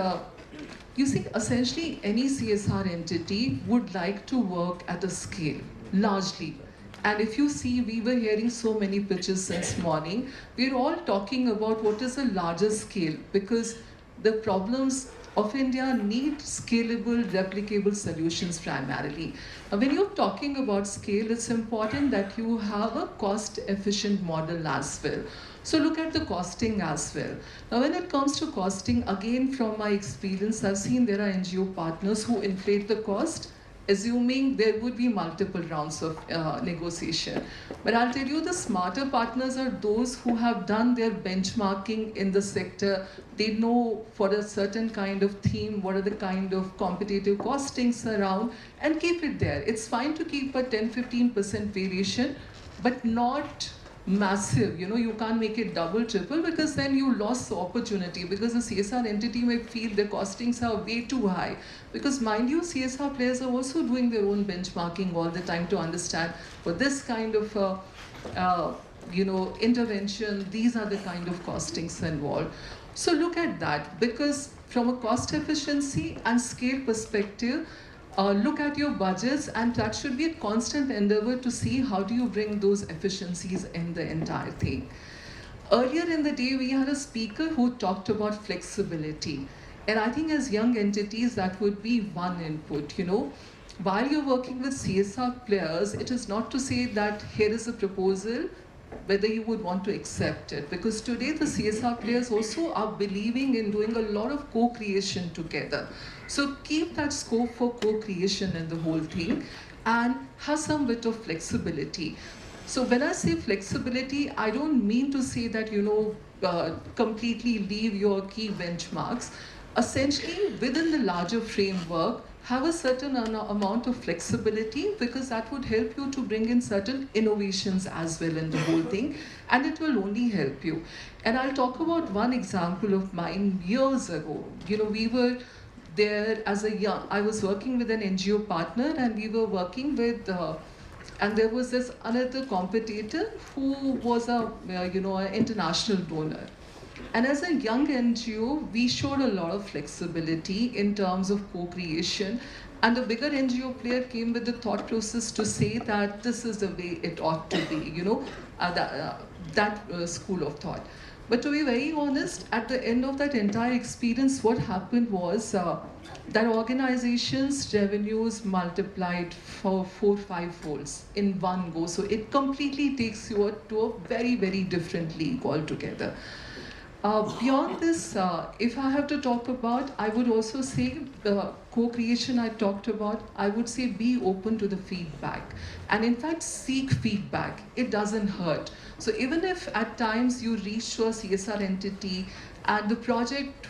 you see, essentially any CSR entity would like to work at a scale, largely. And if you see, we were hearing so many pitches since morning. We're all talking about what is a larger scale, because the problems of India need scalable, replicable solutions primarily. Now, when you're talking about scale, it's important that you have a cost-efficient model as well. So look at the costing as well. Now, when it comes to costing, again, from my experience, I've seen there are NGO partners who inflate the cost, assuming there would be multiple rounds of negotiation. But I'll tell you, the smarter partners are those who have done their benchmarking in the sector. They know for a certain kind of theme, what are the kind of competitive costings around, and keep it there. It's fine to keep a 10-15% variation, but not massive. You can't make it double, triple, because then you lost the opportunity, because the CSR entity may feel the costings are way too high. Because mind you, CSR players are also doing their own benchmarking all the time to understand for this kind of intervention, these are the kind of costings involved. So look at that, because from a cost efficiency and scale perspective, look at your budgets, and that should be a constant endeavor to see how do you bring those efficiencies in the entire thing. Earlier in the day, we had a speaker who talked about flexibility. And I think as young entities, that would be one input, While you're working with CSR players, it is not to say that here is a proposal, whether you would want to accept it. Because today the CSR players also are believing in doing a lot of co-creation together. So keep that scope for co-creation in the whole thing and have some bit of flexibility. So when I say flexibility, I don't mean to say that, completely leave your key benchmarks. Essentially, within the larger framework, have a certain amount of flexibility, because that would help you to bring in certain innovations as well in the whole thing, and it will only help you. And I'll talk about one example of mine years ago. We were there I was working with an NGO partner, and we were working with, and there was this another competitor who was an international donor. And as a young NGO, we showed a lot of flexibility in terms of co-creation. And the bigger NGO player came with the thought process to say that this is the way it ought to be, that school of thought. But to be very honest, at the end of that entire experience, what happened was that organization's revenues multiplied for 4-5 folds in one go. So it completely takes you to a very, very different league altogether. Beyond this, if I have to talk about, I would also say the co-creation I talked about, I would say be open to the feedback. And in fact, seek feedback. It doesn't hurt. So even if at times you reach to a CSR entity and the project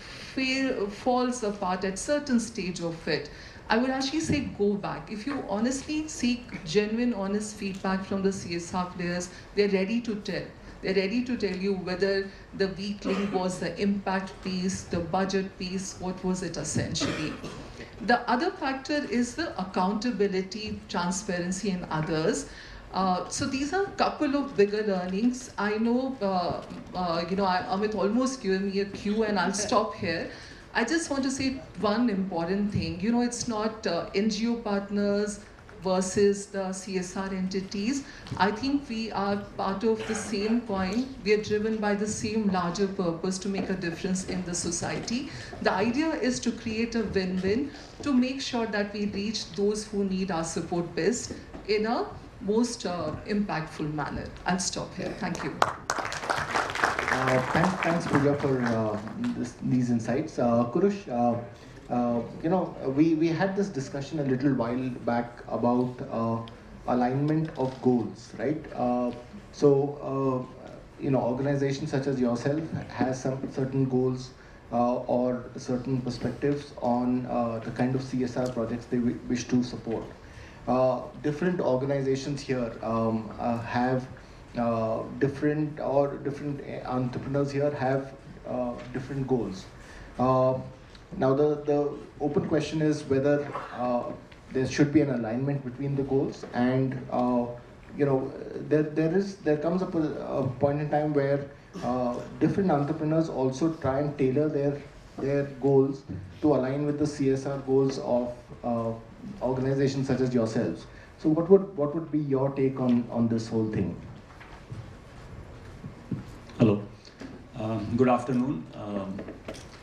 falls apart at certain stage of it, I would actually say go back. If you honestly seek genuine, honest feedback from the CSR players, they're ready to tell. They're ready to tell you whether the weak link was the impact piece, the budget piece, what was it essentially. The other factor is the accountability, transparency, and others. So these are a couple of bigger learnings. I know, Amit almost gave me a cue, and I'll stop here. I just want to say one important thing. It's not NGO partners versus the CSR entities. I think we are part of the same coin. We are driven by the same larger purpose to make a difference in the society. The idea is to create a win-win, to make sure that we reach those who need our support best in a most impactful manner. I'll stop here. Thank you. Thanks, Pooja, for these insights. Kurush, we had this discussion a little while back about alignment of goals, right? Organizations such as yourself has some certain goals or certain perspectives on the kind of CSR projects they wish to support. Different organizations here have different entrepreneurs here have different goals. Now the open question is whether there should be an alignment between the goals, and there comes up a point in time where different entrepreneurs also try and tailor their goals to align with the CSR goals of organizations such as yourselves. So what would be your take on this whole thing? Hello, good afternoon.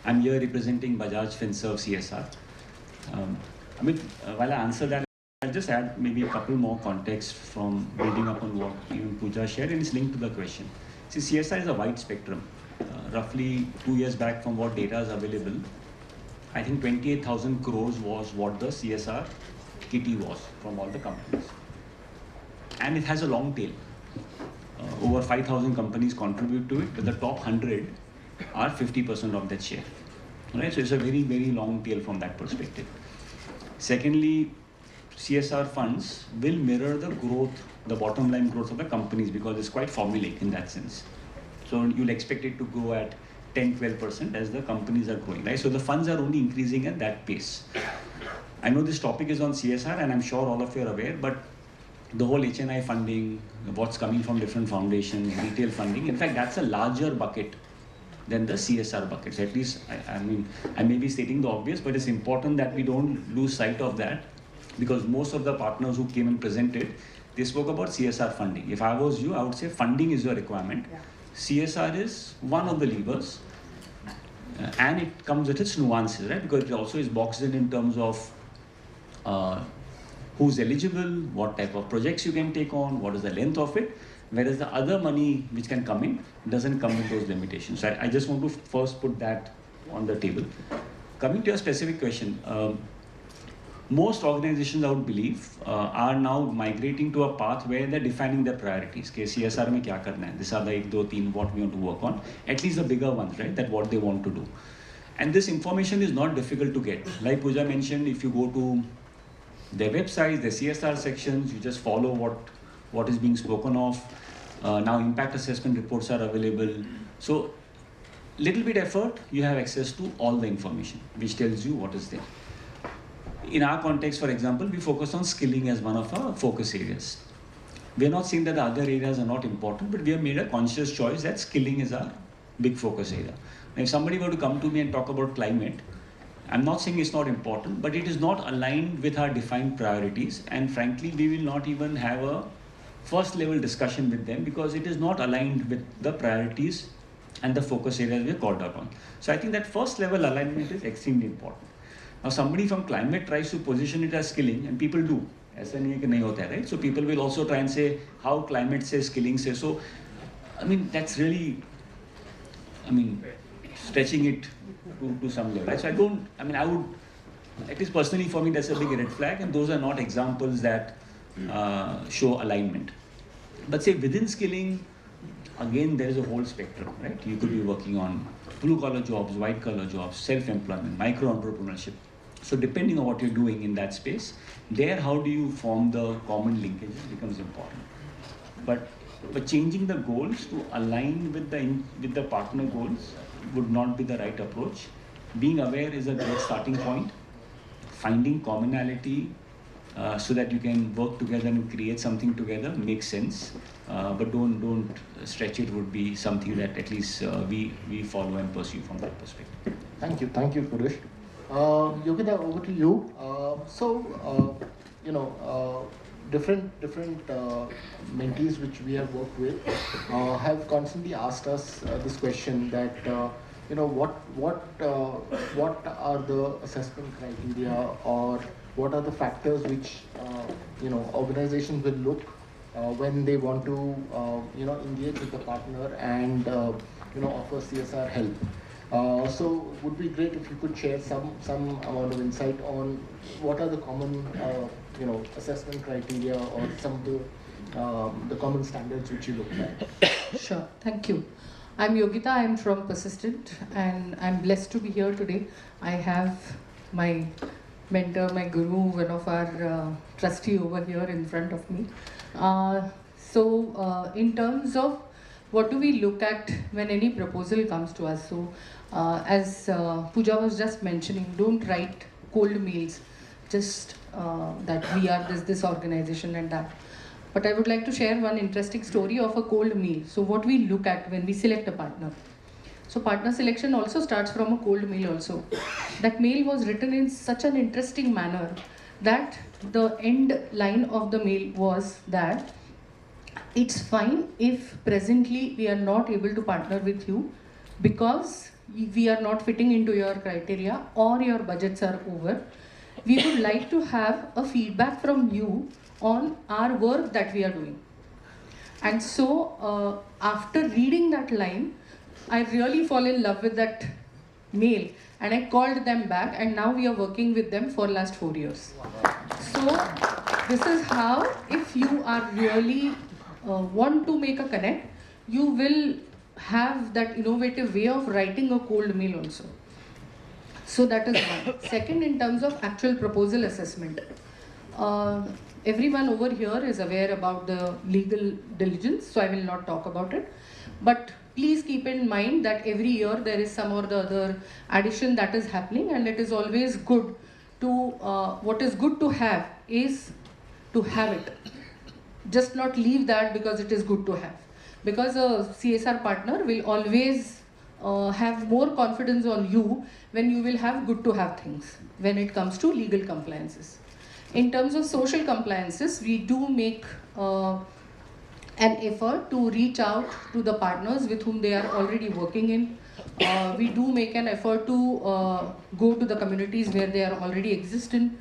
I'm here representing Bajaj Finserv CSR. While I answer that, I'll just add maybe a couple more context from building up on what even Pooja shared, and it's linked to the question. See, CSR is a wide spectrum. Roughly 2 years back from what data is available, I think 28,000 crores was what the CSR kitty was from all the companies. And it has a long tail. Over 5,000 companies contribute to it, but the top 100 are 50% of that share. Right? So it's a very, very long tail from that perspective. Secondly, CSR funds will mirror the growth, the bottom line growth of the companies, because it's quite formulaic in that sense. So you'll expect it to grow at 10-12% as the companies are growing, right? So the funds are only increasing at that pace. I know this topic is on CSR, and I'm sure all of you are aware, but the whole HNI funding, what's coming from different foundations, retail funding, in fact, that's a larger bucket than the CSR buckets. At least, I may be stating the obvious, but it's important that we don't lose sight of that because most of the partners who came and presented, they spoke about CSR funding. If I was you, I would say funding is your requirement. CSR is one of the levers, and it comes with its nuances, right? Because it also is boxed in terms of who's eligible, what type of projects you can take on, what is the length of it, whereas the other money which can come in doesn't come with those limitations. So I just want to first put that on the table. Coming to your specific question, most organizations, I would believe, are now migrating to a path where they're defining their priorities. Okay, CSR mein kya karna hai? These are the 1, 2, 3 what we want to work on. At least the bigger ones, right? That what they want to do. And this information is not difficult to get. Like Pooja mentioned, if you go to their websites, their CSR sections, you just follow what is being spoken of. Now impact assessment reports are available. So little bit effort, you have access to all the information, which tells you what is there. In our context, for example, we focus on skilling as one of our focus areas. We are not saying that the other areas are not important, but we have made a conscious choice that skilling is our big focus area. Now, if somebody were to come to me and talk about climate, I'm not saying it's not important, but it is not aligned with our defined priorities. And frankly, we will not even have a first level discussion with them because it is not aligned with the priorities and the focus areas we are called out on. So I think that first level alignment is extremely important. Now somebody from climate tries to position it as skilling, and people do. ऐसा नहीं है कि नहीं होता है, right? So people will also try and say how climate says, skilling says. So I mean that's really, stretching it to some level. Right? So I would, at least personally for me, that's a big red flag, and those are not examples that show alignment. But say within skilling, again there is a whole spectrum, right? You could be working on blue collar jobs, white collar jobs, self-employment, micro entrepreneurship. So depending on what you're doing in that space, there how do you form the common linkages becomes important. But changing the goals to align with the partner goals would not be the right approach. Being aware is a great starting point. Finding commonality so that you can work together and create something together makes sense. But don't stretch it would be something that at least we follow and pursue from that perspective. Thank you, Purush. Yogita, over to you. Different mentees which we have worked with have constantly asked us this question that what are the assessment criteria, or what are the factors which organizations will look when they want to engage with the partner and offer CSR help. So would be great if you could share some amount of insight on what are the common assessment criteria or some of the common standards which you look at. Sure, thank you. I'm Yogita, I'm from Persistent, and I'm blessed to be here today. I have my mentor, my guru, one of our trustee over here in front of me. In terms of what do we look at when any proposal comes to us? So as Pooja was just mentioning, don't write cold mails, just that we are this organization and that. But I would like to share one interesting story of a cold mail. So what we look at when we select a partner. So partner selection also starts from a cold mail also. That mail was written in such an interesting manner that the end line of the mail was that it's fine if presently we are not able to partner with you because we are not fitting into your criteria or your budgets are over. We would like to have a feedback from you on our work that we are doing. And so after reading that line, I really fall in love with that mail, and I called them back, and now we are working with them for last 4 years. So this is how, if you are really want to make a connect, you will have that innovative way of writing a cold mail also. So that is one. Second, in terms of actual proposal assessment, everyone over here is aware about the legal diligence, so I will not talk about it. But please keep in mind that every year there is some or the other addition that is happening, and it is always good to, what is good to have is to have it. Just not leave that because it is good to have. Because a CSR partner will always have more confidence on you when you will have good to have things when it comes to legal compliances. In terms of social compliances, we do make an effort to reach out to the partners with whom they are already working in. We do make an effort to go to the communities where they are already existing.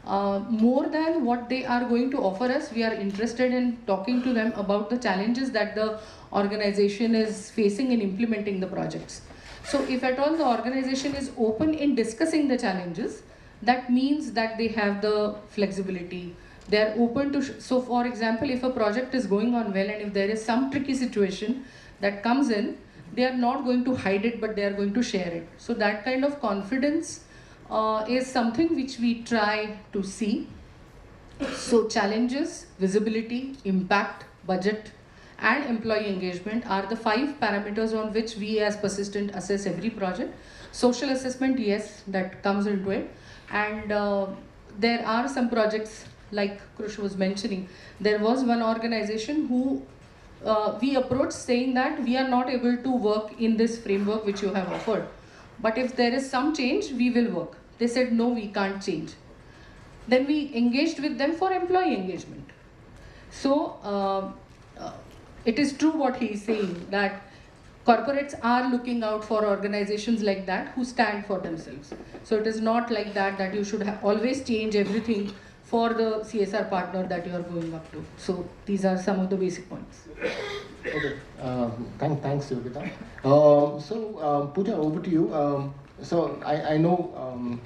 More than what they are going to offer us, we are interested in talking to them about the challenges that the organization is facing in implementing the projects. So if at all the organization is open in discussing the challenges, that means that they have the flexibility. They are open to, so for example, if a project is going on well and if there is some tricky situation that comes in, they are not going to hide it, but they are going to share it. So that kind of confidence is something which we try to see. So challenges, visibility, impact, budget, and employee engagement are the 5 parameters on which we as Persistent assess every project. Social assessment, yes, that comes into it. And there are some projects, like Krush was mentioning, there was one organization who we approached saying that we are not able to work in this framework which you have offered. But if there is some change, we will work. They said, no, we can't change. Then we engaged with them for employee engagement. So it is true what he is saying, that corporates are looking out for organizations like that who stand for themselves. So it is not like that, that you should always change everything for the CSR partner that you are going up to. So these are some of the basic points. Okay, thanks Yogita. Pooja, over to you. So I know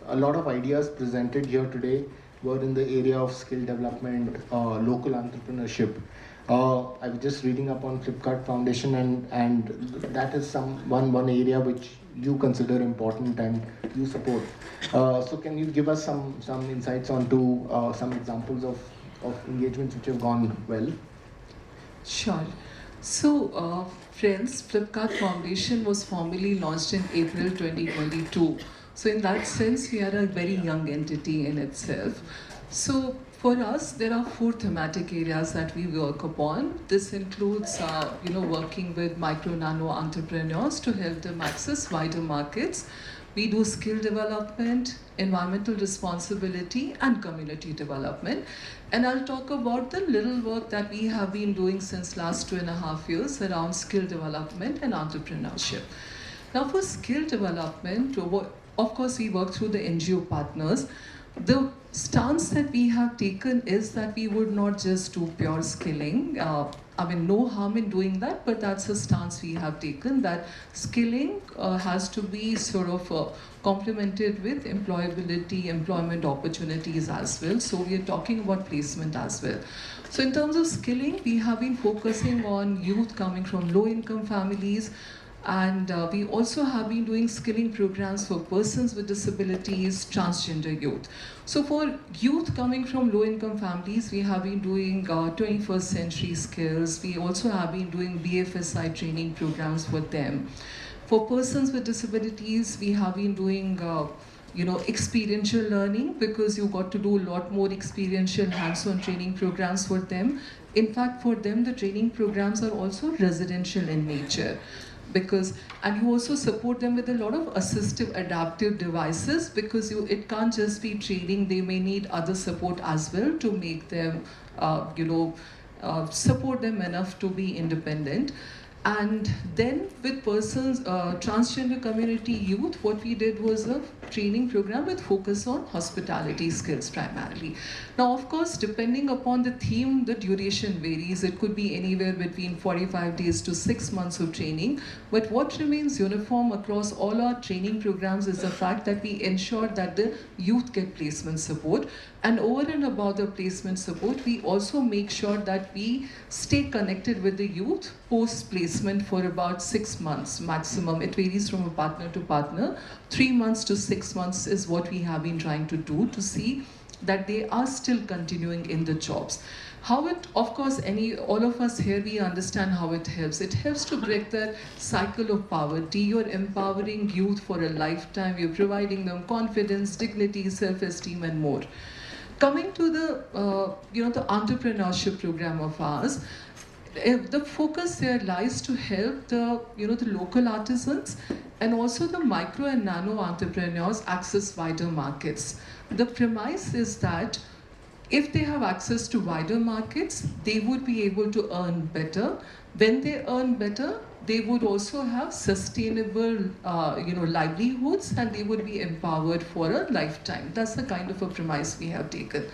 a lot of ideas presented here today were in the area of skill development, local entrepreneurship. I was just reading up on Flipkart Foundation, and that is one area which you consider important and you support. So can you give us some insights onto some examples of engagements which have gone well? Sure. So, friends, Flipkart Foundation was formally launched in April 2022. So in that sense, we are a very young entity in itself. So for us, there are 4 thematic areas that we work upon. This includes, working with micro nano entrepreneurs to help them access wider markets. We do skill development, environmental responsibility, and community development. And I'll talk about the little work that we have been doing since last 2.5 years around skill development and entrepreneurship. Now for skill development, of course, we work through the NGO partners. The stance that we have taken is that we would not just do pure skilling. No harm in doing that, but that's a stance we have taken, that skilling has to be sort of complemented with employability, employment opportunities as well. So we are talking about placement as well. So in terms of skilling, we have been focusing on youth coming from low-income families, and we also have been doing skilling programs for persons with disabilities, transgender youth. So for youth coming from low-income families, we have been doing 21st century skills. We also have been doing BFSI training programs for them. For persons with disabilities, we have been doing experiential learning, because you got to do a lot more experiential hands-on training programs for them. In fact, for them, the training programs are also residential in nature. And you also support them with a lot of assistive adaptive devices, because it can't just be training, they may need other support as well to make them, support them enough to be independent. And then with persons, transgender community youth, what we did was a training program with focus on hospitality skills primarily. Now, of course, depending upon the theme, the duration varies. It could be anywhere between 45 days to 6 months of training. But what remains uniform across all our training programs is the fact that we ensure that the youth get placement support. And over and above the placement support, we also make sure that we stay connected with the youth post-placement for about 6 months maximum. It varies from a partner to partner. 3 months to 6 months is what we have been trying to do to see that they are still continuing in the jobs. How it, of course, all of us here, we understand how it helps. It helps to break the cycle of poverty. You're empowering youth for a lifetime. You're providing them confidence, dignity, self-esteem, and more. Coming to the entrepreneurship program of ours, the focus there lies to help the local artisans and also the micro and nano entrepreneurs access wider markets. The premise is that if they have access to wider markets, they would be able to earn better. When they earn better, they would also have sustainable livelihoods, and they would be empowered for a lifetime. That's the kind of a premise we have taken.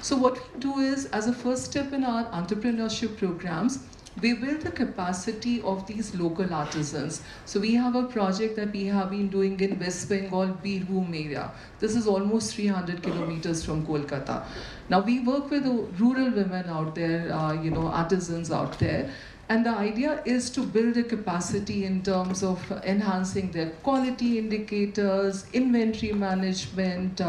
So what we do is, as a first step in our entrepreneurship programs, we build the capacity of these local artisans. So we have a project that we have been doing in West Bengal, Birbhum area. This is almost 300 kilometers from Kolkata. Now we work with rural women out there, artisans out there. And the idea is to build a capacity in terms of enhancing their quality indicators, inventory management,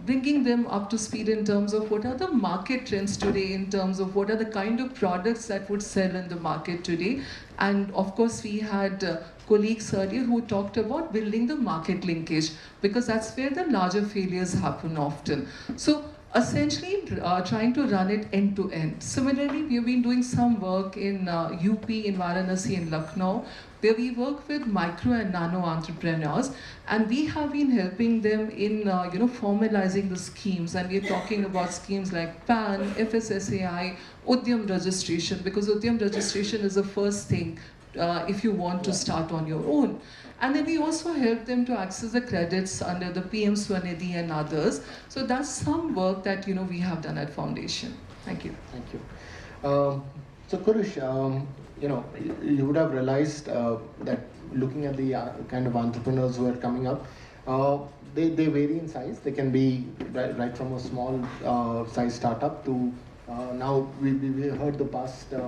bringing them up to speed in terms of what are the market trends today, in terms of what are the kind of products that would sell in the market today. And of course, we had colleagues earlier who talked about building the market linkage, because that's where the larger failures happen often. So essentially trying to run it end to end. Similarly, we have been doing some work in UP, in Varanasi, in Lucknow, where we work with micro and nano entrepreneurs, and we have been helping them in formalizing the schemes. And we're talking about schemes like PAN, FSSAI, Udyam registration, because Udyam registration is the first thing if you want to start on your own. And then we also help them to access the credits under the PM Swanidhi and others. So that's some work that we have done at Foundation. Thank you. Thank you. So Kurush, you would have realized that looking at the kind of entrepreneurs who are coming up, they vary in size. They can be right from a small size startup to now we heard the past the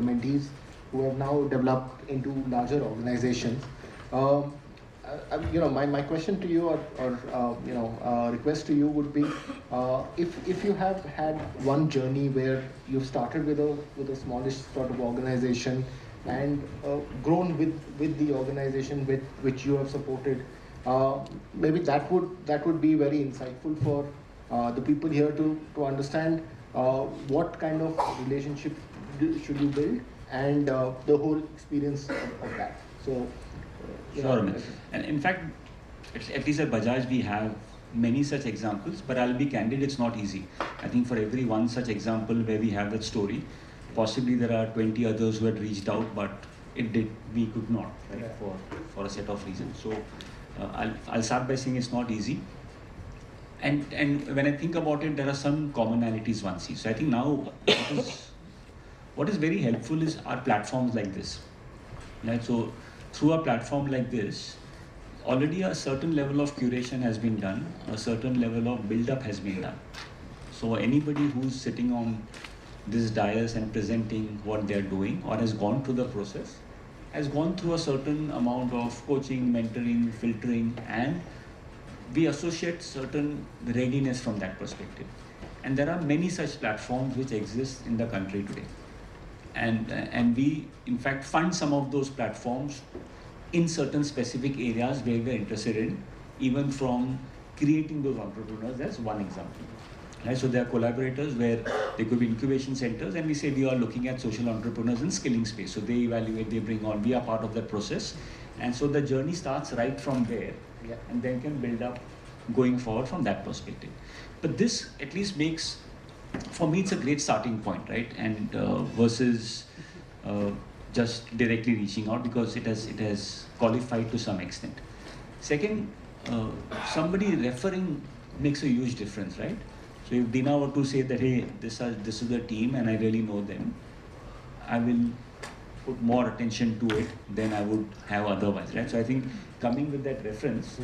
mentees who have now developed into larger organizations. My question to you or request to you would be, if you have had one journey where you've started with a smallish sort of organization and grown with the organization with which you have supported, maybe that would be very insightful for the people here to understand what kind of relationship should you build and the whole experience of that. So, sure, Amit. And in fact, at least at Bajaj, we have many such examples, but I'll be candid, it's not easy. I think for every one such example where we have that story, possibly there are 20 others who had reached out, but we could not, right, for a set of reasons. So I'll start by saying it's not easy. And when I think about it, there are some commonalities one sees. So I think now what is very helpful is our platforms like this. Right? So through a platform like this, already a certain level of curation has been done, a certain level of build-up has been done. So anybody who's sitting on this dais and presenting what they're doing or has gone through the process, has gone through a certain amount of coaching, mentoring, filtering, and we associate certain readiness from that perspective. And there are many such platforms which exist in the country today. And we, in fact, fund some of those platforms in certain specific areas where we're interested in, even from creating those entrepreneurs. That's one example. Right? So there are collaborators where there could be incubation centers, and we say we are looking at social entrepreneurs in skilling space. So they evaluate, they bring on, we are part of that process. And so the journey starts right from there, and then can build up going forward from that perspective. But this at least makes, for me, it's a great starting point, right? And versus just directly reaching out, because it has qualified to some extent. Second, somebody referring makes a huge difference, right? So if Dina were to say that, hey, this is the team and I really know them, I will put more attention to it than I would have otherwise, right? So I think coming with that reference,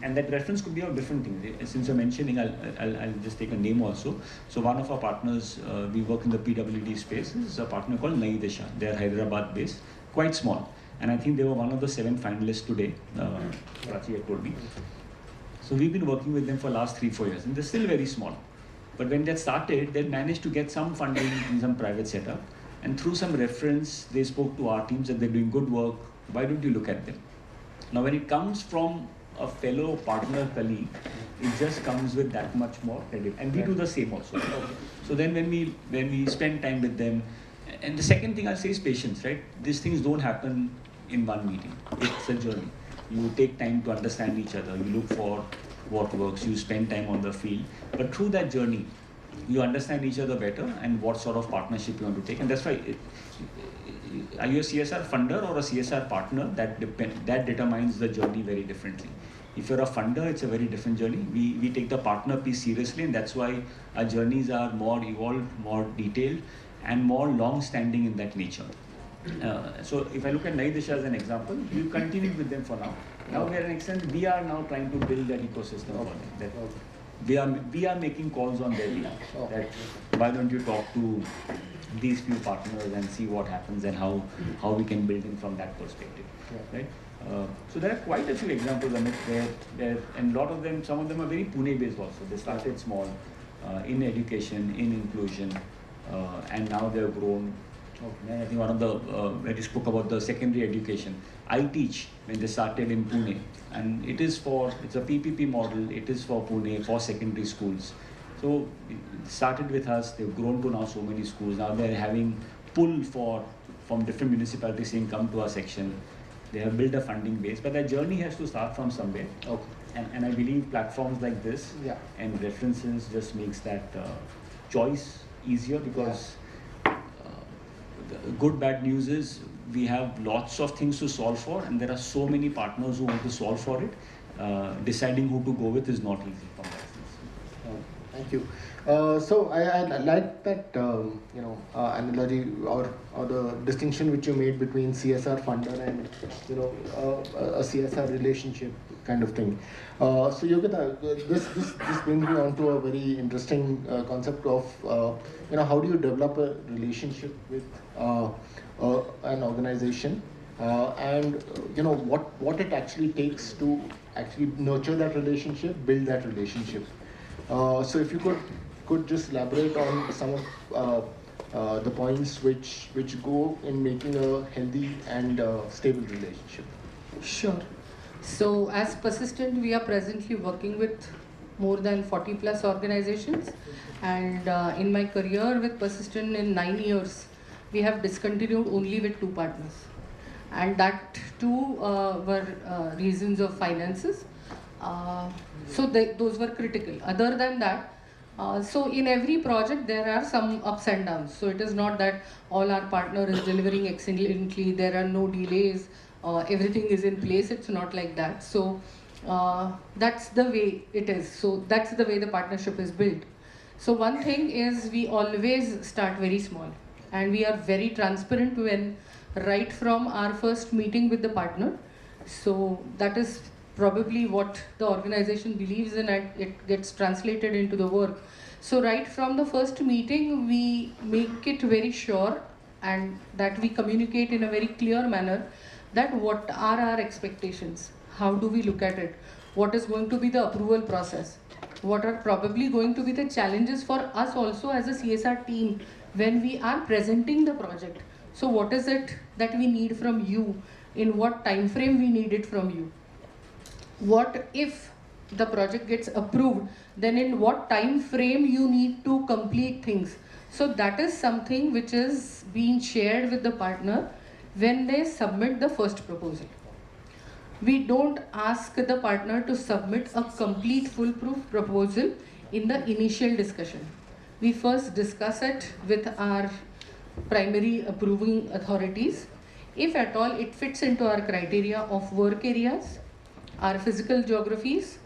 and that reference could be of different things. Since you're mentioning, I'll just take a name also. So one of our partners, we work in the PWD space, is a partner called Nai Disha. They're Hyderabad based, quite small. And I think they were one of the 7 finalists today, Prachi had told me. So we've been working with them for the last 3-4 years, and they're still very small. But when they started, they managed to get some funding in some private setup. And through some reference, they spoke to our teams that they're doing good work. Why don't you look at them? Now, when it comes from a fellow partner colleague, it just comes with that much more credit. And we do the same also. So then when we spend time with them And the second thing I'll say is patience, right? These things don't happen in one meeting. It's a journey. You take time to understand each other. You look for what works. You spend time on the field. But through that journey, you understand each other better and what sort of partnership you want to take. And that's why, are you a CSR funder or a CSR partner? That determines the journey very differently. If you're a funder, it's a very different journey. We take the partner piece seriously, and that's why our journeys are more evolved, more detailed, and more long-standing in that nature. So if I look at Naidisha as an example, we've continued with them for now. Now we are an extent, we are now trying to build that ecosystem for them. That we are making calls on their behalf. That why don't you talk to these few partners and see what happens and how we can build in from that perspective, right? So there are quite a few examples, Amit, where and a lot of them, some of them are very Pune based also. They started small in education, in inclusion, and now they've grown. I think one of the, when you spoke about the secondary education, I teach when they started in Pune, and it's a PPP model, it is for Pune, for secondary schools. So it started with us, they've grown to now so many schools. Now they're having pull from different municipalities saying come to our section. They have built a funding base, but that journey has to start from somewhere. Okay. And I believe platforms like this and references just makes that choice easier, because the good bad news is we have lots of things to solve for, and there are so many partners who want to solve for it. Deciding who to go with is not easy from that sense. Thank you. So I like that analogy or the distinction which you made between CSR funder and a CSR relationship kind of thing. So Yogita, this brings me on to a very interesting concept of how do you develop a relationship with an organization, and what it actually takes to actually nurture that relationship, build that relationship. So if you could just elaborate on some of the points which go in making a healthy and stable relationship. Sure. So as Persistent, we are presently working with more than 40 plus organizations, and in my career with Persistent in 9 years, we have discontinued only with 2 partners, and that too were reasons of finances. So those were critical. Other than that, so in every project there are some ups and downs. So it is not that all our partner is delivering excellently, there are no delays, everything is in place. It's not like that. So that's the way it is. So that's the way the partnership is built. So one thing is we always start very small, and we are very transparent when right from our first meeting with the partner. So that is probably what the organization believes in, and it gets translated into the work. So right from the first meeting, we make it very sure and that we communicate in a very clear manner that what are our expectations, how do we look at it, what is going to be the approval process, what are probably going to be the challenges for us also as a CSR team when we are presenting the project. So what is it that we need from you, in what time frame we need it from you. What if the project gets approved, then in what time frame you need to complete things. So that is something which is being shared with the partner when they submit the first proposal. We don't ask the partner to submit a complete foolproof proposal in the initial discussion. We first discuss it with our primary approving authorities. If at all it fits into our criteria of work areas, our physical geographies,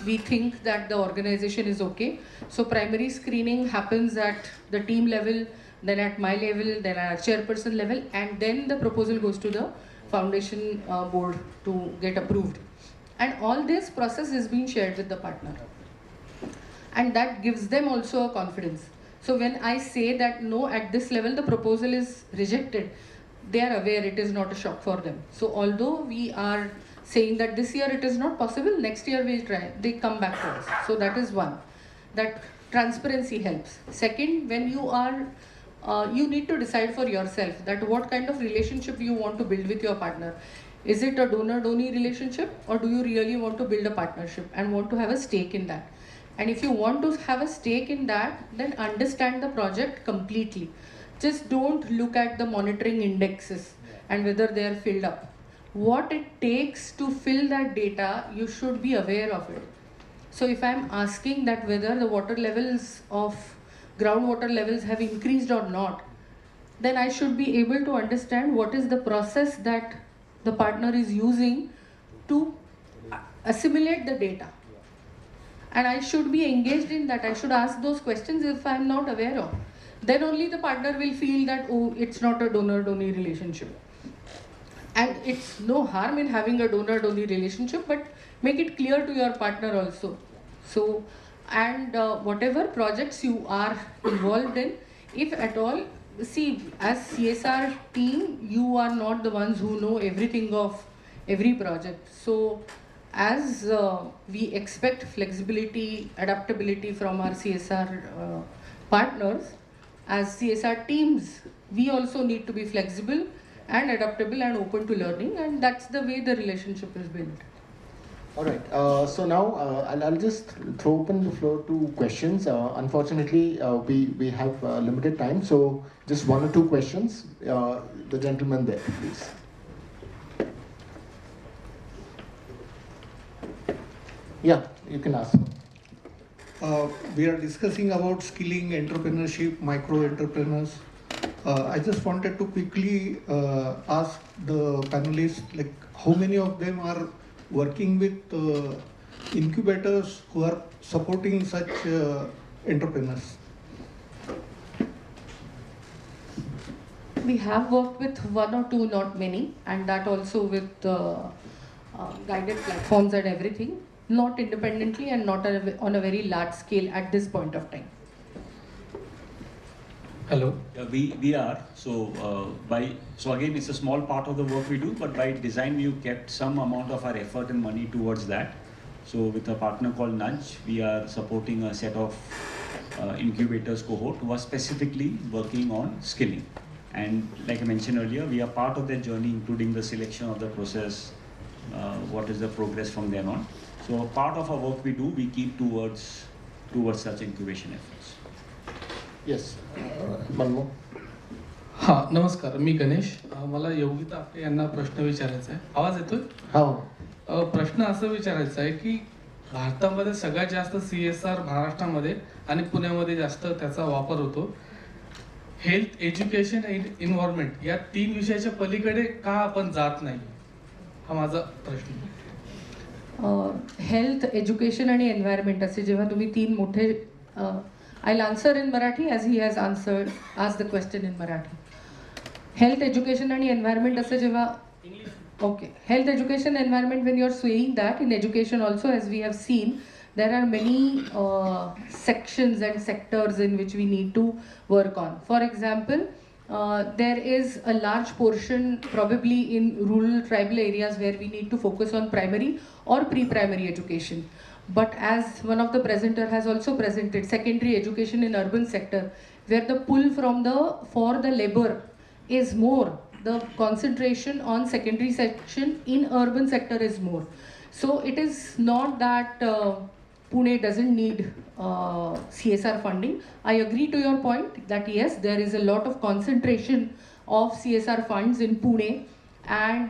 we think that the organization is okay. So primary screening happens at the team level, then at my level, then at chairperson level, and then the proposal goes to the foundation board to get approved. And all this process is being shared with the partner. And that gives them also a confidence. So when I say that no, at this level the proposal is rejected, they are aware it is not a shock for them. So although we are saying that this year it is not possible, next year we'll try, they come back to us. So that is one, that transparency helps. Second, when you are, you need to decide for yourself that what kind of relationship you want to build with your partner. Is it a donor-donee relationship, or do you really want to build a partnership and want to have a stake in that? And if you want to have a stake in that, then understand the project completely. just don't look at the monitoring indexes and whether they are filled up. What it takes to fill that data, you should be aware of it. So if I'm asking that whether the water levels of groundwater levels have increased or not, then I should be able to understand what is the process that the partner is using to assimilate the data. And I should be engaged in that. I should ask those questions if I'm not aware of. Then only the partner will feel that, oh, it's not a donor-donee relationship. And it's no harm in having a donor-donee relationship, but make it clear to your partner also. So, and whatever projects you are involved in, if at all, see, as CSR team, you are not the ones who know everything of every project. So, as we expect flexibility, adaptability from our CSR partners, as CSR teams, we also need to be flexible and adaptable and open to learning, and that's the way the relationship is built. All right. So now I'll just throw open the floor to questions. Unfortunately, we have limited time, so just one or two questions. The gentleman there, please. Yeah, you can ask. We are discussing about skilling, entrepreneurship, micro entrepreneurs. I just wanted to quickly ask the panelists, like, how many of them are working with incubators who are supporting such entrepreneurs? We have worked with one or two, not many, and that also with guided platforms and everything, not independently and not on a very large scale at this point of time. Hello. We are. So again, it's a small part of the work we do, but by design we've kept some amount of our effort and money towards that. So with a partner called Nudge, we are supporting a set of incubators cohort who are specifically working on skilling. And like I mentioned earlier, we are part of their journey, including the selection of the process, what is the progress from then on. So part of our work we do, we keep towards such incubation efforts. Yes, one more. हा नमस्कार, मी गणेश. मला योगिता आपटे यांना प्रश्न विचारायचा आहे. आवाज येतोय? हो. प्रश्न असं विचारायचा आहे की भारतामध्ये सगळ्यात जास्त CSR महाराष्ट्रामध्ये आणि पुण्यामध्ये जास्त त्याचा वापर होतो. हेल्थ, एज्युकेशन आणि एन्व्हायरमेंट या 3 विषयाच्या पलीकडे का आपण जात नाही, हा माझा प्रश्न आहे. हेल्थ, एज्युकेशन आणि एन्व्हायरमेंट असे जेव्हा तुम्ही 3 मोठे I'll answer in Marathi as he has asked the question in Marathi. Health, education and environment ase jeva okay. Health, education, environment, when you're saying that, in education also, as we have seen, there are many sections and sectors in which we need to work on. For example, there is a large portion probably in rural tribal areas where we need to focus on primary or pre-primary education. But as one of the presenter has also presented, secondary education in urban sector, where the pull for the labor is more, the concentration on secondary section in urban sector is more. So it is not that Pune doesn't need CSR funding. I agree to your point that yes, there is a lot of concentration of CSR funds in Pune, and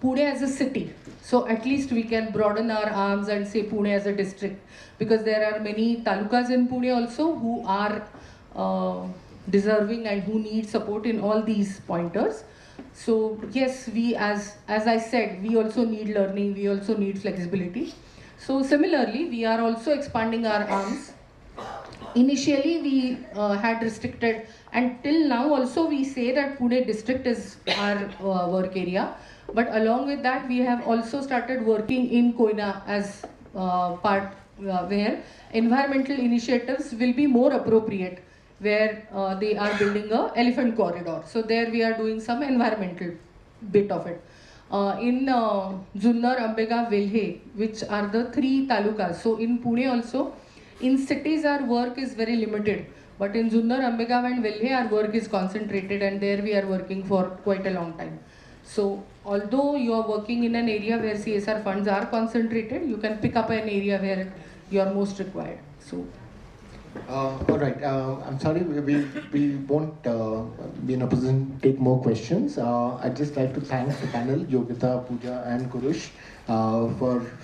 Pune as a city. So at least we can broaden our arms and say Pune as a district, because there are many talukas in Pune also who are deserving and who need support in all these pointers. So yes, we as I said, we also need learning, we also need flexibility. So similarly, we are also expanding our arms. Initially we had restricted, and till now also we say that Pune district is our work area. But along with that, we have also started working in Koina as part where environmental initiatives will be more appropriate, where they are building a elephant corridor. So there we are doing some environmental bit of it. In Junnar, Ambega, Velhe, which are the 3 talukas. So in Pune also, in cities our work is very limited. But in Junnar, Ambega and Velhe our work is concentrated, and there we are working for quite a long time. So although you are working in an area where CSR funds are concentrated, you can pick up an area where you are most required. So All right. I'm sorry, we won't be in a position to take more questions. I'd just like to thank the panel, Yogita, Pooja, and Kurush,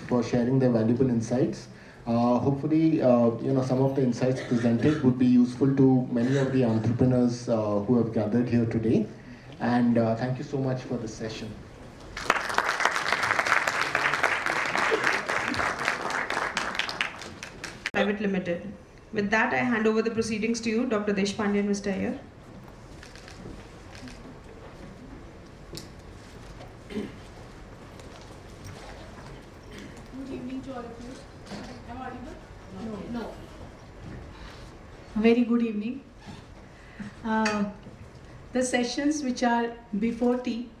for sharing their valuable insights. Hopefully, some of the insights presented would be useful to many of the entrepreneurs who have gathered here today. And thank you so much for this session. Private Limited. With that, I hand over the proceedings to you, Dr. Deshpande and Mr. Iyer. Good evening to all of you. Am I audible? No. A very good evening. The sessions which are before tea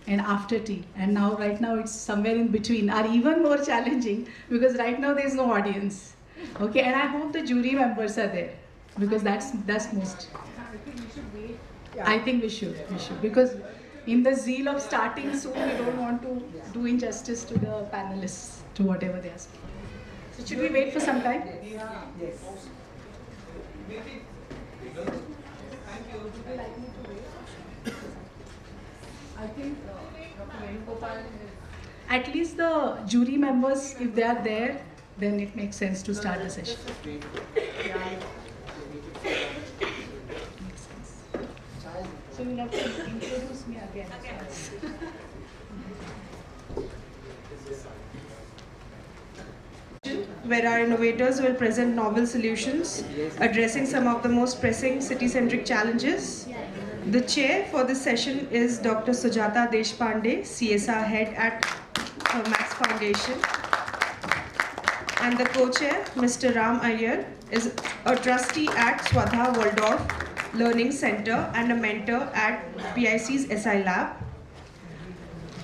and after tea, and now right now it's somewhere in between, are even more challenging because right now there is no audience. Okay, and I hope the jury members are there because that's most. I think we should wait. I think we should because in the zeal of starting soon, we don't want to do injustice to the panelists, to whatever they are saying. So should we wait for some time? Yes. I think Dr. Venugopal at least the jury members, if they are there, then it makes sense to start the session. So you'll have to introduce me again. Where our innovators will present novel solutions addressing some of the most pressing city-centric challenges. The chair for this session is Dr. Sujata Deshpande, CSR head at Max Foundation. And the co-chair, Mr. Ram Iyer, is a trustee at Swadha Waldorf Learning Center and a mentor at PIC's SI Lab.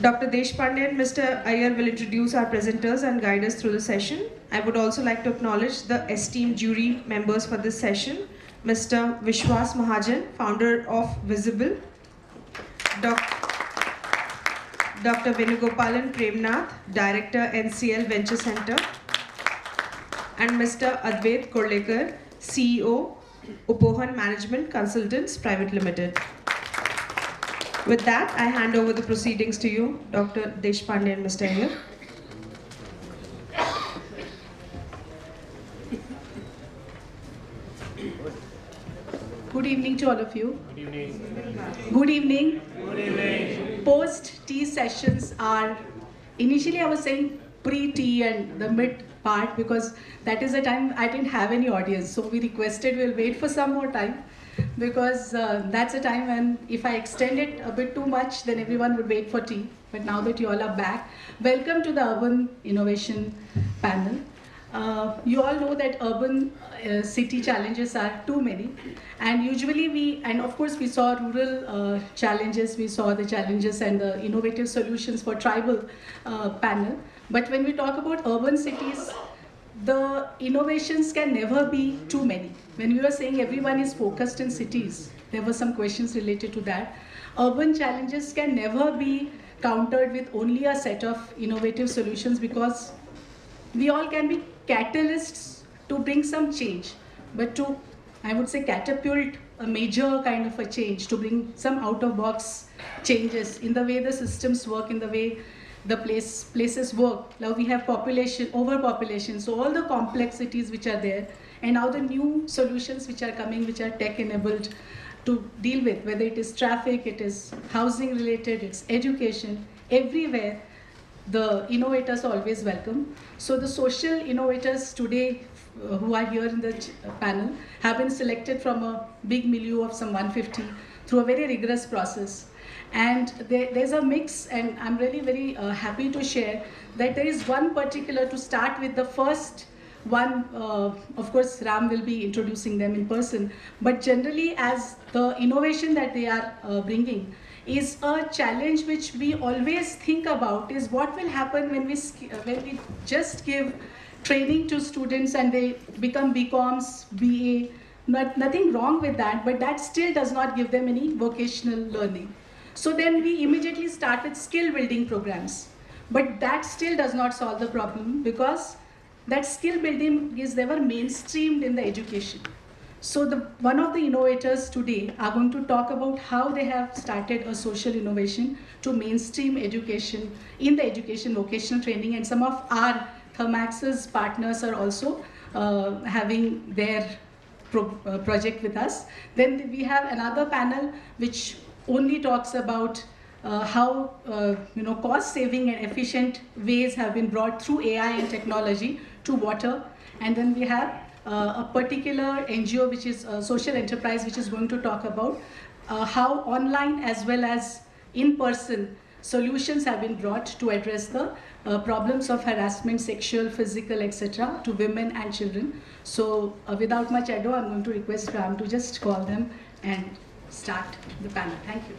Dr. Deshpande and Mr. Iyer will introduce our presenters and guide us through the session. I would also like to acknowledge the esteemed jury members for this session. Mr. Vishwas Mahajan, founder of Visible. Dr. Venugopalan Premnath, Director, NCL Venture Center. And Mr. Advait Korlekar, CEO, Upohan Management Consultants Private Limited. With that, I hand over the proceedings to you, Dr. Deshpande and Mr. Iyer. Good evening to all of you. Good evening. Good evening. Good evening. Post-tea sessions are, initially I was saying pre-tea and the mid part because that is the time I didn't have any audience. So we requested we'll wait for some more time because that's a time when if I extend it a bit too much, then everyone would wait for tea. But now that you all are back, welcome to the Urban Innovation Panel. You all know that urban city challenges are too many, and usually of course we saw rural challenges, we saw the challenges and the innovative solutions for tribal panel. But when we talk about urban cities, the innovations can never be too many. When we were saying everyone is focused in cities, there were some questions related to that. Urban challenges can never be countered with only a set of innovative solutions because we all can be catalysts to bring some change, but to, I would say, catapult a major kind of a change, to bring some out-of-box changes in the way the systems work, in the way the places work. Now we have population, overpopulation, so all the complexities which are there, and now the new solutions which are coming, which are tech-enabled to deal with, whether it is traffic, it is housing related, it's education, everywhere. The innovators are always welcome. So the social innovators today who are here in the panel have been selected from a big milieu of some 150 through a very rigorous process. And there's a mix, and I'm really very happy to share that there is one particular, to start with the first one, of course Ram will be introducing them in person, but generally as the innovation that they are bringing is a challenge which we always think about, is what will happen when we just give training to students and they become BComs, BA, nothing wrong with that, but that still does not give them any vocational learning. So then we immediately start with skill building programs, but that still does not solve the problem because that skill building is never mainstreamed in the education. So one of the innovators today are going to talk about how they have started a social innovation to mainstream education in the education vocational training, and some of our Thermax's partners are also having their project with us. Then we have another panel which only talks about how cost saving and efficient ways have been brought through AI and technology to water. And then we have a particular NGO which is a social enterprise which is going to talk about how online as well as in-person solutions have been brought to address the problems of harassment, sexual, physical, etc. to women and children. So without much ado, I'm going to request Ram to just call them and start the panel. Thank you.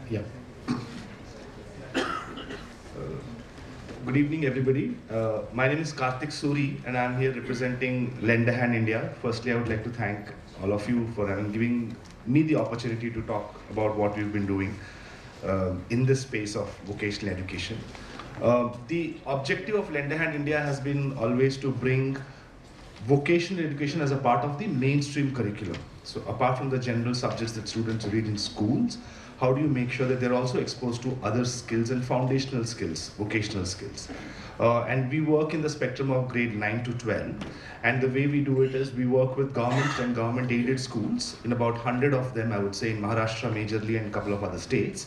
Yeah. Good evening, everybody. My name is Karthik Suri, and I'm here representing Lend a Hand India. Firstly, I would like to thank all of you for giving me the opportunity to talk about what we've been doing in this space of vocational education. The objective of Lend a Hand India has been always to bring vocational education as a part of the mainstream curriculum. So apart from the general subjects that students read in schools, how do you make sure that they're also exposed to other skills and foundational skills, vocational skills? And we work in the spectrum of grade 9 to 12. And the way we do it is we work with government and government aided schools in about 100 of them, I would say, in Maharashtra majorly and a couple of other states.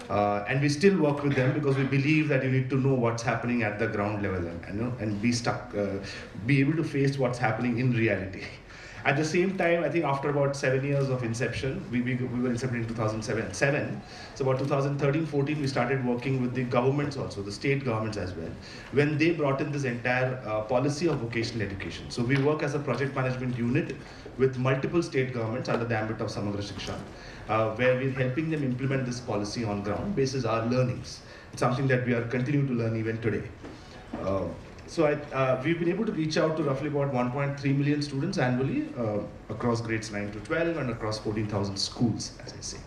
And we still work with them because we believe that you need to know what's happening at the ground level and be able to face what's happening in reality. At the same time, I think after about 7 years of inception, we were incepted in 2007. So about 2013-14, we started working with the governments also, the state governments as well, when they brought in this entire policy of vocational education. So we work as a project management unit with multiple state governments under the ambit of Samagra Shiksha, where we're helping them implement this policy on ground basis our learnings. It's something that we are continuing to learn even today. So we've been able to reach out to roughly about 1.3 million students annually across grades 9 to 12 and across 14,000 schools, as I say.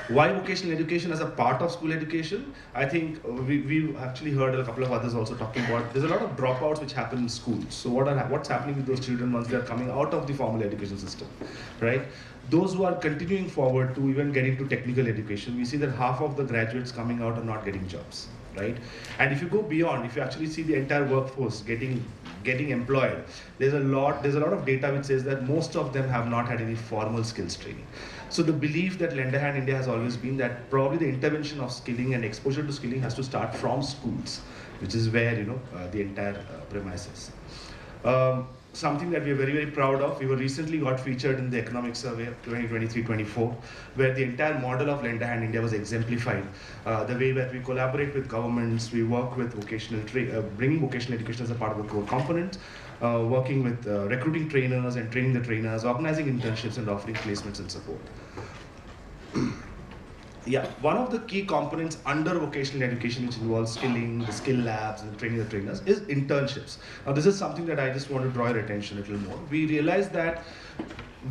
Why vocational education as a part of school education? I think we've actually heard a couple of others also talking about, there's a lot of dropouts which happen in schools. So what's happening with those children once they're coming out of the formal education system, right? Those who are continuing forward to even get into technical education, we see that half of the graduates coming out are not getting jobs. Right? And if you go beyond, if you actually see the entire workforce getting employed, there's a lot of data which says that most of them have not had any formal skills training. So the belief that Lend a Hand India has always been that probably the intervention of skilling and exposure to skilling has to start from schools, which is where the entire premise is. Something that we're very, very proud of. We were recently got featured in the economic survey of 2023-24, where the entire model of Lend a Hand India was exemplified. The way that we collaborate with governments, we work with bringing vocational education as a part of the core component, working with recruiting trainers and training the trainers, organizing internships and offering placements and support. Yeah, one of the key components under vocational education, which involves skilling, the skill labs, and training the trainers, is internships. Now, this is something that I just want to draw your attention a little more. We realize that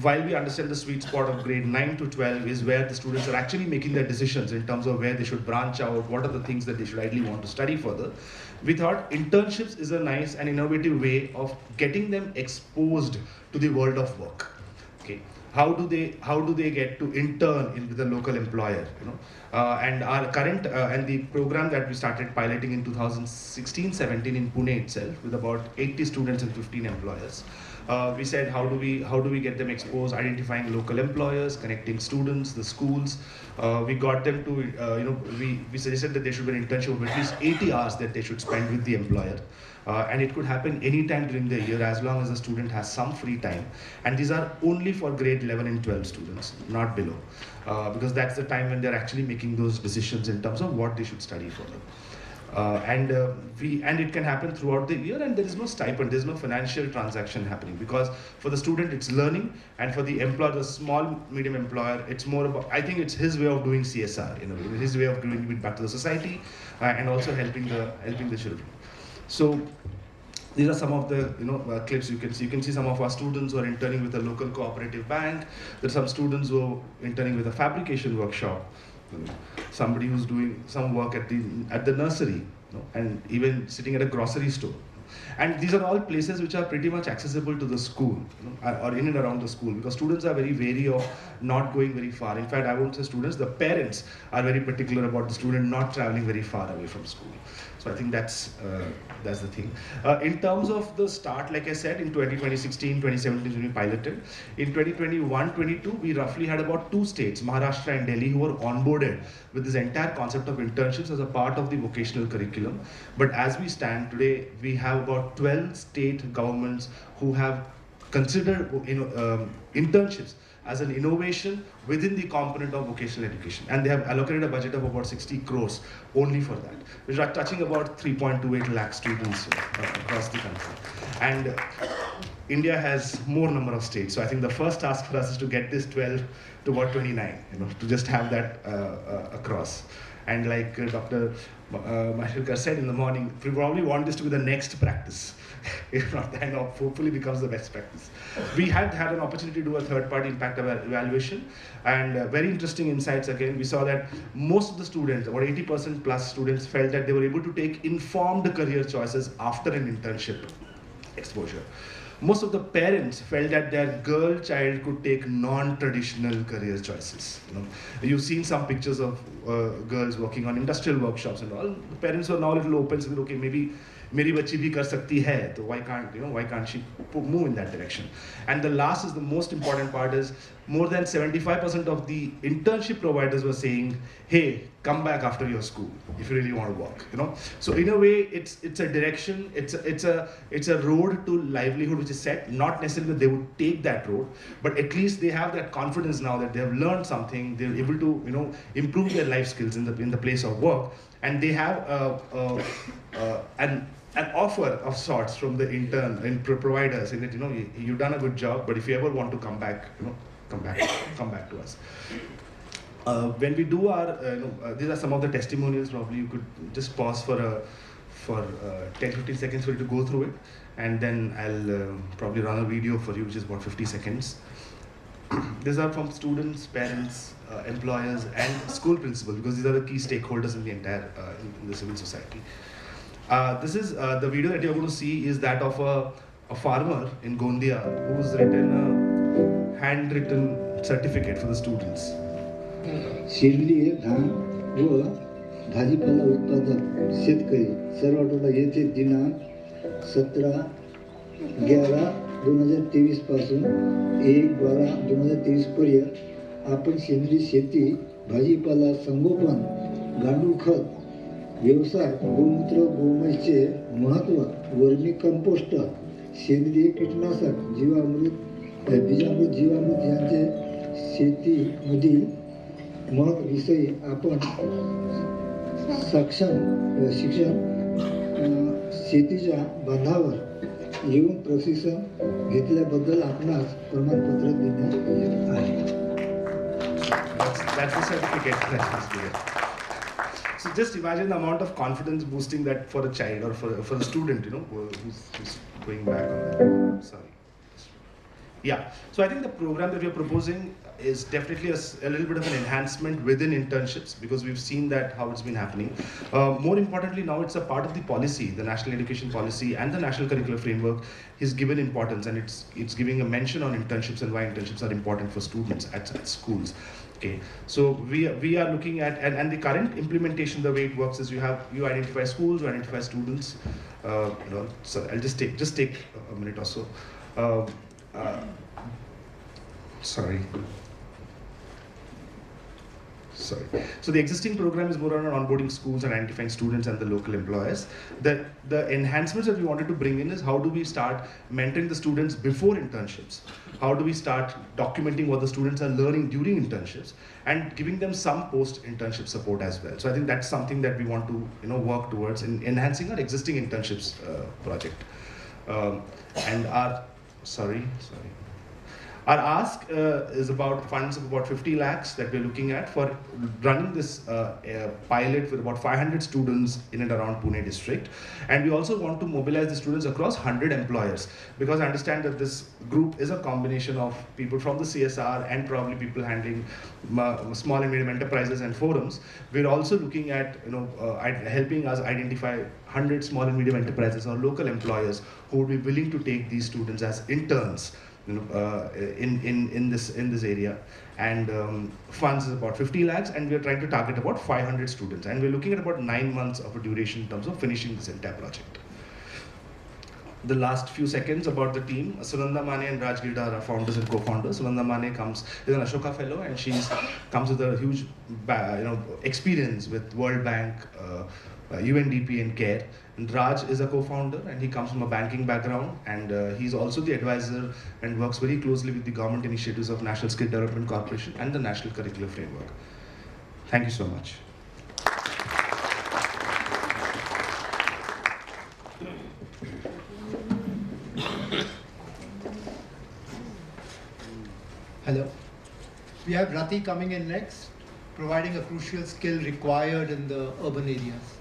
while we understand the sweet spot of grade 9 to 12 is where the students are actually making their decisions in terms of where they should branch out, what are the things that they should ideally want to study further, we thought internships is a nice and innovative way of getting them exposed to the world of work. Okay. How do they get to intern in with a local employer? And our current and the program that we started piloting in 2016-17 in Pune itself with about 80 students and 15 employers. We said how do we get them exposed, identifying local employers, connecting students, the schools. We got them to we suggested that there should be an internship of at least 80 hours that they should spend with the employer. And it could happen anytime during the year as long as the student has some free time. And these are only for grade 11 and 12 students, not below. Because that's the time when they're actually making those decisions in terms of what they should study further. And it can happen throughout the year, and there is no stipend, there's no financial transaction happening, because for the student it's learning, and for the employer, the small medium employer, it's more about, I think it's his way of doing CSR in a way, his way of giving it back to the society, and also helping the children. So These are some of the clips you can see. You can see some of our students who are interning with a local cooperative bank. There are some students who are interning with a fabrication workshop. Somebody who's doing some work at the nursery, and even sitting at a grocery store. And these are all places which are pretty much accessible to the school, or in and around the school, because students are very wary of not going very far. In fact, I won't say students, the parents are very particular about the student not traveling very far away from school. So I think that's the thing. In terms of the start, like I said, in 2016, 2017 when we piloted. In 2021-22, we roughly had about 2 states, Maharashtra and Delhi, who were onboarded with this entire concept of internships as a part of the vocational curriculum. But as we stand today, we have about 12 state governments who have considered internships as an innovation within the component of vocational education. And they have allocated a budget of about 60 crores only for that, which are touching about 3.28 lakh students across the country. And India has more number of states. So I think the first task for us is to get this 12 to about 29, to just have that across. And like Dr. Mashirkar said in the morning, we probably want this to be the next practice. If not, then hopefully becomes the best practice. We had an opportunity to do a third-party impact evaluation, and very interesting insights again. We saw that most of the students, about 80% plus students, felt that they were able to take informed career choices after an internship exposure. Most of the parents felt that their girl child could take non-traditional career choices. You've seen some pictures of girls working on industrial workshops and all. The parents were now a little open, saying, okay, maybe मेरी बच्ची भी कर सकती है, तो why can't she move in that direction? And the last is the most important part is more than 75% of the internship providers were saying, hey, come back after your school if you really want to work. So in a way, it's a direction, it's a road to livelihood which is set. Not necessarily that they would take that road, but at least they have that confidence now that they have learned something, they're able to improve their life skills in the place of work, and they have an offer of sorts from the intern and provider saying that you've done a good job, but if you ever want to come back to us. When we do our, these are some of the testimonials. Probably you could just pause for 10-15 seconds for you to go through it, and then I'll probably run a video for you, which is about 50 seconds. These are from students, parents, employers, and school principals, because these are the key stakeholders in the entire in the civil society. This is the video that you're going to see is that of a farmer in Gondia who's written a handwritten certificate for the students. सेंद्रिय धान व भाजीपाला उत्पादक शेतकरी सर्व येथे दिनांक 17/11/2023 पासून 1/12/2023 पर्यंत आपण सेंद्रिय शेती, भाजीपाला, संगोपन, गांडूळ खत, व्यवसाय, गोमूत्र, गोमयचे महत्त्व, वर्मी कंपोस्ट, सेंद्रिय कीटनाशक, बीजामृत, जीवामृत यांचे शेतीमधील विषयी आपण शिक्षण शेतीच्या बांधावर येऊन प्रशिक्षण घेतल्याबद्दल आपणास प्रमाणपत्र देण्यात येत आहे. That's the certificate that is given. So just imagine the amount of confidence boosting that for a child or for a student, who's going back on that. Sorry. Yeah, so I think the program that we are proposing is definitely a little bit of an enhancement within internships, because we've seen that how it's been happening. More importantly, now it's a part of the policy, the National Education Policy and the National Curricular Framework is given importance, and it's giving a mention on internships and why internships are important for students at schools. Okay, so we are looking at, and the current implementation, the way it works is you identify schools, you identify students. So I'll just take a minute or so. Sorry. So the existing program is more around onboarding schools and identifying students and the local employers. The enhancements that we wanted to bring in is how do we start mentoring the students before internships? How do we start documenting what the students are learning during internships and giving them some post-internship support as well? So I think that's something that we want to work towards in enhancing our existing internships project. And our Our ask is about funds of about 50 lakhs that we're looking at for running this pilot with about 500 students in and around Pune district. And we also want to mobilize the students across 100 employers, because I understand that this group is a combination of people from the CSR and probably people handling small and medium enterprises and forums. We're also looking at helping us identify 100 small and medium enterprises or local employers who would be willing to take these students as interns in this area. And funds is about 50 lakhs, and we're trying to target about 500 students, and we're looking at about 9 months of a duration in terms of finishing this entire project. The last few seconds about the team. Sunanda Mane and Raj Girdhar are our founders and co-founders. Sunanda Mane is an Ashoka Fellow, and she comes with a huge experience with World Bank, UNDP and CARE. And Raj is a co-founder, and he comes from a banking background, and he's also the advisor and works very closely with the government initiatives of National Skill Development Corporation and the National Curricular Framework. Thank you so much. Hello. We have Rati coming in next, providing a crucial skill required in the urban areas.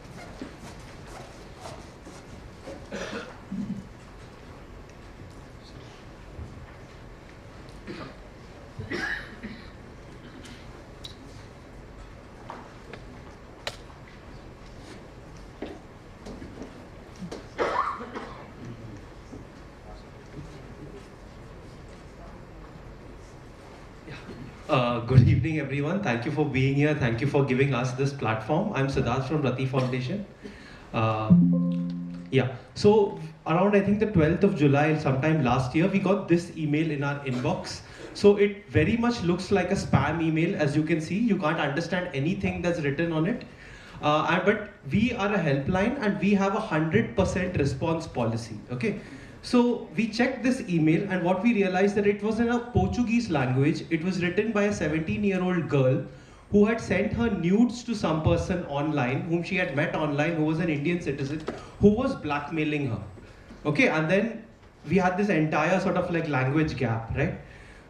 Good evening, everyone. Thank you for being here. Thank you for giving us this platform. I'm Siddharth from Rati Foundation. So around, I think the 12th of July, sometime last year, we got this email in our inbox. So it very much looks like a spam email. As you can see, you can't understand anything that's written on it. But we are a helpline, and we have a 100% response policy. Okay. So we checked this email, and what we realized that it was in a Portuguese language. It was written by a 17-year-old girl who had sent her nudes to some person online, whom she had met online, who was an Indian citizen, who was blackmailing her. Okay, and then we had this entire sort of like language gap, right?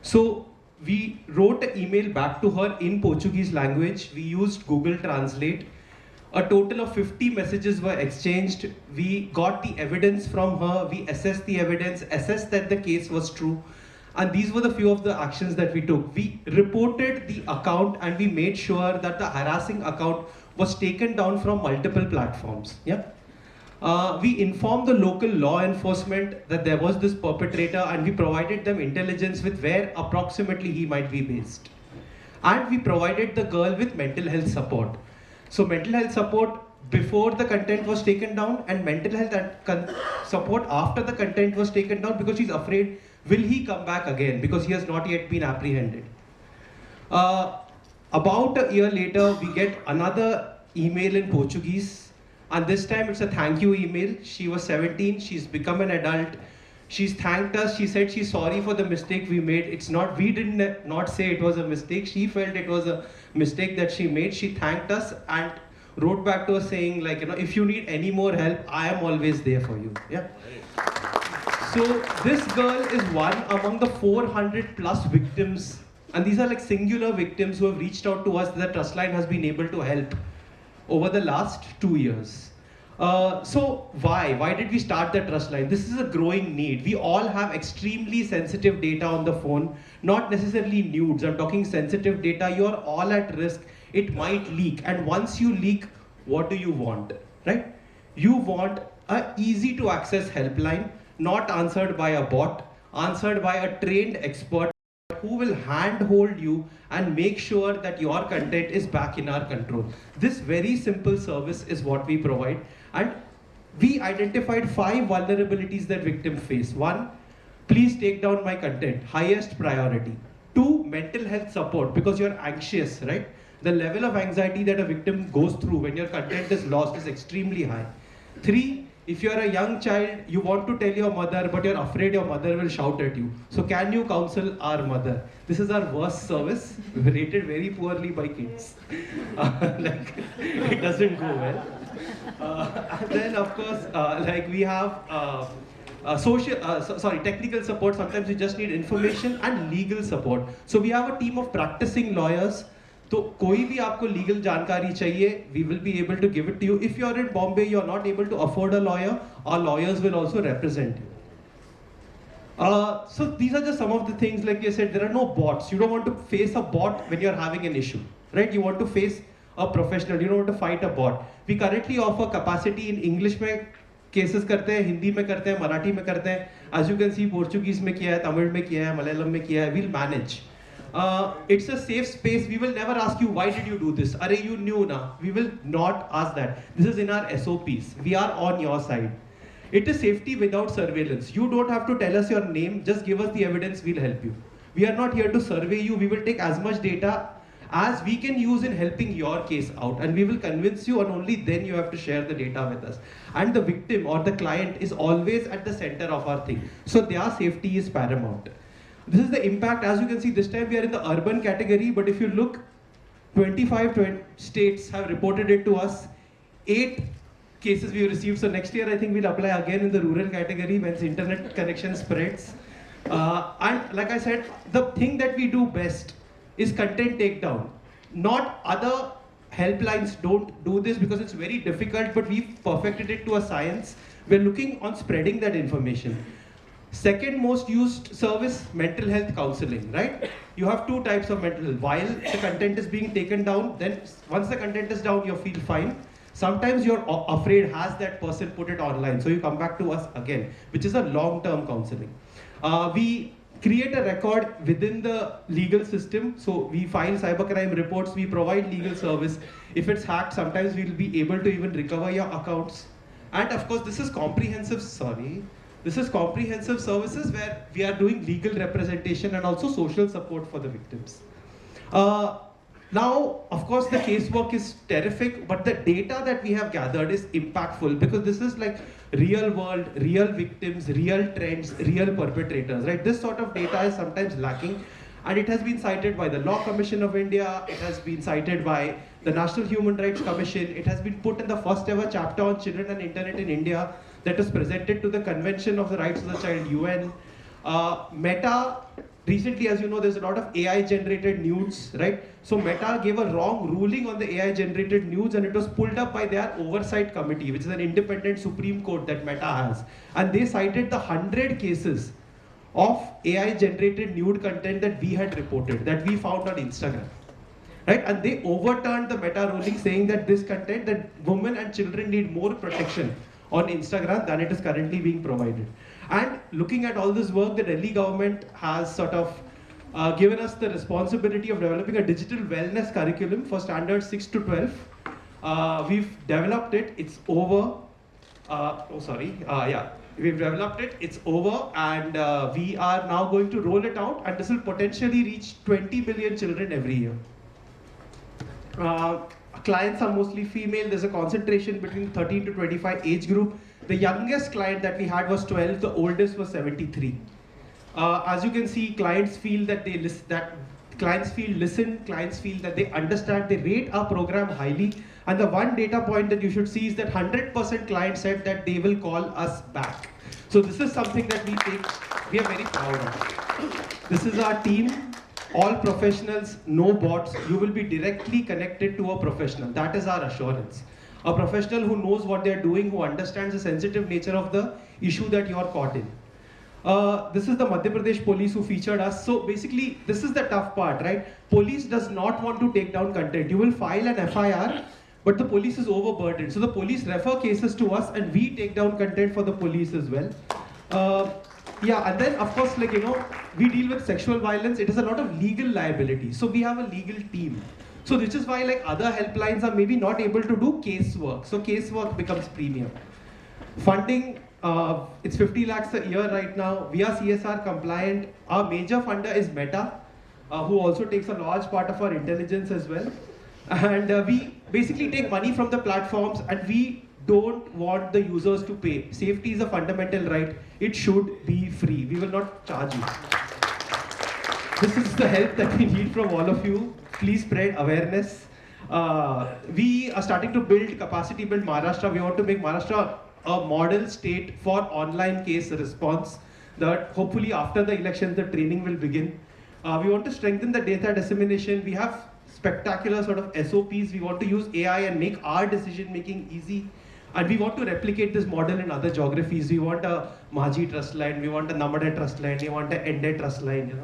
So we wrote an email back to her in Portuguese language. We used Google Translate. A total of 50 messages were exchanged. We got the evidence from her. We assessed the evidence, assessed that the case was true. And these were the few of the actions that we took. We reported the account, and we made sure that the harassing account was taken down from multiple platforms. Yeah. We informed the local law enforcement that there was this perpetrator, and we provided them intelligence with where approximately he might be based. And we provided the girl with mental health support. So mental health support before the content was taken down, and mental health support after the content was taken down, because she's afraid, will he come back again, because he has not yet been apprehended. About a year later, we get another email in Portuguese, and this time it's a thank you email. She was 17, she's become an adult. She's thanked us. She said she's sorry for the mistake we made. We did not say it was a mistake. She felt it was a mistake that she made. She thanked us and wrote back to us saying, like, if you need any more help, I am always there for you. Yeah. So this girl is one among the 400 plus victims, and these are like singular victims who have reached out to us that Trustline has been able to help over the last 2 years. So why did we start the Trustline? This is a growing need. We all have extremely sensitive data on the phone, not necessarily nudes. I'm talking sensitive data. You're all at risk. It might leak. And once you leak, what do you want, right? You want an easy to access helpline, not answered by a bot, answered by a trained expert who will handhold you and make sure that your content is back in our control. This very simple service is what we provide. And we identified 5 vulnerabilities that victims face. 1, please take down my content, highest priority. 2, mental health support, because you're anxious, right? The level of anxiety that a victim goes through when your content is lost is extremely high. 3, if you're a young child, you want to tell your mother, but you're afraid your mother will shout at you. So can you counsel our mother? This is our worst service, rated very poorly by kids. It doesn't go well. And then of course, we have technical support, sometimes you just need information, and legal support. So we have a team of practicing lawyers. तो कोई भी आपको legal जानकारी चाहिए, we will be able to give it to you. If you are in Bombay, you are not able to afford a lawyer, our lawyers will also represent you. So these are just some of the things, like you said, there are no bots. You don't want to face a bot when you're having an issue, right? You want to face a professional, you don't want to fight a bot. We currently offer capacity in English में cases करते हैं, हिंदी में करते हैं, मराठी में करते हैं. As you can see, Portuguese में किया है, Tamil में किया है, Malayalam में किया है. We'll manage. It's a safe space. We will never ask you, why did you do this? Are you new now? We will not ask that. This is in our SOPs. We are on your side. It is safety without surveillance. You don't have to tell us your name, just give us the evidence, we'll help you. We are not here to survey you. We will take as much data as we can use in helping your case out, and we will convince you, and only then you have to share the data with us. And the victim or the client is always at the center of our thing. So their safety is paramount. This is the impact. As you can see, this time we are in the urban category, but if you look, 25 states have reported it to us. 8 cases we have received. So next year, I think we'll apply again in the rural category when the internet connection spreads. And like I said, the thing that we do best is content takedown. Not other helplines don't do this because it's very difficult, but we've perfected it to a science. We're looking on spreading that information. Second most used service, mental health counseling, right? You have 2 types of mental health. While the content is being taken down, then once the content is down, you feel fine. Sometimes you're afraid, has that person put it online? So you come back to us again, which is a long-term counseling. We create a record within the legal system. So we file cybercrime reports, we provide legal service. If it's hacked, sometimes we'll be able to even recover your accounts. And of course, this is comprehensive services where we are doing legal representation and also social support for the victims. Now, of course, the casework is terrific, but the data that we have gathered is impactful because this is like real world, real victims, real trends, real perpetrators, right? This sort of data is sometimes lacking, and it has been cited by the Law Commission of India, it has been cited by the National Human Rights Commission, it has been put in the first ever chapter on children and internet in India that was presented to the Convention of the Rights of the Child, UN. Meta, recently, as you know, there's a lot of AI generated nudes, right? So Meta gave a wrong ruling on the AI generated nudes, and it was pulled up by their oversight committee, which is an independent Supreme Court that Meta has. And they cited the 100 cases of AI generated nude content that we had reported, that we found on Instagram, right? And they overturned the Meta ruling, saying that this content, that women and children need more protection on Instagram than it is currently being provided. And looking at all this work, the Delhi government has sort of given us the responsibility of developing a digital wellness curriculum for standards 6 to 12. We've developed it, it's over. We've developed it, it's over, and we are now going to roll it out, and this will potentially reach 20 million children every year. Clients are mostly female. There's a concentration between 13 to 25 age group. The youngest client that we had was 12, the oldest was 73. As you can see, clients feel that they clients feel listened, clients feel that they understand, they rate our program highly. And the one data point that you should see is that 100% clients said that they will call us back. So this is something that we are very proud of. This is our team. All professionals, no bots. You will be directly connected to a professional. That is our assurance. A professional who knows what they are doing, who understands the sensitive nature of the issue that you are caught in. This is the Madhya Pradesh police who featured us. So basically, this is the tough part, right? Police does not want to take down content. You will file an FIR, but the police is overburdened. So the police refer cases to us, and we take down content for the police as well. And then of course, we deal with sexual violence. It is a lot of legal liability. So we have a legal team. So this is why other helplines are maybe not able to do casework. So casework becomes premium. Funding, it's 50 lakhs a year right now. We are CSR compliant. Our major funder is Meta, who also takes a large part of our intelligence as well. And we basically take money from the platforms, and we don't want the users to pay. Safety is a fundamental right. It should be free. We will not charge you. This is the help that we need from all of you. Please spread awareness. We are starting to build capacity, build Maharashtra. We want to make Maharashtra a model state for online case response that hopefully after the election the training will begin. We want to strengthen the data dissemination. We have spectacular sort of SOPs. We want to use AI and make our decision making easy. And we want to replicate this model in other geographies. We want a Maji trust line, we want a Namade trust line, we want a Ende trust line,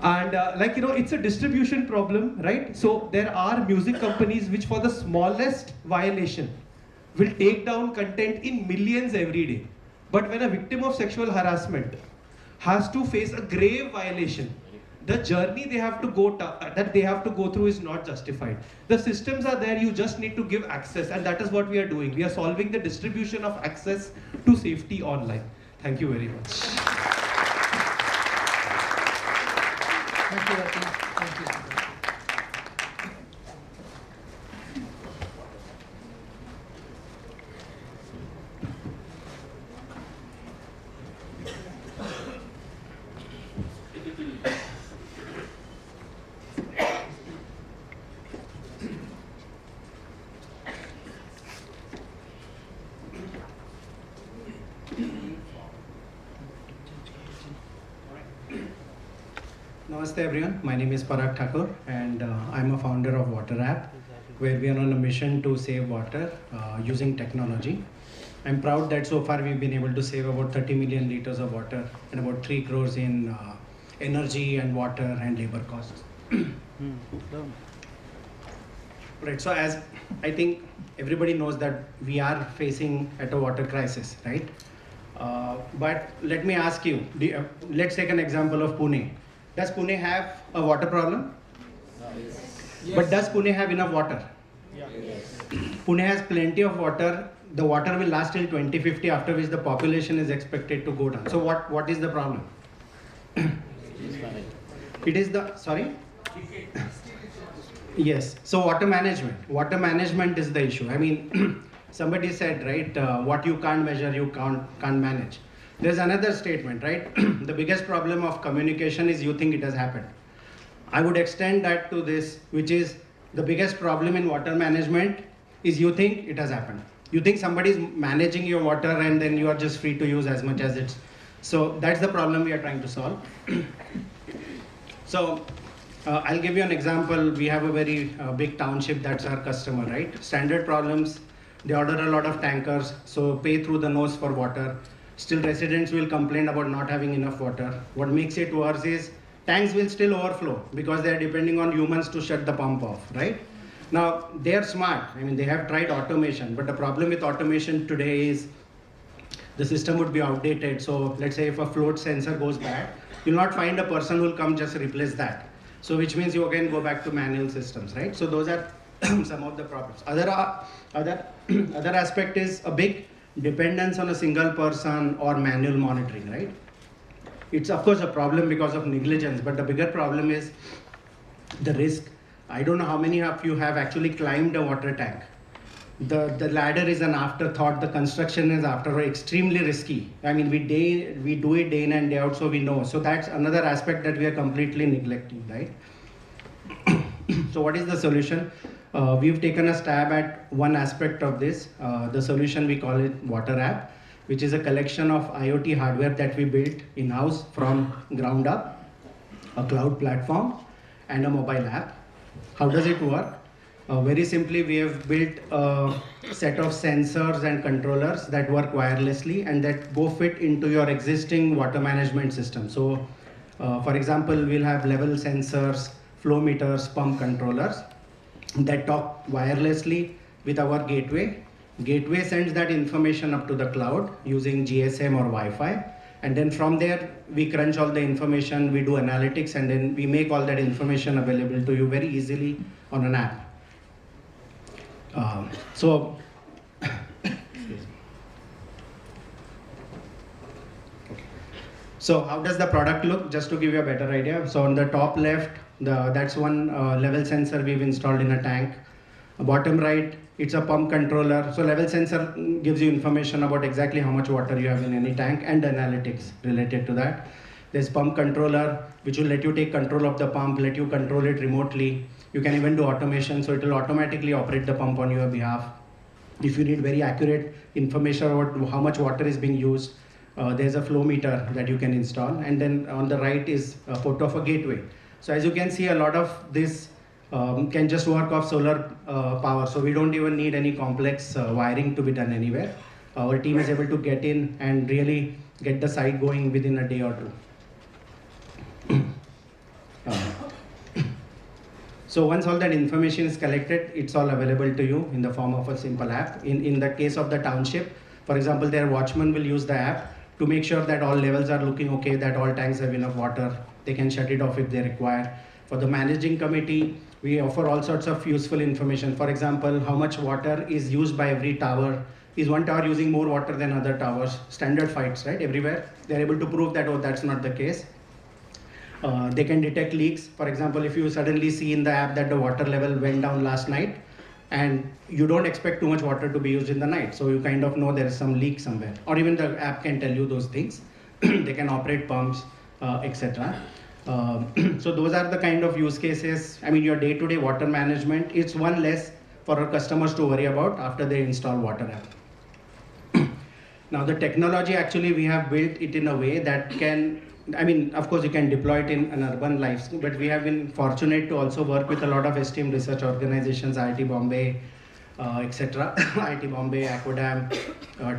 And it's a distribution problem, right? So there are music companies which for the smallest violation will take down content in millions every day. But when a victim of sexual harassment has to face a grave violation, the journey they have to go through is not justified. The systems are there, you just need to give access, and that is what we are doing. We are solving the distribution of access to safety online. Thank you very much. Thank you, Rati. Thank you. Namaste everyone, my name is Parag Thakur and I'm a founder of Water App, where we are on a mission to save water using technology. I'm proud that so far we've been able to save about 30 million liters of water and about 3 crores in energy and water and labor costs. Right, so as I think everybody knows that we are facing at a water crisis, right? But let me ask you, let's take an example of Pune. Does Pune have a water problem? Yes. But does Pune have enough water? Yes. Pune has plenty of water. The water will last till 2050, after which the population is expected to go down. So what is the problem? It is the, sorry? Yes, so water management. Water management is the issue. I mean, somebody said, right, what you can't measure, you can't manage. There's another statement, right? The biggest problem of communication is you think it has happened. I would extend that to this, which is the biggest problem in water management is you think it has happened. You think somebody is managing your water and then you are just free to use as much as it's. So that's the problem we are trying to solve. So I'll give you an example. We have a very big township that's our customer, right? Standard problems, they order a lot of tankers, so pay through the nose for water. Still residents will complain about not having enough water. What makes it worse is tanks will still overflow because they are depending on humans to shut the pump off, right? Now, they are smart. I mean, they have tried automation, but the problem with automation today is the system would be outdated. So let's say if a float sensor goes bad, you'll not find a person who will come just replace that. So which means you again go back to manual systems, right? So those are some of the problems. Other aspect is a big dependence on a single person or manual monitoring, right? It's of course a problem because of negligence, but the bigger problem is the risk. I don't know how many of you have actually climbed a water tank. The ladder is an afterthought, the construction is extremely risky. I mean, we do it day in and day out, so we know. So that's another aspect that we are completely neglecting, right? So what is the solution? We've taken a stab at one aspect of this. The solution, we call it Water App, which is a collection of IoT hardware that we built in-house from ground up, a cloud platform, and a mobile app. How does it work? Very simply, we have built a set of sensors and controllers that work wirelessly and that go fit into your existing water management system. So, for example, we'll have level sensors, flow meters, pump controllers that talk wirelessly with our gateway. Gateway sends that information up to the cloud using GSM or Wi-Fi. And then from there, we crunch all the information, we do analytics, and then we make all that information available to you very easily on an app. So how does the product look? Just to give you a better idea. So on the top left, that's one level sensor we've installed in a tank. Bottom right, it's a pump controller. So level sensor gives you information about exactly how much water you have in any tank and analytics related to that. There's pump controller, which will let you take control of the pump, let you control it remotely. You can even do automation, so it will automatically operate the pump on your behalf. If you need very accurate information about how much water is being used, there's a flow meter that you can install, and then on the right is a photo of a gateway. So as you can see, a lot of this can just work off solar power, so we don't even need any complex wiring to be done anywhere. Our team is able to get in and really get the site going within a day or two. So once all that information is collected, it's all available to you in the form of a simple app. In the case of the township, for example, their watchman will use the app to make sure that all levels are looking okay, that all tanks have enough water. They can shut it off if they require. For the managing committee, we offer all sorts of useful information. For example, how much water is used by every tower. Is one tower using more water than other towers? Standard fights, right? Everywhere. They're able to prove that, oh, that's not the case. They can detect leaks. For example, if you suddenly see in the app that the water level went down last night, and you don't expect too much water to be used in the night, so you kind of know there is some leak somewhere. Or even the app can tell you those things. They can operate pumps, etc. So those are the kind of use cases. I mean, your day-to-day water management, it's one less for our customers to worry about after they install water app. Now the technology, actually we have built it in a way that can, I mean, of course you can deploy it in an urban life, but we have been fortunate to also work with a lot of esteemed research organizations, IIT Bombay, etc., IIT Bombay, Aquadam,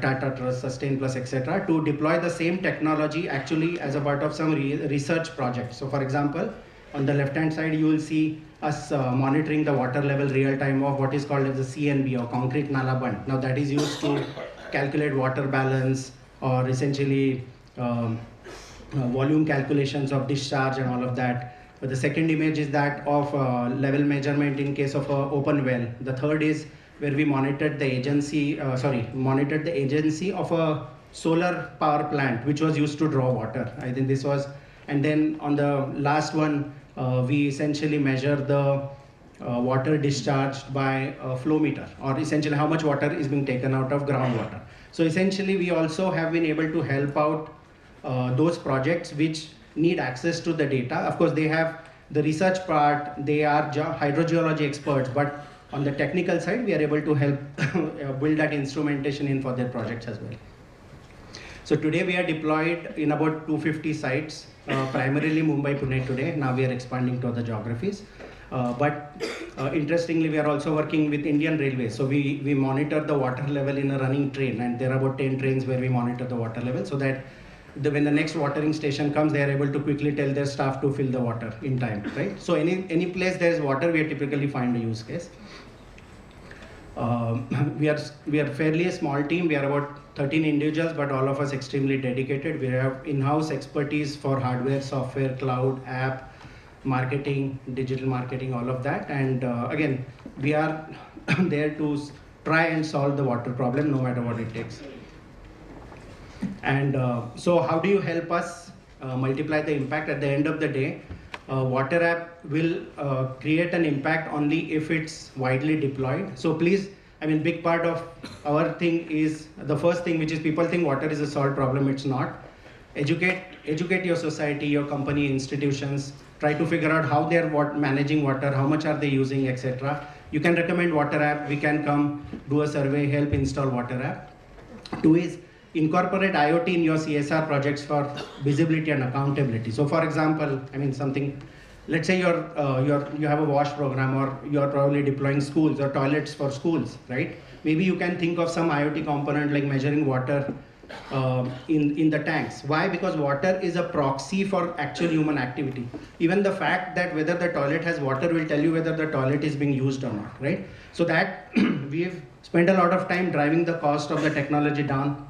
Tata Trust, Sustain Plus, etc., to deploy the same technology actually as a part of some research projects. So for example, on the left-hand side, you will see us monitoring the water level real time of what is called as the CNB, or concrete nala bund. Now that is used to calculate water balance, or essentially volume calculations of discharge and all of that. But the second image is that of level measurement in case of an open well. The third is where we monitored the agency, monitored the agency of a solar power plant which was used to draw water. I think this was, and then on the last one, we essentially measure the water discharged by a flow meter, or essentially how much water is being taken out of groundwater. So essentially we also have been able to help out those projects which need access to the data. Of course, they have the research part, they are hydrogeology experts, but on the technical side, we are able to help build that instrumentation in for their projects as well. So today we are deployed in about 250 sites, primarily Mumbai, Pune today. Now we are expanding to other geographies. But interestingly, we are also working with Indian Railways. So we monitor the water level in a running train, and there are about 10 trains where we monitor the water level, so that when the next watering station comes, they are able to quickly tell their staff to fill the water in time, right? So any place there is water, we typically find a use case. We are fairly a small team. We are about 13 individuals, but all of us extremely dedicated. We have in-house expertise for hardware, software, cloud, app, marketing, digital marketing, all of that. And again, we are there to try and solve the water problem, no matter what it takes. And so how do you help us multiply the impact? At the end of the day, water app will create an impact only if it's widely deployed. So please, I mean, big part of our thing is the first thing, which is people think water is a solved problem. It's not. Educate your society, your company, institutions. Try to figure out how they're managing water, how much are they using, etc. You can recommend water app. We can come do a survey, help install water app. Two is incorporate IoT in your CSR projects for visibility and accountability. So for example, I mean something, let's say you have a wash program, or you're probably deploying schools or toilets for schools, right? Maybe you can think of some IoT component like measuring water in the tanks. Why? Because water is a proxy for actual human activity. Even the fact that whether the toilet has water will tell you whether the toilet is being used or not, right? So that we've spent a lot of time driving the cost of the technology down,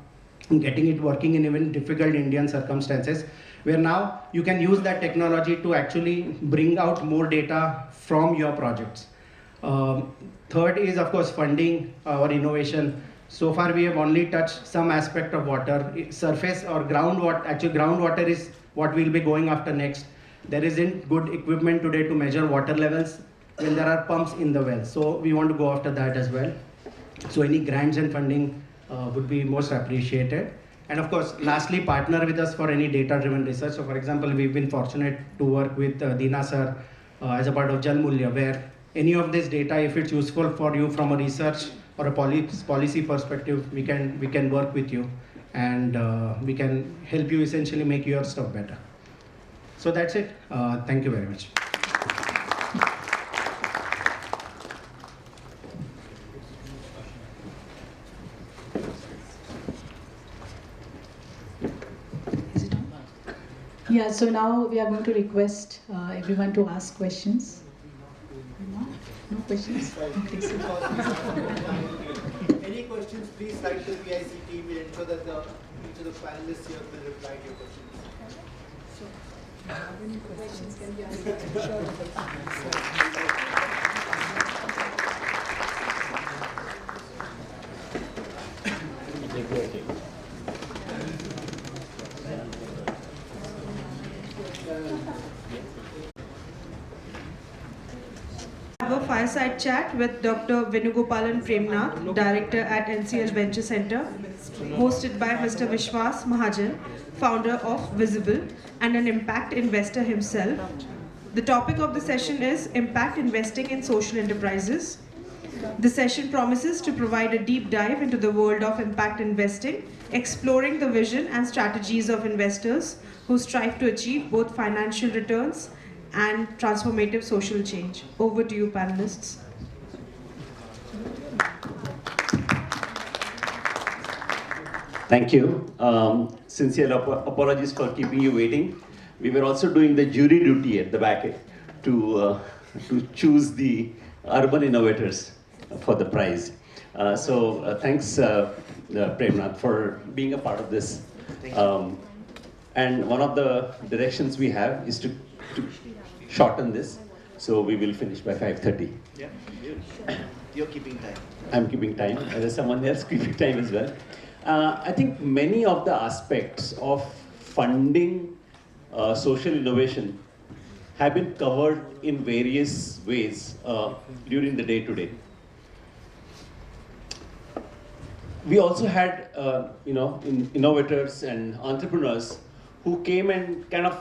getting it working in even difficult Indian circumstances, where now you can use that technology to actually bring out more data from your projects. Third is, of course, funding or innovation. So far, we have only touched some aspect of water, surface or groundwater. Actually, groundwater is what we'll be going after next. There isn't good equipment today to measure water levels when there are pumps in the well. So we want to go after that as well. So any grants and funding would be most appreciated. And of course, lastly, partner with us for any data-driven research. So for example, we've been fortunate to work with Dina sir as a part of Jal Mulya, where any of this data, if it's useful for you from a research or a policy perspective, we can work with you, and we can help you essentially make your stuff better. So that's it. Thank you very much. Yeah, so now we are going to request everyone to ask questions. No questions? Okay, so. Any questions, please write to the PIC team. We'll ensure that each of the panelists here will reply to your questions. Any questions can be asked? Have a fireside chat with Dr. Venugopalan Premnath, Director at NCL Venture Center, hosted by Mr. Vishwas Mahajan, founder of Visible and an impact investor himself. The topic of the session is Impact Investing in Social Enterprises. The session promises to provide a deep dive into the world of impact investing, exploring the vision and strategies of investors who strive to achieve both financial returns and transformative social change. Over to you, panelists. Thank you. Sincere apologies for keeping you waiting. We were also doing the jury duty at the back to choose the urban innovators for the prize. Thanks, Premnath, for being a part of this. And one of the directions we have is to shorten this, so we will finish by 5:30. Yeah, you're keeping time. I'm keeping time. There's someone else keeping time as well. I think many of the aspects of funding social innovation have been covered in various ways during the day-to-day. We also had, innovators and entrepreneurs who came and kind of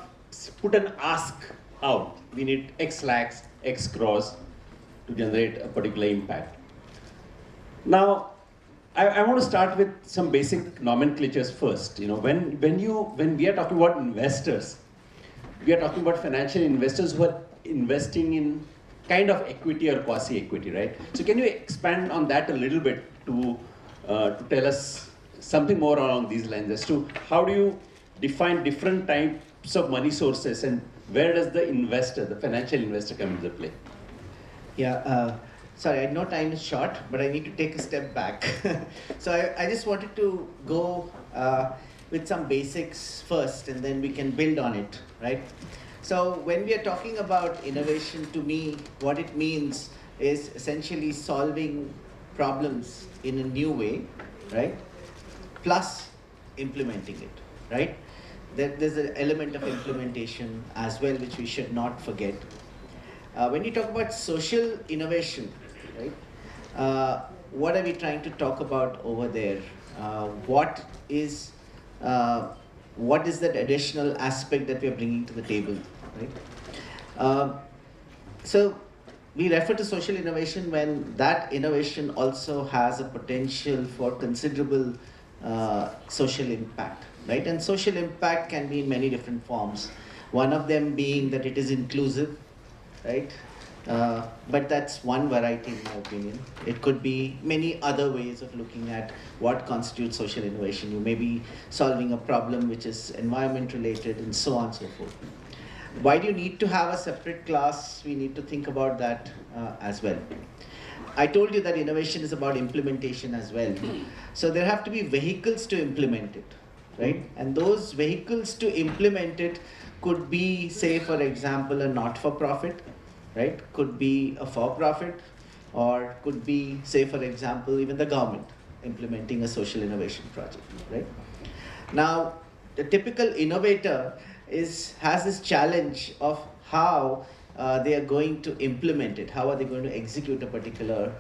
put an ask out. We need X lakhs, X crores to generate a particular impact. Now, I want to start with some basic nomenclatures first. When we are talking about investors, we are talking about financial investors who are investing in kind of equity or quasi-equity, right? So can you expand on that a little bit to tell us something more along these lines as to how do you define different types of money sources and where does the investor, the financial investor, come into play? Yeah, sorry, I know time is short, but I need to take a step back. So I just wanted to go with some basics first, and then we can build on it, right? So when we are talking about innovation, to me, what it means is essentially solving problems in a new way, right? Plus implementing it, right? There's an element of implementation as well, which we should not forget. When you talk about social innovation, right? What are we trying to talk about over there? What is that additional aspect that we are bringing to the table, right? So we refer to social innovation when that innovation also has a potential for considerable social impact, right? And social impact can be in many different forms. One of them being that it is inclusive, right? But that's one variety in my opinion. It could be many other ways of looking at what constitutes social innovation. You may be solving a problem which is environment related and so on and so forth. Why do you need to have a separate class? We need to think about that as well. I told you that innovation is about implementation as well. So there have to be vehicles to implement it, right? And those vehicles to implement it could be, say, for example, a not-for-profit, right? Could be a for-profit, or could be, say, for example, even the government implementing a social innovation project, right? Now, the typical innovator has this challenge of how they are going to implement it, how are they going to execute a particular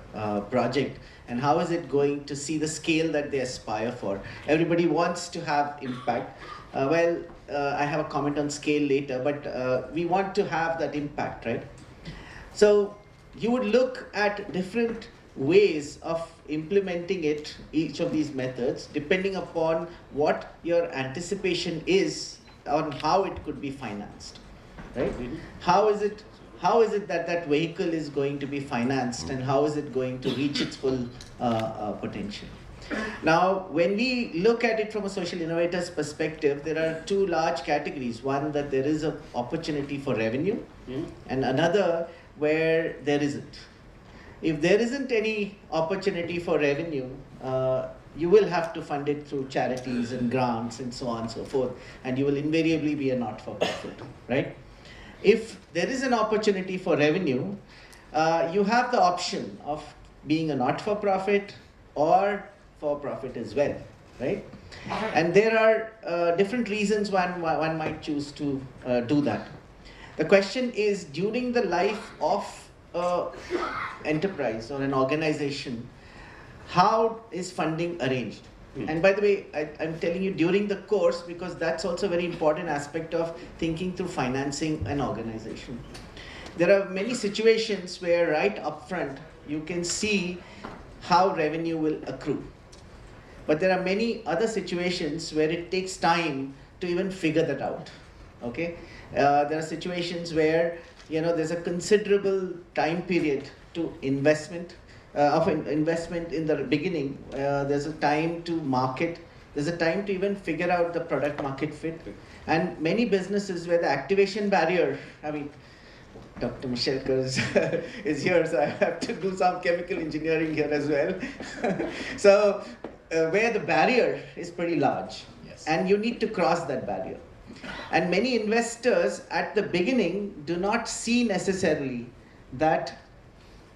project, and how is it going to see the scale that they aspire for. Everybody wants to have impact. I have a comment on scale later, but we want to have that impact, right? So you would look at different ways of implementing it, each of these methods, depending upon what your anticipation is on how it could be financed, right? How is it that that vehicle is going to be financed, and how is it going to reach its full potential? Now, when we look at it from a social innovator's perspective, there are two large categories. One, that there is an opportunity for revenue, and another where there isn't. If there isn't any opportunity for revenue, you will have to fund it through charities and grants and so on and so forth, and you will invariably be a not-for-profit, right? If there is an opportunity for revenue, you have the option of being a not-for-profit or for-profit as well, right? And there are different reasons one might choose to do that. The question is, during the life of an enterprise or an organization, how is funding arranged? And by the way, I'm telling you during the course, because that's also a very important aspect of thinking through financing an organization. There are many situations where right upfront you can see how revenue will accrue. But there are many other situations where it takes time to even figure that out. Okay, there are situations where there's a considerable time period to investment in the beginning. There's a time to market. There's a time to even figure out the product market fit. And many businesses where the activation barrier, I mean, Dr. Michelle is here, so I have to do some chemical engineering here as well. So where the barrier is pretty large, and you need to cross that barrier. And many investors at the beginning do not see necessarily that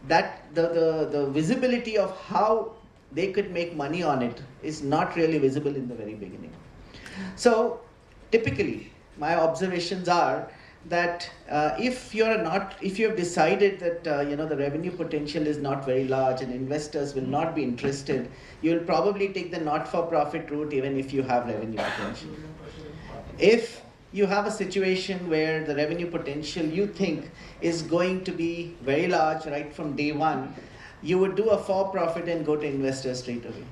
the visibility of how they could make money on it is not really visible in the very beginning. So typically, my observations are that if you have decided that the revenue potential is not very large and investors will not be interested, you will probably take the not-for-profit route even if you have revenue potential. If you have a situation where the revenue potential you think is going to be very large right from day one, you would do a for-profit and go to investors straight away,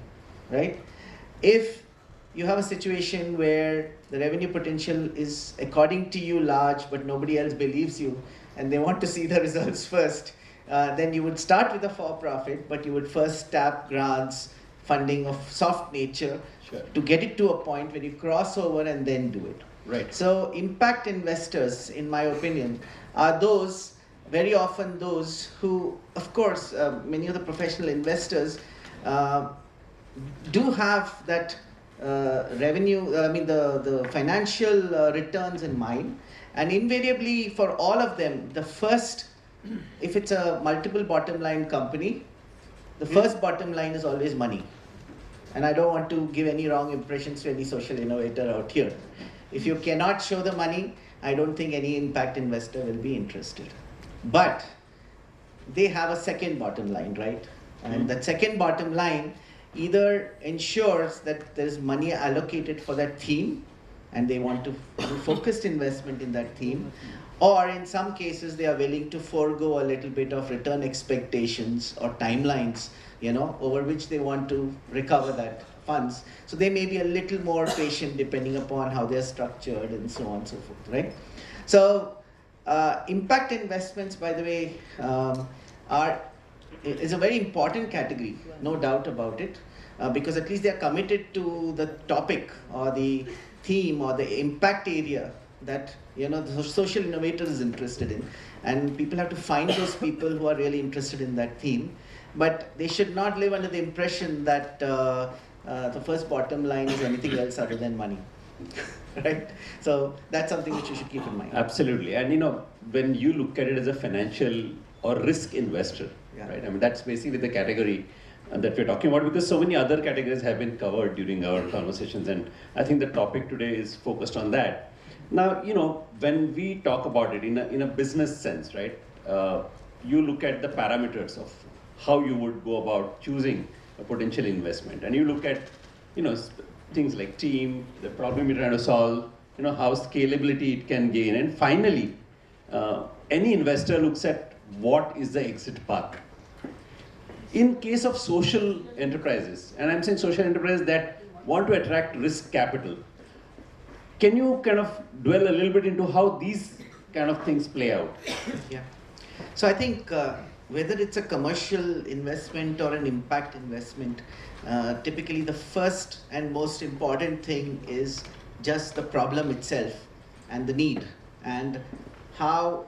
right? If you have a situation where the revenue potential is, according to you, large, but nobody else believes you, and they want to see the results first, then you would start with a for-profit, but you would first tap grants, funding of soft nature, to get it to a point where you cross over and then do it. Right. So impact investors, in my opinion, are very often those who, of course, many of the professional investors do have that revenue, the financial returns in mind. And invariably for all of them, the first, if it's a multiple bottom line company, the first bottom line is always money. And I don't want to give any wrong impressions to any social innovator out here. If you cannot show the money, I don't think any impact investor will be interested. But they have a second bottom line, right? And that second bottom line either ensures that there is money allocated for that theme, and they want to do focused investment in that theme, or in some cases they are willing to forego a little bit of return expectations or timelines, over which they want to recover that funds. So they may be a little more patient depending upon how they're structured and so on and so forth, right? So impact investments, by the way, is a very important category, no doubt about it, because at least they are committed to the topic or the theme or the impact area that the social innovator is interested in, and people have to find those people who are really interested in that theme. But they should not live under the impression that the first bottom line is anything else other than money. Right? So that's something which you should keep in mind. Absolutely. And when you look at it as a financial or risk investor, right? I mean, that's basically the category that we're talking about, because so many other categories have been covered during our conversations, and I think the topic today is focused on that. Now, when we talk about it in a business sense, right? You look at the parameters of how you would go about choosing a potential investment, and you look at things like team, the problem you're trying to solve, how scalability it can gain, and finally any investor looks at what is the exit path. In case of social enterprises, and I'm saying social enterprises that want to attract risk capital, can you kind of dwell a little bit into how these kind of things play out? Yeah. So I think whether it's a commercial investment or an impact investment, typically the first and most important thing is just the problem itself and the need and how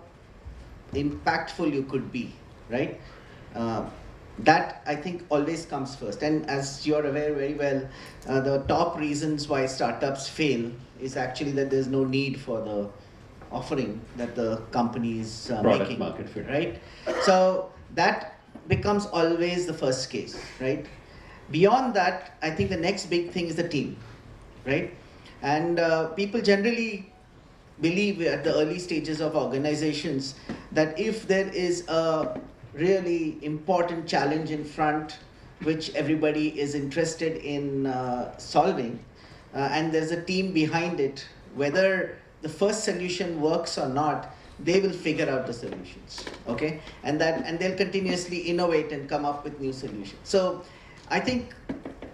impactful you could be, right? That I think always comes first. And as you're aware very well, the top reasons why startups fail is actually that there's no need for the offering that the company is Product making, market fit. right? So that becomes always the first case, right? Beyond that, I think the next big thing is the team, right? And people generally believe at the early stages of organizations that if there is a really important challenge in front which everybody is interested in solving and there's a team behind it, whether the first solution works or not, they will figure out the solutions, okay? And they'll continuously innovate and come up with new solutions. So I think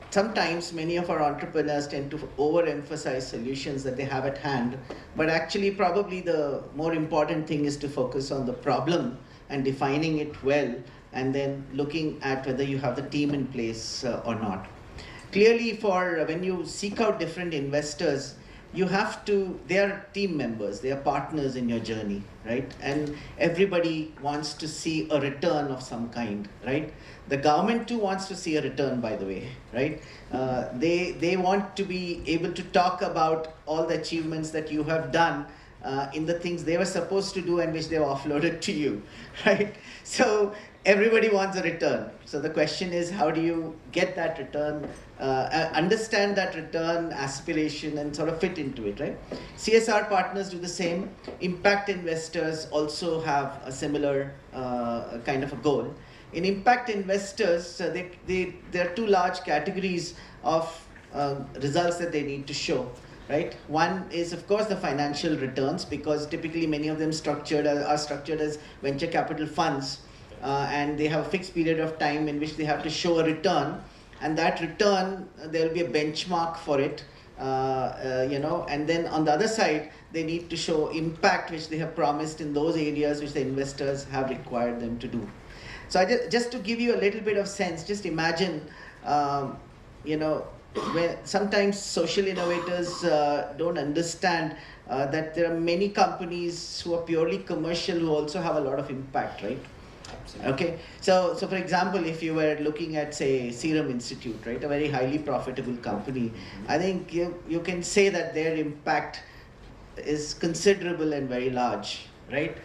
sometimes many of our entrepreneurs tend to overemphasize solutions that they have at hand, but actually probably the more important thing is to focus on the problem and defining it well, and then looking at whether you have the team in place or not. Clearly, for when you seek out different investors, you have to, they are team members, they are partners in your journey, right? And everybody wants to see a return of some kind, right? The government too wants to see a return, by the way, right? They want to be able to talk about all the achievements that you have done in the things they were supposed to do and which they offloaded to you, right? So everybody wants a return. So the question is, how do you get that return, understand that return aspiration and sort of fit into it, right? CSR partners do the same. Impact investors also have a similar kind of a goal. In impact investors, there are two large categories of results that they need to show, right? One is, of course, the financial returns, because typically many of them are structured as venture capital funds, and they have a fixed period of time in which they have to show a return, and that return, there will be a benchmark for it, and then on the other side, they need to show impact which they have promised in those areas which the investors have required them to do. So just to give you a little bit of sense, just imagine, where sometimes social innovators don't understand that there are many companies who are purely commercial who also have a lot of impact, right? Okay, so for example, if you were looking at, say, Serum Institute, right, a very highly profitable company, I think you can say that their impact is considerable and very large, right?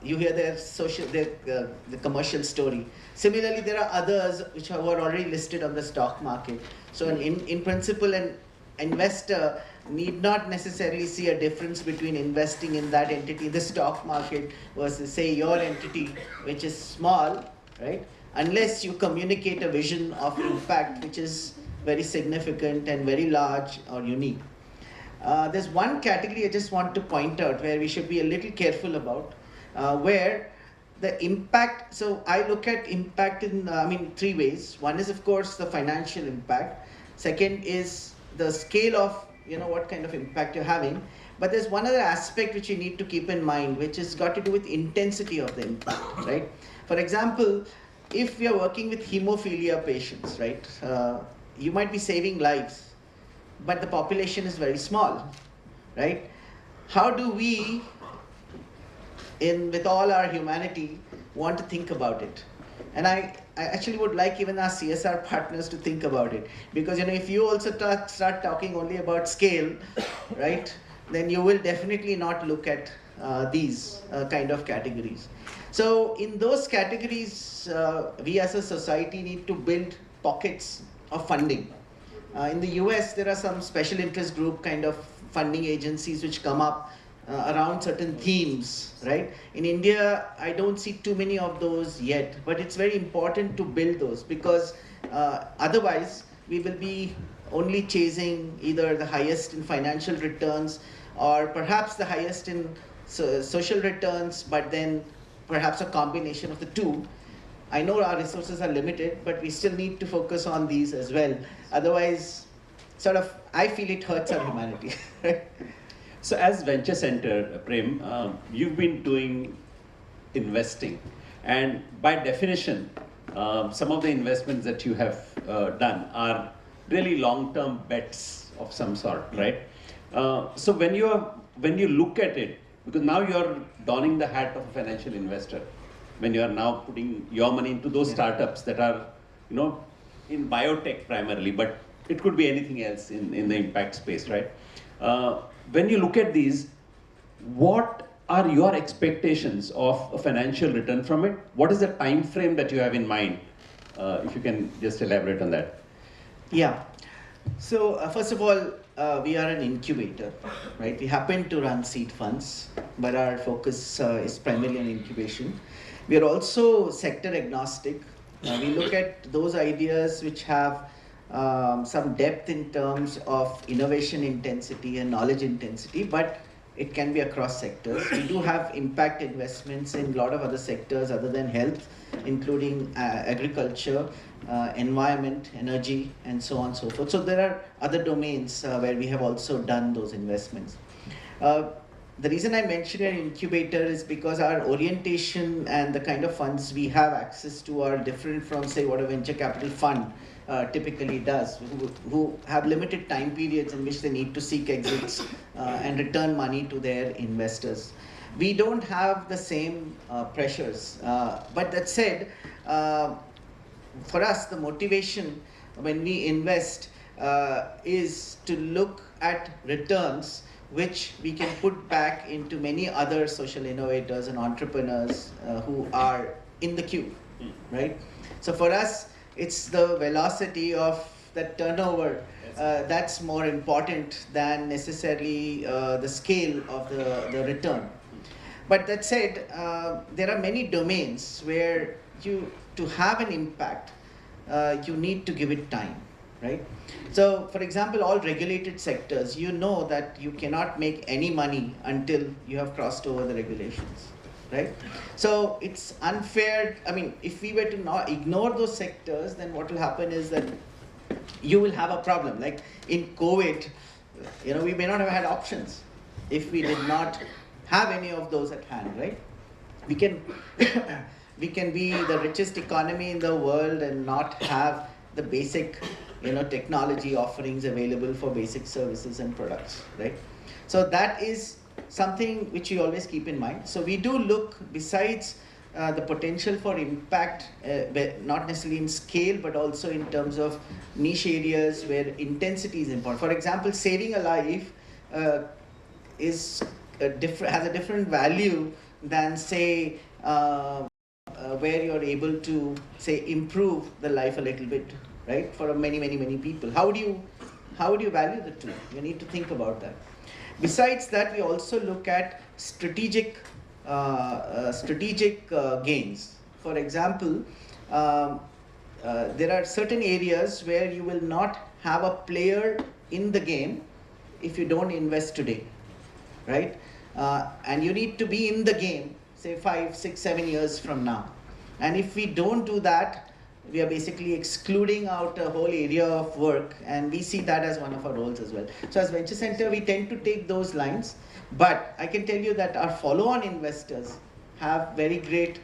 You hear the commercial story. Similarly, there are others which are already listed on the stock market. So in principle, an investor need not necessarily see a difference between investing in that entity, the stock market, versus, say, your entity, which is small, right? Unless you communicate a vision of impact which is very significant and very large or unique. There's one category I just want to point out where we should be a little careful about, where the impact, so I look at impact in, three ways. One is, of course, the financial impact. Second is the scale of, what kind of impact you're having. But there's one other aspect which you need to keep in mind, which has got to do with intensity of the impact, right? For example, if we are working with hemophilia patients, right, you might be saving lives, but the population is very small, right? How do we, with all our humanity, want to think about it? And I actually would like even our CSR partners to think about it, because if you also start talking only about scale, right, then you will definitely not look at these kind of categories. So in those categories, we as a society need to build pockets of funding. In the US, there are some special interest group kind of funding agencies which come up around certain themes, right? In India, I don't see too many of those yet, but it's very important to build those, because otherwise we will be only chasing either the highest in financial returns or perhaps the highest in social returns, but then perhaps a combination of the two. I know our resources are limited, but we still need to focus on these as well. Otherwise, sort of, I feel it hurts our humanity. So as venture center, Prem, you've been doing investing, and by definition, some of the investments that you have done are really long-term bets of some sort, right? So when you look at it, because now you're donning the hat of a financial investor, when you are now putting your money into those startups that are, in biotech primarily, but it could be anything else in the impact space, right? When you look at these, what are your expectations of a financial return from it? What is the time frame that you have in mind? If you can just elaborate on that. Yeah. So first of all, we are an incubator, right? We happen to run seed funds, but our focus is primarily on incubation. We are also sector agnostic. We look at those ideas which have some depth in terms of innovation intensity and knowledge intensity, but it can be across sectors. We do have impact investments in a lot of other sectors other than health, including agriculture, environment, energy, and so on and so forth. So there are other domains where we have also done those investments. The reason I mention an incubator is because our orientation and the kind of funds we have access to are different from, say, what a venture capital fund typically does, who have limited time periods in which they need to seek exits and return money to their investors. We don't have the same pressures. But that said, for us, the motivation when we invest is to look at returns which we can put back into many other social innovators and entrepreneurs who are in the queue, right? So for us, it's the velocity of that turnover that's more important than necessarily the scale of the return. But that said, there are many domains where to have an impact, you need to give it time, right? So, for example, all regulated sectors, you know that you cannot make any money until you have crossed over the regulations, right? So it's unfair. I mean, if we were to not ignore those sectors, then what will happen is that you will have a problem. Like in COVID, we may not have had options if we did not have any of those at hand, right? We can we can be the richest economy in the world and not have the basic technology offerings available for basic services and products, right? So that is something which we always keep in mind. So we do look, besides the potential for impact, not necessarily in scale, but also in terms of niche areas where intensity is important. For example, saving a life has a different value than, say, where you're able to, say, improve the life a little bit, right? For many people. How do you value the two? You need to think about that. Besides that, we also look at strategic gains. For example, there are certain areas where you will not have a player in the game if you don't invest today, right? And you need to be in the game, say 5, 6, 7 years from now. And if we don't do that, we are basically excluding out a whole area of work, and we see that as one of our roles as well. So as Venture Center, we tend to take those lines, but I can tell you that our follow-on investors have very great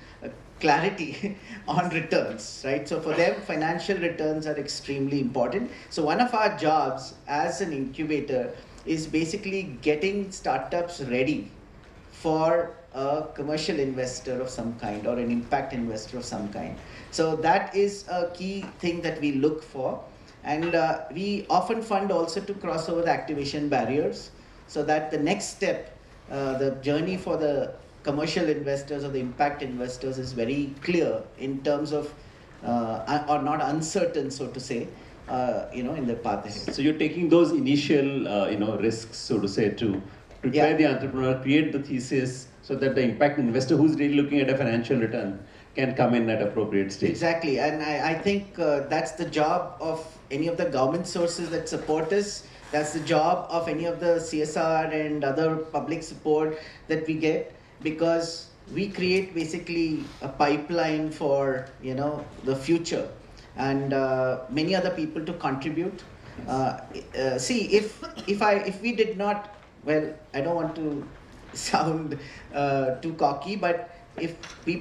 clarity on returns, right? So for them, financial returns are extremely important. So one of our jobs as an incubator is basically getting startups ready for a commercial investor of some kind or an impact investor of some kind. So that is a key thing that we look for. And we often fund also to cross over the activation barriers so that the next step, the journey for the commercial investors or the impact investors is very clear in terms of, or not uncertain, so to say, in the path ahead. So you're taking those initial, risks, so to say, to prepare the entrepreneur, create the thesis, so that the impact investor who's really looking at a financial return can come in at appropriate stage. Exactly, and I think that's the job of any of the government sources that support us. That's the job of any of the CSR and other public support that we get, because we create basically a pipeline for the future, and many other people to contribute. See, if we did not, well, I don't want to sound too cocky, but if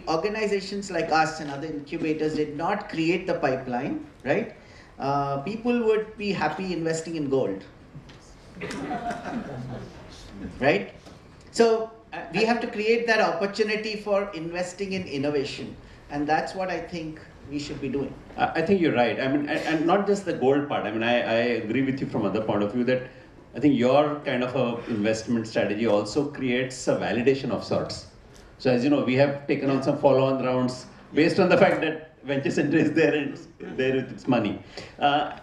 organizations like us and other incubators did not create the pipeline, right, people would be happy investing in gold, right? So we have to create that opportunity for investing in innovation, and that's what I think we should be doing. I think you're right. I mean, and not just the gold part. I mean, I agree with you from other point of view that I think your kind of a investment strategy also creates a validation of sorts. So as you know, we have taken on some follow-on rounds based on the fact that Venture Center is there and it's there with its money.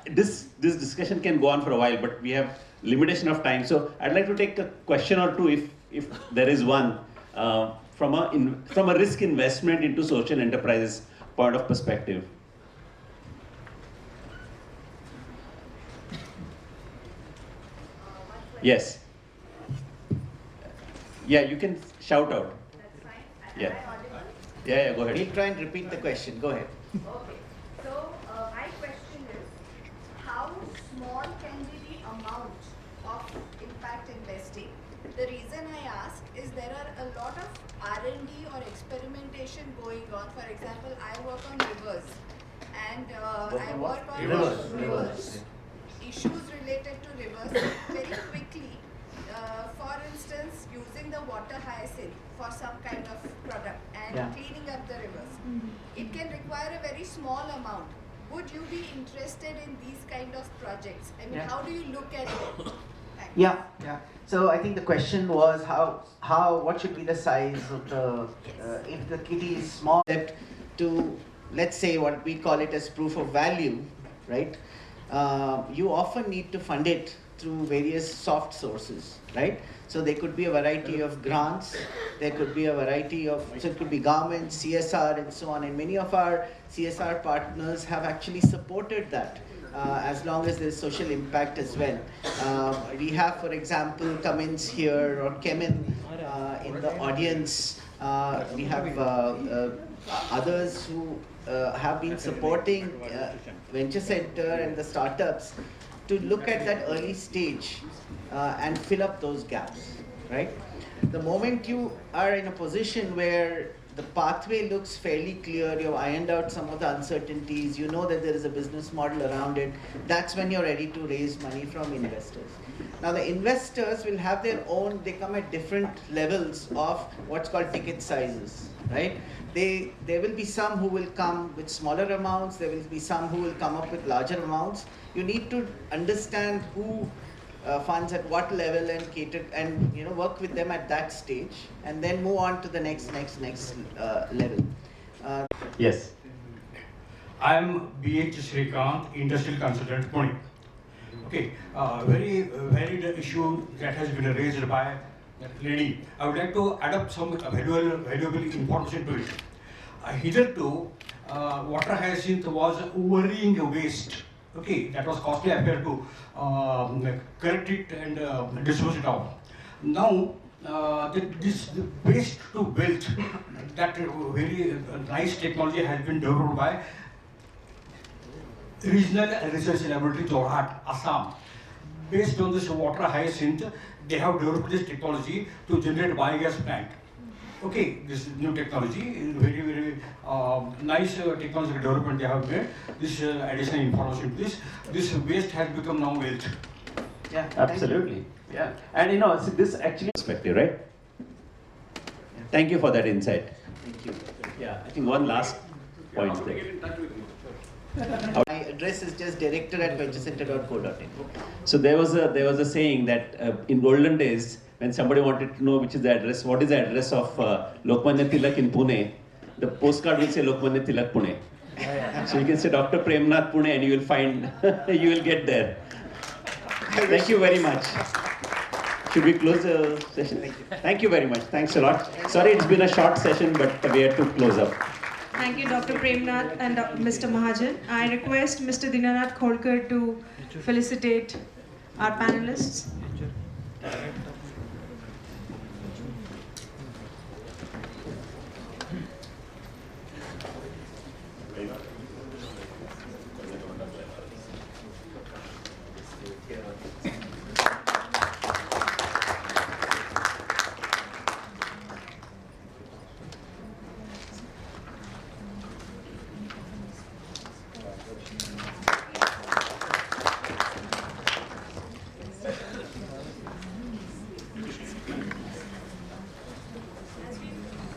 This discussion can go on for a while, but we have limitation of time. So I'd like to take a question or two, if there is one, from a risk investment into social enterprises point of perspective. Yes. Yeah, you can shout out. Yeah. Yeah, go ahead. We'll try and repeat the question. Go ahead. Okay. So my question is, how small can be the amount of impact investing? The reason I ask is there are a lot of R&D or experimentation going on. For example, I work on rivers, and I work on rivers. Issues related to rivers very quickly. For instance, using the water hyacinth for some kind of product and cleaning up the rivers. It can require a very small amount. Would you be interested in these kind of projects? I mean, how do you look at it? Yeah. So I think the question was what should be the size of the, if the kitty is small, to, let's say, what we call it as proof of value, right? You often need to fund it through various soft sources, right? So there could be a variety of grants, there could be a variety of, so it could be government, CSR and so on, and many of our CSR partners have actually supported that. As long as there's social impact as well. We have, for example, Cummins here or Kemin in the audience. We have others who have been supporting Venture Center and the startups to look at that early stage and fill up those gaps, right? The moment you are in a position where the pathway looks fairly clear, you've ironed out some of the uncertainties, you know that there is a business model around it, that's when you're ready to raise money from investors. Now the investors will have their own, they come at different levels of what's called ticket sizes, right? There will be some who will come with smaller amounts, there will be some who will come up with larger amounts. You need to understand who funds at what level and cater, and work with them at that stage, and then move on to the next level. Yes. I am B.H. Srikanth, industrial consultant, Pune. Okay, very varied issue that has been raised by that lady. I would like to add up some valuable information to it. Hitherto, water hyacinth was worrying waste. Okay, that was costly affair to collect it and dispose it out. Now, this waste to wealth, that very nice technology has been developed by Regional Research Laboratory, Jorhat, Assam. Based on this water hyacinth, they have developed this technology to generate biogas plant. Okay, this new technology is very nice technological development they have made. This additional information, this waste has become now wealth. Yeah, absolutely. Yeah, and so this actually perspective, right? Thank you for that insight. Thank you. Yeah, I think one last point there. My address is just director@venturecenter.co.in. So there was a saying that in olden days, when somebody wanted to know which is the address, what is the address of Lokmanya Tilak in Pune, the postcard will say Lokmanya Tilak Pune. So you can say Dr. Premnath Pune and you will find, you will get there. Thank you very much. Should we close the session? Thank you very much. Thanks a lot. Sorry it's been a short session, but we had to close up. Thank you, Dr. Premnath and Mr. Mahajan. I request Mr. Dinanath Kholkar to felicitate our panelists.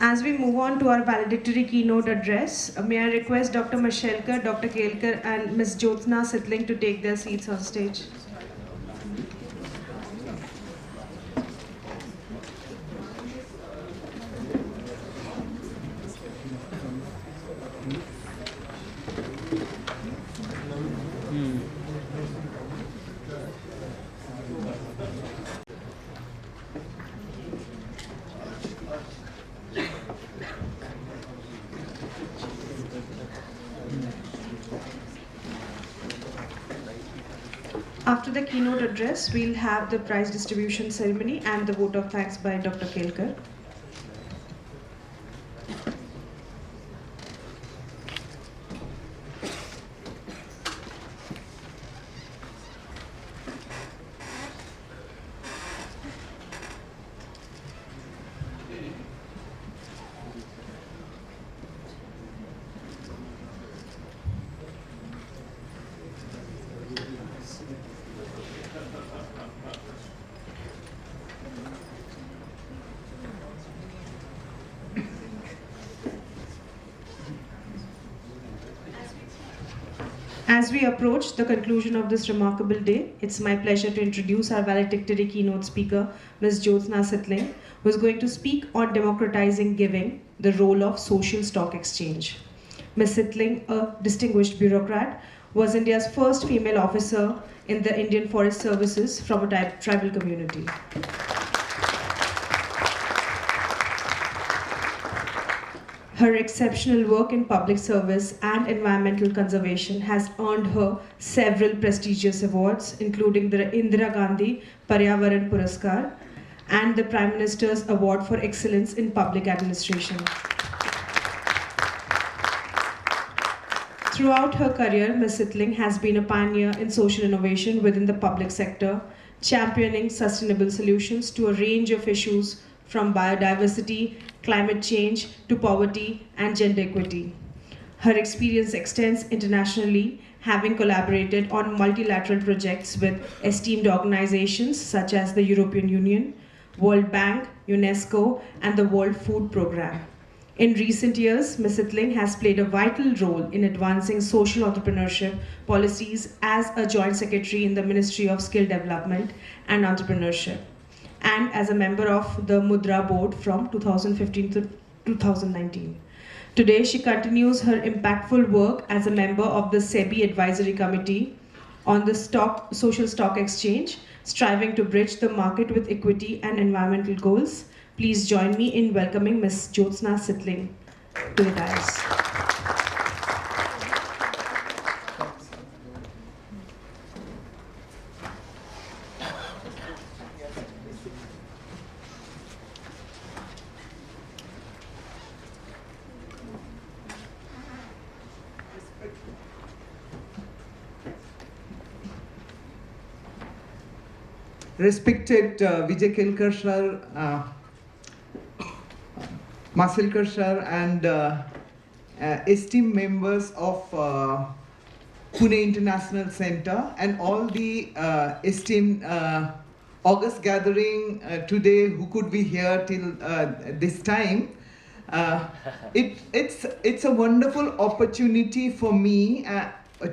As we move on to our valedictory keynote address, may I request Dr. Mashelkar, Dr. Kelkar, and Ms. Jyotsna Sitling to take their seats on stage. After the keynote address, we'll have the prize distribution ceremony and the vote of thanks by Dr. Kelkar. As we approach the conclusion of this remarkable day, it's my pleasure to introduce our valedictory keynote speaker, Ms. Jyotsna Sitling, who is going to speak on democratizing giving, the role of social stock exchange. Ms. Sitling, a distinguished bureaucrat, was India's first female officer in the Indian Forest Services from a tribal community. Her exceptional work in public service and environmental conservation has earned her several prestigious awards, including the Indira Gandhi Paryavaran Puraskar and the Prime Minister's Award for Excellence in Public Administration. Throughout her career, Ms. Sitling has been a pioneer in social innovation within the public sector, championing sustainable solutions to a range of issues from biodiversity, climate change, to poverty and gender equity. Her experience extends internationally, having collaborated on multilateral projects with esteemed organizations such as the European Union, World Bank, UNESCO, and the World Food Programme. In recent years, Ms. Sitling has played a vital role in advancing social entrepreneurship policies as a Joint Secretary in the Ministry of Skill Development and Entrepreneurship, and as a member of the Mudra Board from 2015 to 2019. Today, she continues her impactful work as a member of the SEBI Advisory Committee on the social stock exchange, striving to bridge the market with equity and environmental goals. Please join me in welcoming Ms. Jyotsna Sitling to the dais. Respected Vijay Kelkar sir, Masilkar sir, and esteemed members of Pune International Center, and all the esteemed August gathering today who could be here till this time. It's a wonderful opportunity for me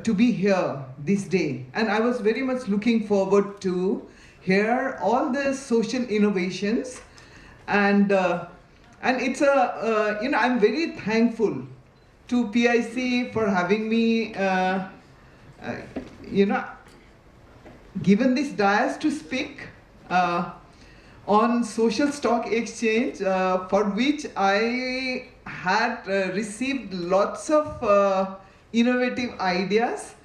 to be here this day, and I was very much looking forward to hear all the social innovations, and it's a I'm very thankful to PIC for having me given this dais to speak on social stock exchange, for which I had received lots of innovative ideas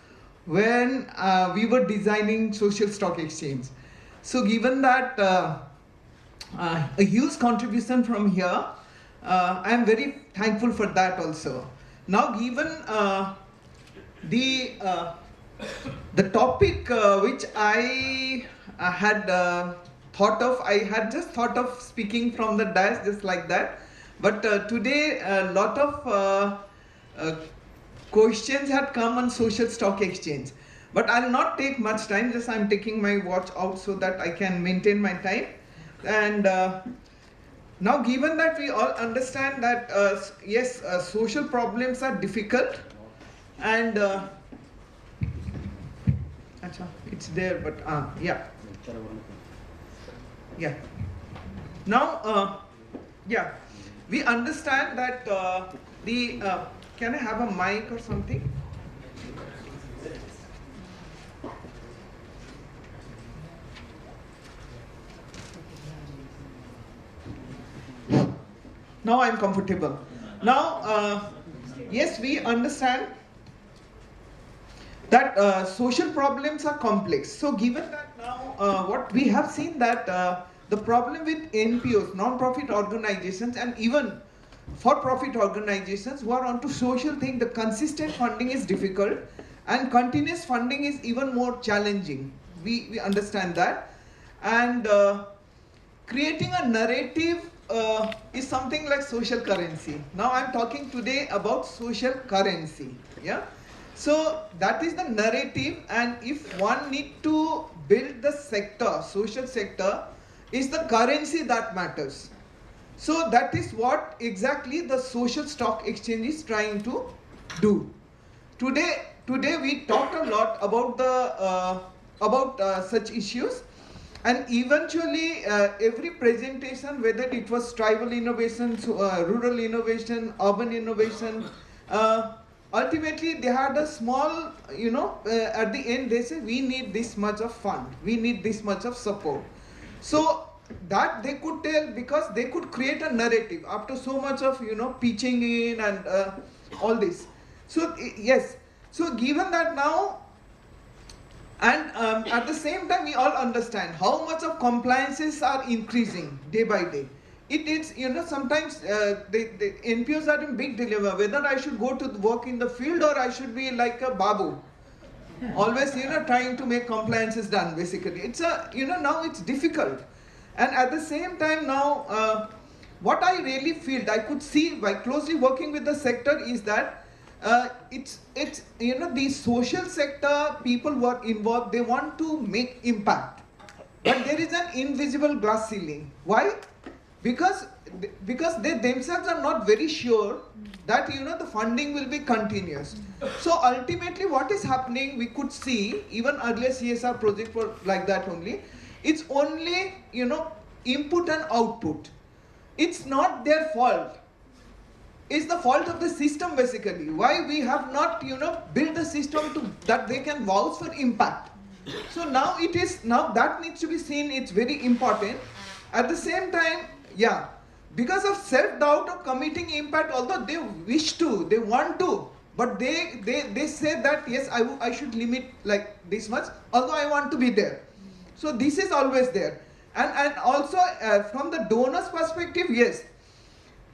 when we were designing social stock exchange. So given that a huge contribution from here, I am very thankful for that also. Now given the topic which I had thought of, I had just thought of speaking from the dais just like that, but today a lot of questions had come on social stock exchange. But I'll not take much time, just I'm taking my watch out so that I can maintain my time. And Now, given that we all understand that yes, social problems are difficult, and it's there, but yeah. Now, yeah, we understand that can I have a mic or something? Now I'm comfortable. Now, yes, we understand that social problems are complex. So given that now what we have seen that the problem with NPOs, non-profit organizations, and even for-profit organizations who are onto social thing, the consistent funding is difficult and continuous funding is even more challenging. We understand that. And creating a narrative is something like social currency. Now I'm talking today about social currency. Yeah. So that is the narrative, and if one need to build the sector, social sector, is the currency that matters. So that is what exactly the social stock exchange is trying to do. Today we talked a lot about the such issues, and eventually every presentation, whether it was tribal innovation, rural innovation, urban innovation, ultimately they had a small, at the end they say we need this much of fund, we need this much of support. So that they could tell because they could create a narrative after so much of pitching in and all this. So yes, so given that now, and at the same time we all understand how much of compliances are increasing day by day. It is, sometimes the NPOs are in big dilemma whether I should go to work in the field or I should be like a babu. Always, trying to make compliances done, basically. It's now it's difficult. And at the same time now, what I really feel, I could see by closely working with the sector is that it's the social sector people who are involved, they want to make impact. But there is an invisible glass ceiling. Why? Because they themselves are not very sure that the funding will be continuous. So ultimately what is happening, we could see even earlier CSR projects were like that only. It's only input and output. It's not their fault. It's the fault of the system, basically. Why we have not built the system to that they can vouch for impact. So now that needs to be seen. It's very important. At the same time, yeah, because of self-doubt of committing impact, although they wish to, they want to, but they say that yes, I should limit like this much, although I want to be there. So this is always there. And also from the donors perspective, yes,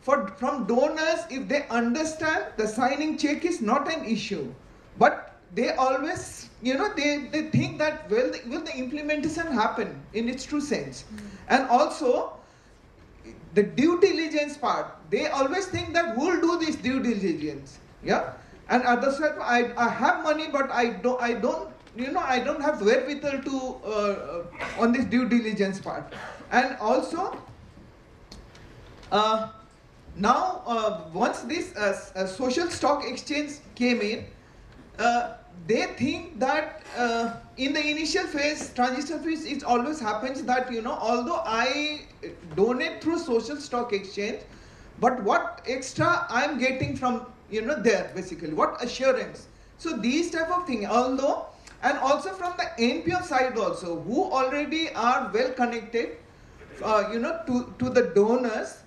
from donors, if they understand, the signing check is not an issue, but they always they think that will the implementation happen in its true sense. And also the due diligence part, they always think that who will do this due diligence. Yeah. And at the same time, I have money, but I don't have wherewithal to on this due diligence part. And also now once this social stock exchange came in, they think that in the initial phase, transition phase, it always happens that although I donate through social stock exchange, but what extra I am getting from there, basically what assurance. So these type of thing, although, and also from the NPO side also, who already are well connected to the donors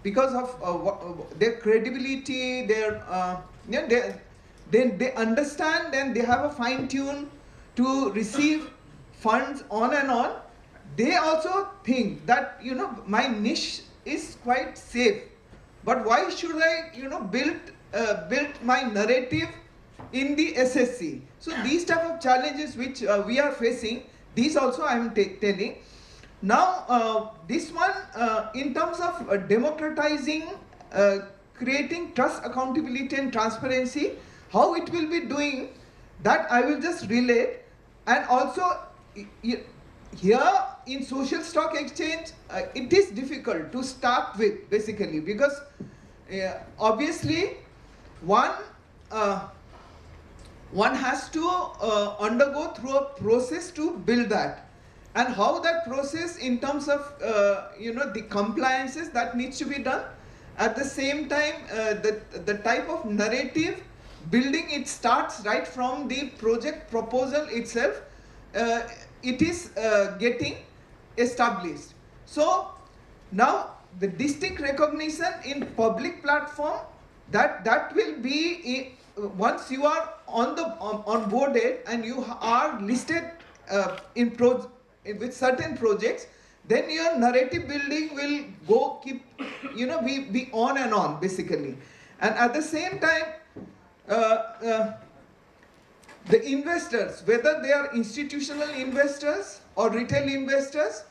because of their credibility, they understand and they have a fine tune to receive funds on and on. They also think that my niche is quite safe, but why should I build my narrative in the SSC? So these type of challenges which we are facing, these also I am telling. Now this one in terms of democratizing, creating trust, accountability and transparency, how it will be doing, that I will just relate. And also here in social stock exchange, it is difficult to start with basically because obviously one has to undergo through a process to build that, and how that process in terms of the compliances that needs to be done. At the same time, the type of narrative building, it starts right from the project proposal itself. It is getting established. So now the distinct recognition in public platform, that will be once you are onboarded and you are listed with certain projects, then your narrative building will be on and on basically. And at the same time, the investors, whether they are institutional investors or retail investors,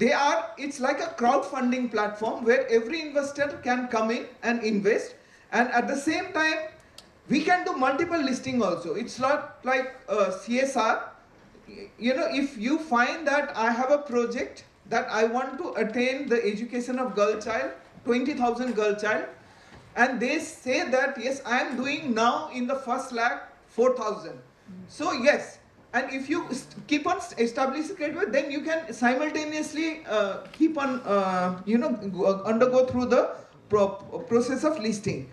it's like a crowdfunding platform where every investor can come in and invest, and at the same time we can do multiple listing also. It's not like CSR. If you find that I have a project that I want to attain the education of girl child, 20,000 girl child, and they say that yes, I am doing now in the first lakh 4,000. So yes, and if you keep on establishing credit, then you can simultaneously keep on undergo through the process of listing.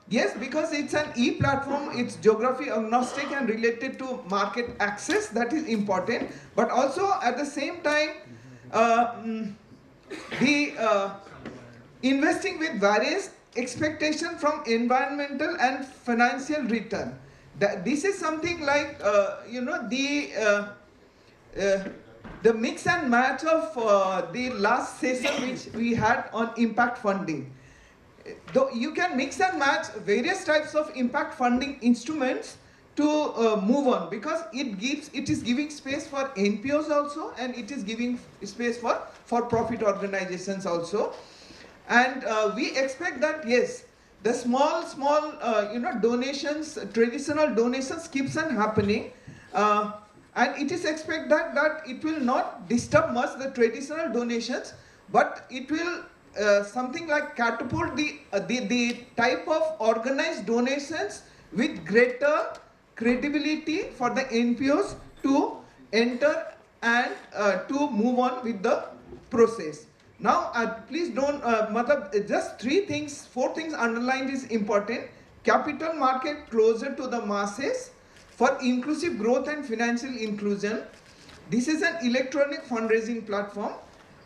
Yes, because it's an e-platform, it's geography agnostic and related to market access, that is important. But also at the same time, the investing with various expectation from environmental and financial return. This is something like the mix and match of the last session which we had on impact funding. Though you can mix and match various types of impact funding instruments to move on, because it is giving space for NPOs also, and it is giving space for profit organizations also. And we expect that yes, the small donations, traditional donations keeps on happening, and it is expected that it will not disturb much the traditional donations, but it will something like catapult the type of organized donations with greater credibility for the NPOs to enter and to move on with the process. Now, please don't, just 4 things underlined is important. Capital market closer to the masses for inclusive growth and financial inclusion. This is an electronic fundraising platform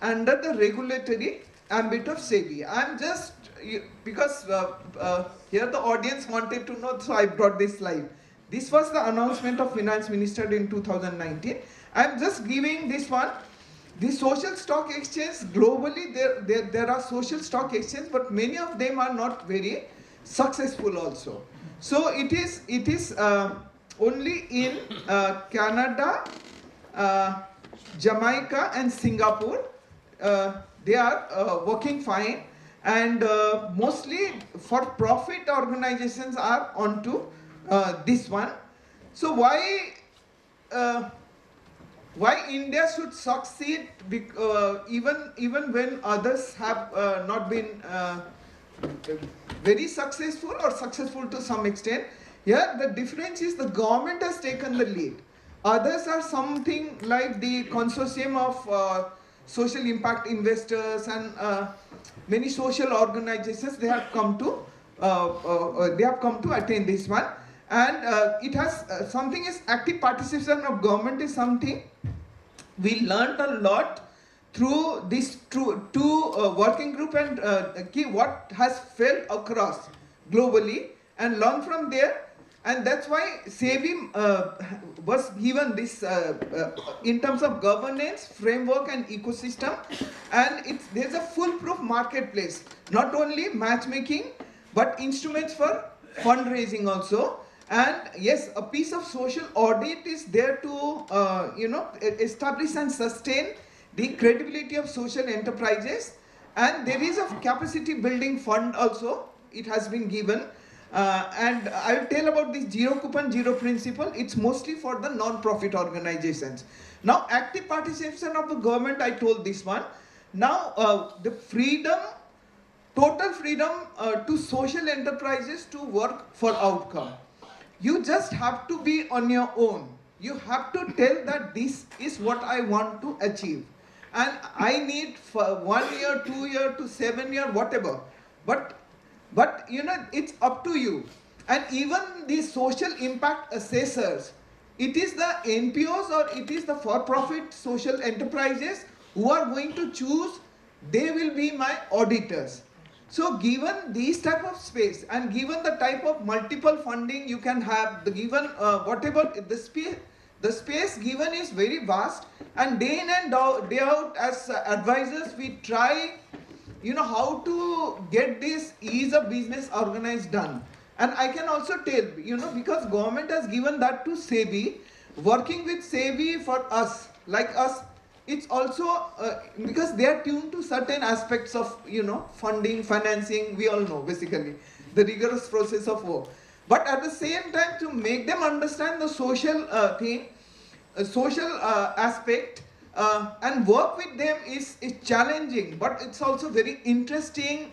under the regulatory ambit of SEBI. I'm just, because here the audience wanted to know, so I brought this slide. This was the announcement of Finance Minister in 2019. I'm just giving this one. The social stock exchange globally, there are social stock exchanges, but many of them are not very successful also. So it is only in Canada, Jamaica and Singapore. They are working fine, and mostly for profit organizations are onto this one. So why India should succeed even when others have not been very successful or successful to some extent? Here the difference is the government has taken the lead. Others are something like the consortium of social impact investors and many social organizations. They have come to attain this one, and it has something is active participation of government is something we learned a lot through this two working group, and what has failed across globally and learn from there. And that's why SEBI was given this in terms of governance, framework and ecosystem, and there's a foolproof marketplace, not only matchmaking but instruments for fundraising also. And yes, a piece of social audit is there to establish and sustain the credibility of social enterprises. And there is a capacity building fund also, it has been given. And I'll tell about this zero coupon, zero principle. It's mostly for the non-profit organizations. Now, active participation of the government, I told this one. Now, the freedom, total freedom to social enterprises to work for outcome. You just have to be on your own. You have to tell that this is what I want to achieve. And I need for 1 year, 2 year to 7 year, whatever. But you know, it's up to you. And even the social impact assessors, it is the NPOs or it is the for-profit social enterprises who are going to choose, they will be my auditors. So given these type of space and given the type of multiple funding you can have, the given whatever the space given is very vast, and day in and day out as advisors we try, you know, how to get this ease of business organized done. And I can also tell, you know, because government has given that to SEBI, working with SEBI for us, like us, it's also because they are tuned to certain aspects of, you know, funding, financing, we all know basically, the rigorous process of work. But at the same time, to make them understand the social thing, social aspect, and work with them is challenging, but it's also very interesting,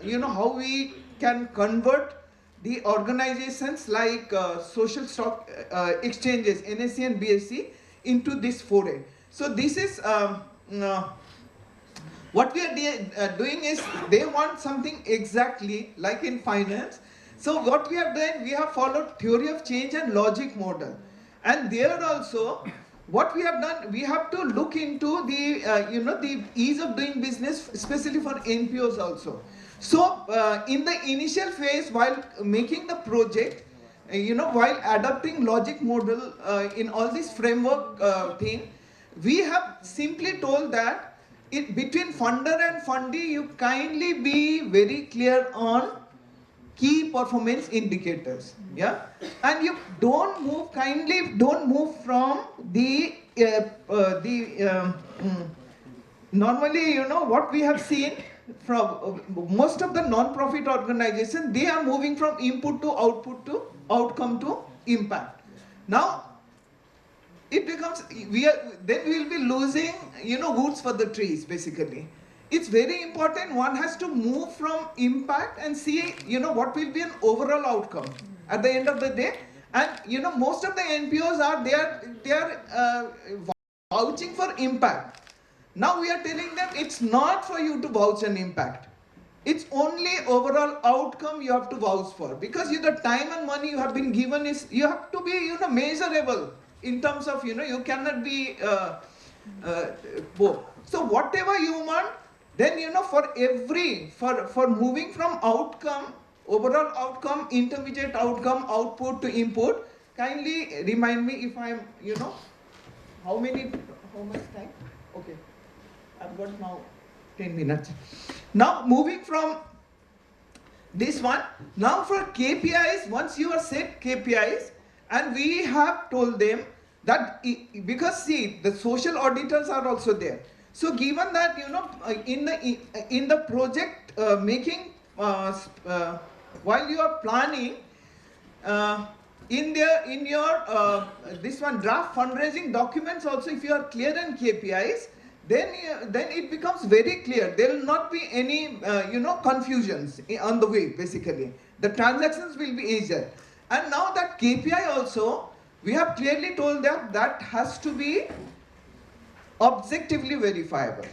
you know, how we can convert the organizations like social stock exchanges, NSE and BSE, into this foray. So this is what we are doing is they want something exactly like in finance. So what we have done, we have followed theory of change and logic model. And there also, what we have done, we have to look into the, you know, the ease of doing business, especially for NPOs also. So in the initial phase, while making the project, you know, while adopting logic model in all this framework thing, we have simply told that between funder and fundee, you kindly be very clear on key performance indicators, yeah, and you kindly don't move from the normally, you know, what we have seen from most of the non-profit organizations, they are moving from input to output to outcome to impact. Now it becomes, then we will be losing, you know, woods for the trees basically. It's very important, one has to move from impact and see, you know, what will be an overall outcome at the end of the day. And you know, most of the NPOs are they are vouching for impact. Now we are telling them it's not for you to vouch an impact. It's only overall outcome you have to vouch for, because the time and money you have been given is, you have to be, you know, measurable in terms of, you know, you cannot be poor. So whatever you want, then, you know, for moving from outcome, overall outcome, intermediate outcome, output to input, kindly remind me if I'm, you know, how much time? Okay, I've got now 10 minutes. Now moving from this one, now for KPIs, once you are set KPIs, and we have told them that, because see, the social auditors are also there. So given that, you know, in the project making, while you are planning, in your this one draft fundraising documents also, if you are clear on KPIs, then it becomes very clear. There will not be any you know, confusions on the way. Basically, the transactions will be easier. And now that KPI also, we have clearly told them that has to be objectively verifiable.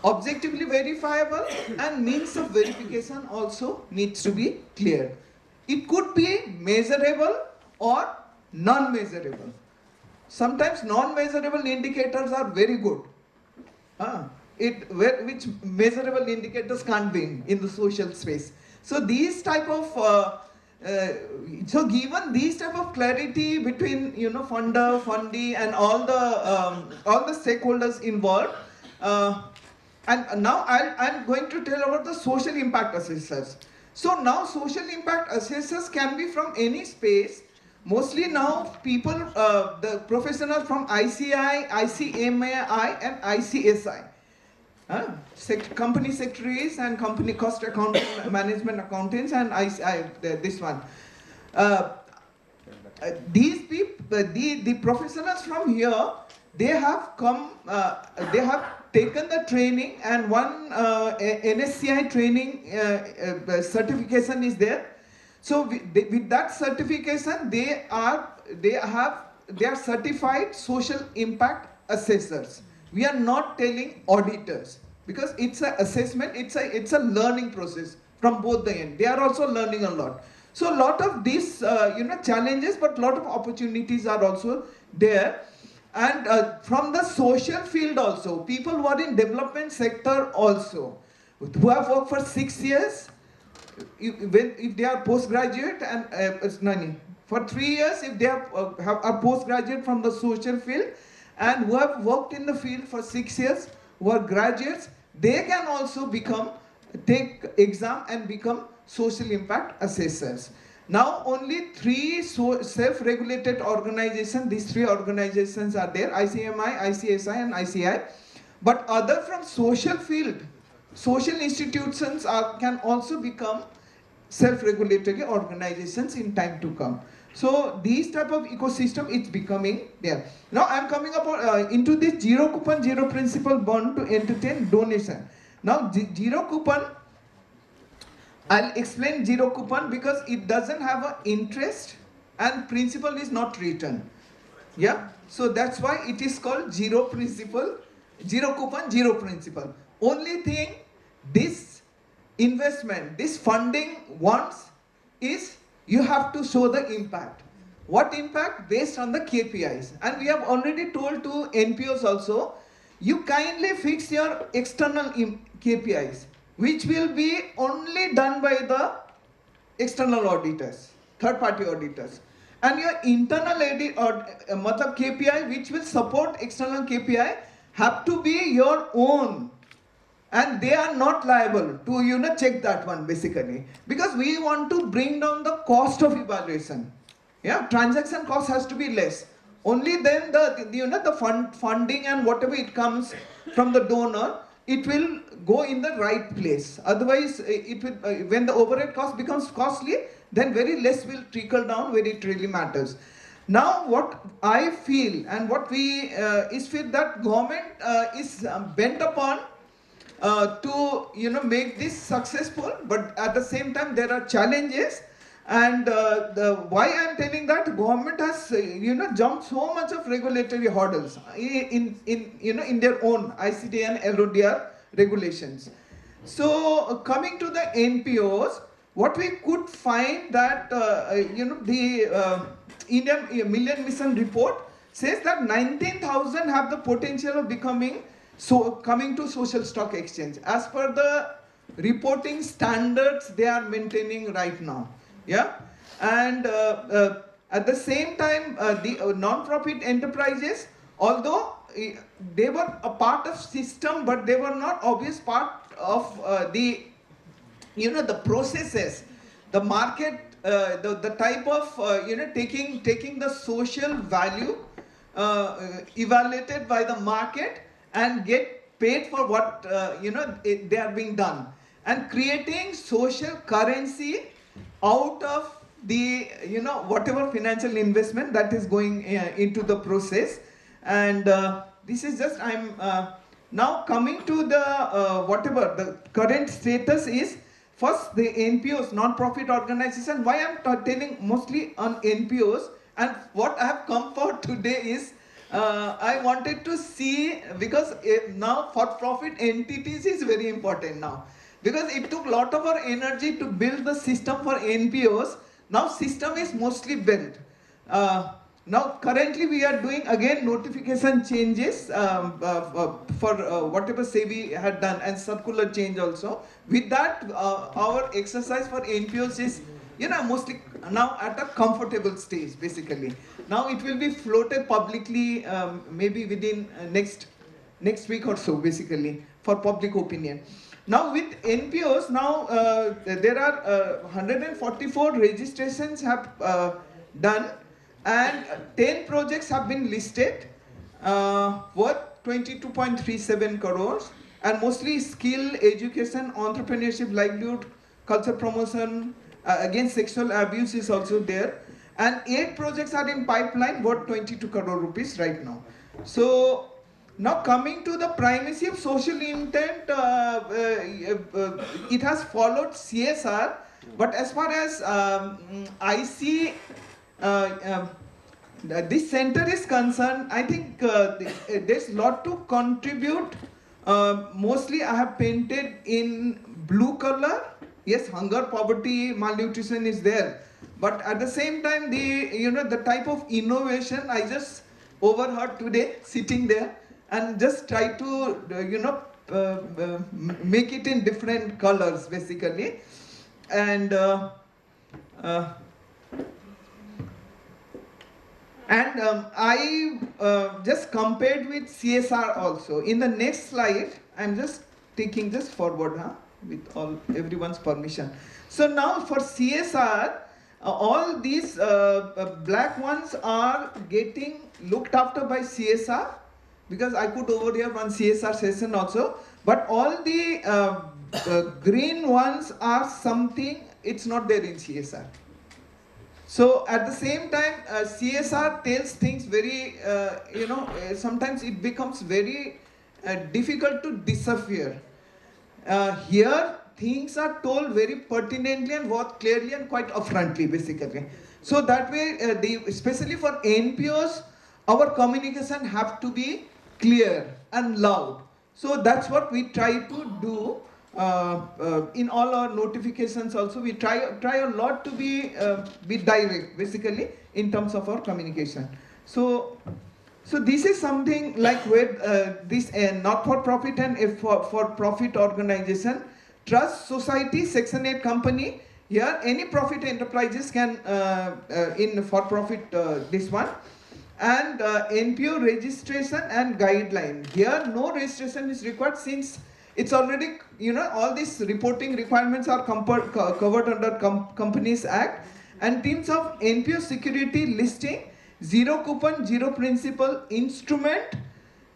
Objectively verifiable, and means of verification also needs to be clear. It could be measurable or non-measurable. Sometimes non-measurable indicators are very good. Which measurable indicators can't be in the social space. So these type of so given these type of clarity between, you know, funder, fundee, and all the stakeholders involved, and now I'm going to tell about the social impact assessors. So now social impact assessors can be from any space. Mostly now people, the professionals from ICI, ICMAI, and ICSI. Company secretaries and company cost accounting management accountants, and this one. these people, the professionals from here, they have come, they have taken the training, and one NSCI training certification is there. So with that certification, they are certified social impact assessors. We are not telling auditors, because it's an assessment, it's a learning process from both the end. They are also learning a lot. So a lot of these challenges, but a lot of opportunities are also there. And from the social field also, people who are in development sector also, who have worked for 6 years, if they are postgraduate, and for 3 years if they are postgraduate from the social field, and who have worked in the field for 6 years, who are graduates, they can also take exam and become social impact assessors. Now only 3 self-regulated organizations, these 3 organizations are there: ICMI, ICSI and ICI. But other from social field, social institutions can also become self-regulatory organizations in time to come. So these type of ecosystem, it's becoming there. Now I'm coming up into this zero coupon, zero principal bond to entertain donation. Now zero coupon, I'll explain zero coupon because it doesn't have an interest and principal is not written. Yeah, so that's why it is called zero principal, zero coupon, zero principal. Only thing this investment, this funding wants is you have to show the impact. What impact? Based on the KPIs. And we have already told to NPOs also, you kindly fix your external KPIs, which will be only done by the external auditors, third-party auditors. And your internal KPI, which will support external KPI, have to be your own. And they are not liable to check that one basically, because we want to bring down the cost of evaluation. Yeah, transaction cost has to be less. Only then the funding and whatever it comes from the donor, it will go in the right place. Otherwise, it will, when the overhead cost becomes costly, then very less will trickle down where it really matters. Now what I feel and what we is feel that government is bent upon to make this successful, but at the same time there are challenges. And why I am telling that, government has jumped so much of regulatory hurdles in their own ICT and LODR regulations. So coming to the NPOs, what we could find that the Indian Million Mission report says that 19,000 have the potential of coming to social stock exchange as per the reporting standards they are maintaining right now. Yeah, and at the same time, the non-profit enterprises, although they were a part of system, but they were not obvious part of the processes, the market, the type of taking the social value evaluated by the market and get paid for what they are being done, and creating social currency out of the whatever financial investment that is going into the process. And this is just I'm now coming to the whatever the current status is. First, the NPOs, non-profit organization. Why I'm telling mostly on NPOs, and what I have come for today is I wanted to see, because now for-profit entities is very important now. Because it took a lot of our energy to build the system for NPOs. Now system is mostly built. Now currently we are doing again notification changes for whatever SEBI had done, and circular change also. With that, our exercise for NPOs is mostly now at a comfortable stage basically. Now it will be floated publicly maybe within next week or so basically for public opinion. Now with NPOs, now there are 144 registrations have done, and 10 projects have been listed worth 22.37 crores, and mostly skill, education, entrepreneurship, livelihood, culture promotion, against sexual abuse is also there. and 8 projects are in pipeline worth 22 crore rupees right now. So now coming to the primacy of social intent, it has followed CSR, but as far as I see this center is concerned, I think there's a lot to contribute. Mostly I have painted in blue color. Yes, hunger, poverty, malnutrition is there. But at the same time, the type of innovation I just overheard today sitting there and just try to, make it in different colors basically. And I just compared with CSR also. In the next slide, I'm just taking just forward, with everyone's permission. So now for CSR, all these black ones are getting looked after by CSR, because I could overhear one CSR session also. But all the green ones are something, it's not there in CSR. So at the same time, CSR tells things very, sometimes it becomes very difficult to decipher. Here, things are told very pertinently and both clearly and quite upfrontly, basically. So that way, especially for NPOs, our communication have to be clear and loud. So that's what we try to do. In all our notifications also, we try a lot to be direct, basically, in terms of our communication. So this is something like where this not-for-profit and for-profit organization, Trust Society, Section 8 company, here any profit enterprises can, in for-profit this one, and NPO registration and guideline. Here no registration is required since it's already, all these reporting requirements are covered under Companies Act. And teams of NPO security listing, zero coupon, zero principal instrument,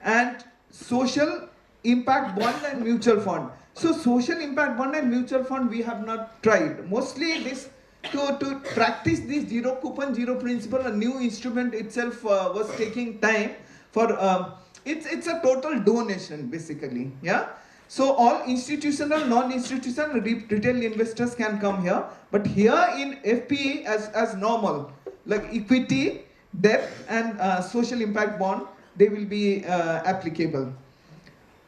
and social impact bond and mutual fund. So social impact bond and mutual fund we have not tried. Mostly this to practice this zero coupon, zero principal, a new instrument itself was taking time for it's a total donation basically, yeah. So all institutional, non-institutional retail investors can come here, but here in FPE as normal, like equity, debt, and social impact bond, they will be applicable.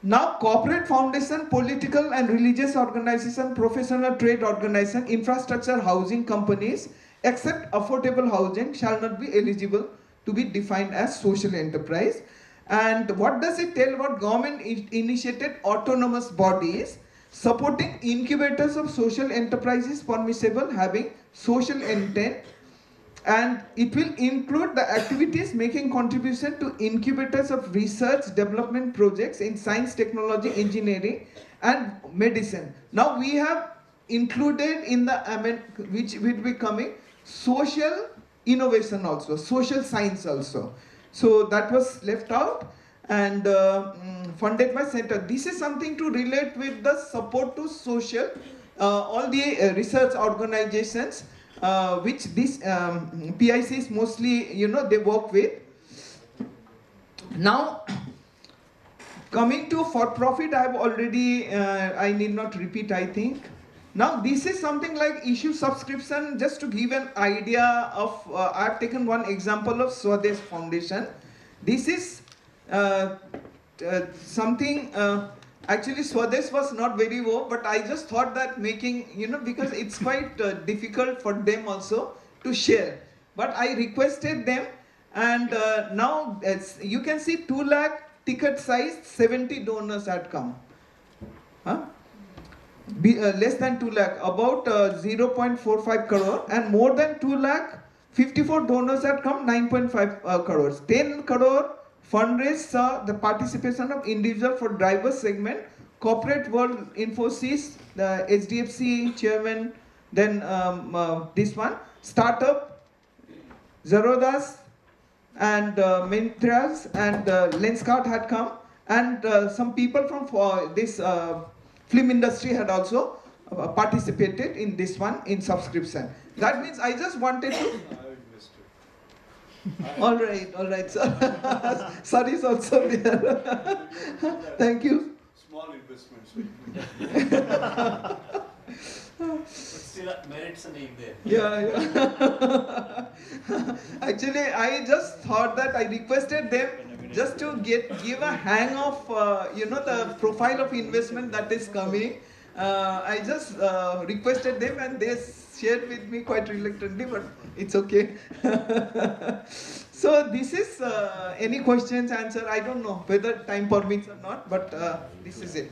Now, corporate foundation, political and religious organization, professional trade organization, infrastructure housing companies, except affordable housing, shall not be eligible to be defined as social enterprise. And what does it tell about government-initiated autonomous bodies? Supporting incubators of social enterprises permissible, having social intent, and it will include the activities making contribution to incubators of research development projects in science, technology, engineering, and medicine. Now we have included in the which will be coming social innovation also, social science also. So that was left out and funded by center. This is something to relate with the support to social, all the research organizations which this PICs mostly, they work with. Now, coming to for-profit, I have already, I need not repeat, I think. Now, this is something like issue subscription, just to give an idea of, I have taken one example of Swadesh Foundation. This is something, actually Swadesh was not very low, but I just thought that making, because it's quite difficult for them also to share. But I requested them, and now you can see 2 lakh ticket size, 70 donors had come. Less than 2 lakh, about 0.45 crore, and more than 2 lakh, 54 donors had come, 9.5 crores. 10 crore fundraise saw the participation of individual for diverse segment, corporate world, Infosys, the HDFC chairman, then this one, startup, Zerodas, and Mintras, and Lenskart had come, and some people from this film industry had also participated in this one in subscription. That means I just wanted to All right. So sorry is also there. Thank you. Small investments. But still merits a name there. Yeah. Actually, I just thought that I requested them just to give a hang of the profile of investment that is coming. I just requested them and they shared with me quite reluctantly, but it's okay. So this is any questions, answer. I don't know whether time permits or not, but this is it.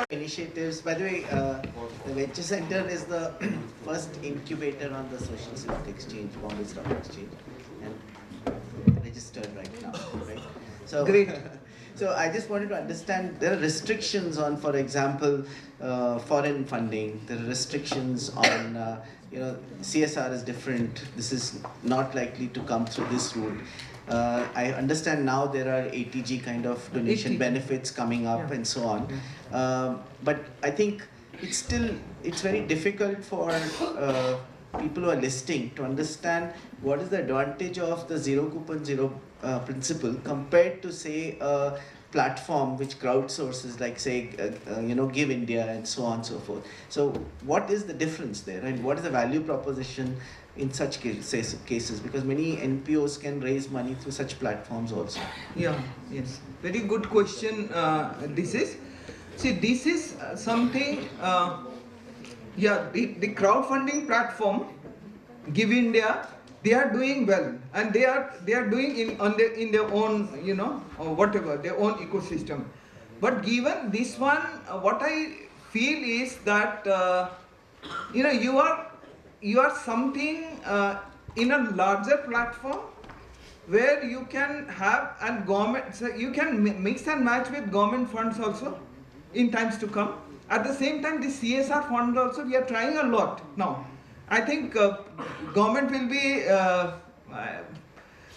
Initiatives. By the way, the Venture Center is the first incubator on the Social Stock Exchange, Bombay Stock Exchange, and registered right now. Right? So great. So I just wanted to understand, there are restrictions on, for example, foreign funding. There are restrictions on, CSR is different. This is not likely to come through this route. I understand now there are ATG kind of donation benefits coming up and so on. But I think it's very difficult for people who are listing to understand what is the advantage of the zero coupon, zero principle compared to, say, a platform which crowdsources, like, say, Give India and so on and so forth. So what is the difference there, and what is the value proposition in such cases? Because many NPOs can raise money through such platforms also. Yeah, yes. Very good question. This is something, the crowdfunding platform, Give India, they are doing well, and they are doing in their own, whatever, their own ecosystem. But given this one, what I feel is that, you are something in a larger platform where you can have and government, so you can mix and match with government funds also in times to come. At the same time, the CSR fund also, we are trying a lot now. I think government will be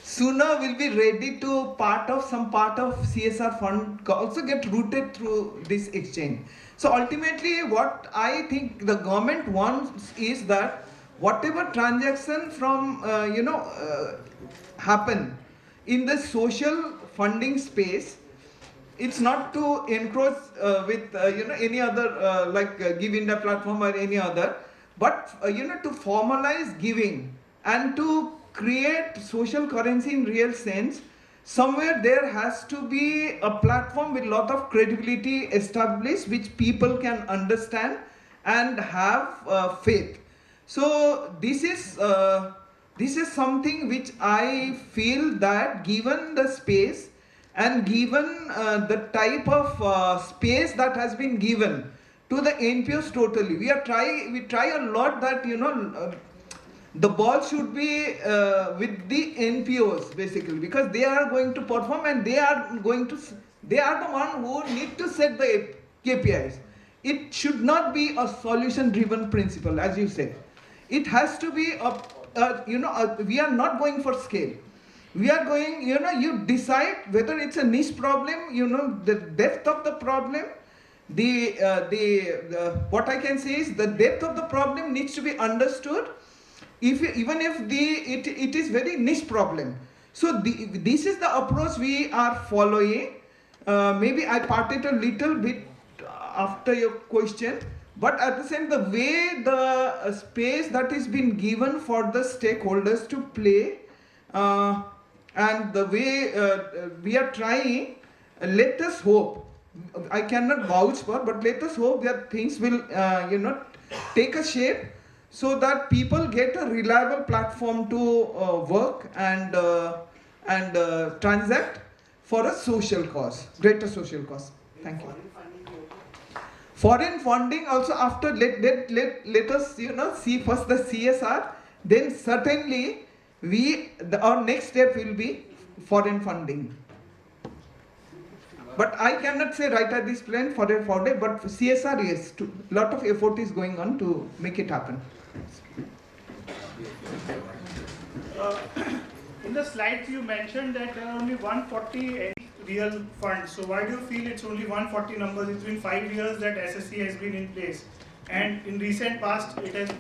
sooner will be ready to some part of CSR fund also get routed through this exchange. So ultimately, what I think the government wants is that whatever transaction from happen in the social funding space, it's not to encroach with any other Give India platform or any other, but to formalize giving and to create social currency in real sense. Somewhere there has to be a platform with lot of credibility established, which people can understand and have faith. So this is something which I feel that, given the space and given the type of space that has been given to the NPOs totally, we try a lot that the ball should be with the NPOs basically, because they are going to perform and they are the one who need to set the KPIs. It should not be a solution driven principle, as you said. It has to be we are not going for scale. We are going, you decide whether it's a niche problem, the depth of the problem. What I can say is the depth of the problem needs to be understood, even if it is very niche problem. So this is the approach we are following. Maybe I parted a little bit after your question, but at the same, the way the space that is been given for the stakeholders to play, and the way we are trying, let us hope. I cannot vouch for, but let us hope that things will take a shape, so that people get a reliable platform to work and transact for a social cause, greater social cause. Thank you. Foreign funding also, after let us see first the CSR, then certainly our next step will be foreign funding. But I cannot say right at this point foreign funding, but CSR, yes, a lot of effort is going on to make it happen. In the slides you mentioned that there are only 140 real funds. So why do you feel it's only 140 numbers? It's been 5 years that SSC has been in place. And in recent past, it has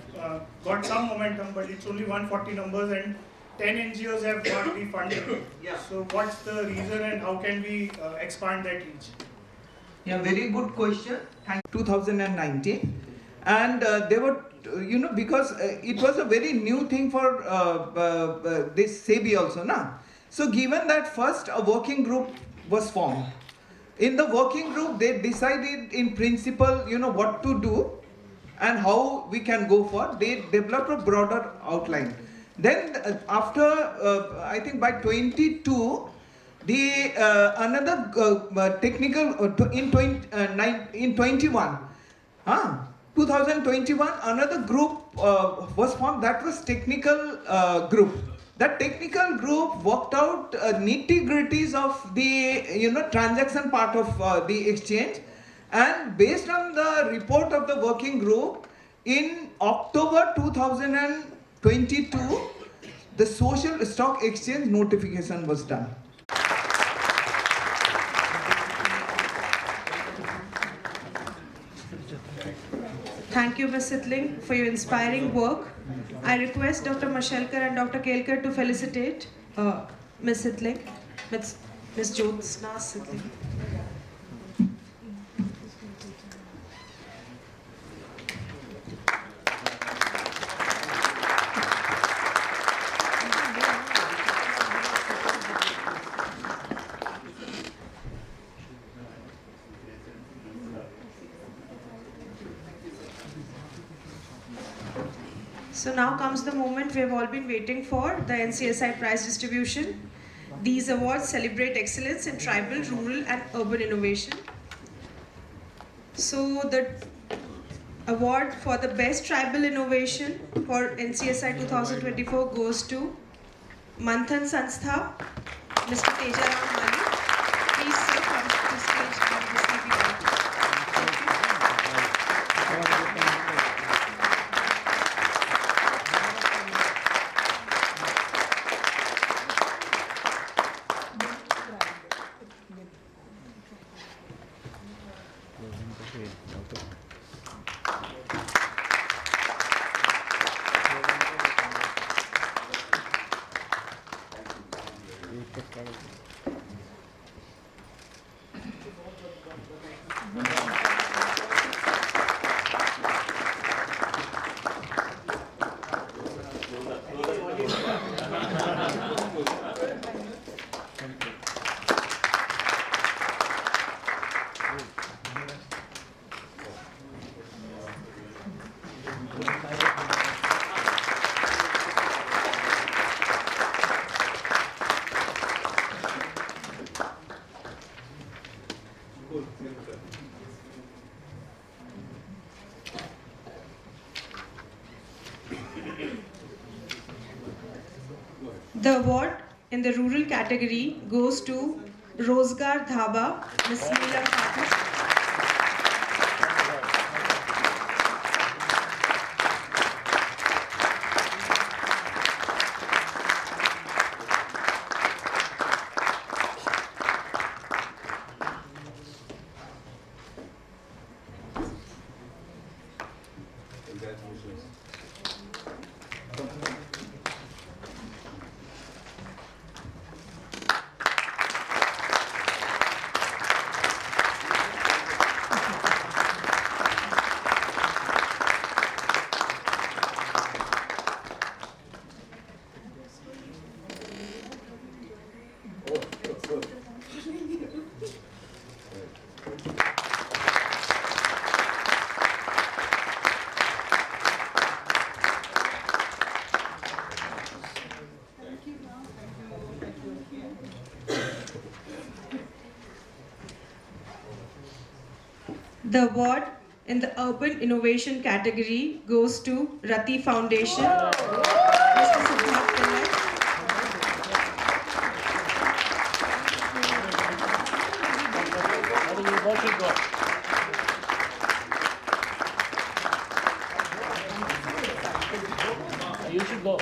got some momentum, but it's only 140 numbers and 10 NGOs have got the funding. So what's the reason and how can we expand that reach? Yeah, very good question. Thank 2019, and they were, because it was a very new thing for this SEBI also, na. So given that first a working group was formed. In the working group, they decided in principle, what to do and how we can go for. They developed a broader outline. Then after, I think by 22, the another technical in 21, 2021, another group was formed. That was technical group. That technical group worked out nitty-gritties of the transaction part of the exchange, and based on the report of the working group, in October 2022, the social stock exchange notification was done. Thank you, Ms. Sitling, for your inspiring work. I request Dr. Mashelkar and Dr. Kelkar to felicitate Ms. Sitling, Ms. Jyotsna Sitling. So now comes the moment we have all been waiting for, the NCSI prize distribution. These awards celebrate excellence in tribal, rural and urban innovation. So the award for the best tribal innovation for NCSI 2024 goes to Manthan Sanstha, Mr. Tejaram Mali. Please sir, come to the stage and receive the award. The award in the rural category goes to Rozgar Dhaba, Ms. Neelam Pathak. The award in the urban innovation category goes to Rati Foundation, Mr. Siddharth Pillai. You should go.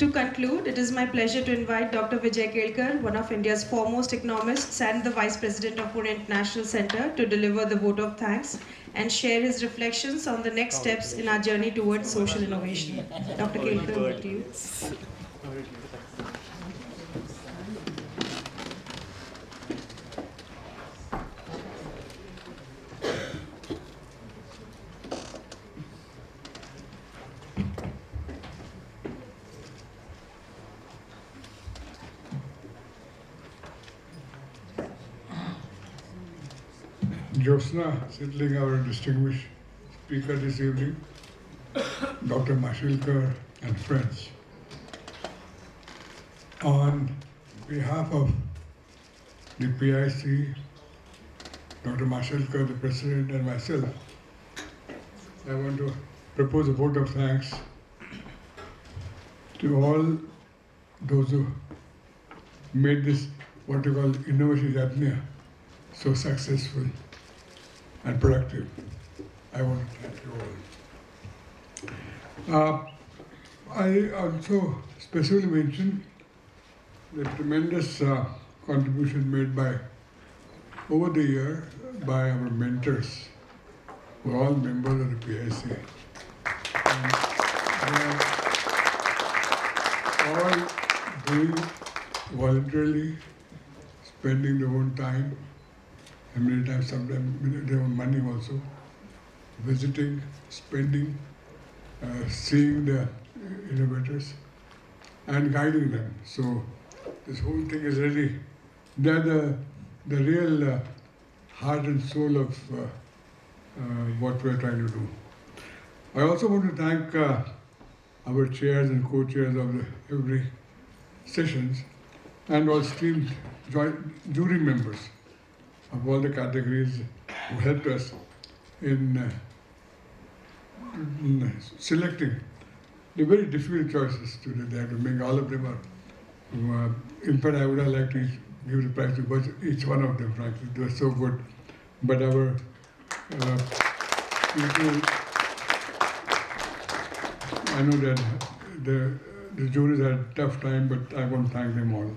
To conclude, it is my pleasure to invite Dr. Vijay Kelkar, one of India's foremost economists and the Vice President of Pune International Center, to deliver the vote of thanks and share his reflections on the next steps in our journey towards social innovation. Dr. Kelkar, over to you. Josna, settling our distinguished speaker this evening, Dr. Mashilkar and friends. On behalf of the PIC, Dr. Mashilkar, the President, and myself, I want to propose a vote of thanks to all those who made this, what you call, innovation yajna so successful and productive. I want to thank you all. I also specifically mention the tremendous contribution made by, over the year, by our mentors, who are all members of the PIC. And they are all doing voluntarily, spending their own time, and many times, sometimes their own money also, visiting, spending, seeing the innovators, and guiding them. So this whole thing is really, they're the real heart and soul of what we're trying to do. I also want to thank our chairs and co-chairs of every sessions, and all esteemed jury members of all the categories who helped us in selecting the very difficult choices today. They have to make. All of them are, in fact, I would have liked to give the prize to each one of them, frankly. They were so good. But our people, I know that the juries had a tough time, but I want to thank them all.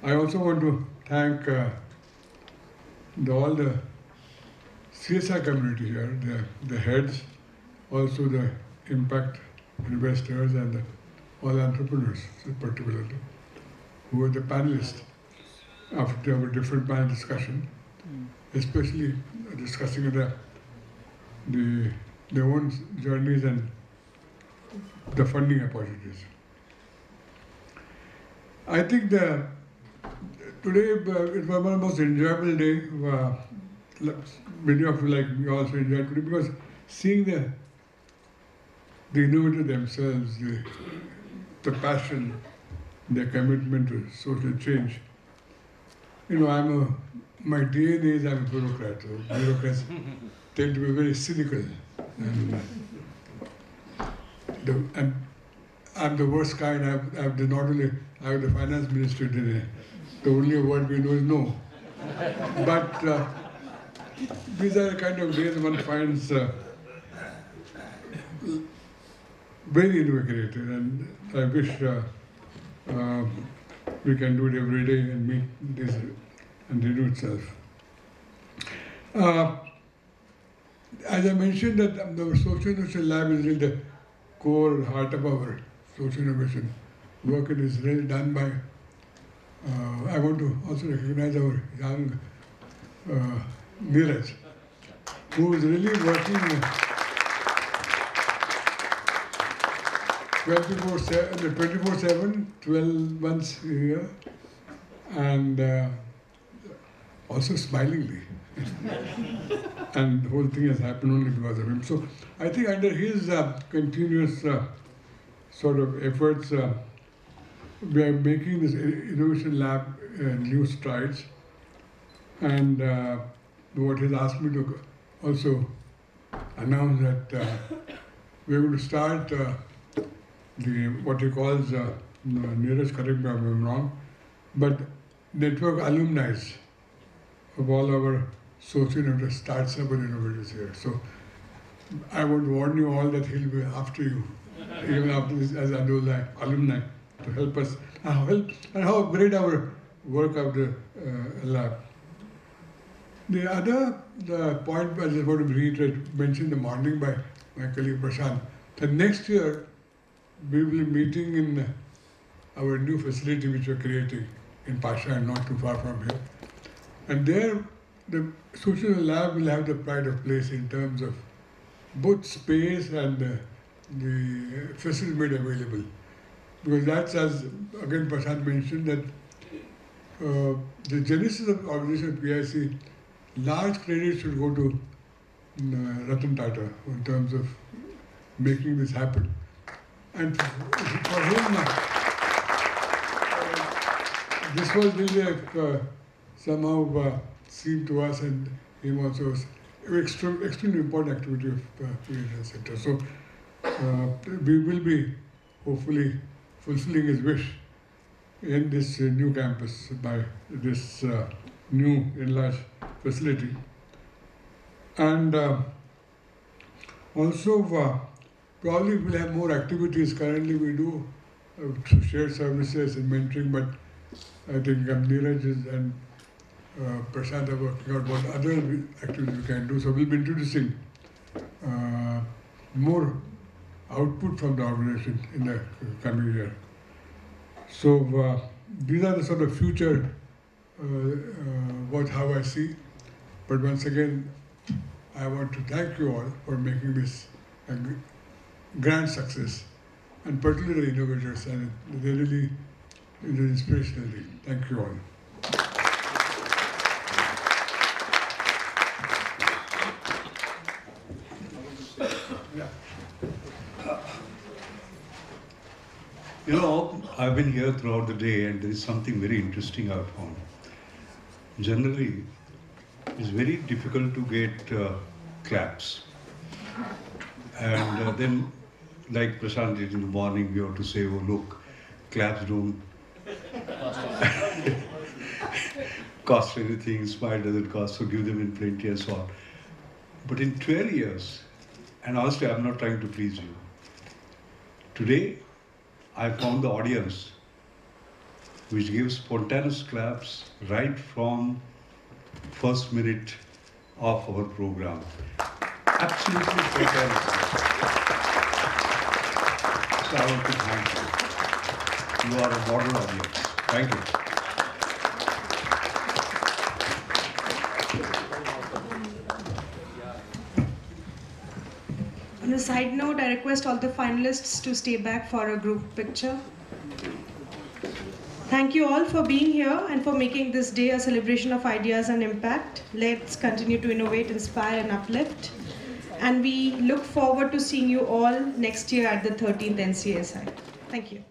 I also want to thank all the CSR community here, the heads, also the impact investors and all entrepreneurs, particularly, who were the panelists after our different panel discussion, especially discussing their own journeys and the funding opportunities. I think today it was one of the most enjoyable day. Many of you, like me, also enjoyed today, because seeing the innovators themselves, the passion, their commitment to social change. You know, my DNA is I'm a bureaucrat. So bureaucrats tend to be very cynical, and I'm the worst kind. I have the finance minister today. The only word we know is no. But these are the kind of days one finds very innovative, and I wish we can do it every day and meet this and renew itself. As I mentioned, that the Social Innovation Lab is really the core heart of our social innovation work. It is really done by, I want to also recognize our young Neeraj, who is really working 24/7, 12 months a year, and also smilingly. And the whole thing has happened only because of him. So I think under his continuous sort of efforts, we are making this innovation lab new strides. And what he's asked me to also announce that we're going to start what he calls, Neeraj, correct me if I'm wrong, but network alumni of all our social innovators, startups and innovators here. So I would warn you all that he'll be after you even after this, as alumni, to help us and how great our work of the lab. The point I just want to reiterate, mentioned in the morning by my colleague Prashant, that next year we will be meeting in our new facility which we're creating in Pasha and not too far from here. And there, the social lab will have the pride of place in terms of both space and the facility made available. Because that's, as again Prashant mentioned, that the genesis of the organization of PIC, large credit should go to Ratan Tata in terms of making this happen. And for him, this was really somehow seemed to us and him also was extremely important activity of the sector. So we will be hopefully fulfilling his wish in this new campus by this new enlarged facility. And also probably we'll have more activities. Currently we do shared services and mentoring, but I think Neeraj and Prashant are working out what other activities we can do. So we'll be introducing more output from the organization in the coming year. So these are the sort of future, how I see. But once again, I want to thank you all for making this a grand success, and particularly the innovators, and they really is an inspirational day. Thank you all. You know, I've been here throughout the day and there is something very interesting I've found. Generally, it's very difficult to get claps. And then, like Prashant did in the morning, we have to say, oh look, claps don't cost anything, smile doesn't cost, so give them in plenty and so on. But in 12 years, and honestly, I'm not trying to please you, today, I found the audience which gives spontaneous claps right from first minute of our program. Absolutely spontaneous. So I want to thank you. You are a model audience. Thank you. On a side note, I request all the finalists to stay back for a group picture. Thank you all for being here and for making this day a celebration of ideas and impact. Let's continue to innovate, inspire, and uplift. And we look forward to seeing you all next year at the 13th NCSI. Thank you.